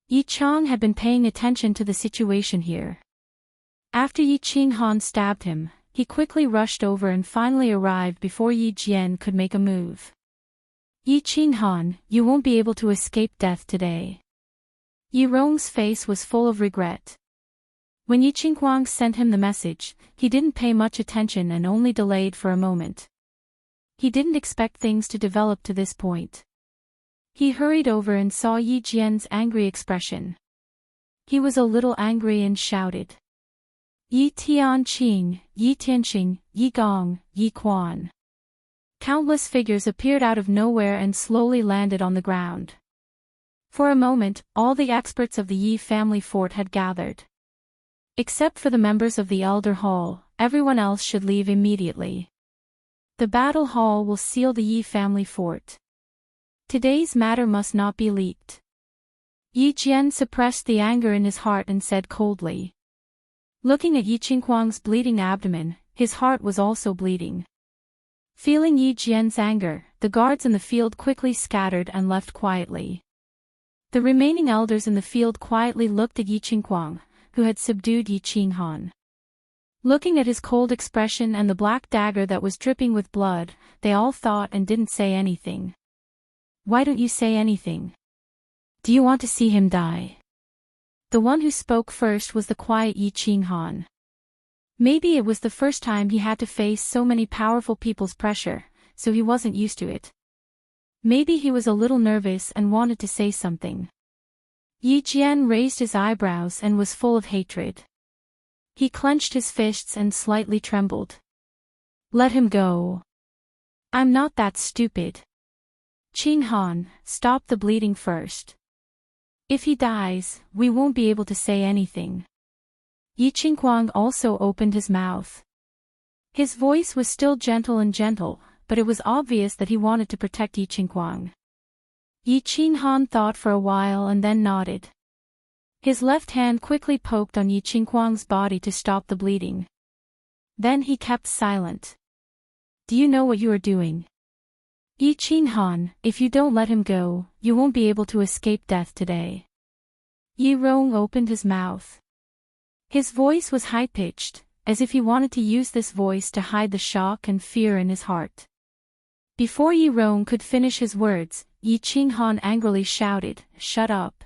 Yi Chang had been paying attention to the situation here. After Yi Qinghan stabbed him, he quickly rushed over and finally arrived before Yi Jian could make a move. "Yi Qinghan, you won't be able to escape death today." Yi Rong's face was full of regret. When Yi Qingguang sent him the message, he didn't pay much attention and only delayed for a moment. He didn't expect things to develop to this point. He hurried over and saw Yi Jian's angry expression. He was a little angry and shouted, "Yi Tianqing, Yi Tianqing, Yi Gong, Yi Quan." Countless figures appeared out of nowhere and slowly landed on the ground. For a moment, all the experts of the Yi family fort had gathered. Except for the members of the Elder Hall, everyone else should leave immediately. The Battle Hall will seal the Yi family fort. Today's matter must not be leaked. Yi Jian suppressed the anger in his heart and said coldly. Looking at Yi Qingguang's bleeding abdomen, his heart was also bleeding. Feeling Yi Jian's anger, the guards in the field quickly scattered and left quietly. The remaining elders in the field quietly looked at Yi Qingguang, who had subdued Yi Qinghan. Looking at his cold expression and the black dagger that was dripping with blood, they all thought and didn't say anything. "Why don't you say anything?" Do you want to see him die? The one who spoke first was the quiet Yi Qinghan. Maybe it was the first time he had to face so many powerful people's pressure, so he wasn't used to it. Maybe he was a little nervous and wanted to say something. Yi Jian raised his eyebrows and was full of hatred. He clenched his fists and slightly trembled. Let him go. I'm not that stupid. Qinghan, stop the bleeding first. If he dies, we won't be able to say anything. Yi Qinghuang also opened his mouth. His voice was still gentle, but it was obvious that he wanted to protect Yi Qinghuang. Yi Qinghan thought for a while and then nodded. His left hand quickly poked on Yi Qinghuang's body to stop the bleeding. Then he kept silent. Do you know what you are doing? Yi Qinghan, if you don't let him go, you won't be able to escape death today. Yi Rong opened his mouth. His voice was high-pitched, as if he wanted to use this voice to hide the shock and fear in his heart. Before Yi Rong could finish his words, Yi Qinghan angrily shouted, Shut up.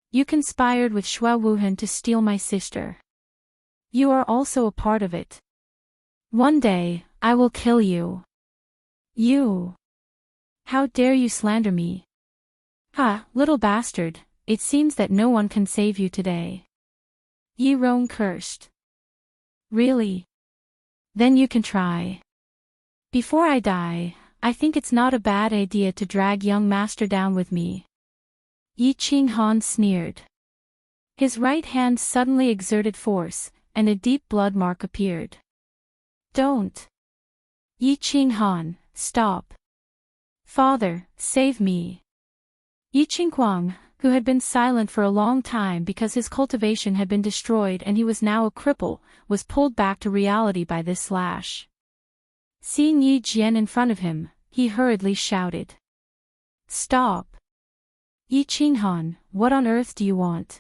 You conspired with Xue Wuhan to steal my sister. You are also a part of it. One day, I will kill you. You. How dare you slander me? Ha, little bastard, it seems that no one can save you today. Yi Rong cursed. Really? Then you can try. Before I die, I think it's not a bad idea to drag young master down with me. Yi Qinghan sneered. His right hand suddenly exerted force, and a deep blood mark appeared. Don't. Yi Qinghan, stop. Father, save me. Yi Qinghuang, who had been silent for a long time because his cultivation had been destroyed and he was now a cripple, was pulled back to reality by this slash. Seeing Yi Jian in front of him, he hurriedly shouted. Stop. Yi Qinghan, what on earth do you want?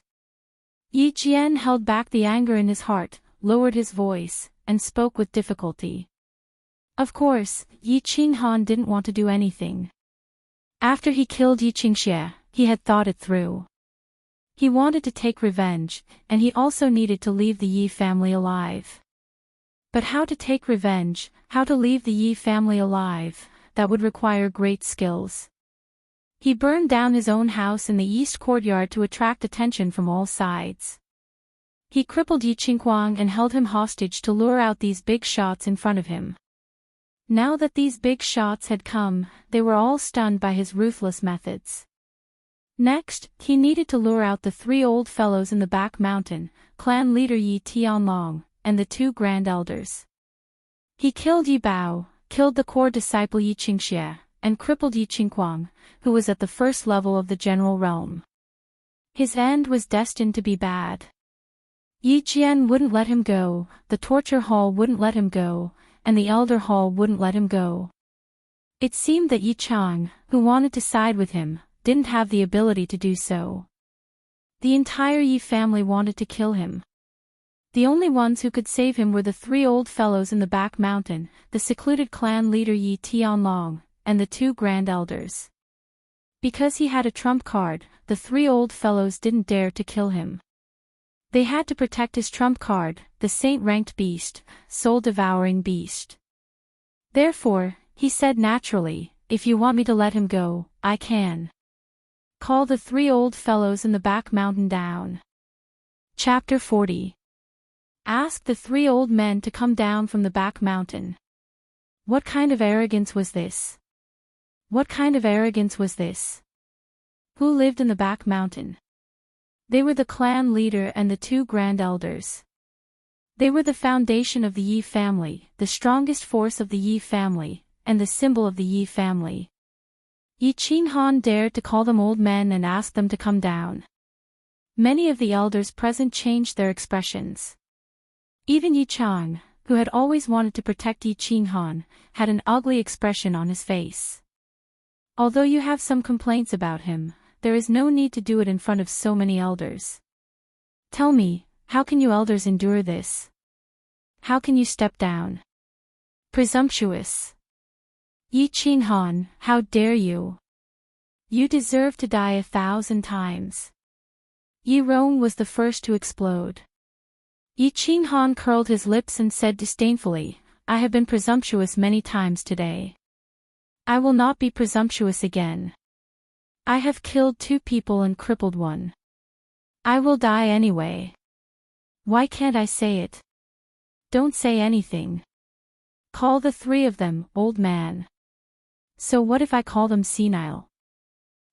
Yi Jian held back the anger in his heart, lowered his voice, and spoke with difficulty. Of course, Yi Qinghan didn't want to do anything. After he killed Yi Qingxie, he had thought it through. He wanted to take revenge, and he also needed to leave the Yi family alive. But how to take revenge, how to leave the Yi family alive, that would require great skills. He burned down his own house in the east courtyard to attract attention from all sides. He crippled Yi Qinghuang and held him hostage to lure out these big shots in front of him. Now that these big shots had come, they were all stunned by his ruthless methods. Next, he needed to lure out the 3 old fellows in the back mountain, clan leader Yi Tianlong, and the 2 grand elders. He killed Yi Bao, killed the core disciple Yi Qingxie, and crippled Yi Qinghuang, who was at the first level of the general realm. His end was destined to be bad. Yi Jian wouldn't let him go, the torture hall wouldn't let him go, and the elder hall wouldn't let him go. It seemed that Yi Chang, who wanted to side with him, didn't have the ability to do so. The entire Yi family wanted to kill him. The only ones who could save him were the 3 old fellows in the back mountain, the secluded clan leader Yi Tianlong, and the 2 grand elders. Because he had a trump card, the 3 old fellows didn't dare to kill him. They had to protect his trump card, the saint-ranked beast, soul-devouring beast. Therefore, he said naturally, if you want me to let him go, I can. Call the 3 old fellows in the back mountain down. Chapter 40. Ask the 3 old men to come down from the back mountain. What kind of arrogance was this? What kind of arrogance was this? Who lived in the back mountain? They were the clan leader and the 2 grand elders. They were the foundation of the Yi family, the strongest force of the Yi family, and the symbol of the Yi family. Yi Qinghan dared to call them old men and ask them to come down. Many of the elders present changed their expressions. Even Yi Chang, who had always wanted to protect Yi Qinghan, had an ugly expression on his face. Although you have some complaints about him, there is no need to do it in front of so many elders. Tell me, how can you elders endure this? How can you step down? Presumptuous. Yi Qinghan, how dare you? You deserve to die 1,000 times. Yi Rong was the first to explode. Yi Qinghan curled his lips and said disdainfully, I have been presumptuous many times today. I will not be presumptuous again. I have killed 2 people and crippled 1. I will die anyway. Why can't I say it? Don't say anything. Call the 3 of them, old man. So what if I call them senile?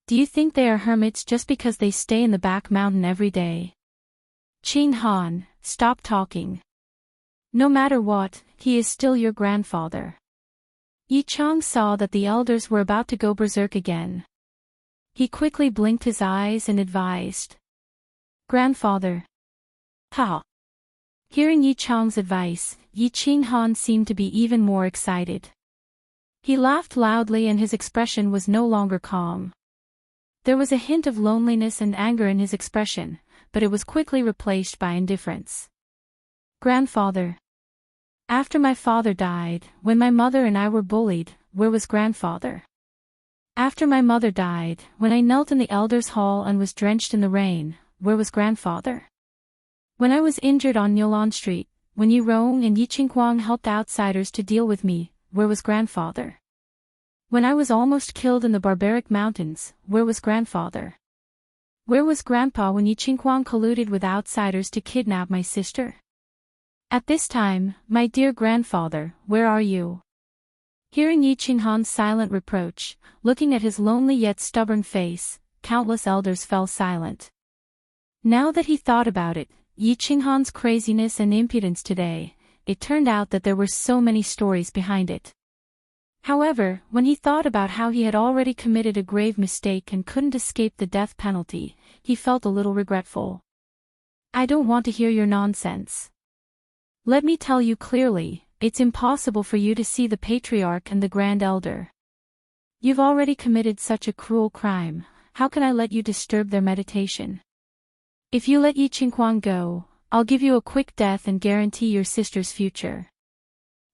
Do you think they are hermits just because they stay in the back mountain every day? Qinghan, stop talking. No matter what, he is still your grandfather. Yi Chang saw that the elders were about to go berserk again. He quickly blinked his eyes and advised. Grandfather. Ha! Hearing Yi Chang's advice, Yi Qinghan seemed to be even more excited. He laughed loudly and his expression was no longer calm. There was a hint of loneliness and anger in his expression, but it was quickly replaced by indifference. Grandfather. After my father died, when my mother and I were bullied, where was grandfather? After my mother died, when I knelt in the elders' hall and was drenched in the rain, where was grandfather? When I was injured on Niulan Street, when Yi Rong and Yi Qinghuang helped outsiders to deal with me, where was grandfather? When I was almost killed in the barbaric mountains, where was grandfather? Where was grandpa when Yi Qinghuang colluded with outsiders to kidnap my sister? At this time, my dear grandfather, where are you? Hearing Yi Qinghan's silent reproach, looking at his lonely yet stubborn face, countless elders fell silent. Now that he thought about it, Yi Qinghan's craziness and impudence today, it turned out that there were so many stories behind it. However, when he thought about how he had already committed a grave mistake and couldn't escape the death penalty, he felt a little regretful. I don't want to hear your nonsense. Let me tell you clearly, it's impossible for you to see the patriarch and the grand elder. You've already committed such a cruel crime, how can I let you disturb their meditation? If you let Yi Qinghuang go, I'll give you a quick death and guarantee your sister's future.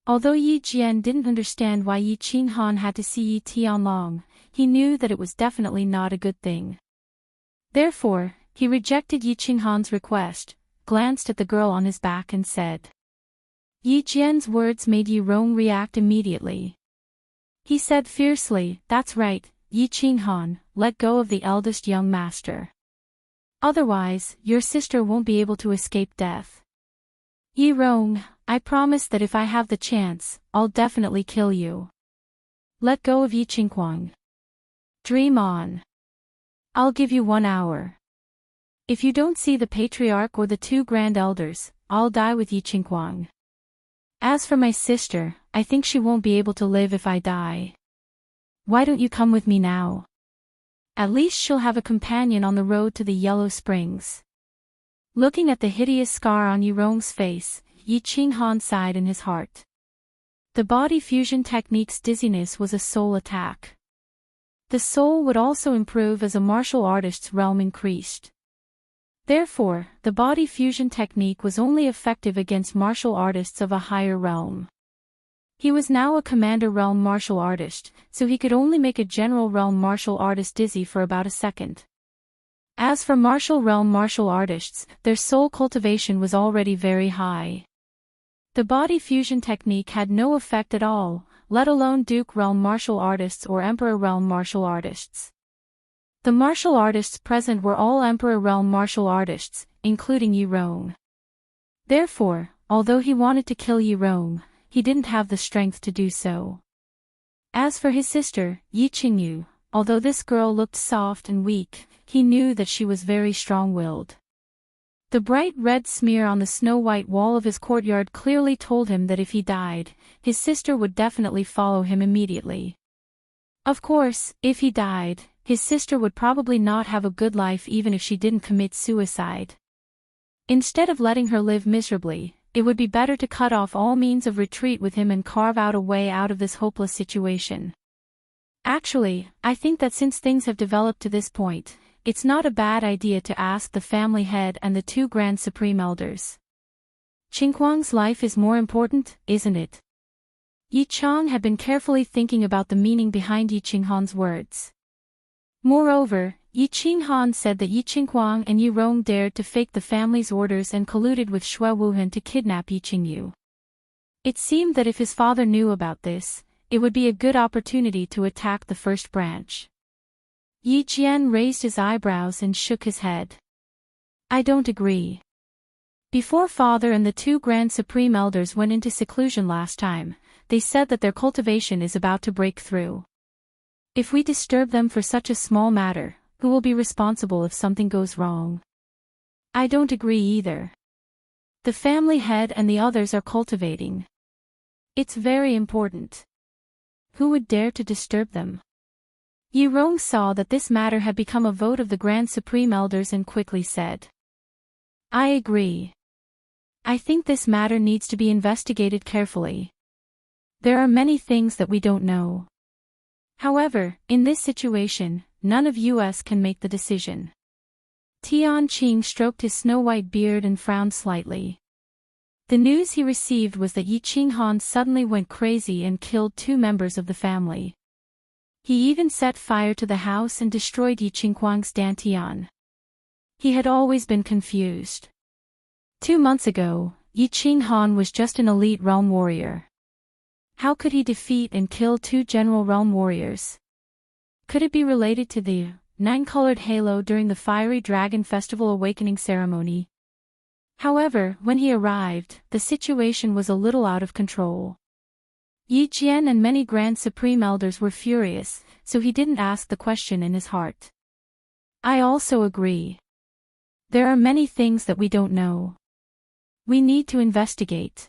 Although Yi Jian didn't understand why Yi Qinghan had to see Yi Tianlong, he knew that it was definitely not a good thing. Therefore, he rejected Yi Qinghan's request, glanced at the girl on his back and said. Yi Jian's words made Yi Rong react immediately. He said fiercely, that's right, Yi Qinghan, let go of the eldest young master. Otherwise, your sister won't be able to escape death. Yi Rong, I promise that if I have the chance, I'll definitely kill you. Let go of Yi Qinghuang. Dream on. I'll give you 1 hour. If you don't see the patriarch or the 2 grand elders, I'll die with Yi Qinghuang. As for my sister, I think she won't be able to live if I die. Why don't you come with me now? At least she'll have a companion on the road to the Yellow Springs. Looking at the hideous scar on Yi Rong's face, Yi Qinghan sighed in his heart. The body fusion technique's dizziness was a soul attack. The soul would also improve as a martial artist's realm increased. Therefore, the body fusion technique was only effective against martial artists of a higher realm. He was now a commander realm martial artist, so he could only make a general realm martial artist dizzy for about a second. As for martial realm martial artists, their soul cultivation was already very high. The body fusion technique had no effect at all, let alone Duke realm martial artists or Emperor realm martial artists. The martial artists present were all Emperor realm martial artists, including Yi Rong. Therefore, although he wanted to kill Yi Rong, he didn't have the strength to do so. As for his sister, Yi Qingyu, although this girl looked soft and weak, he knew that she was very strong-willed. The bright red smear on the snow-white wall of his courtyard clearly told him that if he died, his sister would definitely follow him immediately. Of course, if he died, his sister would probably not have a good life even if she didn't commit suicide. Instead of letting her live miserably, it would be better to cut off all means of retreat with him and carve out a way out of this hopeless situation. Actually, I think that since things have developed to this point, it's not a bad idea to ask the family head and the 2 grand supreme elders. Qinghuang's life is more important, isn't it? Yi Chang had been carefully thinking about the meaning behind Yi Qinghan's words. Moreover, Yi Qinghan said that Yi Qinghuang and Yi Rong dared to fake the family's orders and colluded with Shui Wuhan to kidnap Yi Qingyu. It seemed that if his father knew about this, it would be a good opportunity to attack the first branch. Yi Jian raised his eyebrows and shook his head. I don't agree. Before father and the two Grand Supreme Elders went into seclusion last time, they said that their cultivation is about to break through. If we disturb them for such a small matter, who will be responsible if something goes wrong? I don't agree either. The family head and the others are cultivating. It's very important. Who would dare to disturb them? Yi Rong saw that this matter had become a vote of the Grand Supreme Elders and quickly said, I agree. I think this matter needs to be investigated carefully. There are many things that we don't know. However, in this situation, none of us can make the decision. Tian Qing stroked his snow-white beard and frowned slightly. The news he received was that Yi Qinghan suddenly went crazy and killed two members of the family. He even set fire to the house and destroyed Yi Qinghuang's dantian. He had always been confused. 2 months ago, Yi Qinghan was just an elite realm warrior. How could he defeat and kill two general realm warriors? Could it be related to the nine-colored halo during the Fiery Dragon Festival awakening ceremony? However, when he arrived, the situation was a little out of control. Yi Jian and many Grand Supreme Elders were furious, so he didn't ask the question in his heart. I also agree. There are many things that we don't know. We need to investigate.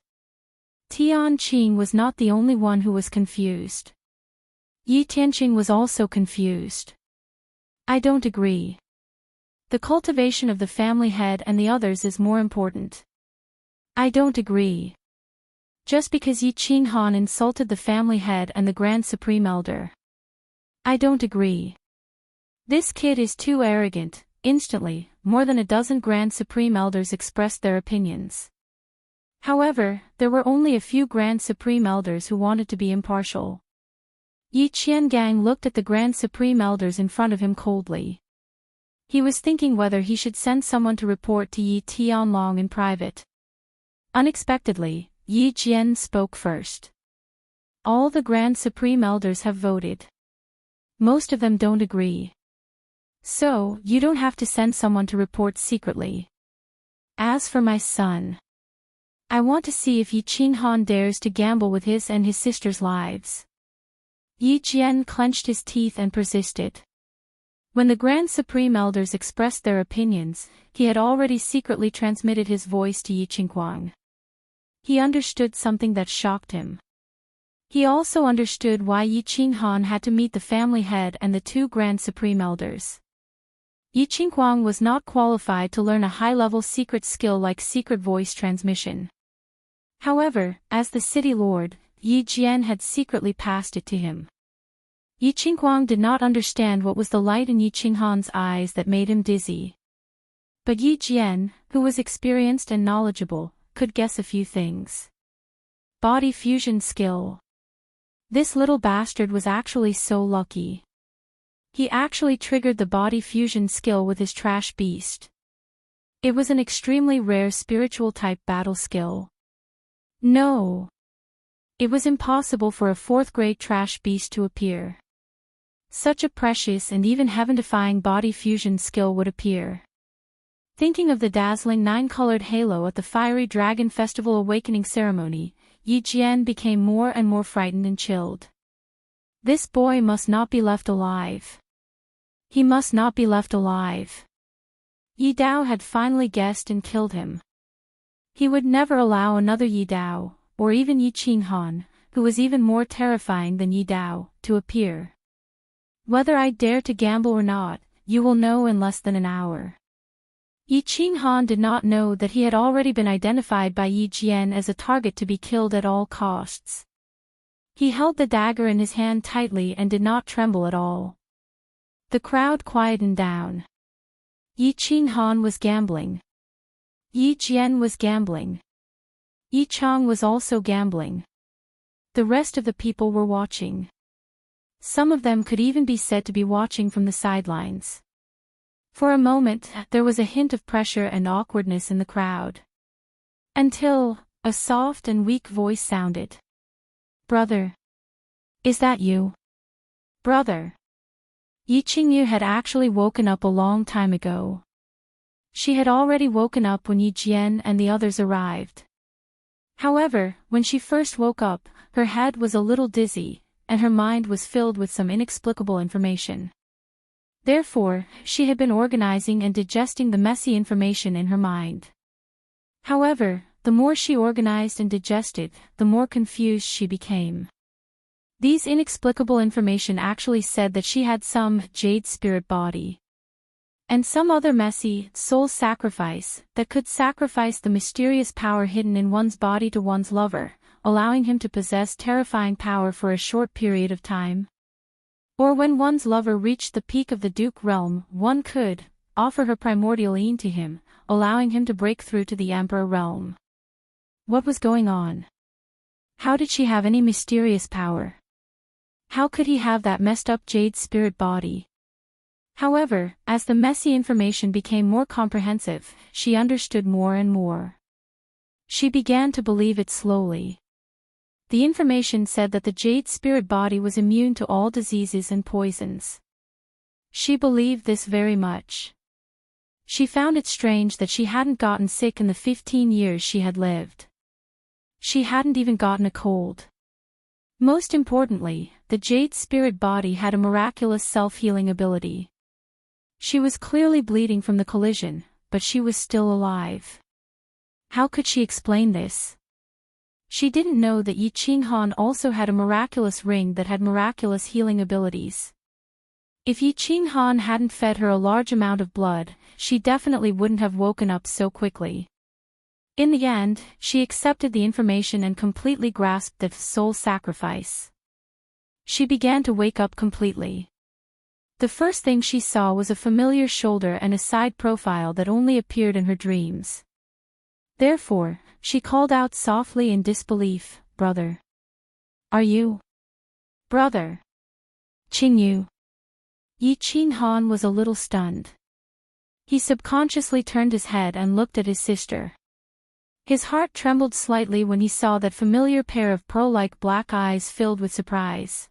Tian Qing was not the only one who was confused. Yi Tianqing was also confused. I don't agree. The cultivation of the family head and the others is more important. I don't agree. Just because Yi Qinghan insulted the family head and the Grand Supreme Elder. I don't agree. This kid is too arrogant. Instantly, more than a dozen Grand Supreme Elders expressed their opinions. However, there were only a few Grand Supreme Elders who wanted to be impartial. Yi Qiangang looked at the Grand Supreme Elders in front of him coldly. He was thinking whether he should send someone to report to Yi Tianlong in private. Unexpectedly, Yi Jian spoke first. All the Grand Supreme Elders have voted. Most of them don't agree. So, you don't have to send someone to report secretly. As for my son, I want to see if Yi Qinghan dares to gamble with his and his sister's lives. Yi Jian clenched his teeth and persisted. When the Grand Supreme Elders expressed their opinions, he had already secretly transmitted his voice to Yi Qinghuang. He understood something that shocked him. He also understood why Yi Qinghan had to meet the family head and the two Grand Supreme Elders. Yi Qinghuang was not qualified to learn a high-level secret skill like secret voice transmission. However, as the city lord, Yi Jian had secretly passed it to him. Yi Qinghuang did not understand what was the light in Yi Qinghan's eyes that made him dizzy. But Yi Jian, who was experienced and knowledgeable, could guess a few things. Body fusion skill. This little bastard was actually so lucky. He actually triggered the body fusion skill with his trash beast. It was an extremely rare spiritual type battle skill. No. It was impossible for a 4th-grade trash beast to appear. Such a precious and even heaven-defying body fusion skill would appear. Thinking of the dazzling 9-colored halo at the Fiery Dragon Festival awakening ceremony, Yi Jian became more and more frightened and chilled. This boy must not be left alive. He must not be left alive. Yi Dao had finally guessed and killed him. He would never allow another Yi Dao, or even Yi Qinghan, who was even more terrifying than Yi Dao, to appear. Whether I dare to gamble or not, you will know in less than an hour. Yi Qinghan did not know that he had already been identified by Yi Jian as a target to be killed at all costs. He held the dagger in his hand tightly and did not tremble at all. The crowd quietened down. Yi Qinghan was gambling. Yi Jian was gambling. Yi Chang was also gambling. The rest of the people were watching. Some of them could even be said to be watching from the sidelines. For a moment, there was a hint of pressure and awkwardness in the crowd. Until a soft and weak voice sounded. "Brother. Is that you? Brother." Yi Qingyu had actually woken up a long time ago. She had already woken up when Yi Jian and the others arrived. However, when she first woke up, her head was a little dizzy, and her mind was filled with some inexplicable information. Therefore, she had been organizing and digesting the messy information in her mind. However, the more she organized and digested, the more confused she became. These inexplicable information actually said that she had some jade spirit body. And some other messy soul sacrifice that could sacrifice the mysterious power hidden in one's body to one's lover, allowing him to possess terrifying power for a short period of time. Or when one's lover reached the peak of the Duke realm, one could offer her primordial yin to him, allowing him to break through to the Emperor realm. What was going on? How did she have any mysterious power? How could he have that messed up jade spirit body? However, as the messy information became more comprehensive, she understood more and more. She began to believe it slowly. The information said that the jade spirit body was immune to all diseases and poisons. She believed this very much. She found it strange that she hadn't gotten sick in the 15 years she had lived. She hadn't even gotten a cold. Most importantly, the jade spirit body had a miraculous self-healing ability. She was clearly bleeding from the collision, but she was still alive. How could she explain this? She didn't know that Yi Qinghan also had a miraculous ring that had miraculous healing abilities. If Yi Qinghan hadn't fed her a large amount of blood, she definitely wouldn't have woken up so quickly. In the end, she accepted the information and completely grasped the soul sacrifice. She began to wake up completely. The first thing she saw was a familiar shoulder and a side profile that only appeared in her dreams. Therefore, she called out softly in disbelief, "Brother. Are you? Brother. Qingyu." Yi Qinghan was a little stunned. He subconsciously turned his head and looked at his sister. His heart trembled slightly when he saw that familiar pair of pearl-like black eyes filled with surprise.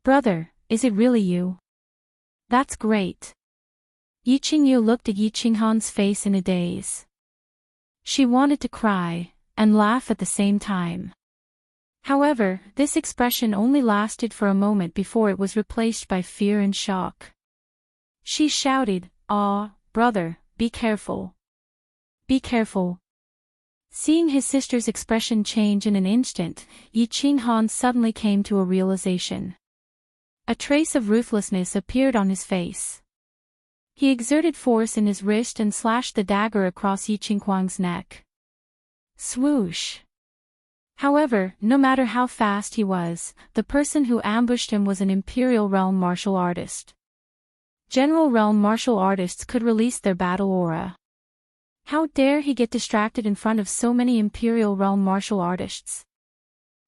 "Brother, is it really you? That's great." Yi Qingyu looked at Yi Qinghan's face in a daze. She wanted to cry and laugh at the same time. However, this expression only lasted for a moment before it was replaced by fear and shock. She shouted, "Ah, brother, be careful. Be careful." Seeing his sister's expression change in an instant, Yi Qinghan suddenly came to a realization. A trace of ruthlessness appeared on his face. He exerted force in his wrist and slashed the dagger across Yi Qinghuang's neck. Swoosh! However, no matter how fast he was, the person who ambushed him was an Imperial Realm martial artist. General Realm martial artists could release their battle aura. How dare he get distracted in front of so many Imperial Realm martial artists?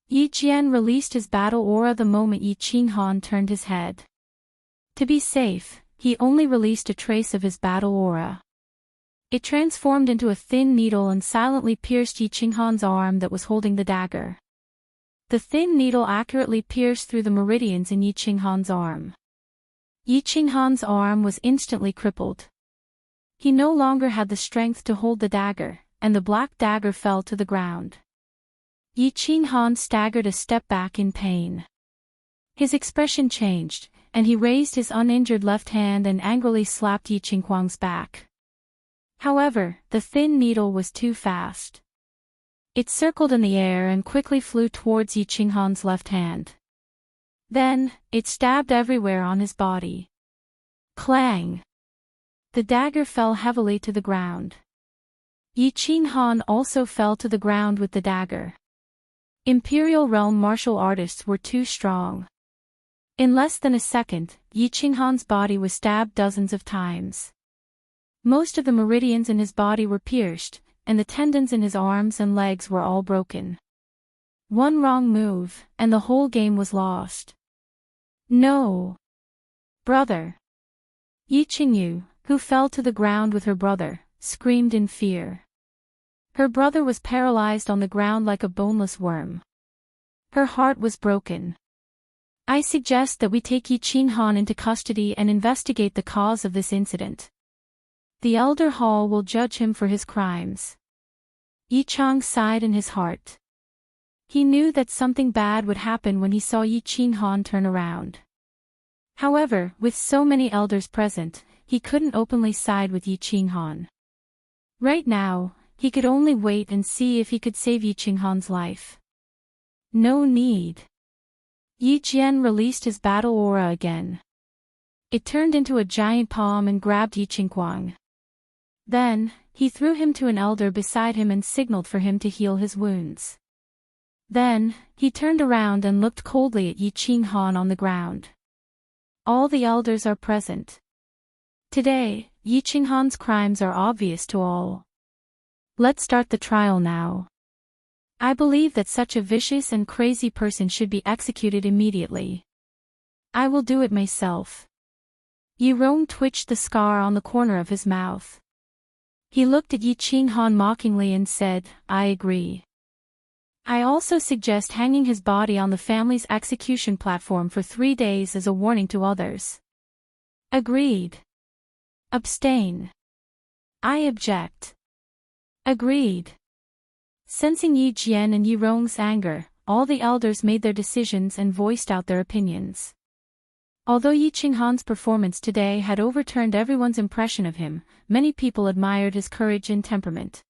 Yi Jian released his battle aura the moment Yi Qinghan turned his head. To be safe, he only released a trace of his battle aura. It transformed into a thin needle and silently pierced Yi Qinghan's arm that was holding the dagger. The thin needle accurately pierced through the meridians in Yi Qinghan's arm. Yi Qinghan's arm was instantly crippled. He no longer had the strength to hold the dagger, and the black dagger fell to the ground. Yi Qinghan staggered a step back in pain. His expression changed, and he raised his uninjured left hand and angrily slapped Yi Qinghuang's back. However, the thin needle was too fast. It circled in the air and quickly flew towards Yi Qinghan's left hand. Then, it stabbed everywhere on his body. Clang! The dagger fell heavily to the ground. Yi Qinghan also fell to the ground with the dagger. Imperial Realm martial artists were too strong. In less than a second, Yi Qinghan's body was stabbed dozens of times. Most of the meridians in his body were pierced, and the tendons in his arms and legs were all broken. One wrong move, and the whole game was lost. No. Brother. Yi Qingyu, who fell to the ground with her brother, screamed in fear. Her brother was paralyzed on the ground like a boneless worm. Her heart was broken. I suggest that we take Yi Qinghan into custody and investigate the cause of this incident. The Elder Hall will judge him for his crimes. Yi Chang sighed in his heart. He knew that something bad would happen when he saw Yi Qinghan turn around. However, with so many elders present, he couldn't openly side with Yi Qinghan. Right now, he could only wait and see if he could save Yi Qinghan's life. No need. Yi Jian released his battle aura again. It turned into a giant palm and grabbed Yi Qingguang. Then, he threw him to an elder beside him and signaled for him to heal his wounds. Then, he turned around and looked coldly at Yi Qinghan on the ground. All the elders are present. Today, Yi Qinghan's crimes are obvious to all. Let's start the trial now. I believe that such a vicious and crazy person should be executed immediately. I will do it myself. Yi Rong twitched the scar on the corner of his mouth. He looked at Yi Qinghan mockingly and said, I agree. I also suggest hanging his body on the family's execution platform for 3 days as a warning to others. Agreed. Abstain. I object. Agreed. Sensing Yi Jian and Yi Rong's anger, all the elders made their decisions and voiced out their opinions. Although Yi Qinghan's performance today had overturned everyone's impression of him, many people admired his courage and temperament.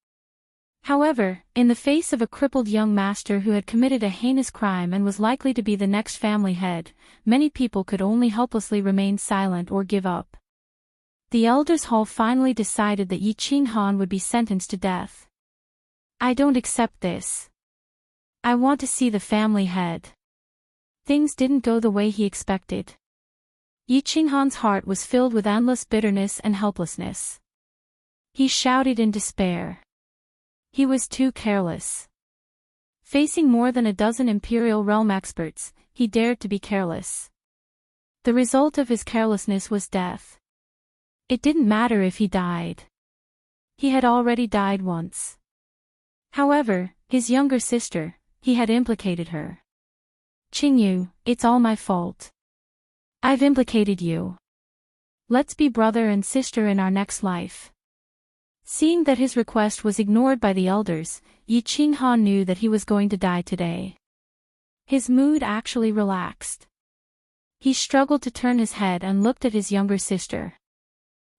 However, in the face of a crippled young master who had committed a heinous crime and was likely to be the next family head, many people could only helplessly remain silent or give up. The Elders' Hall finally decided that Yi Qinghan would be sentenced to death. I don't accept this. I want to see the family head. Things didn't go the way he expected. Yi Qinghan's heart was filled with endless bitterness and helplessness. He shouted in despair. He was too careless. Facing more than a dozen Imperial Realm experts, he dared to be careless. The result of his carelessness was death. It didn't matter if he died. He had already died once. However, his younger sister, he had implicated her. Qingyu, it's all my fault. I've implicated you. Let's be brother and sister in our next life. Seeing that his request was ignored by the elders, Yi Qinghan knew that he was going to die today. His mood actually relaxed. He struggled to turn his head and looked at his younger sister.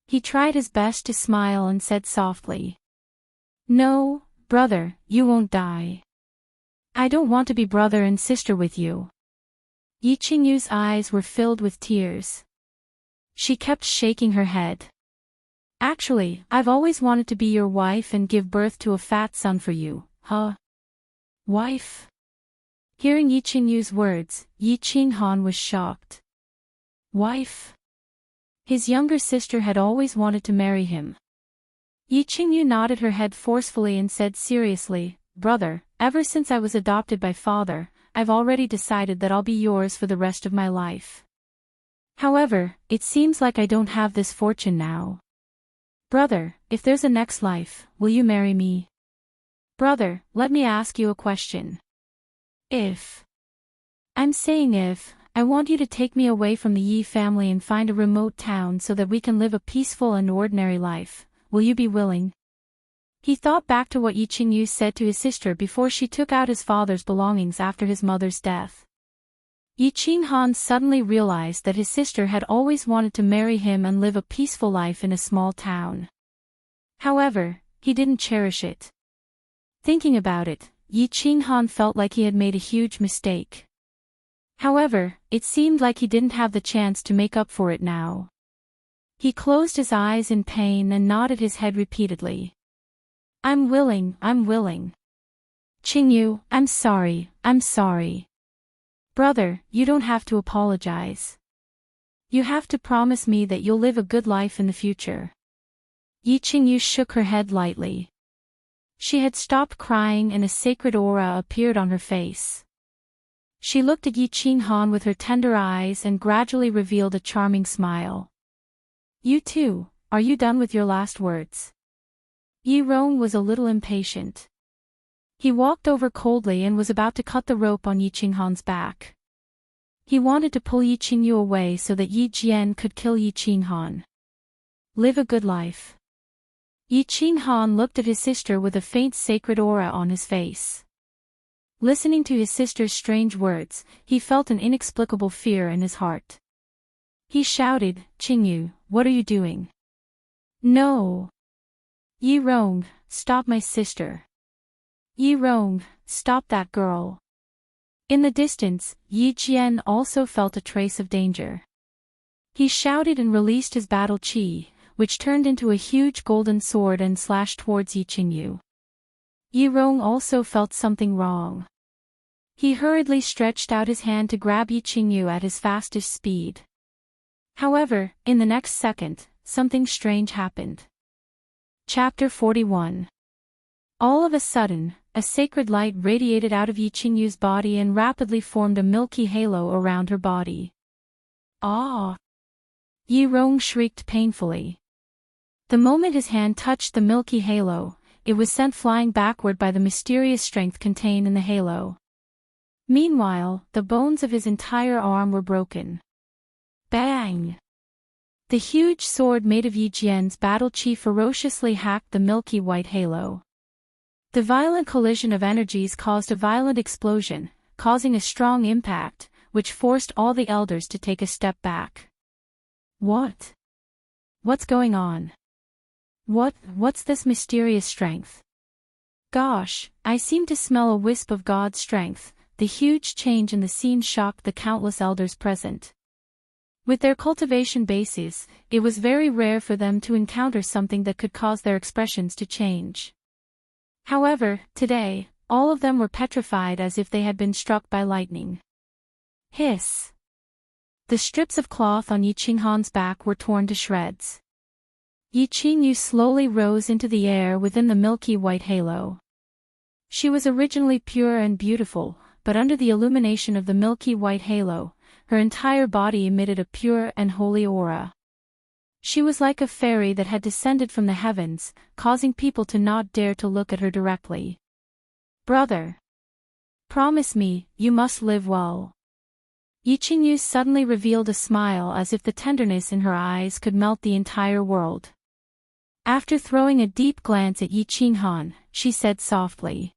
He tried his best to smile and said softly, No, brother, you won't die. I don't want to be brother and sister with you. Yi Qingyu's eyes were filled with tears. She kept shaking her head. Actually, I've always wanted to be your wife and give birth to a fat son for you, huh? Wife? Hearing Yi Qingyu's words, Yi Qinghan was shocked. Wife? His younger sister had always wanted to marry him. Yi Qingyu nodded her head forcefully and said seriously, Brother, ever since I was adopted by father, I've already decided that I'll be yours for the rest of my life. However, it seems like I don't have this fortune now. Brother, if there's a next life, will you marry me? Brother, let me ask you a question. If. I'm saying if, I want you to take me away from the Yi family and find a remote town so that we can live a peaceful and ordinary life, will you be willing? He thought back to what Yi Qingyu said to his sister before she took out his father's belongings after his mother's death. Yi Qinghan suddenly realized that his sister had always wanted to marry him and live a peaceful life in a small town. However, he didn't cherish it. Thinking about it, Yi Qinghan felt like he had made a huge mistake. However, it seemed like he didn't have the chance to make up for it now. He closed his eyes in pain and nodded his head repeatedly. I'm willing, I'm willing. Qingyu, I'm sorry, I'm sorry. Brother, you don't have to apologize. You have to promise me that you'll live a good life in the future. Yi Qingyu shook her head lightly. She had stopped crying and a sacred aura appeared on her face. She looked at Yi Qinghan with her tender eyes and gradually revealed a charming smile. You too, are you done with your last words? Yi Rong was a little impatient. He walked over coldly and was about to cut the rope on Yi Qinghan's back. He wanted to pull Yi Qingyu away so that Yi Jian could kill Yi Qinghan. Live a good life. Yi Qinghan looked at his sister with a faint sacred aura on his face. Listening to his sister's strange words, he felt an inexplicable fear in his heart. He shouted, Qingyu, what are you doing? No. Yi Rong, stop my sister. Yi Rong, stop that girl. In the distance, Yi Jian also felt a trace of danger. He shouted and released his battle qi, which turned into a huge golden sword and slashed towards Yi Qingyu. Yi Rong also felt something wrong. He hurriedly stretched out his hand to grab Yi Qingyu at his fastest speed. However, in the next second, something strange happened. Chapter 41. All of a sudden, a sacred light radiated out of Yi Qingyu's body and rapidly formed a milky halo around her body. Ah! Yi Rong shrieked painfully. The moment his hand touched the milky halo, it was sent flying backward by the mysterious strength contained in the halo. Meanwhile, the bones of his entire arm were broken. Bang! The huge sword made of Yi Jian's battle qi ferociously hacked the milky white halo. The violent collision of energies caused a violent explosion, causing a strong impact, which forced all the elders to take a step back. What? What's going on? What's this mysterious strength? Gosh, I seem to smell a wisp of God's strength. The huge change in the scene shocked the countless elders present. With their cultivation bases, it was very rare for them to encounter something that could cause their expressions to change. However, today, all of them were petrified as if they had been struck by lightning. Hiss! The strips of cloth on Yi Qinghan's back were torn to shreds. Yi Qingyu slowly rose into the air within the milky white halo. She was originally pure and beautiful, but under the illumination of the milky white halo, her entire body emitted a pure and holy aura. She was like a fairy that had descended from the heavens, causing people to not dare to look at her directly. Brother! Promise me, you must live well. Yi Qingyu suddenly revealed a smile as if the tenderness in her eyes could melt the entire world. After throwing a deep glance at Yi Qinghan, she said softly.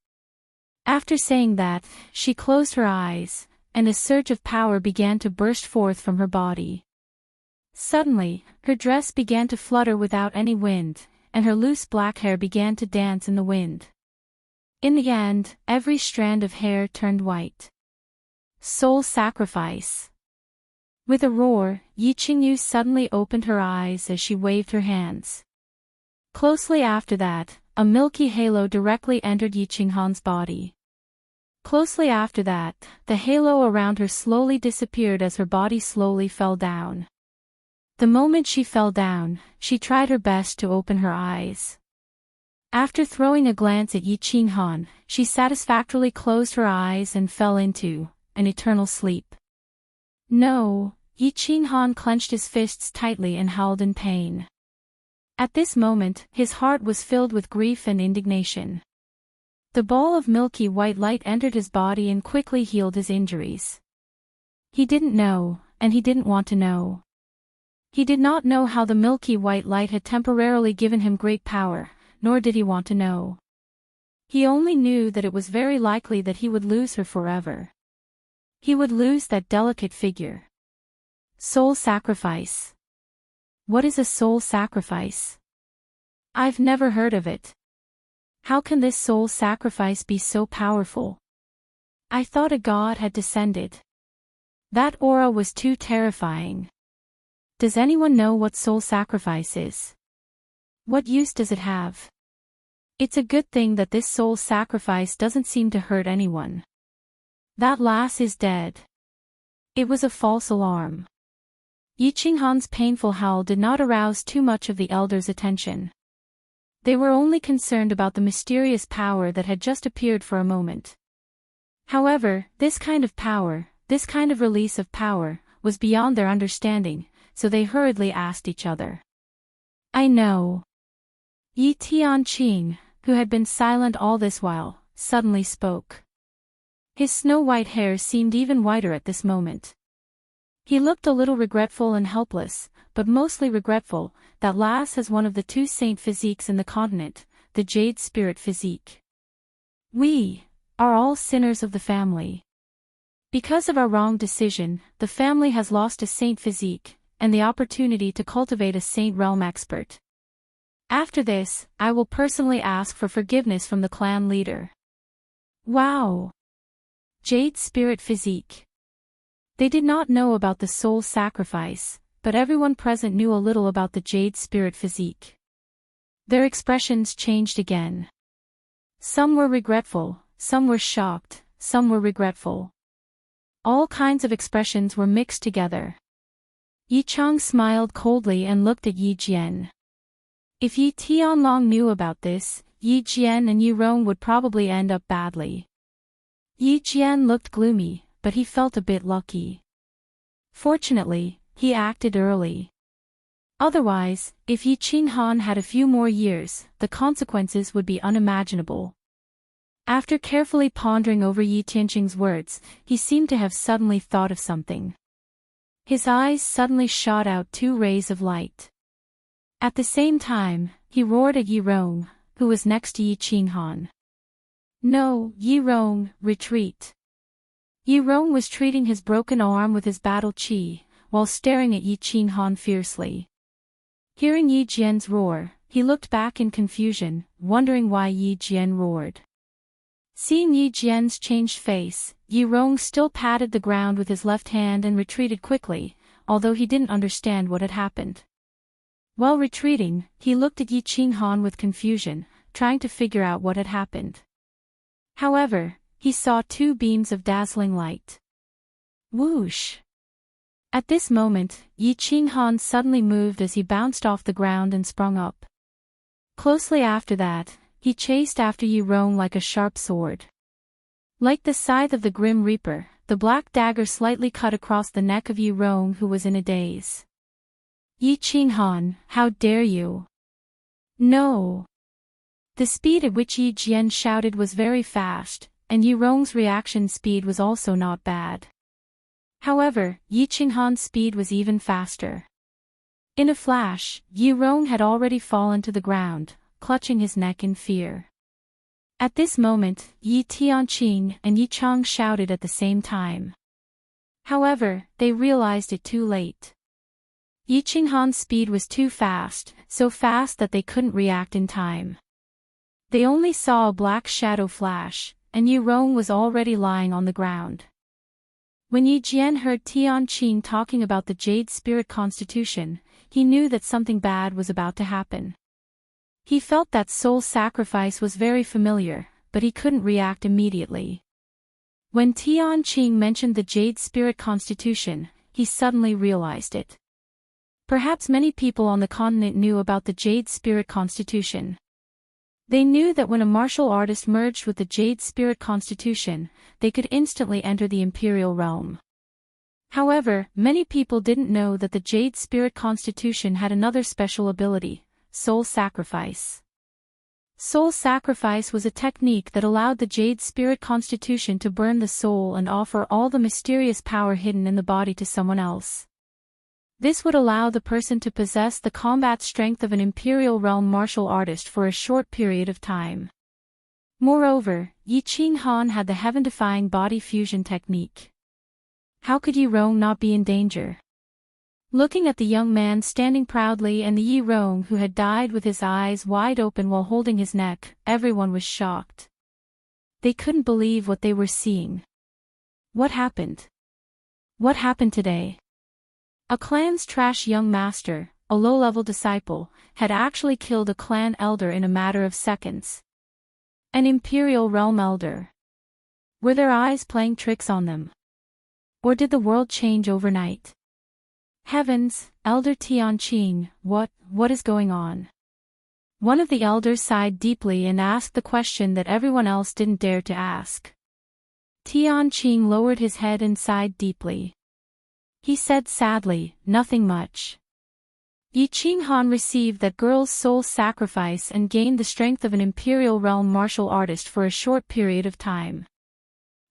After saying that, she closed her eyes, and a surge of power began to burst forth from her body. Suddenly, her dress began to flutter without any wind, and her loose black hair began to dance in the wind. In the end, every strand of hair turned white. Soul sacrifice. With a roar, Yi Qingyu suddenly opened her eyes as she waved her hands. Closely after that, a milky halo directly entered Yi Qinghan's body. Closely after that, the halo around her slowly disappeared as her body slowly fell down. The moment she fell down, she tried her best to open her eyes. After throwing a glance at Yi Qinghan, she satisfactorily closed her eyes and fell into an eternal sleep. No, Yi Qinghan clenched his fists tightly and howled in pain. At this moment, his heart was filled with grief and indignation. The ball of milky white light entered his body and quickly healed his injuries. He didn't know, and he didn't want to know. He did not know how the milky white light had temporarily given him great power, nor did he want to know. He only knew that it was very likely that he would lose her forever. He would lose that delicate figure. Soul sacrifice. What is a soul sacrifice? I've never heard of it. How can this soul sacrifice be so powerful? I thought a god had descended. That aura was too terrifying. Does anyone know what soul sacrifice is? What use does it have? It's a good thing that this soul sacrifice doesn't seem to hurt anyone. That lass is dead. It was a false alarm. Yi Qinghan's painful howl did not arouse too much of the elders' attention. They were only concerned about the mysterious power that had just appeared for a moment. However, this kind of power, this kind of release of power, was beyond their understanding, so they hurriedly asked each other. I know. Yi Tianqing, who had been silent all this while, suddenly spoke. His snow-white hair seemed even whiter at this moment. He looked a little regretful and helpless, but mostly regretful, that Lass has one of the two saint physiques in the continent, the Jade Spirit physique. We are all sinners of the family. Because of our wrong decision, the family has lost a saint physique, and the opportunity to cultivate a saint realm expert. After this, I will personally ask for forgiveness from the clan leader. Wow! Jade Spirit physique. They did not know about the soul sacrifice, but everyone present knew a little about the Jade Spirit physique. Their expressions changed again. Some were regretful, some were shocked, some were regretful. All kinds of expressions were mixed together. Yi Chang smiled coldly and looked at Yi Jian. If Yi Tianlong knew about this, Yi Jian and Yi Rong would probably end up badly. Yi Jian looked gloomy, but he felt a bit lucky. Fortunately, he acted early. Otherwise, if Yi Qinghan had a few more years, the consequences would be unimaginable. After carefully pondering over Yi Tianqing's words, he seemed to have suddenly thought of something. His eyes suddenly shot out two rays of light. At the same time, he roared at Yi Rong, who was next to Yi Qinghan. No, Yi Rong, retreat. Yi Rong was treating his broken arm with his battle qi, while staring at Yi Qinghan fiercely. Hearing Yi Jian's roar, he looked back in confusion, wondering why Yi Jian roared. Seeing Yi Jian's changed face, Yi Rong still patted the ground with his left hand and retreated quickly, although he didn't understand what had happened. While retreating, he looked at Yi Qinghan with confusion, trying to figure out what had happened. However, he saw two beams of dazzling light. Whoosh! At this moment, Yi Qinghan suddenly moved as he bounced off the ground and sprung up. Closely after that, he chased after Yi Rong like a sharp sword. Like the scythe of the Grim Reaper, the black dagger slightly cut across the neck of Yi Rong, who was in a daze. Yi Qinghan, how dare you! No! The speed at which Yi Jian shouted was very fast, and Yi Rong's reaction speed was also not bad. However, Yi Qinghan's speed was even faster. In a flash, Yi Rong had already fallen to the ground, clutching his neck in fear. At this moment, Yi Tianqing and Yi Chang shouted at the same time. However, they realized it too late. Yi Qinghan's speed was too fast, so fast that they couldn't react in time. They only saw a black shadow flash, and Yi Rong was already lying on the ground. When Yi Jian heard Tianqing talking about the Jade Spirit Constitution, he knew that something bad was about to happen. He felt that soul sacrifice was very familiar, but he couldn't react immediately. When Tianqing mentioned the Jade Spirit Constitution, he suddenly realized it. Perhaps many people on the continent knew about the Jade Spirit Constitution. They knew that when a martial artist merged with the Jade Spirit Constitution, they could instantly enter the Imperial realm. However, many people didn't know that the Jade Spirit Constitution had another special ability: soul sacrifice. Soul sacrifice was a technique that allowed the Jade Spirit Constitution to burn the soul and offer all the mysterious power hidden in the body to someone else. This would allow the person to possess the combat strength of an Imperial realm martial artist for a short period of time. Moreover, Yi Qinghan had the heaven-defying body fusion technique. How could Yi Rong not be in danger? Looking at the young man standing proudly and the Yi Rong who had died with his eyes wide open while holding his neck, everyone was shocked. They couldn't believe what they were seeing. What happened? What happened today? A clan's trash young master, a low-level disciple, had actually killed a clan elder in a matter of seconds. An Imperial realm elder. Were their eyes playing tricks on them? Or did the world change overnight? Heavens, Elder Tianqing, what is going on? One of the elders sighed deeply and asked the question that everyone else didn't dare to ask. Tianqing lowered his head and sighed deeply. He said sadly, "Nothing much." Yi Qinghan received that girl's soul sacrifice and gained the strength of an imperial realm martial artist for a short period of time.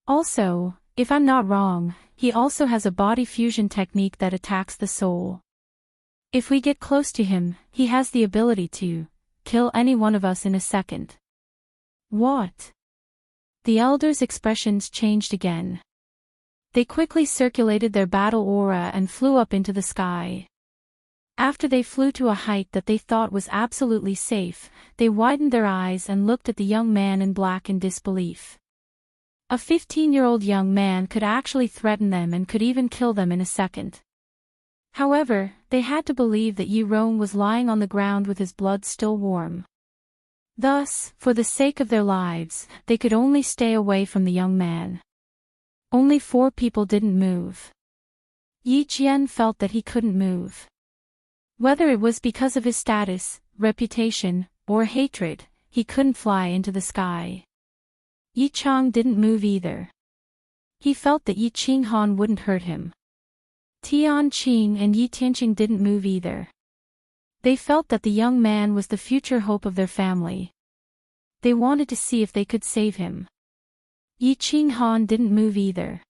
Also, if I'm not wrong, he also has a body fusion technique that attacks the soul. If we get close to him, he has the ability to kill any one of us in a second. What? The elders' expressions changed again. They quickly circulated their battle aura and flew up into the sky. After they flew to a height that they thought was absolutely safe, they widened their eyes and looked at the young man in black in disbelief. A 15-year-old young man could actually threaten them and could even kill them in a second. However, they had to believe that Yi Rong was lying on the ground with his blood still warm. Thus, for the sake of their lives, they could only stay away from the young man. Only 4 people didn't move. Yi Jian felt that he couldn't move. Whether it was because of his status, reputation, or hatred, he couldn't fly into the sky. Yi Chang didn't move either. He felt that Yi Qinghan wouldn't hurt him. Tianqing and Yi Tianqing didn't move either. They felt that the young man was the future hope of their family. They wanted to see if they could save him. Yi Qinghan didn't move either.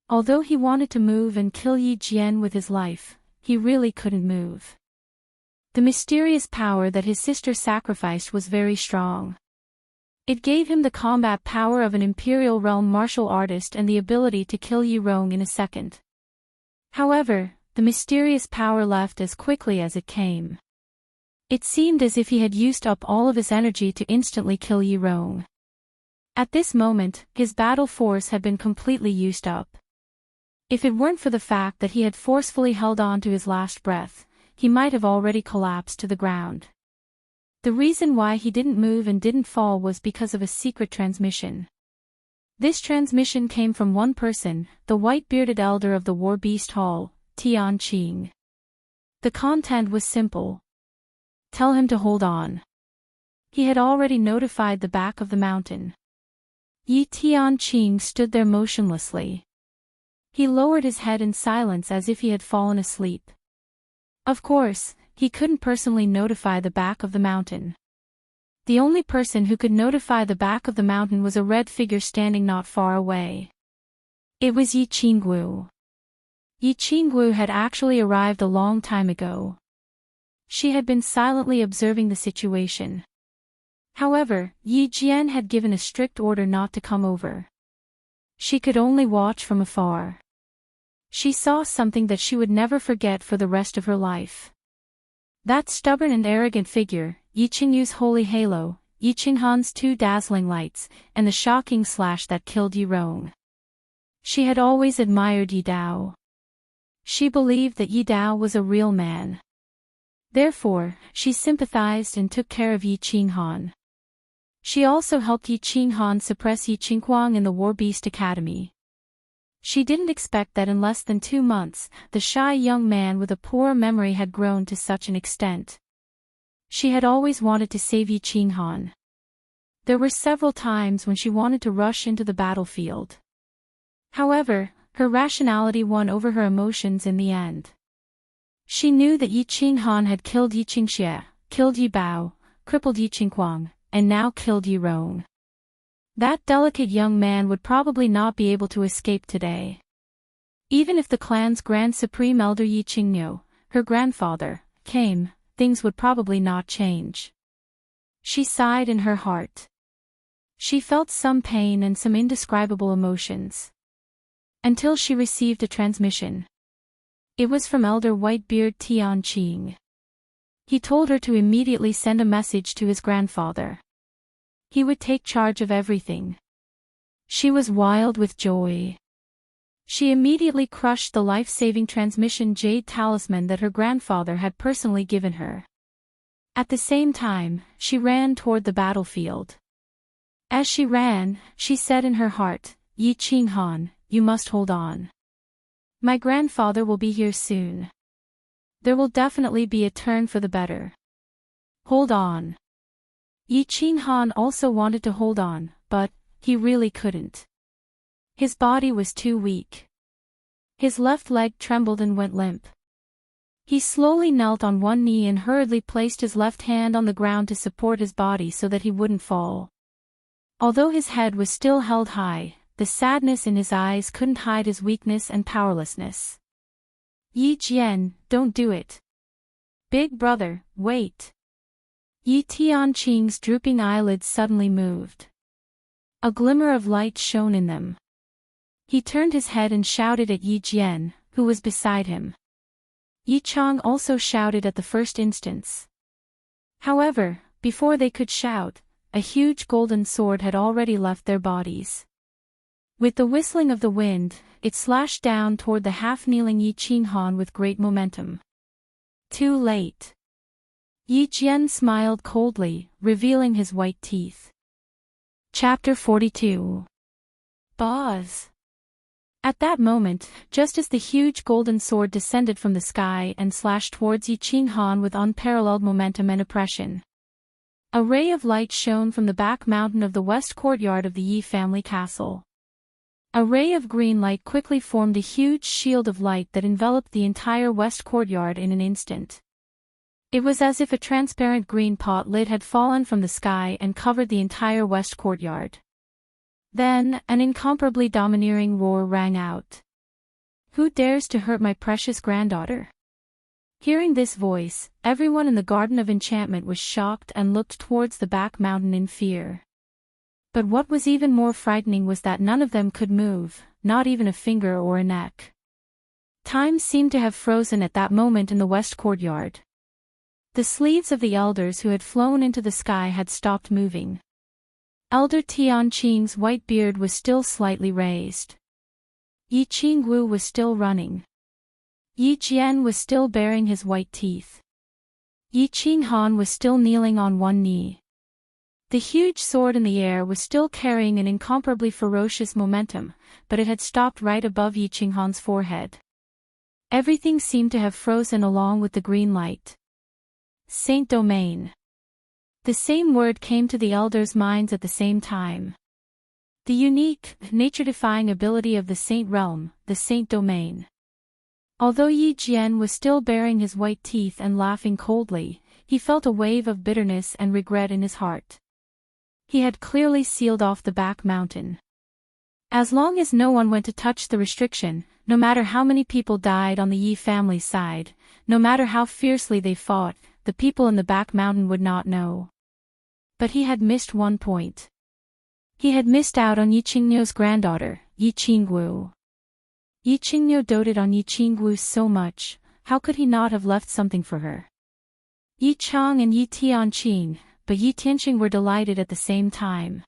Although he wanted to move and kill Yi Jian with his life, he really couldn't move. The mysterious power that his sister sacrificed was very strong. It gave him the combat power of an imperial realm martial artist and the ability to kill Yi Rong in a second. However, the mysterious power left as quickly as it came. It seemed as if he had used up all of his energy to instantly kill Yi Rong. At this moment, his battle force had been completely used up. If it weren't for the fact that he had forcefully held on to his last breath, he might have already collapsed to the ground. The reason why he didn't move and didn't fall was because of a secret transmission. This transmission came from one person, the white-bearded elder of the War Beast Hall, Tianqing. The content was simple. Tell him to hold on. He had already notified the back of the mountain. Yi Tianqing stood there motionlessly. He lowered his head in silence as if he had fallen asleep. Of course, he couldn't personally notify the back of the mountain. The only person who could notify the back of the mountain was a red figure standing not far away. It was Yi Qinggu. Yi Qinggu had actually arrived a long time ago. She had been silently observing the situation. However, Yi Jian had given a strict order not to come over. She could only watch from afar. She saw something that she would never forget for the rest of her life. That stubborn and arrogant figure, Yi Qingyu's holy halo, Yi Qinghan's 2 dazzling lights, and the shocking slash that killed Yi Rong. She had always admired Yi Dao. She believed that Yi Dao was a real man. Therefore, she sympathized and took care of Yi Qinghan. She also helped Yi Qinghan suppress Yi Qinghuang in the War Beast Academy. She didn't expect that in less than 2 months, the shy young man with a poor memory had grown to such an extent. She had always wanted to save Yi Qinghan. There were several times when she wanted to rush into the battlefield. However, her rationality won over her emotions in the end. She knew that Yi Qinghan had killed Yi Qingxie, killed Yi Bao, crippled Yi Qinghuang, and now killed Yi Rong. That delicate young man would probably not be able to escape today. Even if the clan's Grand Supreme Elder Yi Qingyu, her grandfather, came, things would probably not change. She sighed in her heart. She felt some pain and some indescribable emotions. Until she received a transmission. It was from Elder Whitebeard Tianqing. He told her to immediately send a message to his grandfather. He would take charge of everything. She was wild with joy. She immediately crushed the life-saving transmission jade talisman that her grandfather had personally given her. At the same time, she ran toward the battlefield. As she ran, she said in her heart, "Yi Qinghan, you must hold on. My grandfather will be here soon. There will definitely be a turn for the better. Hold on." Yi Qinghan also wanted to hold on, but he really couldn't. His body was too weak. His left leg trembled and went limp. He slowly knelt on one knee and hurriedly placed his left hand on the ground to support his body so that he wouldn't fall. Although his head was still held high, the sadness in his eyes couldn't hide his weakness and powerlessness. Yi Jian, don't do it. Big brother, wait. Yi Tianqing's drooping eyelids suddenly moved. A glimmer of light shone in them. He turned his head and shouted at Yi Jian, who was beside him. Yi Chang also shouted at the first instance. However, before they could shout, a huge golden sword had already left their bodies. With the whistling of the wind, it slashed down toward the half-kneeling Yi Qinghan with great momentum. Too late. Yi Jian smiled coldly, revealing his white teeth. Chapter 42. Boz. At that moment, just as the huge golden sword descended from the sky and slashed towards Yi Qinghan with unparalleled momentum and oppression, a ray of light shone from the back mountain of the west courtyard of the Yi family castle. A ray of green light quickly formed a huge shield of light that enveloped the entire west courtyard in an instant. It was as if a transparent green pot lid had fallen from the sky and covered the entire west courtyard. Then, an incomparably domineering roar rang out. Who dares to hurt my precious granddaughter? Hearing this voice, everyone in the Garden of Enchantment was shocked and looked towards the back mountain in fear. But what was even more frightening was that none of them could move, not even a finger or a neck. Time seemed to have frozen at that moment in the west courtyard. The sleeves of the elders who had flown into the sky had stopped moving. Elder Tianqing's white beard was still slightly raised. Yi Qingwu was still running. Yi Jian was still baring his white teeth. Yi Qinghan was still kneeling on one knee. The huge sword in the air was still carrying an incomparably ferocious momentum, but it had stopped right above Yi Qinghan's forehead. Everything seemed to have frozen along with the green light. Saint Domain. The same word came to the elders' minds at the same time. The unique, nature-defying ability of the Saint Realm, the Saint Domain. Although Yi Jian was still baring his white teeth and laughing coldly, he felt a wave of bitterness and regret in his heart. He had clearly sealed off the back mountain. As long as no one went to touch the restriction, no matter how many people died on the Yi family's side, no matter how fiercely they fought, the people in the back mountain would not know. But he had missed one point. He had missed out on Yi Qingnou's granddaughter, Yi Qingwu. Yi Qingnou doted on Yi Qingwu so much, how could he not have left something for her? Yi Chang and Yi Tianqing, but Yi Tianqing were delighted at the same time.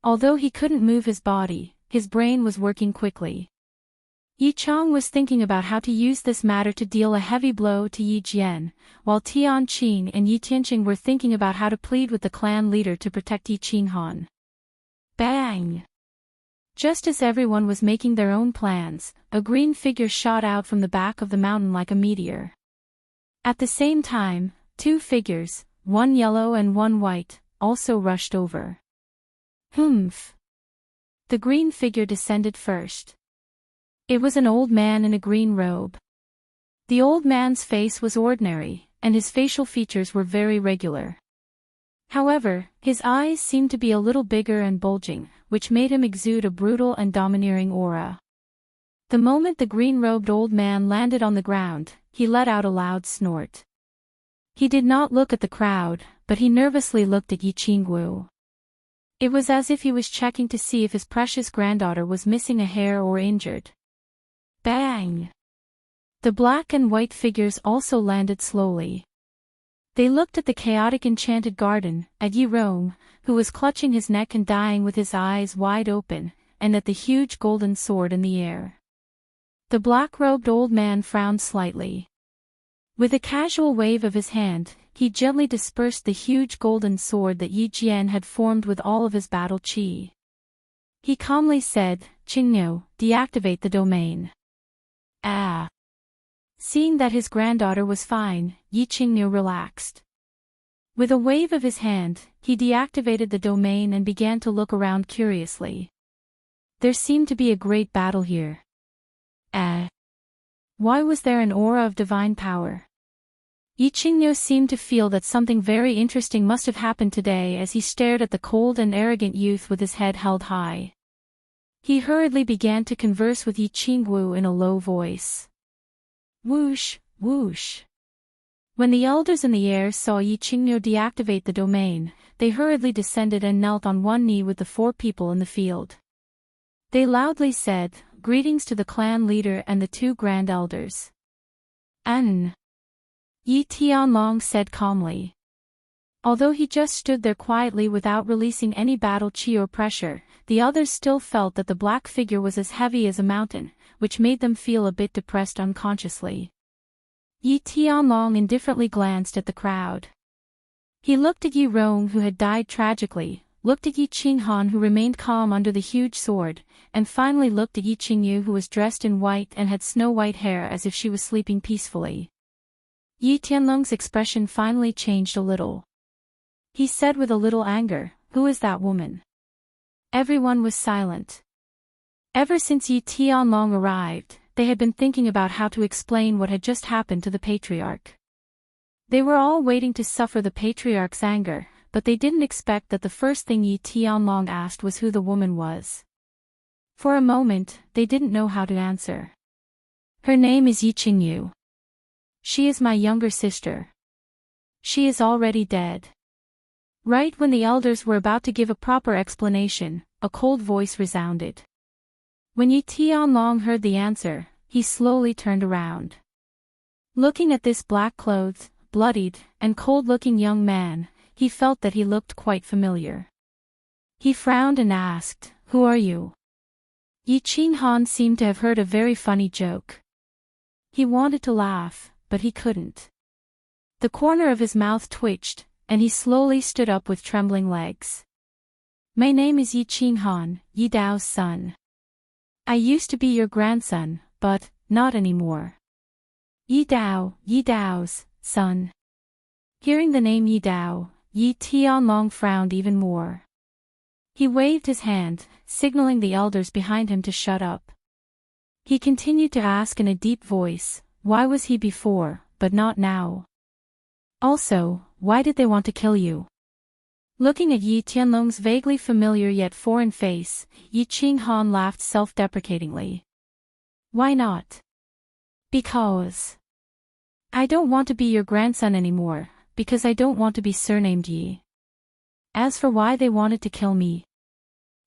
Although he couldn't move his body, his brain was working quickly. Yi Chang was thinking about how to use this matter to deal a heavy blow to Yi Jian, while Tianqing and Yi Tianqing were thinking about how to plead with the clan leader to protect Yi Qinghan. Bang! Just as everyone was making their own plans, a green figure shot out from the back of the mountain like a meteor. At the same time, two figures, one yellow and one white, also rushed over. Humph! The green figure descended first. It was an old man in a green robe. The old man's face was ordinary, and his facial features were very regular. However, his eyes seemed to be a little bigger and bulging, which made him exude a brutal and domineering aura. The moment the green-robed old man landed on the ground, he let out a loud snort. He did not look at the crowd, but he nervously looked at Yi Qingwu. It was as if he was checking to see if his precious granddaughter was missing a hair or injured. Bang! The black and white figures also landed slowly. They looked at the chaotic enchanted garden, at Yi Rong, who was clutching his neck and dying with his eyes wide open, and at the huge golden sword in the air. The black-robed old man frowned slightly. With a casual wave of his hand, he gently dispersed the huge golden sword that Yi Jian had formed with all of his battle qi. He calmly said, Qingniu, deactivate the domain. Ah! Seeing that his granddaughter was fine, Yi Qingniu relaxed. With a wave of his hand, he deactivated the domain and began to look around curiously. There seemed to be a great battle here. Why was there an aura of divine power? Yi Qingniu seemed to feel that something very interesting must have happened today as he stared at the cold and arrogant youth with his head held high. He hurriedly began to converse with Yi Qingwu in a low voice. Whoosh, whoosh. When the elders in the air saw Yi Qingniu deactivate the domain, they hurriedly descended and knelt on one knee with the 4 people in the field. They loudly said, "Greetings to the clan leader and the 2 grand elders." An. Yi Tianlong said calmly. Although he just stood there quietly without releasing any battle chi or pressure, the others still felt that the black figure was as heavy as a mountain, which made them feel a bit depressed unconsciously. Yi Tianlong indifferently glanced at the crowd. He looked at Yi Rong who had died tragically, looked at Yi Qinghan who remained calm under the huge sword, and finally looked at Yi Qingyu who was dressed in white and had snow-white hair as if she was sleeping peacefully. Yi Tianlong's expression finally changed a little. He said with a little anger, "Who is that woman?" Everyone was silent. Ever since Yi Tianlong arrived, they had been thinking about how to explain what had just happened to the patriarch. They were all waiting to suffer the patriarch's anger, but they didn't expect that the first thing Yi Tianlong asked was who the woman was. For a moment, they didn't know how to answer. "Her name is Yi Qingyu. She is my younger sister. She is already dead." Right when the elders were about to give a proper explanation, a cold voice resounded. When Yi Tianlong heard the answer, he slowly turned around. Looking at this black-clothed, bloodied, and cold-looking young man, he felt that he looked quite familiar. He frowned and asked, "Who are you?" Yi Qinghan seemed to have heard a very funny joke. He wanted to laugh, but he couldn't. The corner of his mouth twitched, and he slowly stood up with trembling legs. "My name is Yi Qinghan, Yi Dao's son. I used to be your grandson, but not anymore." Yi Dao's son. Hearing the name Yi Dao, Yi Tianlong frowned even more. He waved his hand, signaling the elders behind him to shut up. He continued to ask in a deep voice, why was he before, but not now? Also, why did they want to kill you? Looking at Yi Tianlong's vaguely familiar yet foreign face, Yi Qinghan laughed self-deprecatingly. Why not? Because I don't want to be your grandson anymore, because I don't want to be surnamed Yi. As for why they wanted to kill me,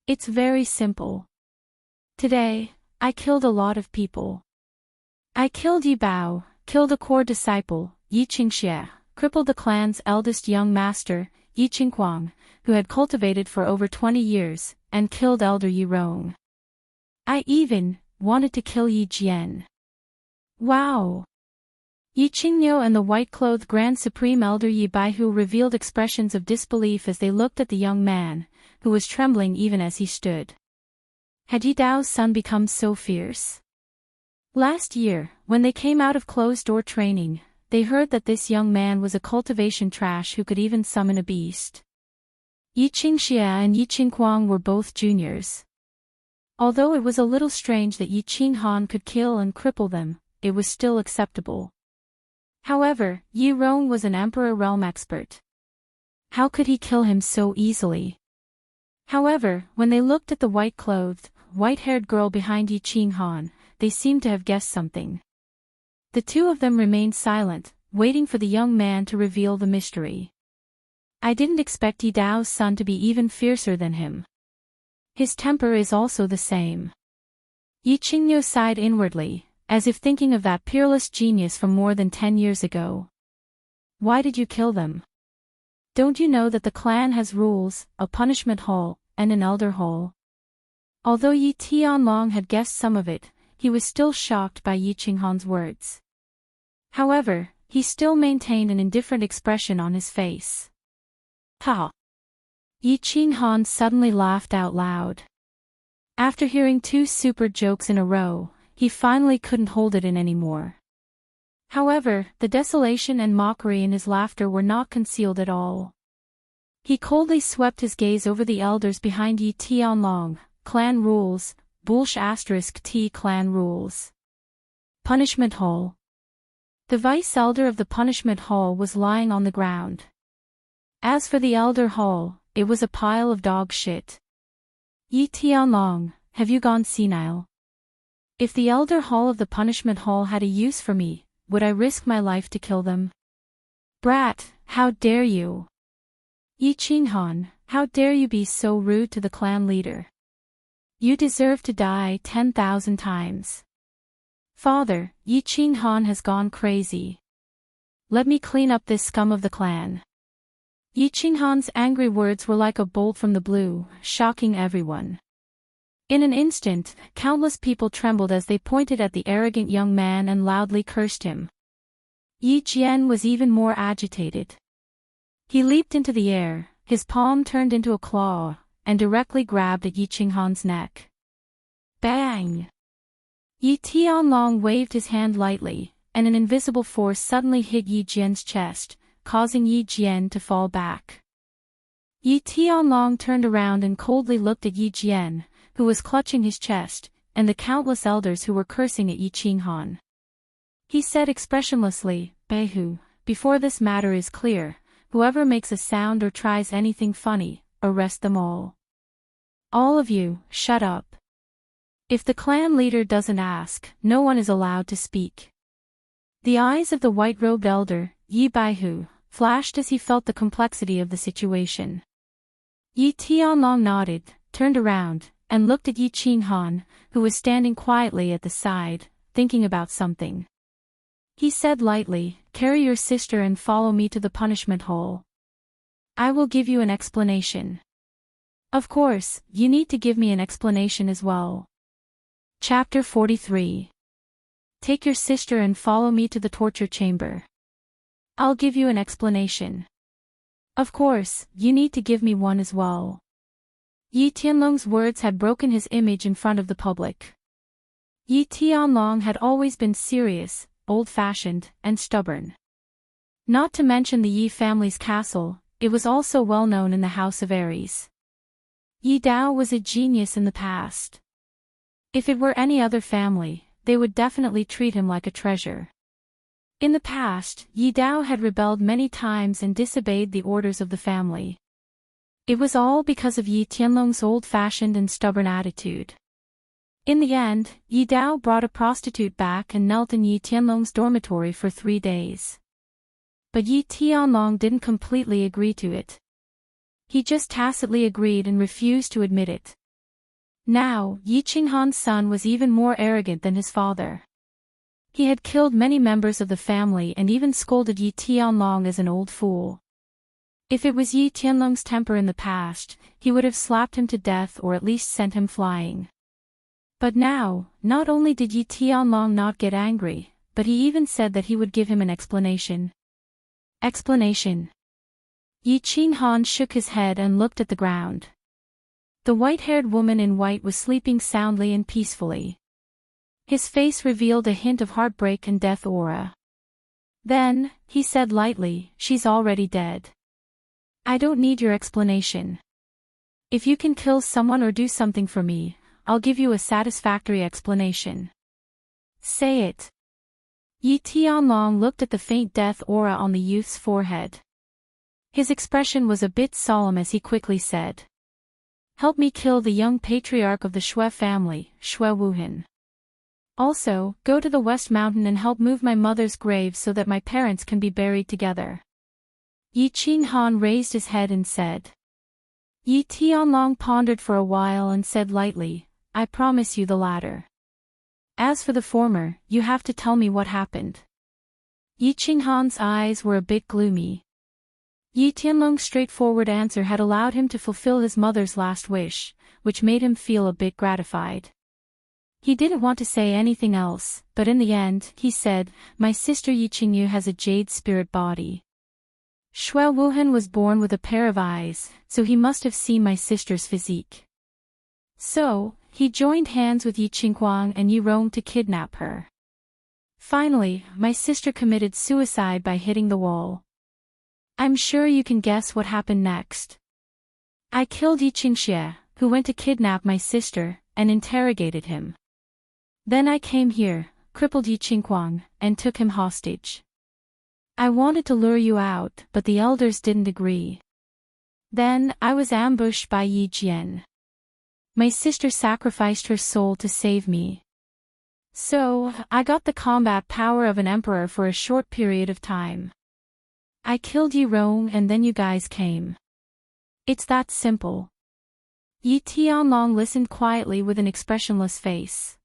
it's very simple. Today, I killed a lot of people. I killed Yi Bao, killed a core disciple, Yi Qingxie, crippled the clan's eldest young master, Yi Qingquang, who had cultivated for over 20 years, and killed Elder Yi Rong. I even wanted to kill Yi Jian. Wow! Yi Qingniu and the white-clothed Grand Supreme Elder Yi Baihu revealed expressions of disbelief as they looked at the young man, who was trembling even as he stood. Had Yi Dao's son become so fierce? Last year, when they came out of closed-door training, they heard that this young man was a cultivation trash who could even summon a beast. Yi Qingxie and Yi Qingquang were both juniors. Although it was a little strange that Yi Qinghan could kill and cripple them, it was still acceptable. However, Yi Rong was an Emperor realm expert. How could he kill him so easily? However, when they looked at the white-clothed, white-haired girl behind Yi Qinghan, they seemed to have guessed something. The two of them remained silent, waiting for the young man to reveal the mystery. I didn't expect Yi Dao's son to be even fiercer than him. His temper is also the same. Yi Qingniu sighed inwardly, as if thinking of that peerless genius from more than 10 years ago. Why did you kill them? Don't you know that the clan has rules, a punishment hall, and an elder hall? Although Yi Tianlong had guessed some of it, he was still shocked by Yi Qinghan's words. However, he still maintained an indifferent expression on his face. Ha! Yi Qinghan suddenly laughed out loud. After hearing 2 super jokes in a row, he finally couldn't hold it in anymore. However, the desolation and mockery in his laughter were not concealed at all. He coldly swept his gaze over the elders behind Yi Tianlong, Clan Rules, *T Clan Rules. Punishment Hall. The Vice Elder of the Punishment Hall was lying on the ground. As for the Elder Hall, it was a pile of dog shit. Yi Tianlong, have you gone senile? If the Elder Hall of the Punishment Hall had a use for me, would I risk my life to kill them? Brat, how dare you? Yi Qinghan, how dare you be so rude to the clan leader? You deserve to die 10,000 times. Father, Yi Qinghan has gone crazy. Let me clean up this scum of the clan. Yi Qinghan's angry words were like a bolt from the blue, shocking everyone. In an instant, countless people trembled as they pointed at the arrogant young man and loudly cursed him. Yi Jian was even more agitated. He leaped into the air, his palm turned into a claw, and directly grabbed at Yi Qinghan's neck. Bang! Yi Tianlong waved his hand lightly, and an invisible force suddenly hit Yi Jian's chest, causing Yi Jian to fall back. Yi Tianlong turned around and coldly looked at Yi Jian, who was clutching his chest, and the countless elders who were cursing at Yi Qinghan. He said expressionlessly, "Beihu, before this matter is clear, whoever makes a sound or tries anything funny, arrest them all. All of you, shut up. If the clan leader doesn't ask, no one is allowed to speak." The eyes of the white-robed elder, Yi Baihu, flashed as he felt the complexity of the situation. Yi Tianlong nodded, turned around, and looked at Yi Qinghan, who was standing quietly at the side, thinking about something. He said lightly, "Carry your sister and follow me to the punishment hall. I will give you an explanation." Of course, you need to give me an explanation as well. Chapter 43. Take your sister and follow me to the torture chamber. I'll give you an explanation. Of course, you need to give me one as well. Yi Tianlong's words had broken his image in front of the public. Yi Tianlong had always been serious, old-fashioned, and stubborn. Not to mention the Yi family's castle, it was also well known in the House of Aries. Yi Dao was a genius in the past. If it were any other family, they would definitely treat him like a treasure. In the past, Yi Dao had rebelled many times and disobeyed the orders of the family. It was all because of Yi Tianlong's old-fashioned and stubborn attitude. In the end, Yi Dao brought a prostitute back and knelt in Yi Tianlong's dormitory for 3 days. But Yi Tianlong didn't completely agree to it. He just tacitly agreed and refused to admit it. Now, Yi Qinghan's son was even more arrogant than his father. He had killed many members of the family and even scolded Yi Tianlong as an old fool. If it was Yi Tianlong's temper in the past, he would have slapped him to death or at least sent him flying. But now, not only did Yi Tianlong not get angry, but he even said that he would give him an explanation. Explanation. Yi Qinghan shook his head and looked at the ground. The white-haired woman in white was sleeping soundly and peacefully. His face revealed a hint of heartbreak and death aura. Then, he said lightly, "She's already dead. I don't need your explanation. If you can kill someone or do something for me, I'll give you a satisfactory explanation. Say it." Yi Tianlong looked at the faint death aura on the youth's forehead. His expression was a bit solemn as he quickly said, "Help me kill the young patriarch of the Shui family, Shui Wuhan. Also, go to the West Mountain and help move my mother's grave so that my parents can be buried together." Yi Qinghan raised his head and said. Yi Tianlong pondered for a while and said lightly, "I promise you the latter. As for the former, you have to tell me what happened." Yi Qinghan's eyes were a bit gloomy. Yi Tianlong's straightforward answer had allowed him to fulfill his mother's last wish, which made him feel a bit gratified. He didn't want to say anything else, but in the end, he said, "My sister Yi Qingyu has a jade spirit body. Shui Wuhan was born with a pair of eyes, so he must have seen my sister's physique. So, he joined hands with Yi Qingguang and Yi Rong to kidnap her. Finally, my sister committed suicide by hitting the wall. I'm sure you can guess what happened next. I killed Yi Qingxie, who went to kidnap my sister, and interrogated him. Then I came here, crippled Yi Qinghuang, and took him hostage. I wanted to lure you out, but the elders didn't agree. Then, I was ambushed by Yi Jian. My sister sacrificed her soul to save me. So, I got the combat power of an emperor for a short period of time. I killed Yi Rong and then you guys came. It's that simple. Yi Tianlong listened quietly with an expressionless face.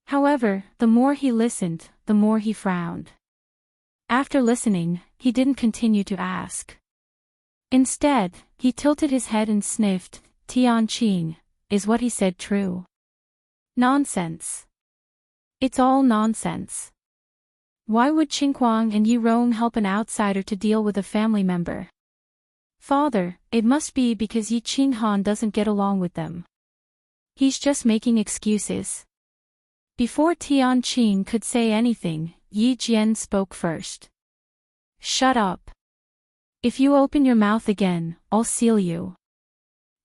However, the more he listened, the more he frowned. After listening, he didn't continue to ask. Instead, he tilted his head and sniffed. Tianqing, is what he said true? Nonsense. It's all nonsense. Why would Qinghuang and Yi Rong help an outsider to deal with a family member? Father, it must be because Yi Qinghan doesn't get along with them. He's just making excuses. Before Tianqing could say anything, Yi Jian spoke first. Shut up. If you open your mouth again, I'll seal you.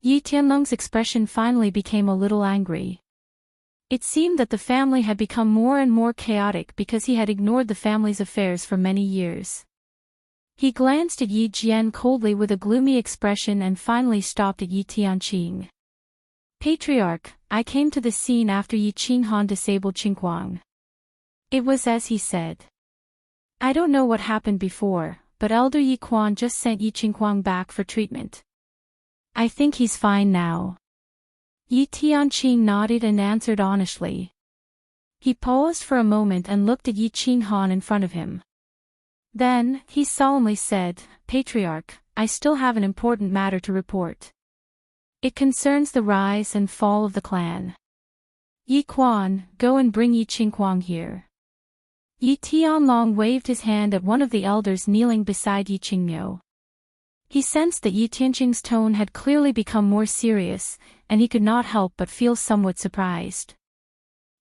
Yi Tianlong's expression finally became a little angry. It seemed that the family had become more and more chaotic because he had ignored the family's affairs for many years. He glanced at Yi Jian coldly with a gloomy expression and finally stopped at Yi Tianqing. Patriarch, I came to the scene after Yi Qinghan disabled Qinghuang. It was as he said. I don't know what happened before, but Elder Yi Quan just sent Yi Qinghuang back for treatment. I think he's fine now. Yi Tianqing nodded and answered honestly. He paused for a moment and looked at Yi Qinghan in front of him. Then, he solemnly said, Patriarch, I still have an important matter to report. It concerns the rise and fall of the clan. Yi Quan, go and bring Yi Qinghuang here. Yi Tianlong waved his hand at one of the elders kneeling beside Yi Qingmiu. He sensed that Yi Tianqing's tone had clearly become more serious, and he could not help but feel somewhat surprised.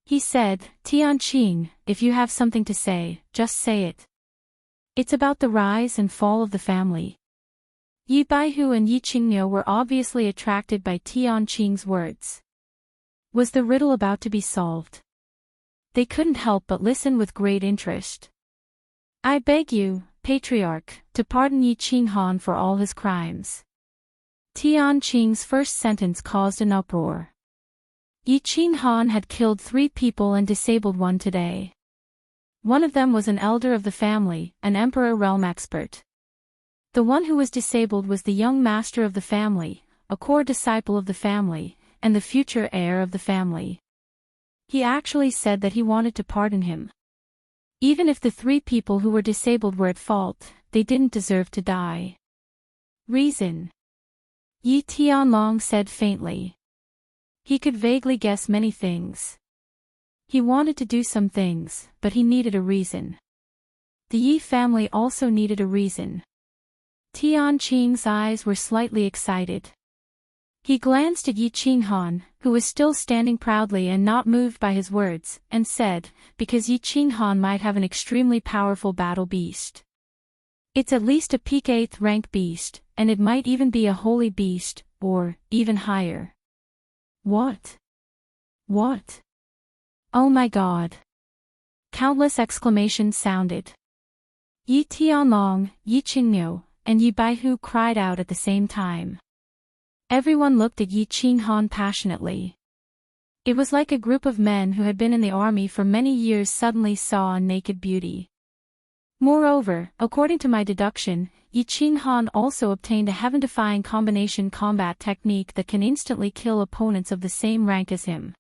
He said, Tianqing, if you have something to say, just say it. It's about the rise and fall of the family. Yi Baihu and Yi Qingmiu were obviously attracted by Tianqing's words. Was the riddle about to be solved? They couldn't help but listen with great interest. I beg you, Patriarch, to pardon Yi Qinghan for all his crimes. Tianqing's first sentence caused an uproar. Yi Qinghan had killed 3 people and disabled one today. One of them was an elder of the family, an emperor realm expert. The one who was disabled was the young master of the family, a core disciple of the family, and the future heir of the family. He actually said that he wanted to pardon him. Even if the 3 people who were disabled were at fault, they didn't deserve to die. Reason? Yi Tianlong said faintly. He could vaguely guess many things. He wanted to do some things, but he needed a reason. The Yi family also needed a reason. Tianqing's eyes were slightly excited. He glanced at Yi Qinghan, who was still standing proudly and not moved by his words, and said, because Yi Qinghan might have an extremely powerful battle beast. It's at least a peak 8th rank beast, and it might even be a holy beast, or, even higher. What? What? Oh my God! Countless exclamations sounded. Yi Tianlong, Yi Qingmiu, and Yi Baihu cried out at the same time. Everyone looked at Yi Qinghan passionately. It was like a group of men who had been in the army for many years suddenly saw a naked beauty. Moreover, according to my deduction, Yi Qinghan also obtained a heaven-defying combination combat technique that can instantly kill opponents of the same rank as him.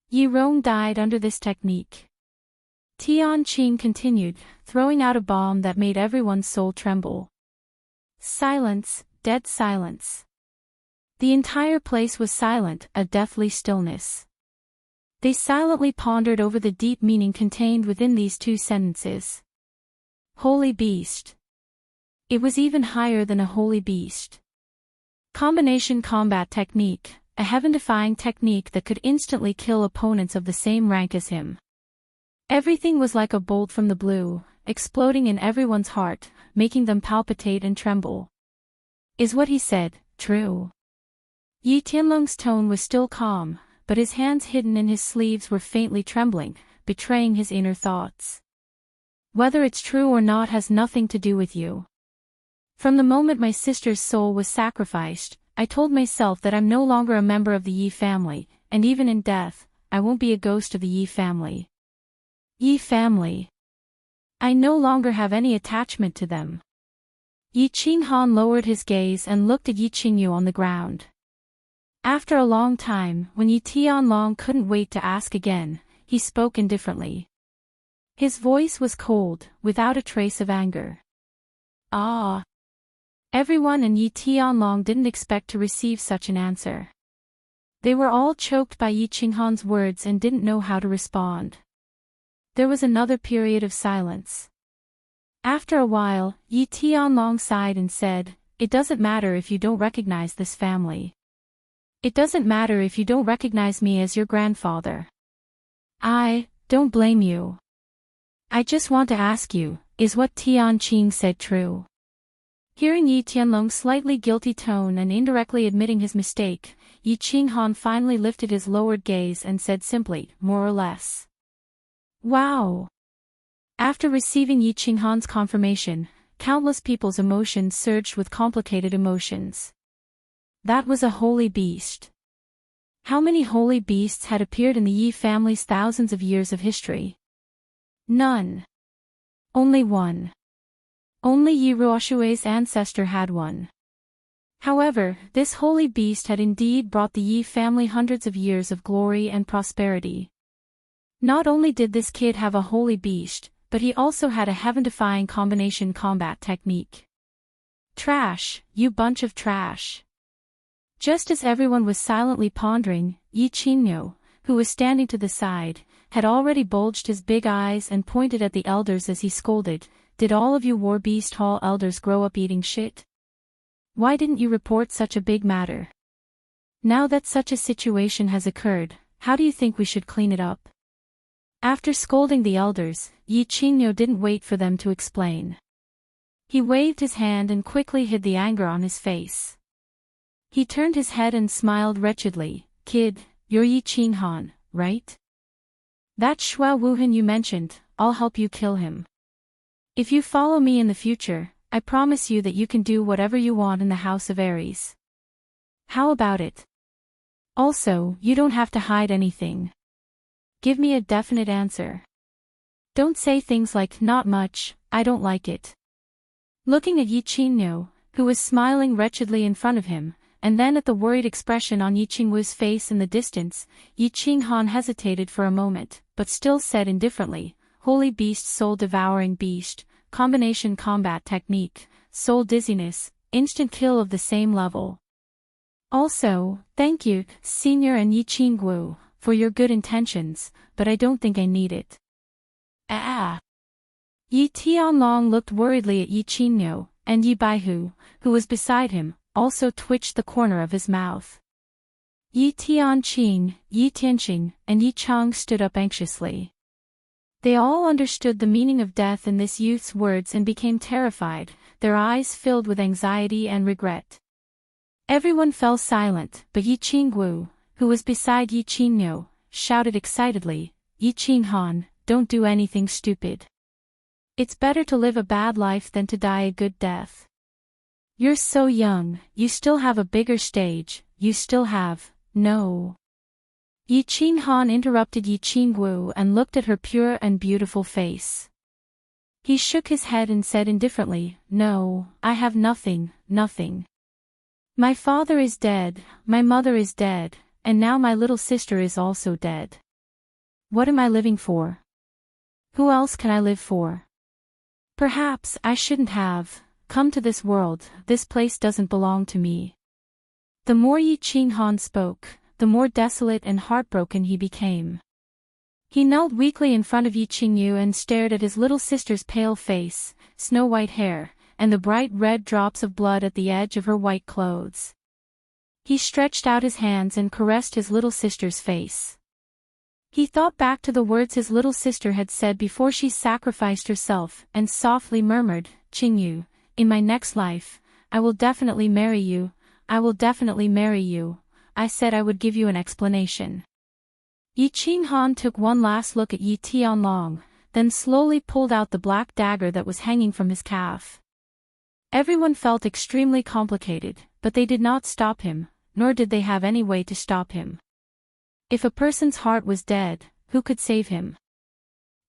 Yi Rong died under this technique. Tianqing continued, throwing out a bomb that made everyone's soul tremble. Silence, dead silence. The entire place was silent, a deathly stillness. They silently pondered over the deep meaning contained within these 2 sentences. Holy beast. It was even higher than a holy beast. Combination combat technique, a heaven-defying technique that could instantly kill opponents of the same rank as him. Everything was like a bolt from the blue, exploding in everyone's heart, making them palpitate and tremble. Is what he said true? Yi Tianlong's tone was still calm, but his hands hidden in his sleeves were faintly trembling, betraying his inner thoughts. Whether it's true or not has nothing to do with you. From the moment my sister's soul was sacrificed, I told myself that I'm no longer a member of the Yi family, and even in death, I won't be a ghost of the Yi family. Yi family. I no longer have any attachment to them. Yi Qinghan lowered his gaze and looked at Yi Qingyu on the ground. After a long time, when Yi Tianlong couldn't wait to ask again, he spoke indifferently. His voice was cold, without a trace of anger. Ah! Everyone in Yi Tianlong didn't expect to receive such an answer. They were all choked by Yi Qinghan's words and didn't know how to respond. There was another period of silence. After a while, Yi Tianlong sighed and said, "It doesn't matter if you don't recognize this family. It doesn't matter if you don't recognize me as your grandfather. I don't blame you. I just want to ask you, is what Tian Qing said true?" Hearing Yi Tianlong's slightly guilty tone and indirectly admitting his mistake, Yi Qinghan finally lifted his lowered gaze and said simply, "More or less." Wow! After receiving Yi Qinghan's confirmation, countless people's emotions surged with complicated emotions. That was a holy beast. How many holy beasts had appeared in the Yi family's thousands of years of history? None. Only one. Only Yi Ruoshui's ancestor had one. However, this holy beast had indeed brought the Yi family hundreds of years of glory and prosperity. Not only did this kid have a holy beast, but he also had a heaven-defying combination combat technique. Trash, you bunch of trash. Just as everyone was silently pondering, Yi Qingyu, who was standing to the side, had already bulged his big eyes and pointed at the elders as he scolded, "Did all of you War Beast Hall elders grow up eating shit? Why didn't you report such a big matter? Now that such a situation has occurred, how do you think we should clean it up?" After scolding the elders, Yi Qingyu didn't wait for them to explain. He waved his hand and quickly hid the anger on his face. He turned his head and smiled wretchedly. "Kid, you're Yi Qinghan, right? That Shua Wuhan you mentioned, I'll help you kill him. If you follow me in the future, I promise you that you can do whatever you want in the House of Aries. How about it? Also, you don't have to hide anything. Give me a definite answer. Don't say things like, 'Not much, I don't like it.'" Looking at Yi Qingyu, who was smiling wretchedly in front of him, and then at the worried expression on Yi Qingwu's face in the distance, Yi Qinghan hesitated for a moment, but still said indifferently, "Holy beast, soul-devouring beast, combination combat technique, soul dizziness, instant kill of the same level. Also, thank you, Senior and Yi Qingwu, for your good intentions, but I don't think I need it." Ah! Yi Tianlong looked worriedly at Yi Qingyu, and Yi Baihu, who was beside him, also twitched the corner of his mouth. Yi Tianqing, Yi Tianqing, and Yi Chang stood up anxiously. They all understood the meaning of death in this youth's words and became terrified, their eyes filled with anxiety and regret. Everyone fell silent, but Yi Qingwu, who was beside Yi Qingyu, shouted excitedly, "Yi Qinghan, don't do anything stupid. It's better to live a bad life than to die a good death. You're so young, you still have a bigger stage, you still have, no." Yi Qinghan interrupted Yi Qingwu and looked at her pure and beautiful face. He shook his head and said indifferently, "No, I have nothing, nothing. My father is dead, my mother is dead, and now my little sister is also dead. What am I living for? Who else can I live for? Perhaps I shouldn't have come to this world, this place doesn't belong to me." The more Yi Qinghan spoke, the more desolate and heartbroken he became. He knelt weakly in front of Yi Qingyu and stared at his little sister's pale face, snow-white hair, and the bright red drops of blood at the edge of her white clothes. He stretched out his hands and caressed his little sister's face. He thought back to the words his little sister had said before she sacrificed herself and softly murmured, "Qingyu, in my next life, I will definitely marry you, I will definitely marry you, I said I would give you an explanation. Yi Qinghan took one last look at Yi Tianlong, then slowly pulled out the black dagger that was hanging from his calf. Everyone felt extremely complicated, but they did not stop him, nor did they have any way to stop him. If a person's heart was dead, who could save him?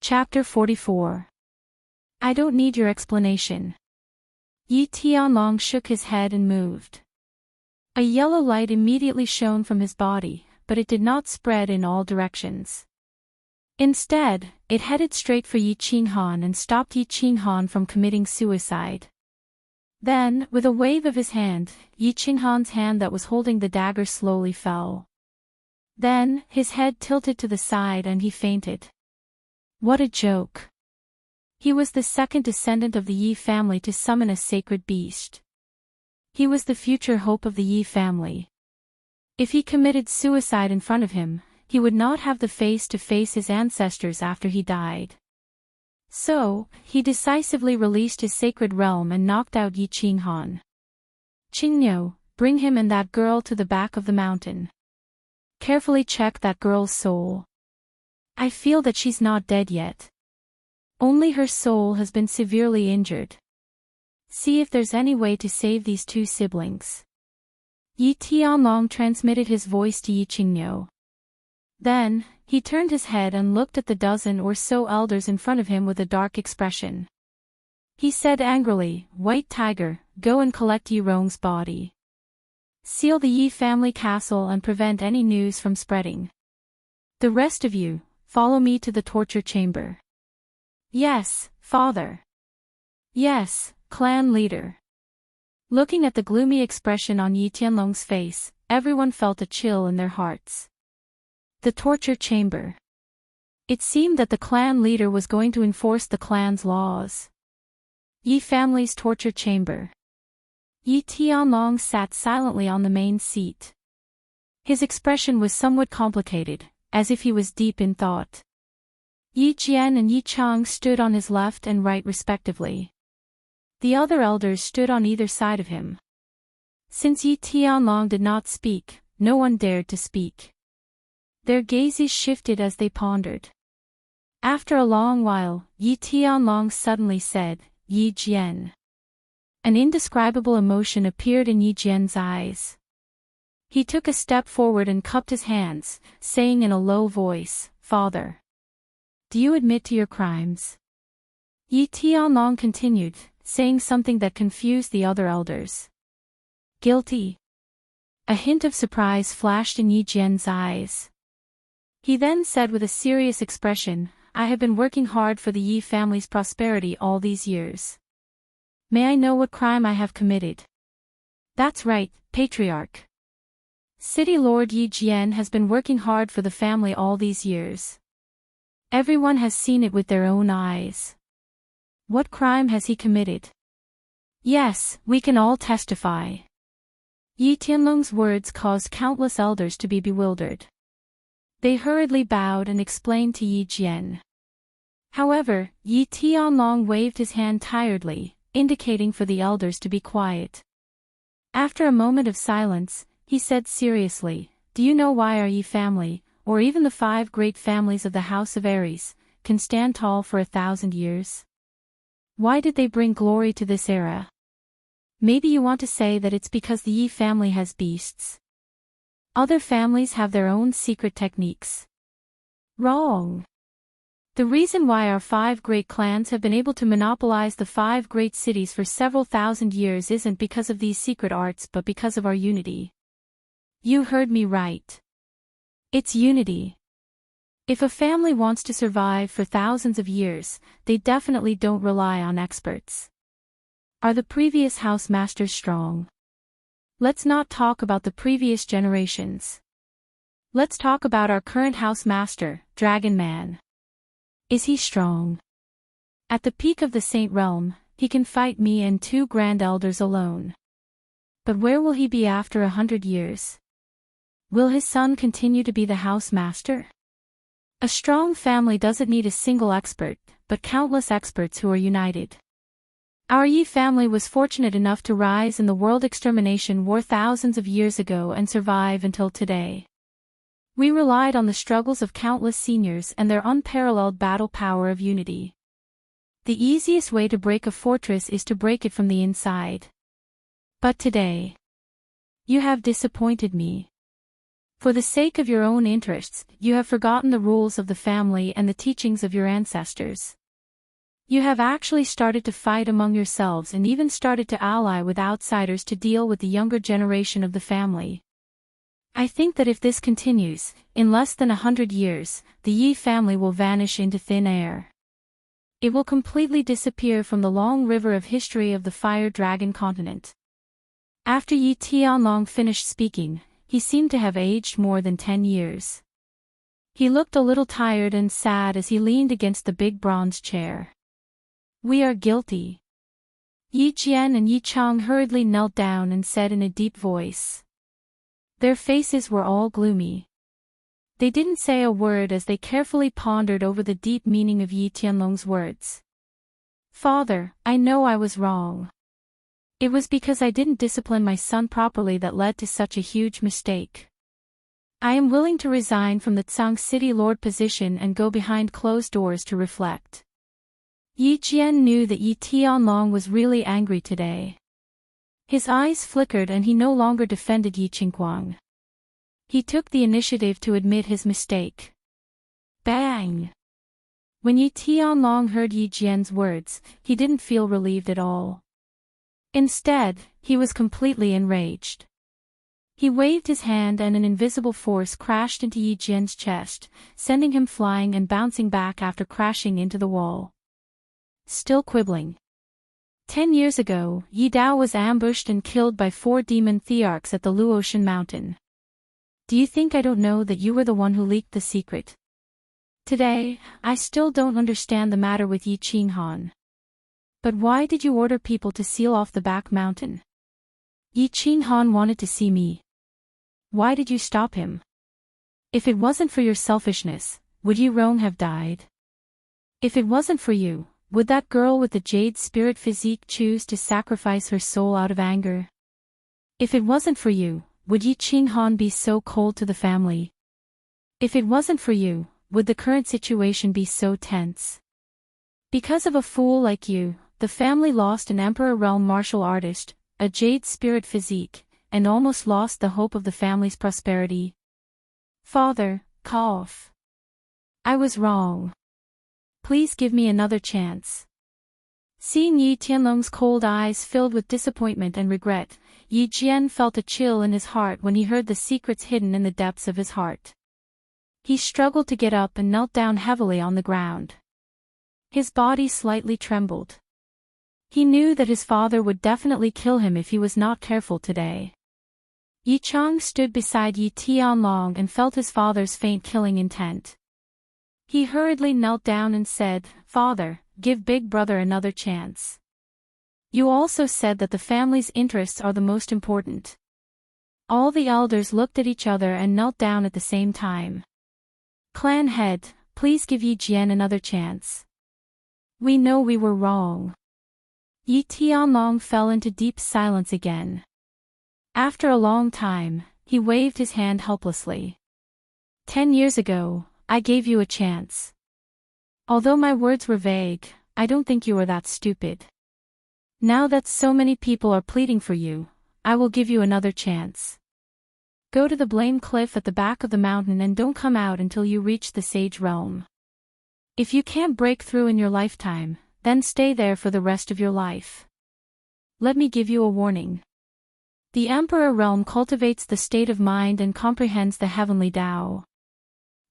Chapter 44. I don't need your explanation. Yi Tianlong shook his head and moved. A yellow light immediately shone from his body, but it did not spread in all directions. Instead, it headed straight for Yi Qinghan and stopped Yi Qinghan from committing suicide. Then, with a wave of his hand, Yi Qinghan's hand that was holding the dagger slowly fell. Then, his head tilted to the side and he fainted. What a joke. He was the second descendant of the Yi family to summon a sacred beast. He was the future hope of the Yi family. If he committed suicide in front of him, he would not have the face to face his ancestors after he died. So, he decisively released his sacred realm and knocked out Yi Qinghan. Qingniu, bring him and that girl to the back of the mountain. Carefully check that girl's soul. I feel that she's not dead yet. Only her soul has been severely injured. See if there's any way to save these two siblings. Yi Tianlong transmitted his voice to Yi Qingniu. Then, he turned his head and looked at the dozen or so elders in front of him with a dark expression. He said angrily, White Tiger, go and collect Yi Rong's body. Seal the Yi family castle and prevent any news from spreading. The rest of you, follow me to the torture chamber. Yes, father. Yes, clan leader. Looking at the gloomy expression on Yi Tianlong's face, everyone felt a chill in their hearts. The torture chamber. It seemed that the clan leader was going to enforce the clan's laws. Yi family's torture chamber. Yi Tianlong sat silently on the main seat. His expression was somewhat complicated, as if he was deep in thought. Yi Jian and Yi Chang stood on his left and right respectively. The other elders stood on either side of him. Since Yi Tianlong did not speak, no one dared to speak. Their gazes shifted as they pondered. After a long while, Yi Tianlong suddenly said, Yi Jian. An indescribable emotion appeared in Yi Jian's eyes. He took a step forward and cupped his hands, saying in a low voice, Father. Do you admit to your crimes? Yi Tianlong continued, saying something that confused the other elders. Guilty. A hint of surprise flashed in Yi Jian's eyes. He then said with a serious expression, I have been working hard for the Yi family's prosperity all these years. May I know what crime I have committed? That's right, Patriarch. City Lord Yi Jian has been working hard for the family all these years. Everyone has seen it with their own eyes. What crime has he committed? Yes, we can all testify. Yi Tianlong's words caused countless elders to be bewildered. They hurriedly bowed and explained to Yi Jian. However, Yi Tianlong waved his hand tiredly, indicating for the elders to be quiet. After a moment of silence, he said seriously, Do you know why our Yi family, or even the 5 great families of the House of Aries, can stand tall for 1,000 years? Why did they bring glory to this era? Maybe you want to say that it's because the Yi family has beasts. Other families have their own secret techniques. Wrong. The reason why our 5 great clans have been able to monopolize the 5 great cities for several thousand years isn't because of these secret arts but because of our unity. You heard me right. It's unity. If a family wants to survive for thousands of years, they definitely don't rely on experts. Are the previous house masters strong? Let's not talk about the previous generations. Let's talk about our current house master, Dragon Man. Is he strong? At the peak of the Saint Realm, he can fight me and 2 grand elders alone. But where will he be after 100 years? Will his son continue to be the house master? A strong family doesn't need a single expert, but countless experts who are united. Our Yi family was fortunate enough to rise in the world extermination war thousands of years ago and survive until today. We relied on the struggles of countless seniors and their unparalleled battle power of unity. The easiest way to break a fortress is to break it from the inside. But today, you have disappointed me. For the sake of your own interests, you have forgotten the rules of the family and the teachings of your ancestors. You have actually started to fight among yourselves and even started to ally with outsiders to deal with the younger generation of the family. I think that if this continues, in less than 100 years, the Yi family will vanish into thin air. It will completely disappear from the long river of history of the Fire Dragon continent. After Yi Tianlong finished speaking, he seemed to have aged more than 10 years. He looked a little tired and sad as he leaned against the big bronze chair. We are guilty. Yi Jian and Yi Chang hurriedly knelt down and said in a deep voice. Their faces were all gloomy. They didn't say a word as they carefully pondered over the deep meaning of Yi Tianlong's words. Father, I know I was wrong. It was because I didn't discipline my son properly that led to such a huge mistake. I am willing to resign from the Tsang City Lord position and go behind closed doors to reflect. Yi Jian knew that Yi Tianlong was really angry today. His eyes flickered and he no longer defended Yi Qingguang. He took the initiative to admit his mistake. Bang! When Yi Tianlong heard Yi Jian's words, he didn't feel relieved at all. Instead, he was completely enraged. He waved his hand and an invisible force crashed into Yi Jian's chest, sending him flying and bouncing back after crashing into the wall. Still quibbling. 10 years ago, Yi Dao was ambushed and killed by 4 demon thearchs at the Luotian mountain. Do you think I don't know that you were the one who leaked the secret? Today, I still don't understand the matter with Yi Qinghan. But why did you order people to seal off the back mountain? Yi Qinghan wanted to see me. Why did you stop him? If it wasn't for your selfishness, would Yi Rong have died? If it wasn't for you, would that girl with the jade spirit physique choose to sacrifice her soul out of anger? If it wasn't for you, would Yi Qinghan be so cold to the family? If it wasn't for you, would the current situation be so tense? Because of a fool like you, the family lost an Emperor Realm martial artist, a jade spirit physique, and almost lost the hope of the family's prosperity. Father, cough. I was wrong. Please give me another chance. Seeing Yi Tianlong's cold eyes filled with disappointment and regret, Yi Jian felt a chill in his heart when he heard the secrets hidden in the depths of his heart. He struggled to get up and knelt down heavily on the ground. His body slightly trembled. He knew that his father would definitely kill him if he was not careful today. Yi Chang stood beside Yi Tianlong and felt his father's faint killing intent. He hurriedly knelt down and said, Father, give big brother another chance. You also said that the family's interests are the most important. All the elders looked at each other and knelt down at the same time. Clan head, please give Yi Jian another chance. We know we were wrong. Yi Tianlong fell into deep silence again. After a long time, he waved his hand helplessly. 10 years ago, I gave you a chance. Although my words were vague, I don't think you are that stupid. Now that so many people are pleading for you, I will give you another chance. Go to the Blame Cliff at the back of the mountain and don't come out until you reach the Sage Realm. If you can't break through in your lifetime, then stay there for the rest of your life. Let me give you a warning. The Emperor Realm cultivates the state of mind and comprehends the heavenly Tao.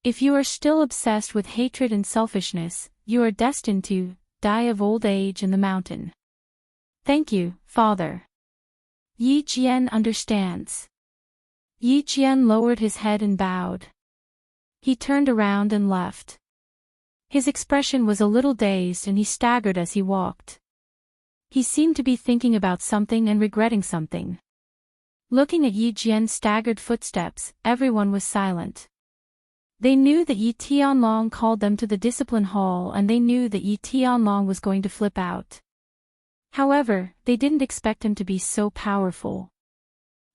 If you are still obsessed with hatred and selfishness, you are destined to die of old age in the mountain. Thank you, Father. Yi Jian understands. Yi Jian lowered his head and bowed. He turned around and left. His expression was a little dazed and he staggered as he walked. He seemed to be thinking about something and regretting something. Looking at Yi Jian's staggered footsteps, everyone was silent. They knew that Yi Tianlong called them to the discipline hall and they knew that Yi Tianlong was going to flip out. However, they didn't expect him to be so powerful.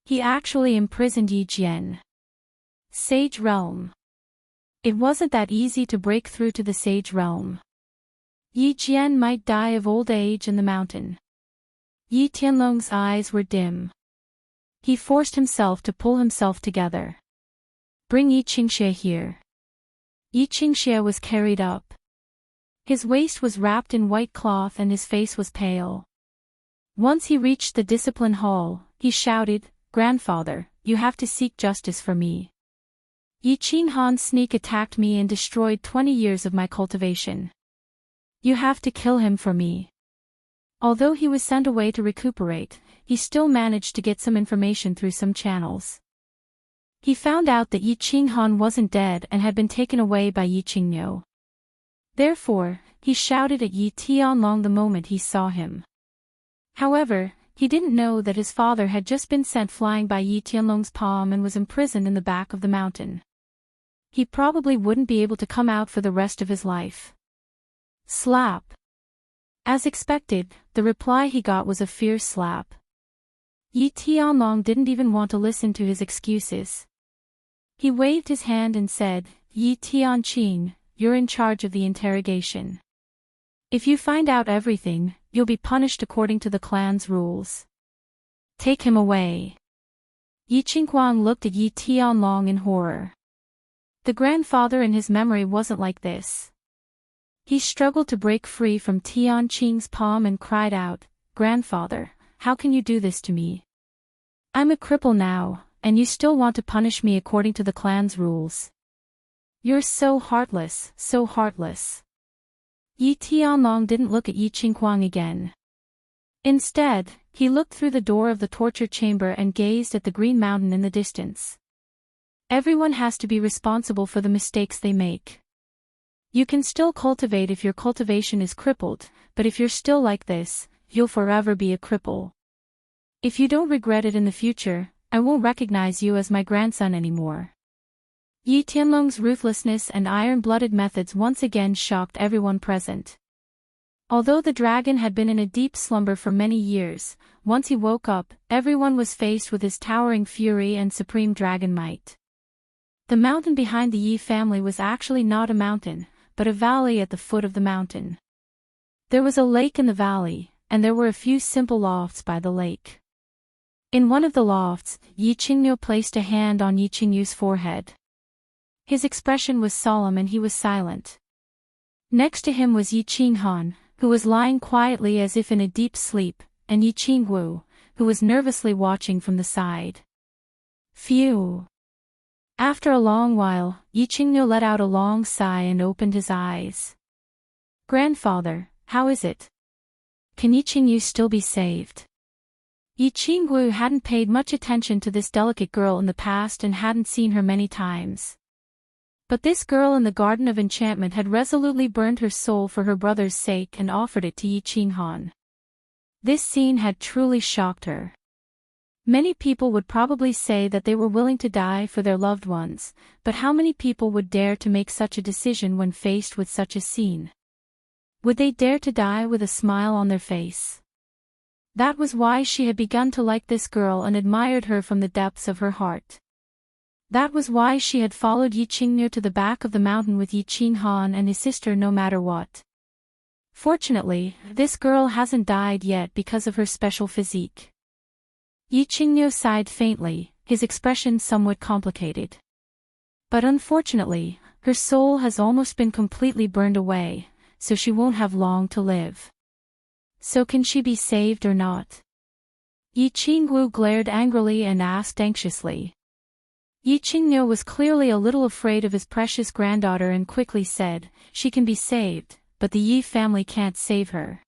He actually imprisoned Yi Jian. Sage Realm. It wasn't that easy to break through to the Sage Realm. Yi Jian might die of old age in the mountain. Yi Tianlong's eyes were dim. He forced himself to pull himself together. Bring Yi Qingxie here. Yi Qingxie was carried up. His waist was wrapped in white cloth and his face was pale. Once he reached the discipline hall, he shouted, "Grandfather, you have to seek justice for me. Yi Qinghan's sneak attacked me and destroyed 20 years of my cultivation. You have to kill him for me." Although he was sent away to recuperate, he still managed to get some information through some channels. He found out that Yi Qinghan wasn't dead and had been taken away by Yi Qingniu. Therefore, he shouted at Yi Tianlong the moment he saw him. However, he didn't know that his father had just been sent flying by Yi Tianlong's palm and was imprisoned in the back of the mountain. He probably wouldn't be able to come out for the rest of his life. Slap. As expected, the reply he got was a fierce slap. Yi Tianlong didn't even want to listen to his excuses. He waved his hand and said, "Yi Tianqing, you're in charge of the interrogation. If you find out everything, you'll be punished according to the clan's rules. Take him away." Yi Qinghuang looked at Yi Tianlong in horror. The grandfather in his memory wasn't like this. He struggled to break free from Tianqing's palm and cried out, "Grandfather, how can you do this to me? I'm a cripple now, and you still want to punish me according to the clan's rules. You're so heartless, so heartless." Yi Tianlong didn't look at Yi Qinghuang again. Instead, he looked through the door of the torture chamber and gazed at the green mountain in the distance. Everyone has to be responsible for the mistakes they make. You can still cultivate if your cultivation is crippled, but if you're still like this, you'll forever be a cripple. If you don't regret it in the future, I won't recognize you as my grandson anymore. Yi Tianlong's ruthlessness and iron-blooded methods once again shocked everyone present. Although the dragon had been in a deep slumber for many years, once he woke up, everyone was faced with his towering fury and supreme dragon might. The mountain behind the Yi family was actually not a mountain, but a valley at the foot of the mountain. There was a lake in the valley, and there were a few simple lofts by the lake. In one of the lofts, Yi Qingniu placed a hand on Yi Qingniu's forehead. His expression was solemn and he was silent. Next to him was Yi Qinghan, who was lying quietly as if in a deep sleep, and Yi Qingwu, who was nervously watching from the side. Phew! After a long while, Yi Qingniu let out a long sigh and opened his eyes. "Grandfather, how is it? Can Yi Qingyu still be saved?" Yi Qingwu hadn't paid much attention to this delicate girl in the past and hadn't seen her many times. But this girl in the Garden of Enchantment had resolutely burned her soul for her brother's sake and offered it to Yi Qinghan. This scene had truly shocked her. Many people would probably say that they were willing to die for their loved ones, but how many people would dare to make such a decision when faced with such a scene? Would they dare to die with a smile on their face? That was why she had begun to like this girl and admired her from the depths of her heart. That was why she had followed Yi Qingniu to the back of the mountain with Yi Qinghan and his sister no matter what. Fortunately, this girl hasn't died yet because of her special physique. Yi Qingniu sighed faintly, his expression somewhat complicated. But unfortunately, her soul has almost been completely burned away, so she won't have long to live. So can she be saved or not? Yi Qingwu glared angrily and asked anxiously. Yi Qingniu was clearly a little afraid of his precious granddaughter and quickly said, "She can be saved, but the Yi family can't save her."